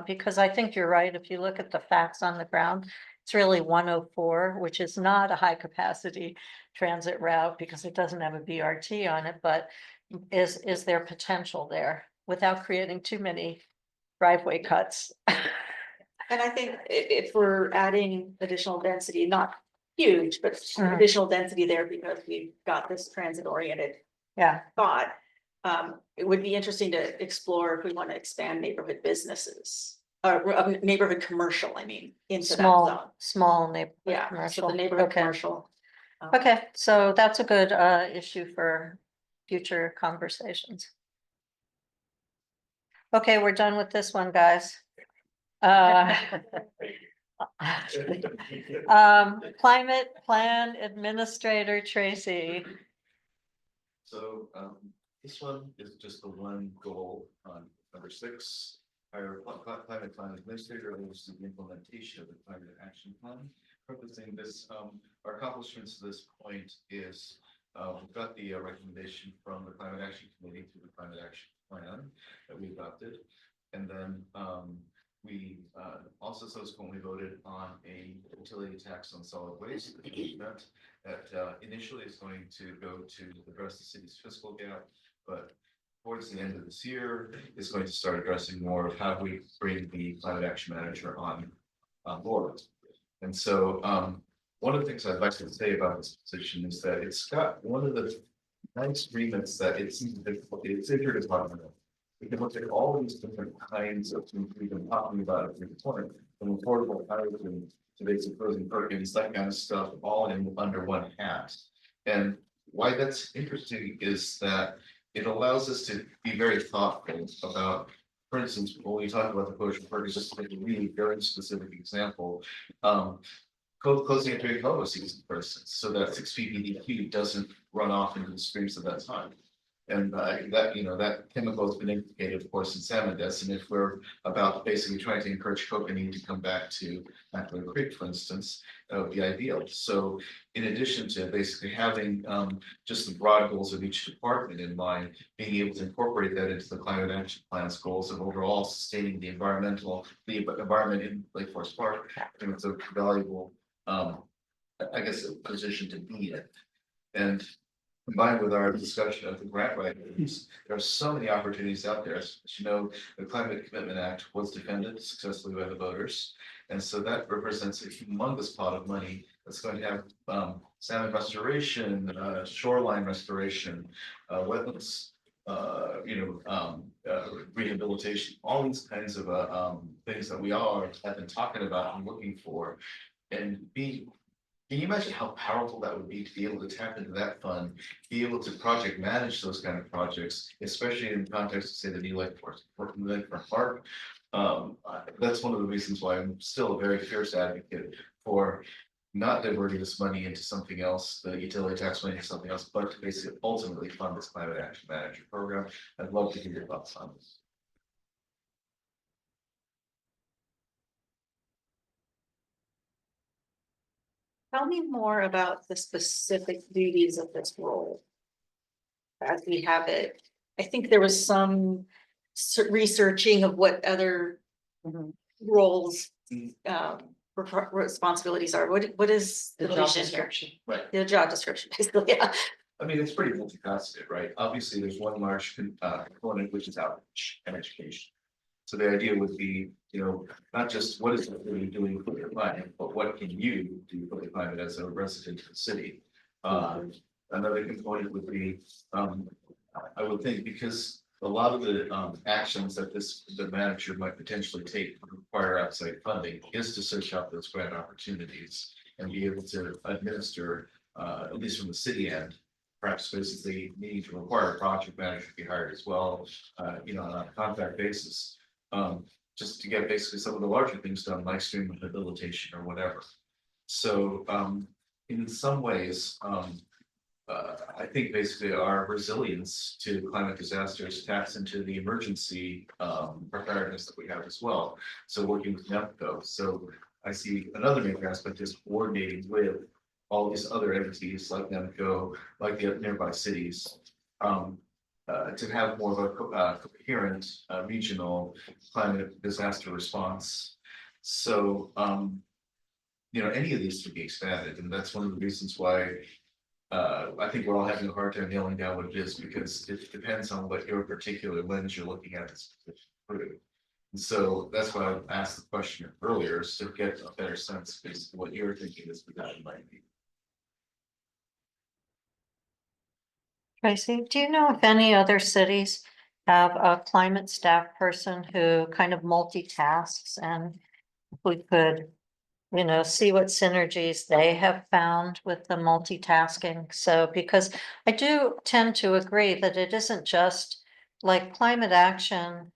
because I think you're right. If you look at the facts on the ground, it's really 104, which is not a high capacity transit route because it doesn't have a BRT on it, but is there potential there without creating too many driveway cuts? And I think if we're adding additional density, not huge, but Mhm. additional density there because we've got this transit oriented Yeah, thought. It would be interesting to explore if we want to expand neighborhood businesses, or neighborhood commercial, I mean, into that zone. small neighborhood Yeah, so commercial. the neighborhood Okay. commercial. Okay, so that's a good issue for future conversations. Okay, we're done with this one, guys. Climate Plan Administrator Tracy. So, this one is just the one goal on number 6. Our climate plan administrator is the implementation of the climate action plan. Purposing this, our accomplishments to this point is, we've got the recommendation from the climate action committee to the climate action plan that we adopted. And then, we also subsequently voted on a utility tax on solid waste that initially is going to go to address the city's fiscal gap, but towards the end of this year is going to start addressing more of how we bring the climate action manager on board. And so one of the things I'd like to say about this position is that it's got one of the nice agreements that it's interdepartmental. We can look at all these different kinds of things we've been talking about at the point, from affordable housing to basic closing perkins, that kind of stuff, all in under one hat. And why that's interesting is that it allows us to be very thoughtful about, for instance, when we talk about the closure perkins, just to take a really very specific example, closing a big photo season, for instance, so that 6 ppdq doesn't run off into the streams at that time. And that, you know, that chemical has been implicated, of course, in salmon deaths. And if we're about basically trying to encourage kokanee to come back to Mackler Creek, for instance, that would be ideal. So in addition to basically having just the broad goals of each department in mind, being able to incorporate that into the climate action plan's goals of overall sustaining the environment in Lake Forest Park, I think it's a valuable, I guess, a position to be in. And combined with our discussion of the grant writers, there are so many opportunities out there. As you know, the Climate Commitment Act was defended successfully by the voters. And so that represents a humongous pot of money that's going to have salmon restoration, shoreline restoration, wetlands, rehabilitation, all these kinds of things that we all have been talking about and looking for. And can you imagine how powerful that would be to be able to tap into that fund, be able to project manage those kind of projects, especially in the context of, say, the new Lake Forest Park. That's one of the reasons why I'm still a very fierce advocate for not diverting this money into something else, the utility tax money into something else, but to basically ultimately fund this climate action manager program. I'd love to hear your thoughts on this. Tell me more about the specific duties of this role. As we have it, I think there was some researching of what other roles, responsibilities are. What is the job vision here? description. Right. The job description, basically, yeah. I mean, it's pretty multifaceted, right? Obviously, there's one large component, which is outreach and education. So the idea would be, you know, not just what is it that you're doing for your climate, but what can you do for the climate as a resident of the city? Another component would be, I would think, because a lot of the actions that the manager might potentially take require outside funding, is to search out those grant opportunities and be able to administer, at least from the city end, perhaps basically needing to require a project manager to be hired as well, on a contract basis. Just to get basically some of the larger things done, like stream rehabilitation or whatever. So in some ways, I think basically our resilience to climate disasters taps into the emergency preparedness that we have as well. So working with NEPCO. So I see another major aspect is coordinating with all these other entities like NEPCO, like the nearby cities. to have more of a coherent regional climate disaster response. So, you know, any of these could be expanded, and that's one of the reasons why I think we're all having a hard time nailing down what it is, because it depends on what your particular lens you're looking at is through. And so that's why I asked the question earlier, is to get a better sense of what you're thinking is what that might be. Tracy, do you know if any other cities have a climate staff person who kind of multitasks, and if we could, you know, see what synergies they have found with the multitasking? So, because I do tend to agree that it isn't just like climate action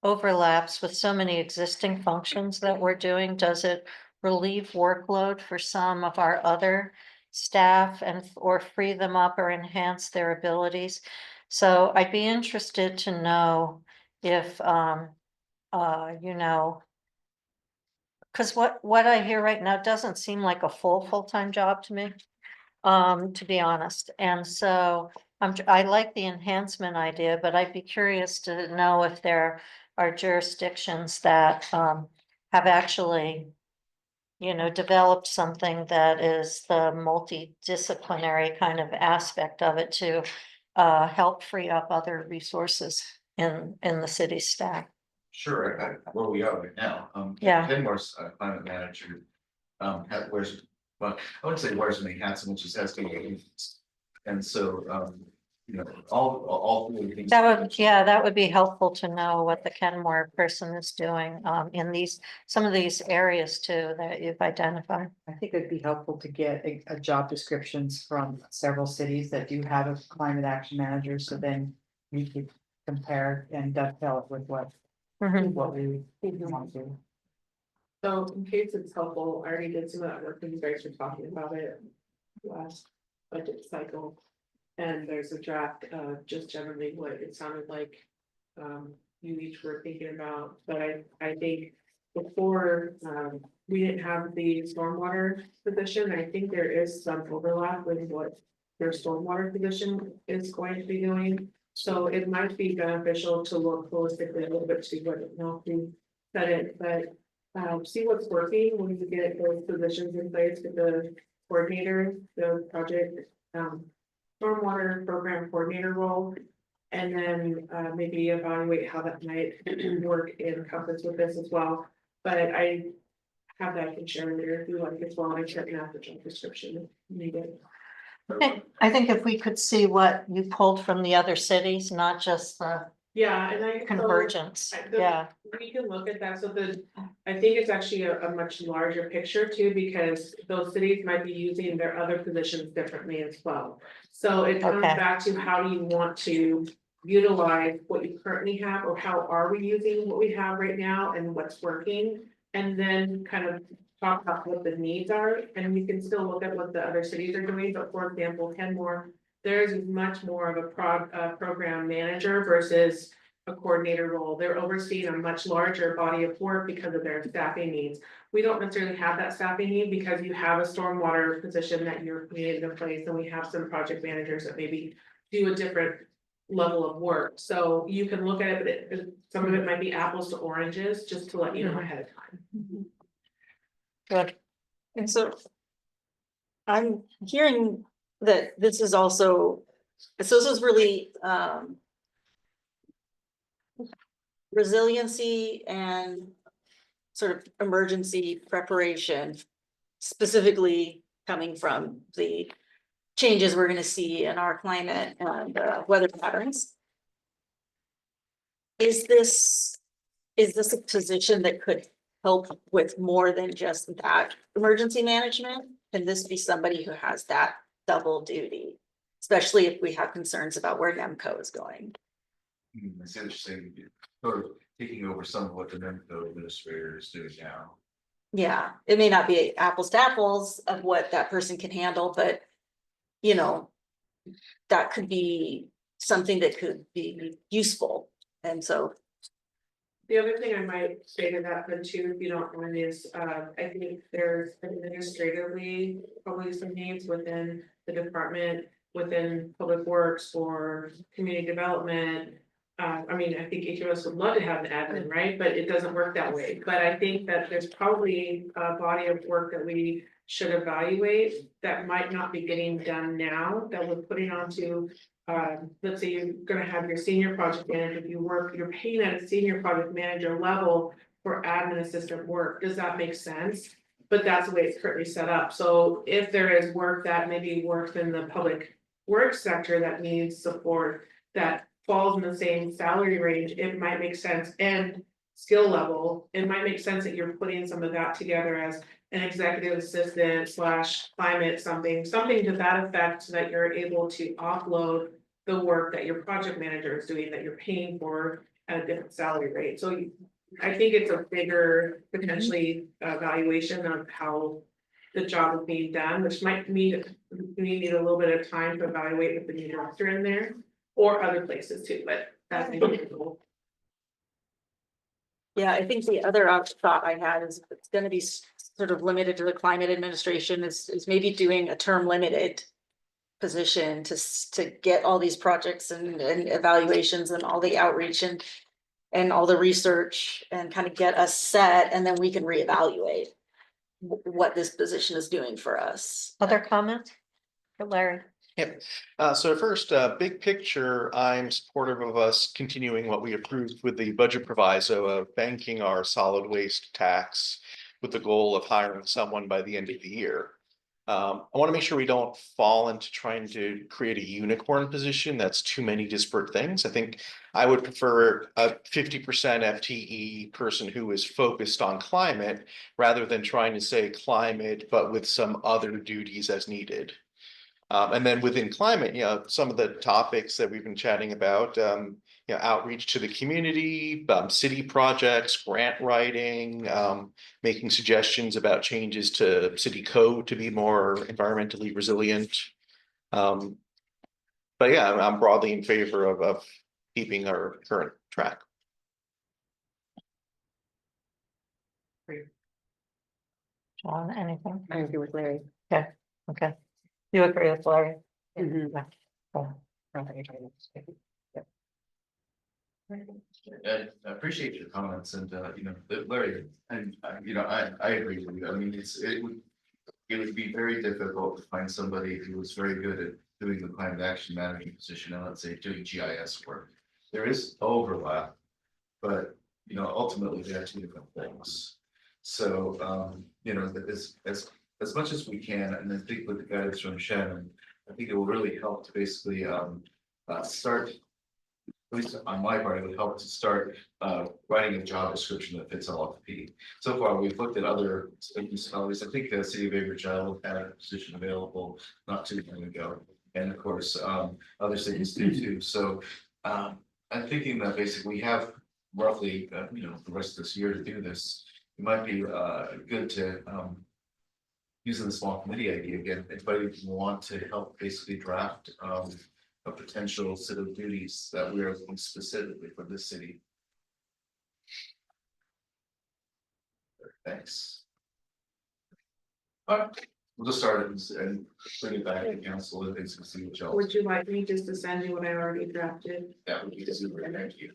overlaps with so many existing functions that we're doing. Does it relieve workload for some of our other staff and or free them up or enhance their abilities? So I'd be interested to know if you know, because what I hear right now doesn't seem like a full-time job to me, to be honest. And so I like the enhancement idea, but I'd be curious to know if there are jurisdictions that have actually, you know, developed something that is the multidisciplinary kind of aspect of it to help free up other resources in the city staff. Sure, where we are right now, Yeah. Kenmore's climate manager, wears, well, I wouldn't say wears many hats, and she has to. And so, you know, all three things. That would be helpful to know what the Kenmore person is doing in some of these areas too that you've identified. I think it'd be helpful to get a job descriptions from several cities that do have a climate action manager, so then we could compare and dovetail it with what Mhm. we want to do. So in case it's helpful, I already did some of that work when you guys were talking about it last budget cycle. And there's a draft of just generally what it sounded like you each were thinking about, but I think before we didn't have the stormwater position. I think there is some overlap with what their stormwater position is going to be doing. So it might be beneficial to look holistically a little bit to what, you know, we said it, but see what's working when you get those positions in place with the coordinator, the project stormwater program coordinator role. And then maybe evaluate how that might work in compass with this as well. But I have that I can share later if you like as well. I check out the job description if needed. I think if we could see what you pulled from the other cities, not just the Yeah, and I convergence, yeah. We can look at that, so I think it's actually a much larger picture too, because those cities might be using their other positions differently as well. So it comes Okay. back to how do you want to utilize what you currently have, or how are we using what we have right now and what's working? And then kind of talk about what the needs are, and we can still look at what the other cities are doing, but for example, Kenmore. There's much more of a program manager versus a coordinator role. They're overseeing a much larger body of work because of their staffing needs. We don't necessarily have that staffing need because you have a stormwater position that you're creating in place, and we have some project managers that maybe do a different level of work. So you can look at it, but some of it might be apples to oranges, just to let you know ahead of time. Good. And so I'm hearing that this is also, so this is really resiliency and sort of emergency preparation, specifically coming from the changes we're gonna see in our climate and weather patterns. Is this a position that could help with more than just that emergency management? Can this be somebody who has that double duty? Especially if we have concerns about where NEMCO is going. It's interesting, sort of taking over some of what the NEMCO administrator is doing now. Yeah, it may not be apples to apples of what that person can handle, but you know, that could be something that could be useful. And so The other thing I might say to that then too, if you don't mind, is I think there's administratively probably some needs within the department within public works or community development. I mean, I think each of us would love to have an admin, right? But it doesn't work that way. But I think that there's probably a body of work that we should evaluate that might not be getting done now, that we're putting onto. Let's say you're gonna have your senior project manager, if you're paying at a senior project manager level for admin assistant work. Does that make sense? But that's the way it's currently set up. So if there is work that maybe works in the public works sector that needs support, that falls in the same salary range, it might make sense, and skill level, it might make sense that you're putting some of that together as an executive assistant / climate something to that effect, so that you're able to offload the work that your project manager is doing, that you're paying for at a different salary rate. So I think it's a bigger potentially evaluation of how the job is being done, which might mean we need a little bit of time to evaluate with the new director in there, or other places too, but that's maybe the goal. Yeah, I think the other thought I had is it's gonna be sort of limited to the climate administration is maybe doing a term limited position to get all these projects and evaluations and all the outreach and all the research and kind of get us set, and then we can reevaluate what this position is doing for us. Other comments? Larry? Yep. So first, big picture, I'm supportive of us continuing what we approved with the budget proviso of banking our solid waste tax with the goal of hiring someone by the end of the year. I want to make sure we don't fall into trying to create a unicorn position that's too many disparate things. I think I would prefer a 50% FTE person who is focused on climate rather than trying to say climate, but with some other duties as needed. And then within climate, some of the topics that we've been chatting about, outreach to the community, city projects, grant writing, making suggestions about changes to city code to be more environmentally resilient. But yeah, I'm broadly in favor of keeping our current track. John, anything? I agree with Larry. Okay, okay. You agree with Larry? Mhm. Yeah. Yeah. I appreciate your comments and, Larry, and, I agree with you. I mean, it would be very difficult to find somebody who was very good at doing the climate action management position and let's say doing GIS work. There is overlap, but, ultimately they're two different things. So, as much as we can, and I think with the guidance from Shannon, I think it will really help to basically, start, at least on my part, it would help to start writing a job description that fits LFP. So far, we've looked at other municipalities. I think the city of Avery Child had a position available not too long ago. And of course, other cities do too. So I'm thinking that basically we have roughly, the rest of this year to do this. It might be good to using the small committee idea again, anybody want to help basically draft a potential set of duties that we are looking specifically for this city. Thanks. All right, we'll just start it and bring it back to council and things and see what y'all. Would you like me just to send you what I already drafted? That would be super, thank you.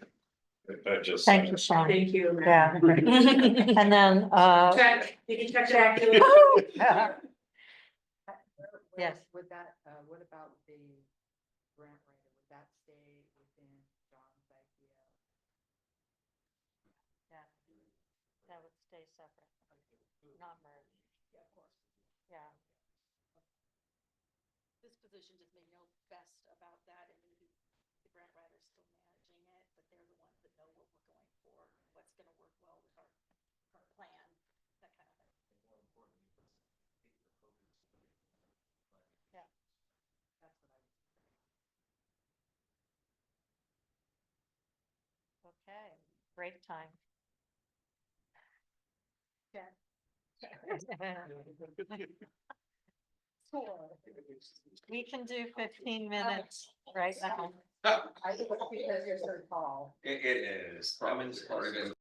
Thank you, Sean. Thank you. Yeah. And then, Check, you can check. yes. Would that, what about the grant writer, would that stay within John's idea? Yeah, that would stay separate, not merged. Yeah, of course. Yeah. This position just may know best about that, and maybe the grant writer's still managing it, but they're the ones that know what we're going for, what's gonna work well with our plan, that kind of thing. Yeah. That's what I was. Okay, break time. Yeah. We can do 15 minutes right now. I think it's because you're so tall. It is. I'm in part of it.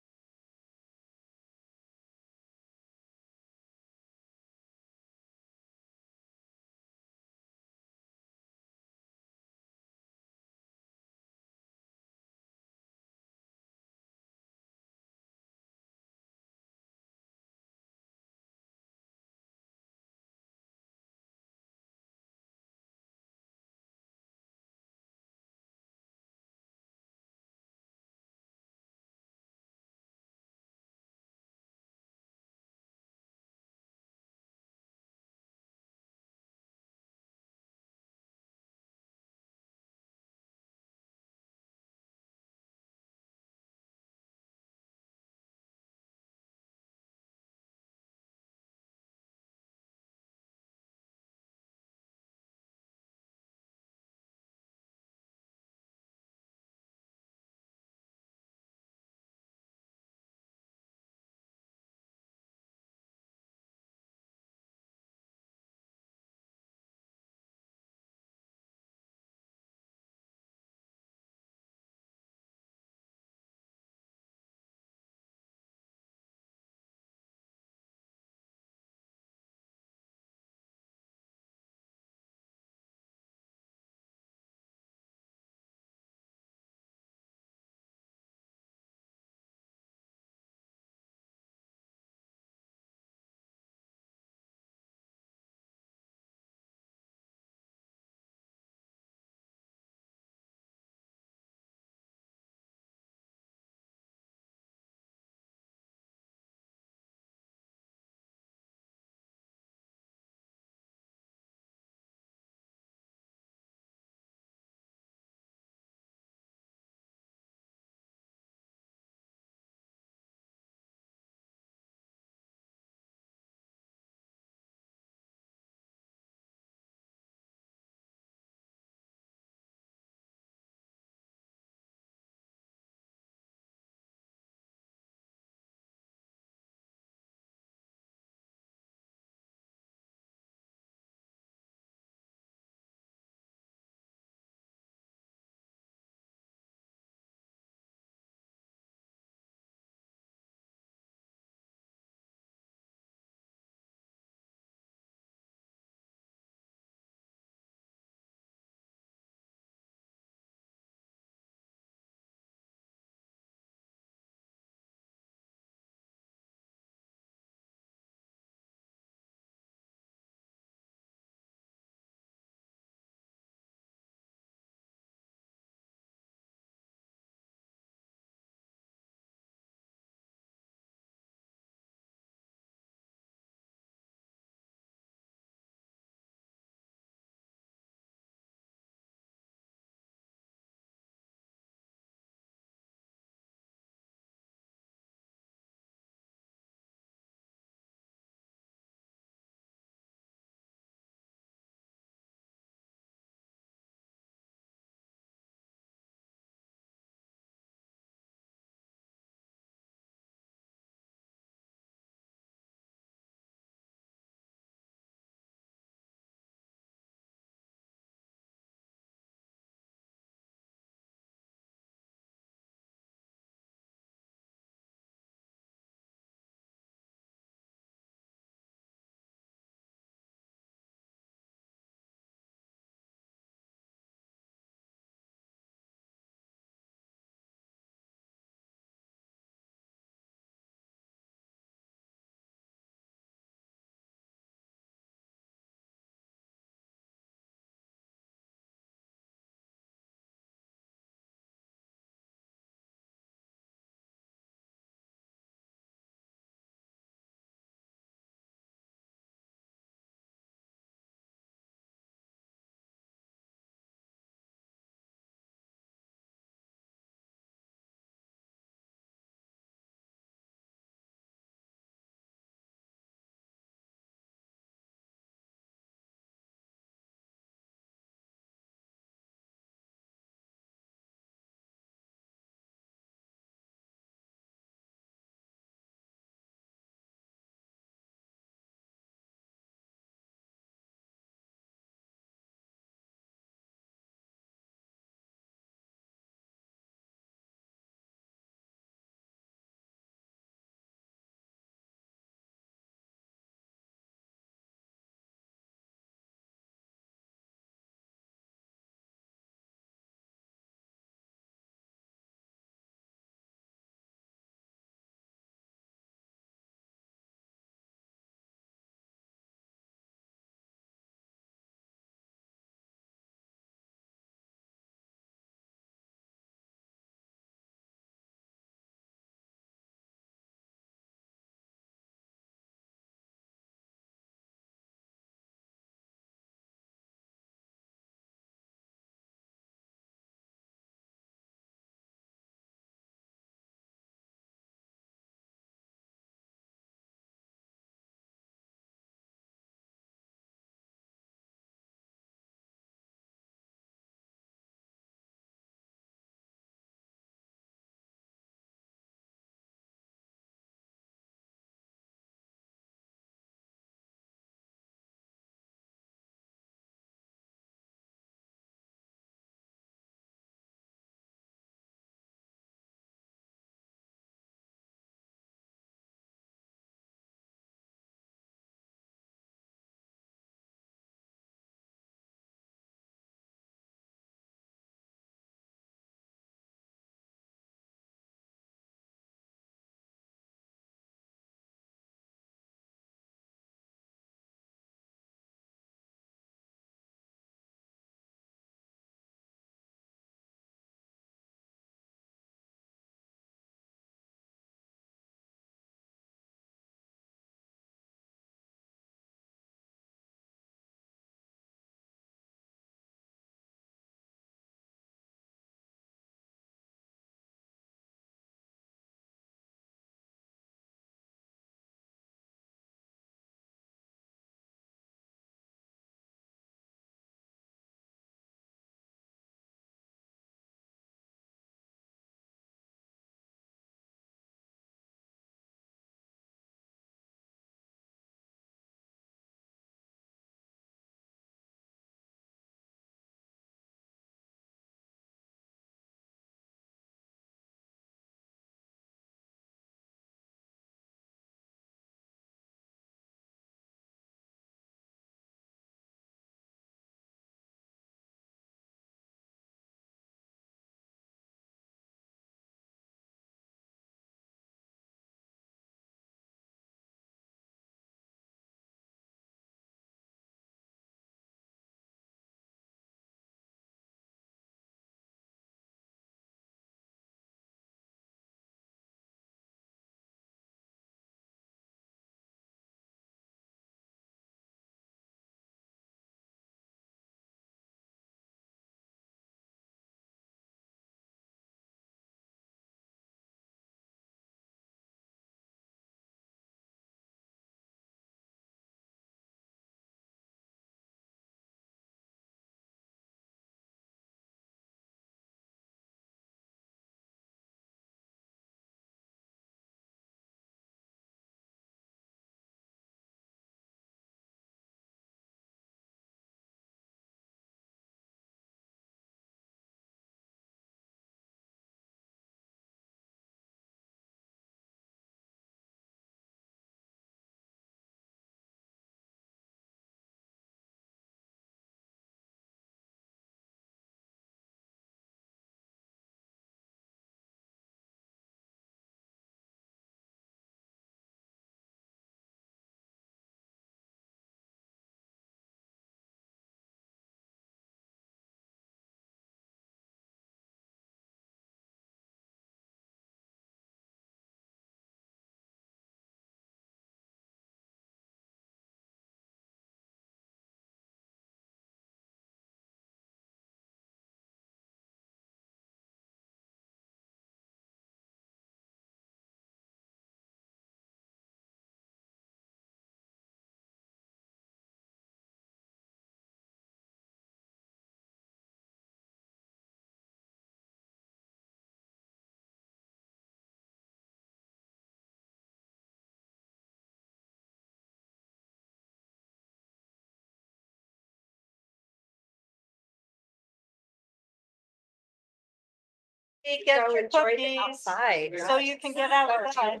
Get Go your enjoy the cookies, outside. so you can get outside.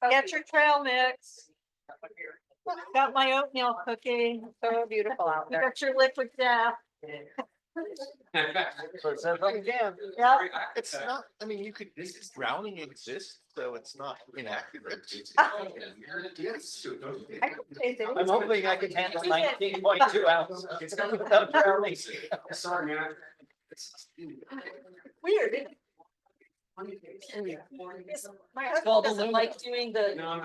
Get your trail mix. Got my oatmeal cookie. So beautiful out You there. got your liquid death. So it sounds like again. Yeah. It's not, I mean, you could, drowning exists, so it's not inaccurate. I'm hoping I can handle 19.2 ounces. Without drowning. Sorry, man. Weird. My husband doesn't like doing the. No.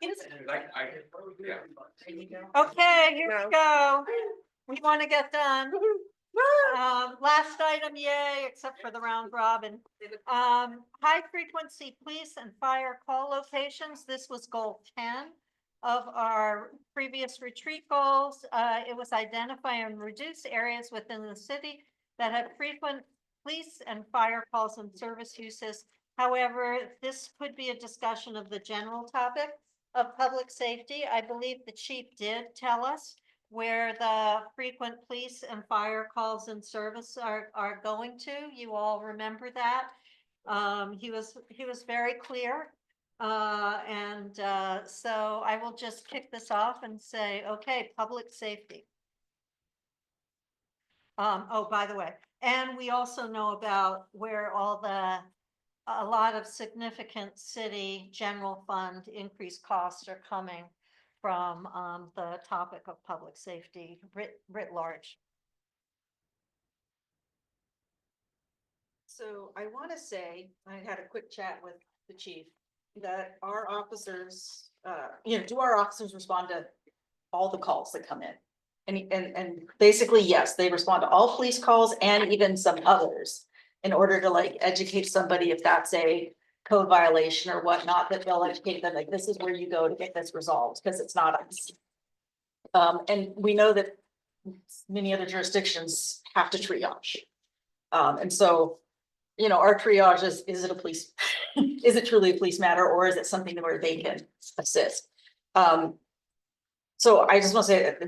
He doesn't- Yeah. Okay, here we go. We want to get done. Last item, yay, except for the round robin. High frequency police and fire call locations. This was goal 10 of our previous retreat goals. It was identify and reduce areas within the city that had frequent police and fire calls and service uses. However, this could be a discussion of the general topic of public safety. I believe the chief did tell us where the frequent police and fire calls and service are going to. You all remember that. He was very clear. So I will just kick this off and say, okay, public safety. Oh, by the way, and we also know about where a lot of significant city general fund increased costs are coming from the topic of public safety writ large. So I want to say, I had a quick chat with the chief, that our officers, do our officers respond to all the calls that come in? And basically, yes, they respond to all police calls and even some others in order to like educate somebody if that's a code violation or whatnot, that they'll educate them, like, this is where you go to get this resolved, because it's not us. And we know that many other jurisdictions have to triage. And so, our triage is it a police, is it truly a police matter, or is it something where they can assist? So I just want to say that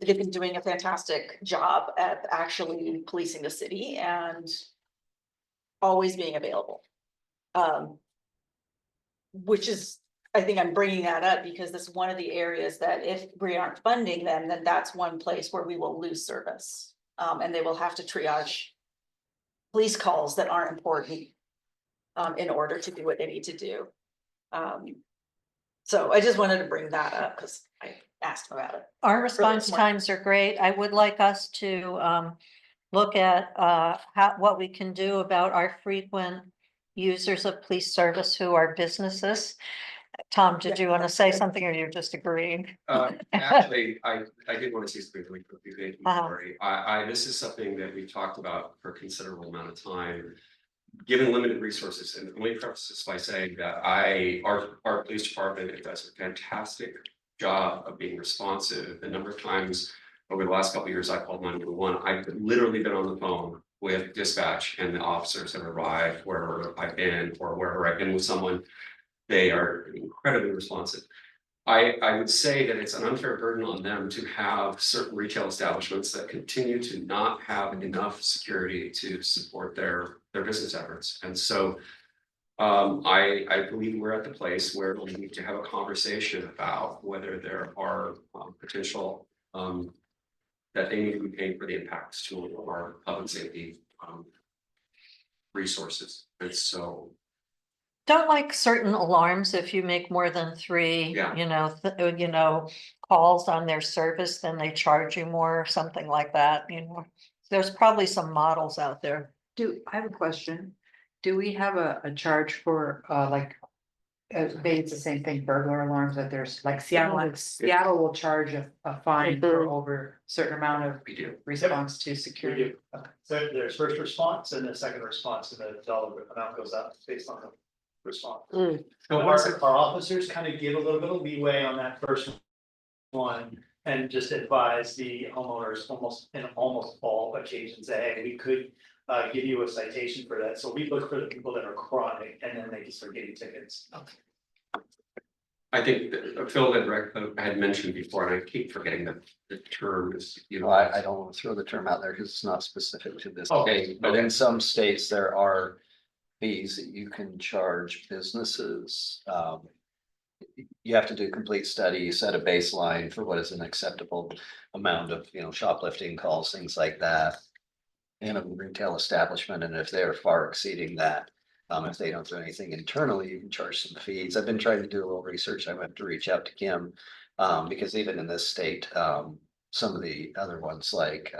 they've been doing a fantastic job at actually policing the city and always being available. Which is, I think I'm bringing that up because that's one of the areas that if we aren't funding them, then that's one place where we will lose service. And they will have to triage police calls that aren't important in order to do what they need to do. So I just wanted to bring that up because I asked about it. Our response times are great. I would like us to look at what we can do about our frequent users of police service who are businesses. Tom, did you want to say something or you're just agreeing? Actually, I did want to say something really quickly. Thank you, Uh-huh. Lori. this is something that we talked about for a considerable amount of time. Given limited resources, and let me preface this by saying that our police department does a fantastic job of being responsive. The number of times over the last couple of years I called 911, I've literally been on the phone with dispatch and the officers have arrived wherever I've been or wherever I've been with someone. They are incredibly responsive. I would say that it's an unfair burden on them to have certain retail establishments that continue to not have enough security to support their business efforts. And so I believe we're at the place where we need to have a conversation about whether there are potential that they need to be paying for the impacts to our public safety resources. And so Don't like certain alarms if you make more than 3, Yeah. calls on their service, then they charge you more or something like that, There's probably some models out there. I have a question? Do we have a charge for, maybe it's the same thing, burglar alarms, that there's like Seattle will charge a fine for over a certain amount of we do. response to We security. do. So there's first response and the second response, and the dollar amount goes up based on the response. So Our officers kind of give a little bit of leeway on that first one and just advise the homeowners in almost all occasions, say, hey, we could give you a citation for that. So we look for the people that are chronic and then they can start getting tickets. I think that Phil had mentioned before, and I keep forgetting that the term is, I don't want to throw the term out there because it's not specific to this Oh, state, but okay. in some states, there are fees that you can charge businesses. You have to do a complete study, you set a baseline for what is an acceptable amount of, shoplifting calls, things like that. In a retail establishment, and if they're far exceeding that, if they don't do anything internally, you can charge some fees. I've been trying to do a little research. I went to reach out to Kim. Because even in this state, some of the other ones like,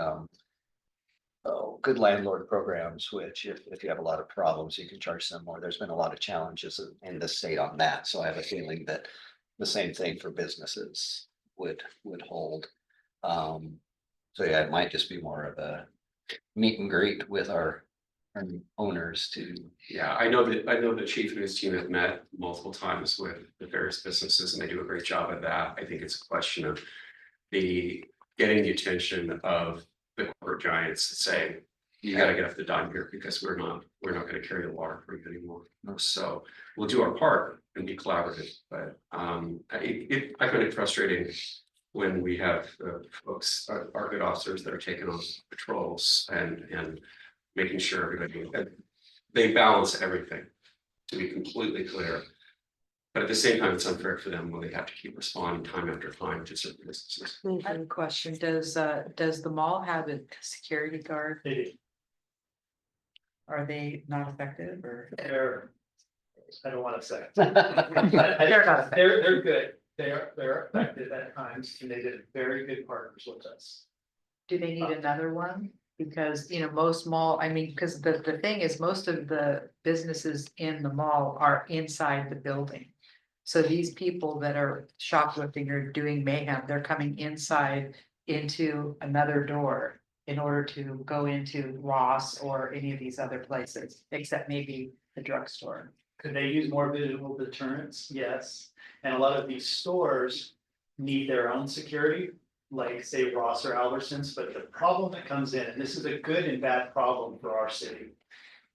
good landlord programs, which if you have a lot of problems, you can charge them more. There's been a lot of challenges in the state on that, so I have a feeling that the same thing for businesses would hold. So yeah, it might just be more of a meet and greet with our owners to. Yeah, I know the chief and his team have met multiple times with the various businesses and they do a great job at that. I think it's a question of getting the attention of the corporate giants to say, you gotta get off the dime here because we're not gonna carry the water for you anymore. So we'll do our part and be collaborative, but I find it frustrating when we have folks, our good officers that are taking on patrols and making sure everybody, they balance everything, to be completely clear. But at the same time, it's unfair for them when they have to keep responding time after time to certain businesses. I have a question. Does the mall have a security guard? They do. Are they not effective or? I don't wanna say. They're not effective. They're good. They're effective at times and they did very good partners with us. Do they need another one? Because, most mall, because the thing is, most of the businesses in the mall are inside the building. So these people that are shoplifting or doing mayhem, they're coming inside into another door in order to go into Ross or any of these other places, except maybe the drugstore. Could they use more visual deterrence? Yes. And a lot of these stores need their own security, like say Ross or Albertsons, but the problem that comes in, and this is a good and bad problem for our city.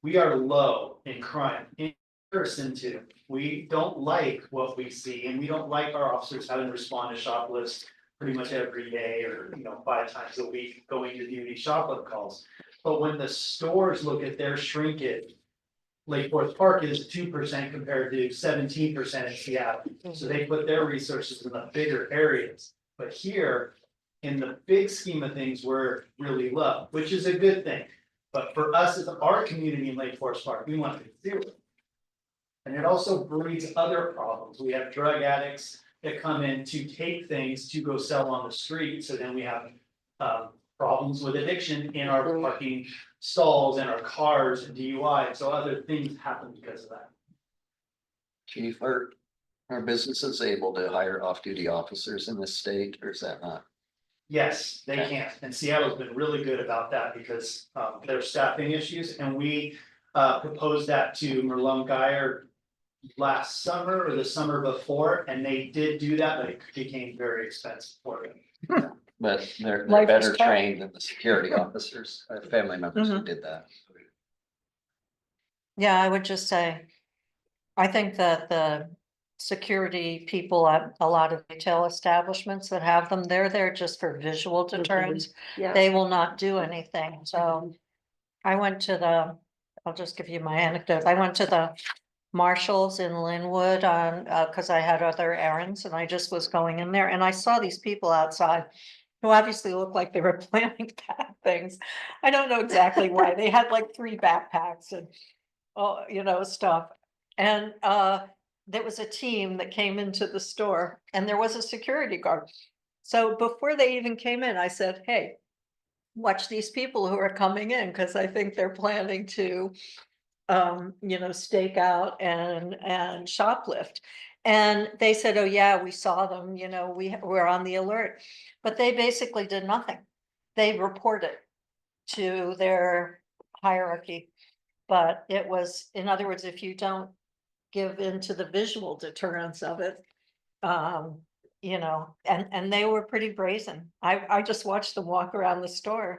We are low in crime in comparison to, we don't like what we see and we don't like our officers having to respond to shoplifts pretty much every day or, 5 times a week going to do these shoplift calls. But when the stores look at their shrinkage, Lake Forest Park is 2% compared to 17% in Seattle. So they put their resources in the bigger areas. But here, in the big scheme of things, we're really low, which is a good thing. But for us as our community in Lake Forest Park, we want to zero. And it also breeds other problems. We have drug addicts that come in to take things to go sell on the street. So then we have problems with addiction in our parking stalls and our cars and DUI. So other things happen because of that. Chief, are businesses able to hire off-duty officers in this state, or is that not? Yes, they can. And Seattle's been really good about that because their staffing issues. And we proposed that to Merlone Geyer last summer or the summer before, and they did do that, but it became very expensive for them. But they're Life is better tough. trained than the security officers. I have family members who did that. Yeah, I would just say, I think that the security people at a lot of retail establishments that have them, they're there just for visual deterrence. Yeah. They will not do anything, so I went to I'll just give you my anecdote. I went to the Marshalls in Linwood on, cause I had other errands and I just was going in there and I saw these people outside who obviously looked like they were planning bad things. I don't know exactly why. They had like 3 backpacks and, stuff. And, there was a team that came into the store and there was a security guard. So before they even came in, I said, hey, watch these people who are coming in, because I think they're planning to stake out and shoplift. And they said, oh yeah, we saw them, we're on the alert. But they basically did nothing. They reported to their hierarchy. But it was, in other words, if you don't give into the visual deterrence of it, and they were pretty brazen. I just watched them walk around the store,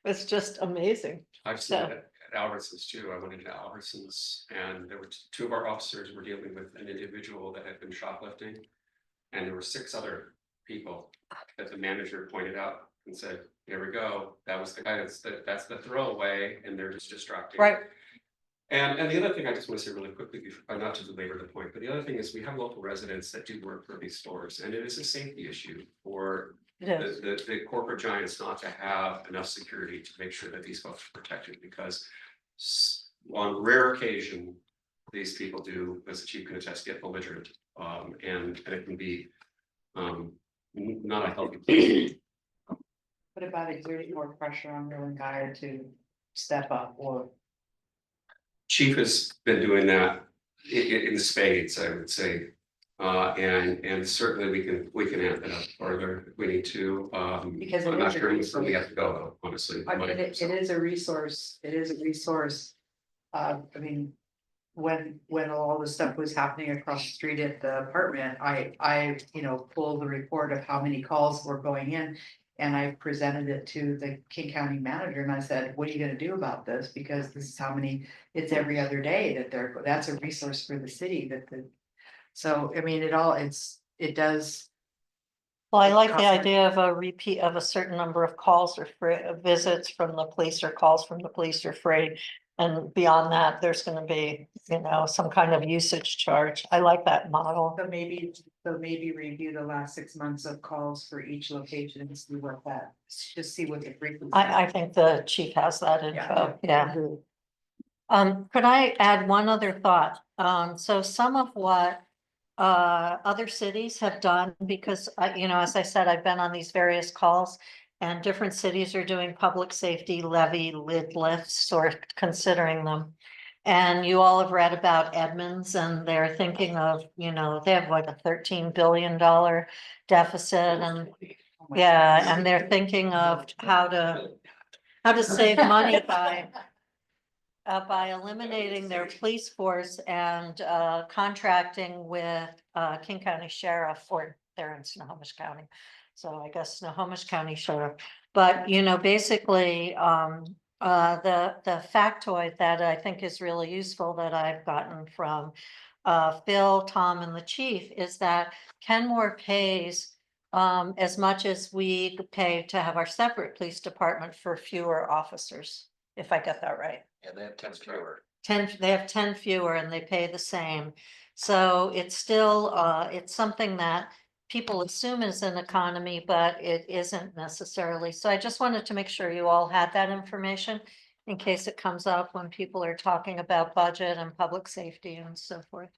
it's just amazing. I've seen So- it at Albertsons too. I went into Albertsons and there were 2 of our officers were dealing with an individual that had been shoplifting. And there were 6 other people that the manager pointed out and said, here we go. That was the guy that's the throwaway and they're just distracting. Right. And the other thing I just want to say really quickly, not to belabor the point, but the other thing is we have local residents that do work for these stores, and it is a safety issue for the corporate giants not to have enough security to make sure that these folks are protected, because on rare occasion, these people do, as the chief can attest, get belligerent, and it can be not a healthy place. What about exerting more pressure on Bill and Guy to step up or? Chief has been doing that in spades, I would say. And certainly we can add that up further if we need to. Because I'm it not is a sure we resource. have to go though, honestly. I mean, it is a resource, I mean, when all the stuff was happening across the street at the apartment, I, pulled the report of how many calls were going in. And I presented it to the King County manager and I said, what are you gonna do about this? Because this is how many, it's every other day that that's a resource for the city so, I mean, it does. Well, I like the idea of a repeat of a certain number of calls or visits from the police or calls from the police are free. And beyond that, there's gonna be, some kind of usage charge. I like that model. So maybe review the last 6 months of calls for each location and see what just see what the frequency. I think the chief has that info, yeah. Mhm. Could I add one other thought? So some of what other cities have done, because as I said, I've been on these various calls. And different cities are doing public safety levy lid lifts or considering them. And you all have read about Edmonds and they're thinking of, they have like a $13 billion deficit and. Yeah, and they're thinking of how to save money by eliminating their police force and contracting with King County Sheriff, or they're in Snohomish County. So I guess Snohomish County Sheriff, but basically the factoid that I think is really useful that I've gotten from Phil, Tom, and the chief is that Kenmore pays as much as we pay to have our separate police department for fewer officers, if I get that right. And they have 10 fewer. They have 10 fewer and they pay the same. So it's still, it's something that people assume is an economy, but it isn't necessarily. So I just wanted to make sure you all had that information in case it comes up when people are talking about budget and public safety and so forth.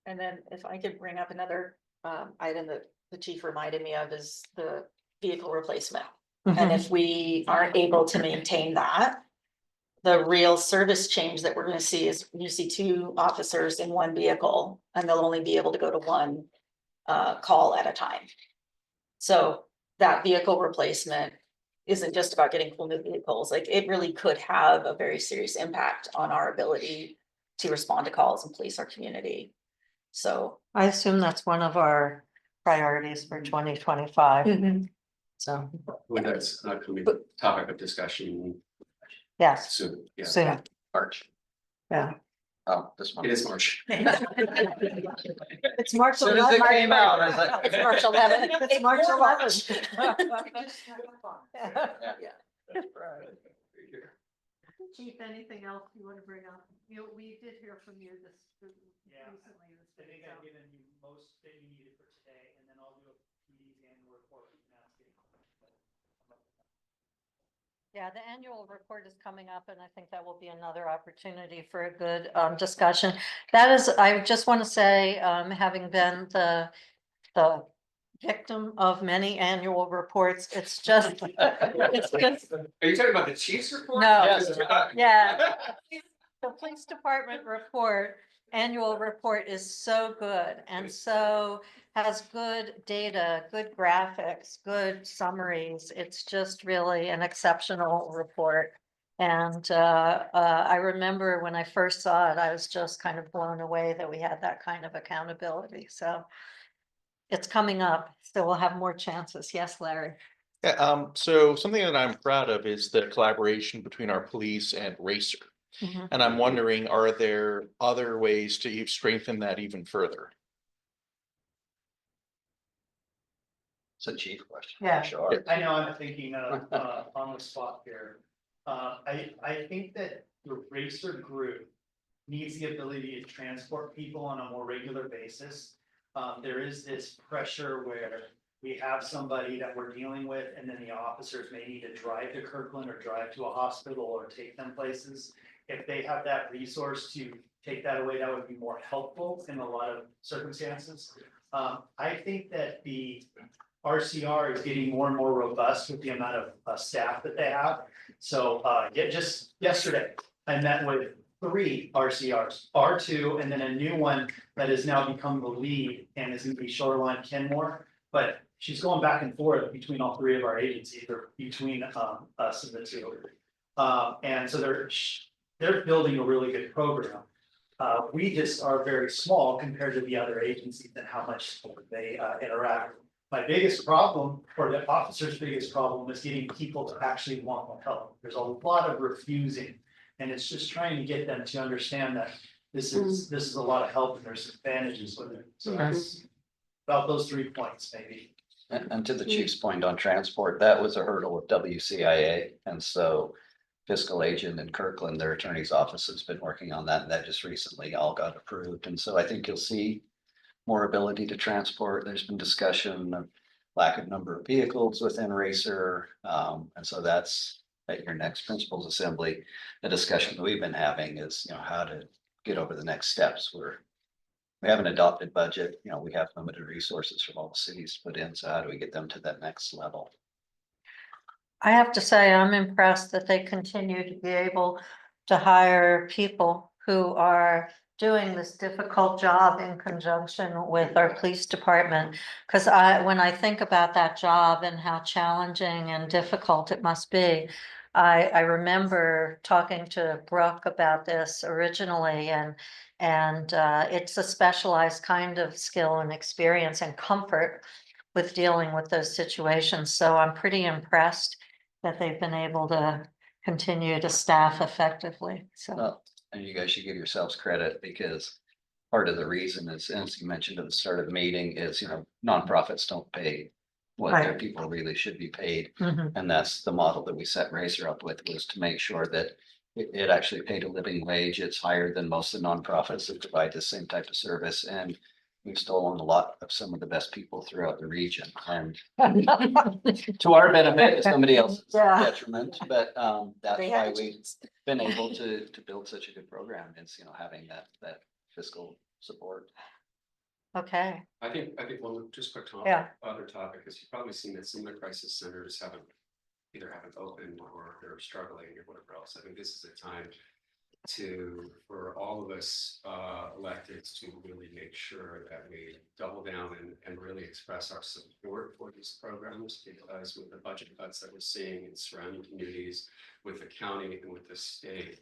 And then if I could bring up another item that the chief reminded me of is the vehicle replacement. And if we aren't able to maintain that, the real service change that we're gonna see is you see 2 officers in 1 vehicle and they'll only be able to go to 1 call at a time. So that vehicle replacement isn't just about getting cool new vehicles, like it really could have a very serious impact on our ability to respond to calls and police our community. So I assume that's one of our priorities for 2025. So, Well, that's not gonna be the topic of discussion yes, soon. Yeah, soon, March. yeah. Oh, this one. it is March. It's March Soon as it came out, I was like. It's March 11th. It's March 11th. Chief, anything else you want to bring up? We did hear from you recently. I think I've given you most that you needed for today, and then I'll do a PD's annual report. Yeah, the annual report is coming up and I think that will be another opportunity for a good discussion. That is, I just want to say, having been the victim of many annual reports, it's just. Are you talking about the chief's report? No. Yes. Yeah. The police department annual report is so good and so has good data, good graphics, good summaries. It's just really an exceptional report. And I remember when I first saw it, I was just kind of blown away that we had that kind of accountability. So it's coming up, so we'll have more chances. Yes, Larry. Yeah, so something that I'm proud of is the collaboration between our police and Racer. And I'm wondering, are there other ways to strengthen that even further? It's a chief question. Yeah. Sure. I know I'm thinking on the spot here. I think that the racer group needs the ability to transport people on a more regular basis. There is this pressure where we have somebody that we're dealing with, and then the officers may need to drive to Kirkland or drive to a hospital or take them places. If they have that resource to take that away, that would be more helpful in a lot of circumstances. I think that the RCR is getting more and more robust with the amount of staff that they have. So just yesterday, I met with 3 RCRs, R2, and then a new one that has now become the lead and is gonna be Shoreline Kenmore. But she's going back and forth between all 3 of our agencies, or between us and the 2. And so they're building a really good program. We just are very small compared to the other agencies and how much they interact. My biggest problem, or the officer's biggest problem, is getting people to actually want more help. There's a lot of refusing. And it's just trying to get them to understand that this is a lot of help and there's advantages with it. So that's about those 3 points, maybe. And to the chief's point on transport, that was a hurdle with WCIA. And so fiscal agent in Kirkland, their attorney's office has been working on that. And that just recently all got approved. And so I think you'll see more ability to transport. There's been discussion of lack of number of vehicles within Racer. And so that's at your next principals assembly. The discussion that we've been having is, how to get over the next steps. We have an adopted budget, we have limited resources from all the cities to put in. So how do we get them to that next level? I have to say, I'm impressed that they continue to be able to hire people who are doing this difficult job in conjunction with our police department. Because when I think about that job and how challenging and difficult it must be, I remember talking to Brooke about this originally, and it's a specialized kind of skill and experience and comfort with dealing with those situations. So I'm pretty impressed that they've been able to continue to staff effectively. So. Well, and you guys should give yourselves credit, because part of the reason is, as you mentioned at the start of the meeting, is, nonprofits don't pay what their people really should be paid. And that's the model that we set Racer up with, was to make sure that it actually paid a living wage. It's higher than most of the nonprofits that provide the same type of service. And we've stolen a lot of some of the best people throughout the region, and to our benefit, it's somebody else's detriment, but that's why we've been able to build such a good program. It's, having that fiscal support. Okay. I think one just quick other topic is, you've probably seen that some of the crisis centers haven't opened, or they're struggling, or whatever else. I think this is a time for all of us electeds to really make sure that we double down and really express our support for these programs, because with the budget cuts that we're seeing in surrounding communities, with the county and with the state,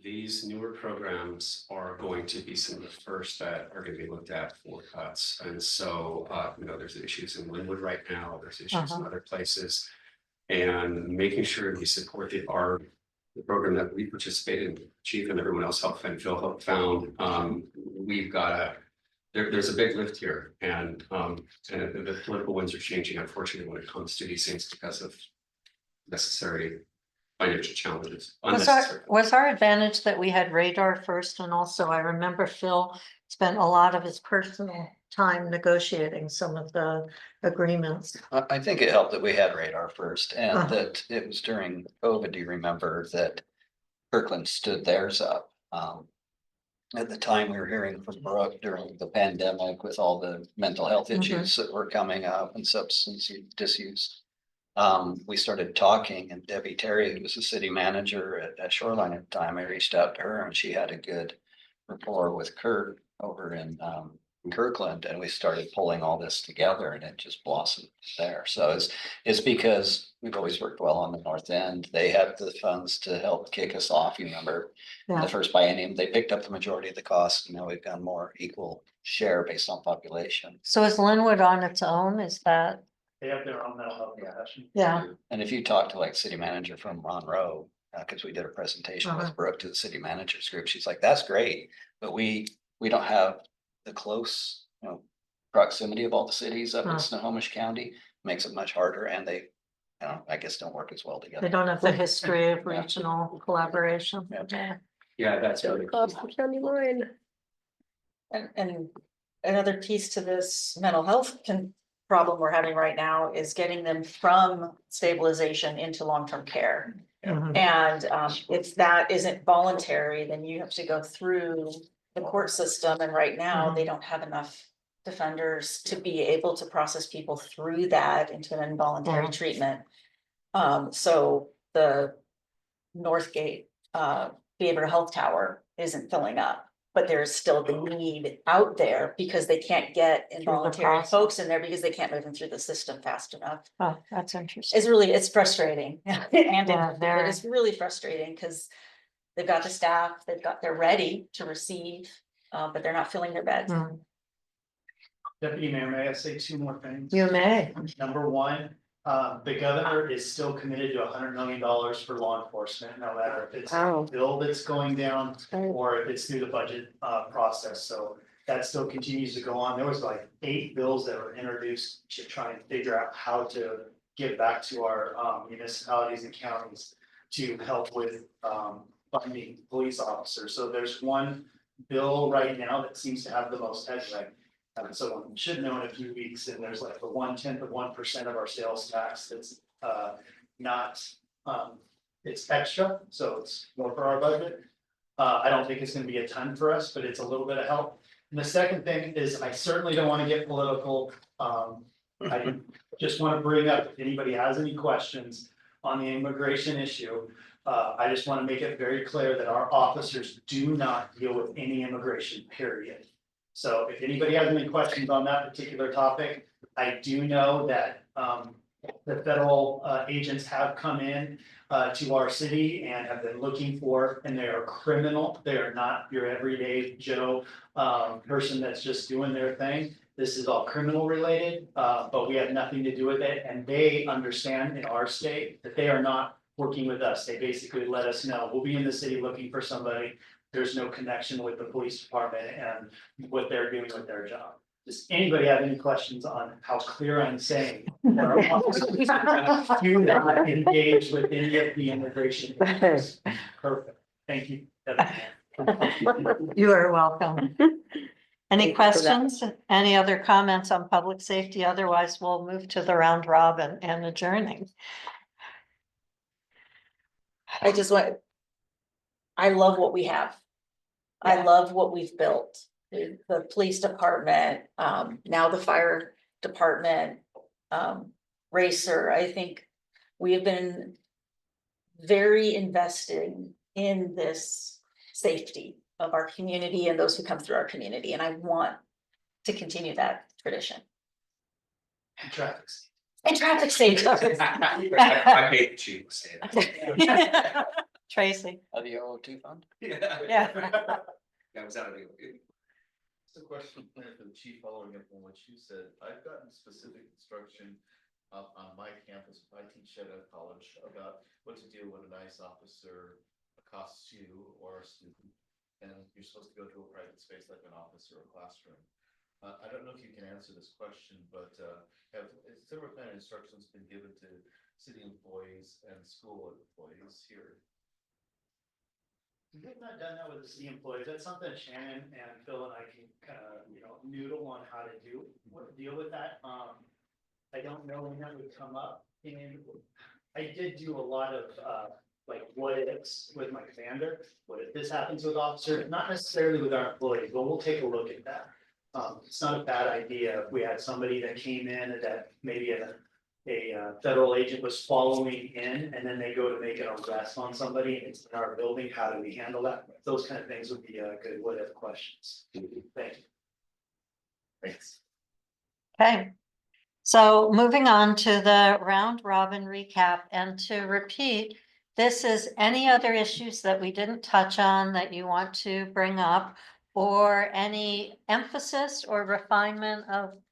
these newer programs are going to be some of the first that are going to be looked at for cuts. And so, there's issues in Linwood right now, there's issues in other places, and making sure we support the program that we participated in, Chief and everyone else helped and Phil found. We've got there's a big lift here, and the political winds are changing, unfortunately, when it comes to these things, because of necessary financial challenges. Was our advantage that we had radar first, and also I remember Phil spent a lot of his personal time negotiating some of the agreements. I think it helped that we had radar first, and that it was during COVID. Do you remember that Kirkland stood theirs up? At the time, we were hearing from Brooke during the pandemic with all the mental health issues that were coming up and substance disuse. We started talking, and Debbie Terry, who was the city manager at Shoreline at the time, I reached out to her, and she had a good rapport with Kurt over in Kirkland, and we started pulling all this together, and it just blossomed there. So it's because we've always worked well on the north end. They had the funds to help kick us off. You remember in the first biennium, they picked up the majority of the costs. Now we've got more equal share based on population. So is Linwood on its own? Is that? They have their own mental health profession. Yeah. And if you talk to like city manager from Monroe, because we did a presentation with Brooke to the city managers group, she's like, that's great, but we don't have the close, proximity of all the cities up in Snohomish County. makes it much harder and they, I guess don't work as well They together. don't have the history of regional collaboration. Yeah. Yeah, that's really. Across the county line. And another piece to this mental health problem we're having right now is getting them from stabilization into long-term care. Mhm. And if that isn't voluntary, then you have to go through the court system, and right now, they don't have enough defenders to be able to process people through that into an involuntary Yeah. treatment. So the Northgate behavioral health tower isn't filling up, but there's still the need out there because they can't get involuntary process. folks in there because they can't move them through the system fast enough. Oh, that's interesting. It's frustrating. And Yeah, very. it's really frustrating because they've got the staff, they're ready to receive, but they're not filling their beds. Mm. Deputy Mayor, may I say two more things? You may. Number one, the governor is still committed to $100 million for law enforcement, no matter if it's Wow. a bill that's going down Right. or if it's through the budget process. So that still continues to go on. There was like 8 bills that were introduced to try and figure out how to give back to our municipalities and counties to help with funding police officers. So there's one bill right now that seems to have the most headway. So we should know in a few weeks, and there's like the 0.1% of our sales tax that's not, it's extra, so it's more for our budget. I don't think it's gonna be a ton for us, but it's a little bit of help. And the second thing is, I certainly don't wanna get political. I just wanna bring up, if anybody has any questions on the immigration issue. I just wanna make it very clear that our officers do not deal with any immigration, period. So if anybody has any questions on that particular topic, I do know that the federal agents have come in to our city and have been looking for, and they are criminal. They are not your everyday Joe person that's just doing their thing. This is all criminal related, but we have nothing to do with it. And they understand in our state that they are not working with us. They basically let us know, we'll be in the city looking for somebody. There's no connection with the police department and what they're doing with their job. Does anybody have any questions on how clear I'm saying? that our officers do not engage with any of the immigration issues? Perfect, thank you. You are welcome. Any Thank you for that. questions? Any other comments on public safety? Otherwise, we'll move to the round robin and adjourning. I love what we have. I love what we've built. The police department, now the fire department, Racer, I think we have been very investing in this safety of our community and those who come through our community, and I want to continue that tradition. Traffic. And traffic safety. I hate the chief to say that. Tracy. Of the 002 fund? Yeah. That was out of the. It's a question for the chief following up on what you said. I've gotten specific instruction on my campus, I teach at a college, about what to do when a nice officer accosts you or a student. And you're supposed to go to a private space like an office or a classroom. I don't know if you can answer this question, but have similar kind of instructions been given to city employees and school employees here? We've not done that with the city employees. That's something Shannon and Phil and I can kind of, noodle on how to deal with that. I don't know when that would come up, and I did do a lot of like what ifs with my commander. What if this happens with officers? Not necessarily with our employees, but we'll take a look at that. It's not a bad idea if we had somebody that came in that maybe a federal agent was following in, and then they go to make an arrest on somebody, and it's in our building. How do we handle that? Those kind of things would be good what if questions. Thank you. Thanks. Okay. So moving on to the round robin recap, and to repeat, this is any other issues that we didn't touch on that you want to bring up, or any emphasis or refinement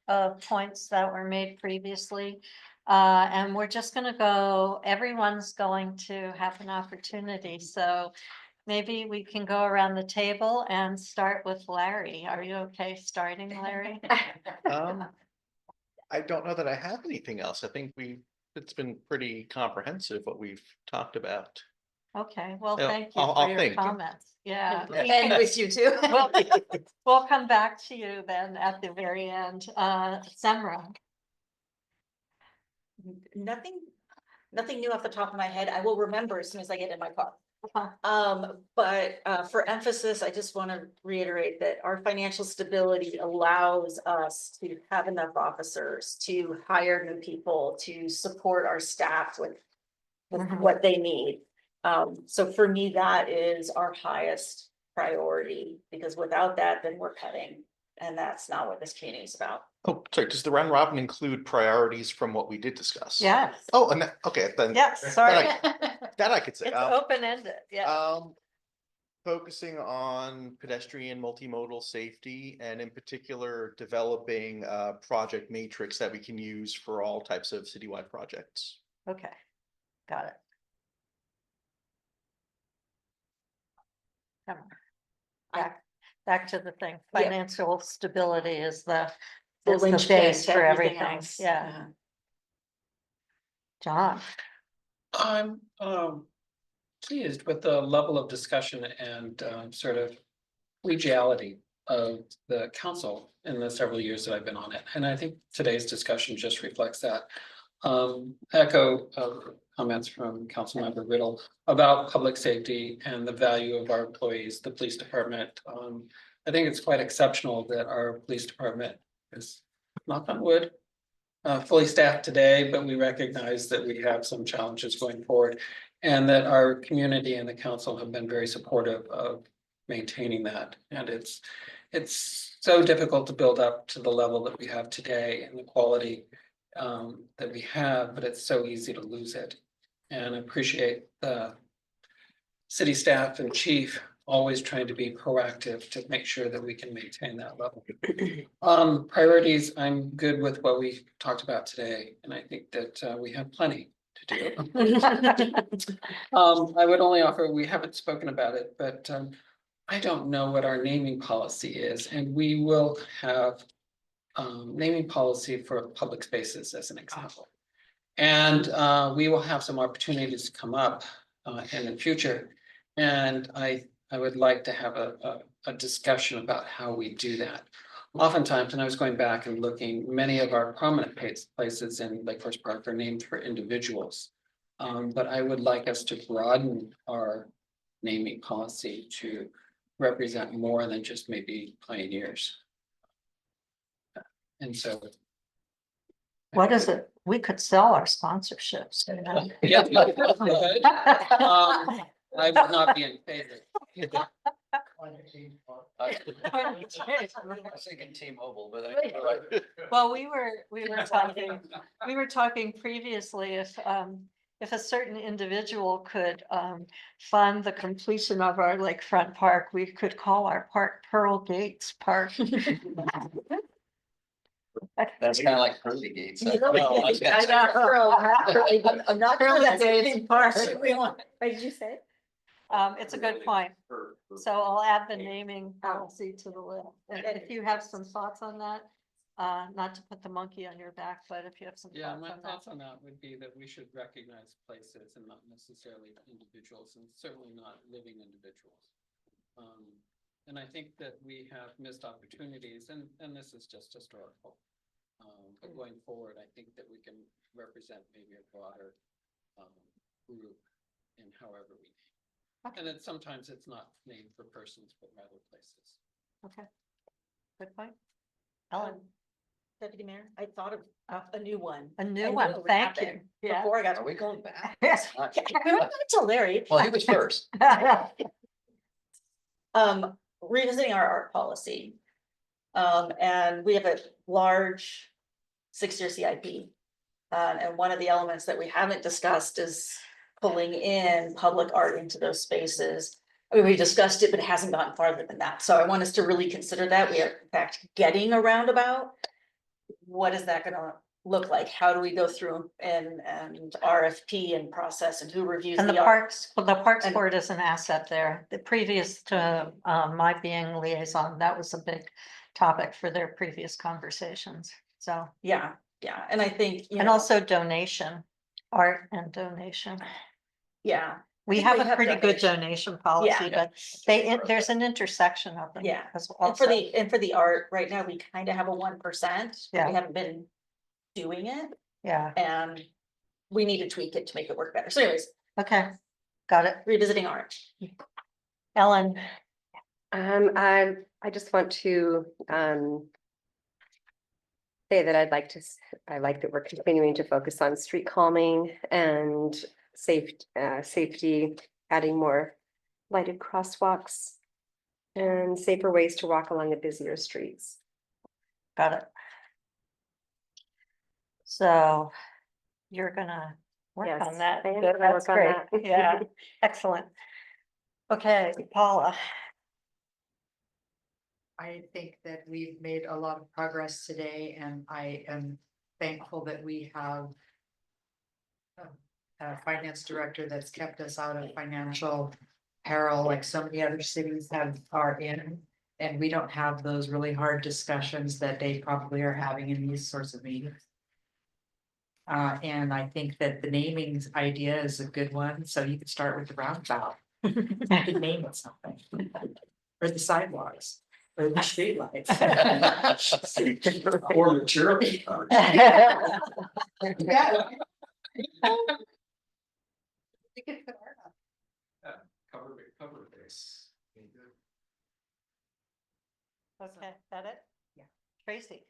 of points that were made previously. And we're just gonna go, everyone's going to have an opportunity, so maybe we can go around the table and start with Larry. Are you okay starting, Larry? I don't know that I have anything else. I think it's been pretty comprehensive what we've talked about. Okay, well, Yeah, thank you I'll for your think. comments. Yeah. And with you too. We'll, we'll come back to you then at the very end. Semra, Nothing, nothing new off the top of my head. I will remember as soon as I get in my car. Uh-huh. But for emphasis, I just want to reiterate that our financial stability allows us to have enough officers, to hire new people, to support our staff with Mhm. what they need. So for me, that is our highest priority, because without that, then we're cutting. And that's not what this community is about. Oh, sorry, does the round robin include priorities from what we did discuss? Yes, Oh, and okay, then. yes, sorry. That I could say. It's open-ended, yeah. Focusing on pedestrian multimodal safety and in particular developing a project matrix that we can use for all types of citywide projects. Okay, got it. Come on. Back to the thing. Yeah. Financial stability is the linchpin base to for everything everything. else. Yeah. John, I'm pleased with the level of discussion and sort of collegiality of the council in the several years that I've been on it. And I think today's discussion just reflects that. Echo comments from Councilmember Riddle about public safety and the value of our employees, the police department. I think it's quite exceptional that our police department is, knock on wood, fully staffed today, but we recognize that we have some challenges going forward. And that our community and the council have been very supportive of maintaining that. And it's so difficult to build up to the level that we have today and the quality that we have, but it's so easy to lose it. And I appreciate the city staff and chief always trying to be proactive to make sure that we can maintain that level. Priorities, I'm good with what we talked about today, and I think that we have plenty to do. I would only offer, we haven't spoken about it, but I don't know what our naming policy is, and we will have naming policy for public spaces as an example. And we will have some opportunities to come up in the future. And I would like to have a discussion about how we do that. Oftentimes, and I was going back and looking, many of our prominent places in Lake Forest Park are named for individuals. But I would like us to broaden our naming policy to represent more than just maybe pioneers. And so. what is it? We could sell our sponsorships. You know? Yeah. I would not be in favor. I was thinking T-Mobile, but I. Well, we were talking previously if a certain individual could fund the completion of our lakefront park, we could call our park Pearl Gates Park. That's kind of like Pearly Gates. You know, No, I I know. I'm not sure that's the same part. What did you say? It's a good point. So I'll add the naming policy to the list. And if you have some thoughts on that, not to put the monkey on your back, but if you have some Yeah, thoughts my on that. thoughts on that would be that we should recognize places and not necessarily individuals, and certainly not living individuals. And I think that we have missed opportunities, and this is just historical. But going forward, I think that we can represent maybe a broader group in however we name. And then sometimes it's not named for persons, but rather places. Okay. Good point. Ellen, Deputy Mayor, I thought of a new one. a I new knew one. it would Thank happen you. Yeah. Before I got Are we going back? Yes. We were gonna tell Larry. Well, he was first. Revisiting our art policy. And we have a large 6-year CIP. And one of the elements that we haven't discussed is pulling in public art into those spaces. I mean, we discussed it, but it hasn't gotten farther than that. So I want us to really consider that. We are in fact getting a roundabout. What is that gonna look like? How do we go through and RFP and process and who reviews And the the art? Parks And- Board is an asset there. The previous to my being liaison, that was a big topic for their previous conversations. So Yeah, Yeah, and I think, you And know, also donation, art and donation. yeah, We think have we a have pretty good donation. donation policy, Yeah. but there's an intersection of them. Yeah. As and for also. and for the art, right now, we kind of have a 1%. Yeah. We haven't been doing it, Yeah, and we need to tweak it to make it work better. So anyways, okay, got it. revisiting art. Ellen, I just want to, say that I like that we're continuing to focus on street calming and safety, adding more lighted crosswalks and safer ways to walk along the busier streets. got it. So you're gonna work Yes, on that. I am Good, gonna that's work on great. that. Yeah, excellent. Okay, Paula. I think that we've made a lot of progress today, and I am thankful that we have a finance director that's kept us out of financial peril like so many other cities are in. And we don't have those really hard discussions that they probably are having in these sorts of meetings. And I think that the naming idea is a good one, so you could start with the roundabout. You could name it something. Or the sidewalks, or the streetlights. Or material. Yeah. We could put art up. Cover base. Okay, that it? Yeah. Tracy.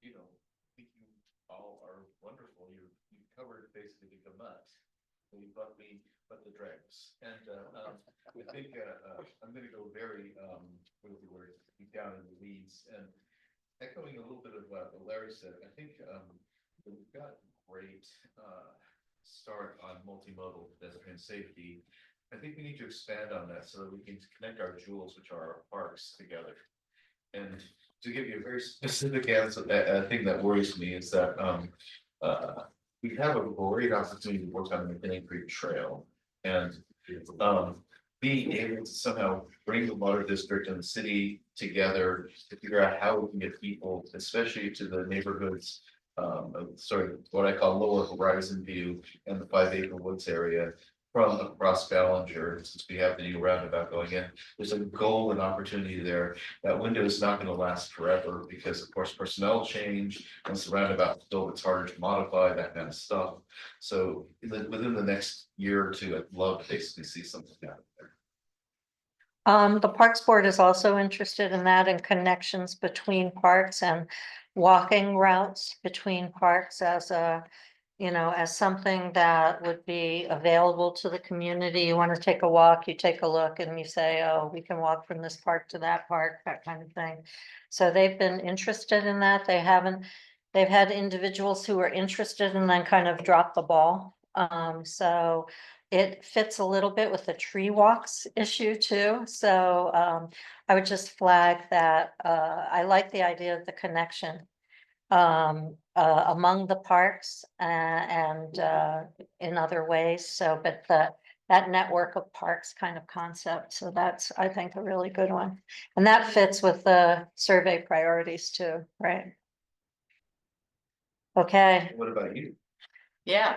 You know, I think you all are wonderful. You covered basically the mutt. You but the dregs. And I think I'm gonna go very what is the word, down in the weeds and echoing a little bit of what Larry said. I think we've got great start on multimodal pedestrian safety. I think we need to expand on that so that we can connect our jewels, which are our parks, together. And to give you a very specific answer, a thing that worries me is that we have a great opportunity to work on the McKinney Creek Trail and being able to somehow bring the water district and the city together to figure out how we can get people, especially to the neighborhoods, sort of what I call lower horizon view and the 5 Acre Woods area from across Ballinger, since we have the new roundabout going in. There's a goal and opportunity there. That window is not going to last forever because of course personnel change. Once the roundabout built, it's harder to modify, that kind of stuff. So within the next year or two, I'd love to basically see something out there. The Parks Board is also interested in that and connections between parks and walking routes between parks as a, you know, as something that would be available to the community. You want to take a walk, you take a look and you say, oh, we can walk from this park to that park, that kind of thing. So they've been interested in that. They've had individuals who were interested and then kind of dropped the ball. So it fits a little bit with the tree walks issue too. So I would just flag that I like the idea of the connection among the parks and in other ways. So, but that network of parks kind of concept. So that's, I think, a really good one. And that fits with the survey priorities too, right? Okay. What about you? Yeah.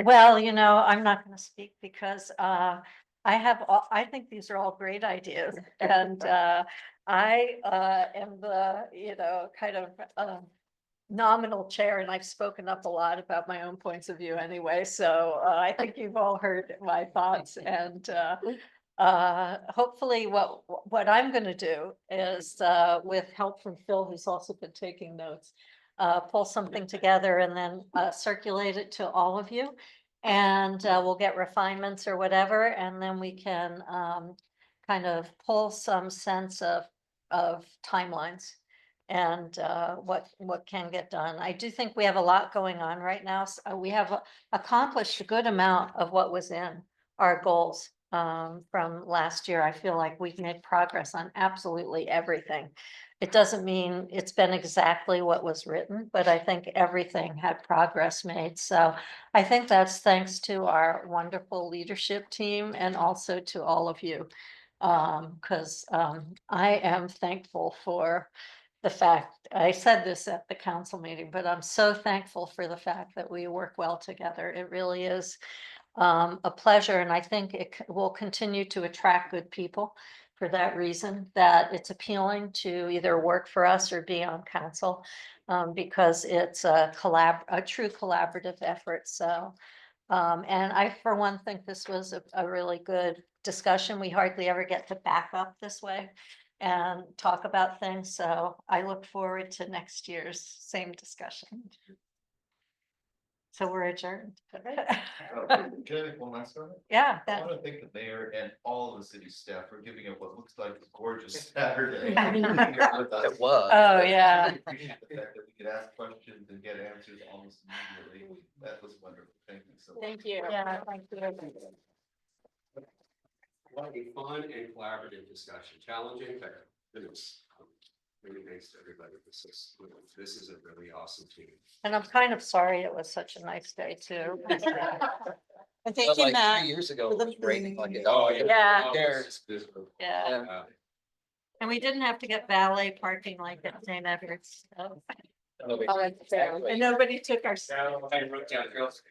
Well, you know, I'm not going to speak because I think these are all great ideas. And I am the, you know, kind of nominal chair, and I've spoken up a lot about my own points of view anyway. So I think you've all heard my thoughts. And hopefully what I'm going to do is with help from Phil, who's also been taking notes, pull something together and then circulate it to all of you. And we'll get refinements or whatever, and then we can kind of pull some sense of timelines and what can get done. I do think we have a lot going on right now. So we have accomplished a good amount of what was in our goals from last year. I feel like we've made progress on absolutely everything. It doesn't mean it's been exactly what was written, but I think everything had progress made. So I think that's thanks to our wonderful leadership team and also to all of you. Because I am thankful for the fact, I said this at the council meeting, but I'm so thankful for the fact that we work well together. It really is a pleasure, and I think it will continue to attract good people for that reason, that it's appealing to either work for us or be on council, because it's a true collaborative effort, so. And I, for one, think this was a really good discussion. We hardly ever get to back up this way and talk about things, so I look forward to next year's same discussion. So we're adjourned. Can I make one last comment? Yeah, I that, want to thank the mayor and all of the city staff for giving up what looks like a gorgeous Saturday. It was. oh, yeah. I appreciate the fact that we could ask questions and get answers almost immediately. That was wonderful. Thank you so much. Thank you. Yeah, thank you. What a fun and collaborative discussion, challenging, but goodness. Really thanks to everybody. This is a really awesome team. And I'm kind of sorry it was such a nice day too. And thank you, Like Matt. 3 years ago, for it the was raining like it. Oh, Yeah. There's- Yeah, and we didn't have to get valet parking like at St. Edward's. So. Nobody- And nobody took our. I wrote down girls.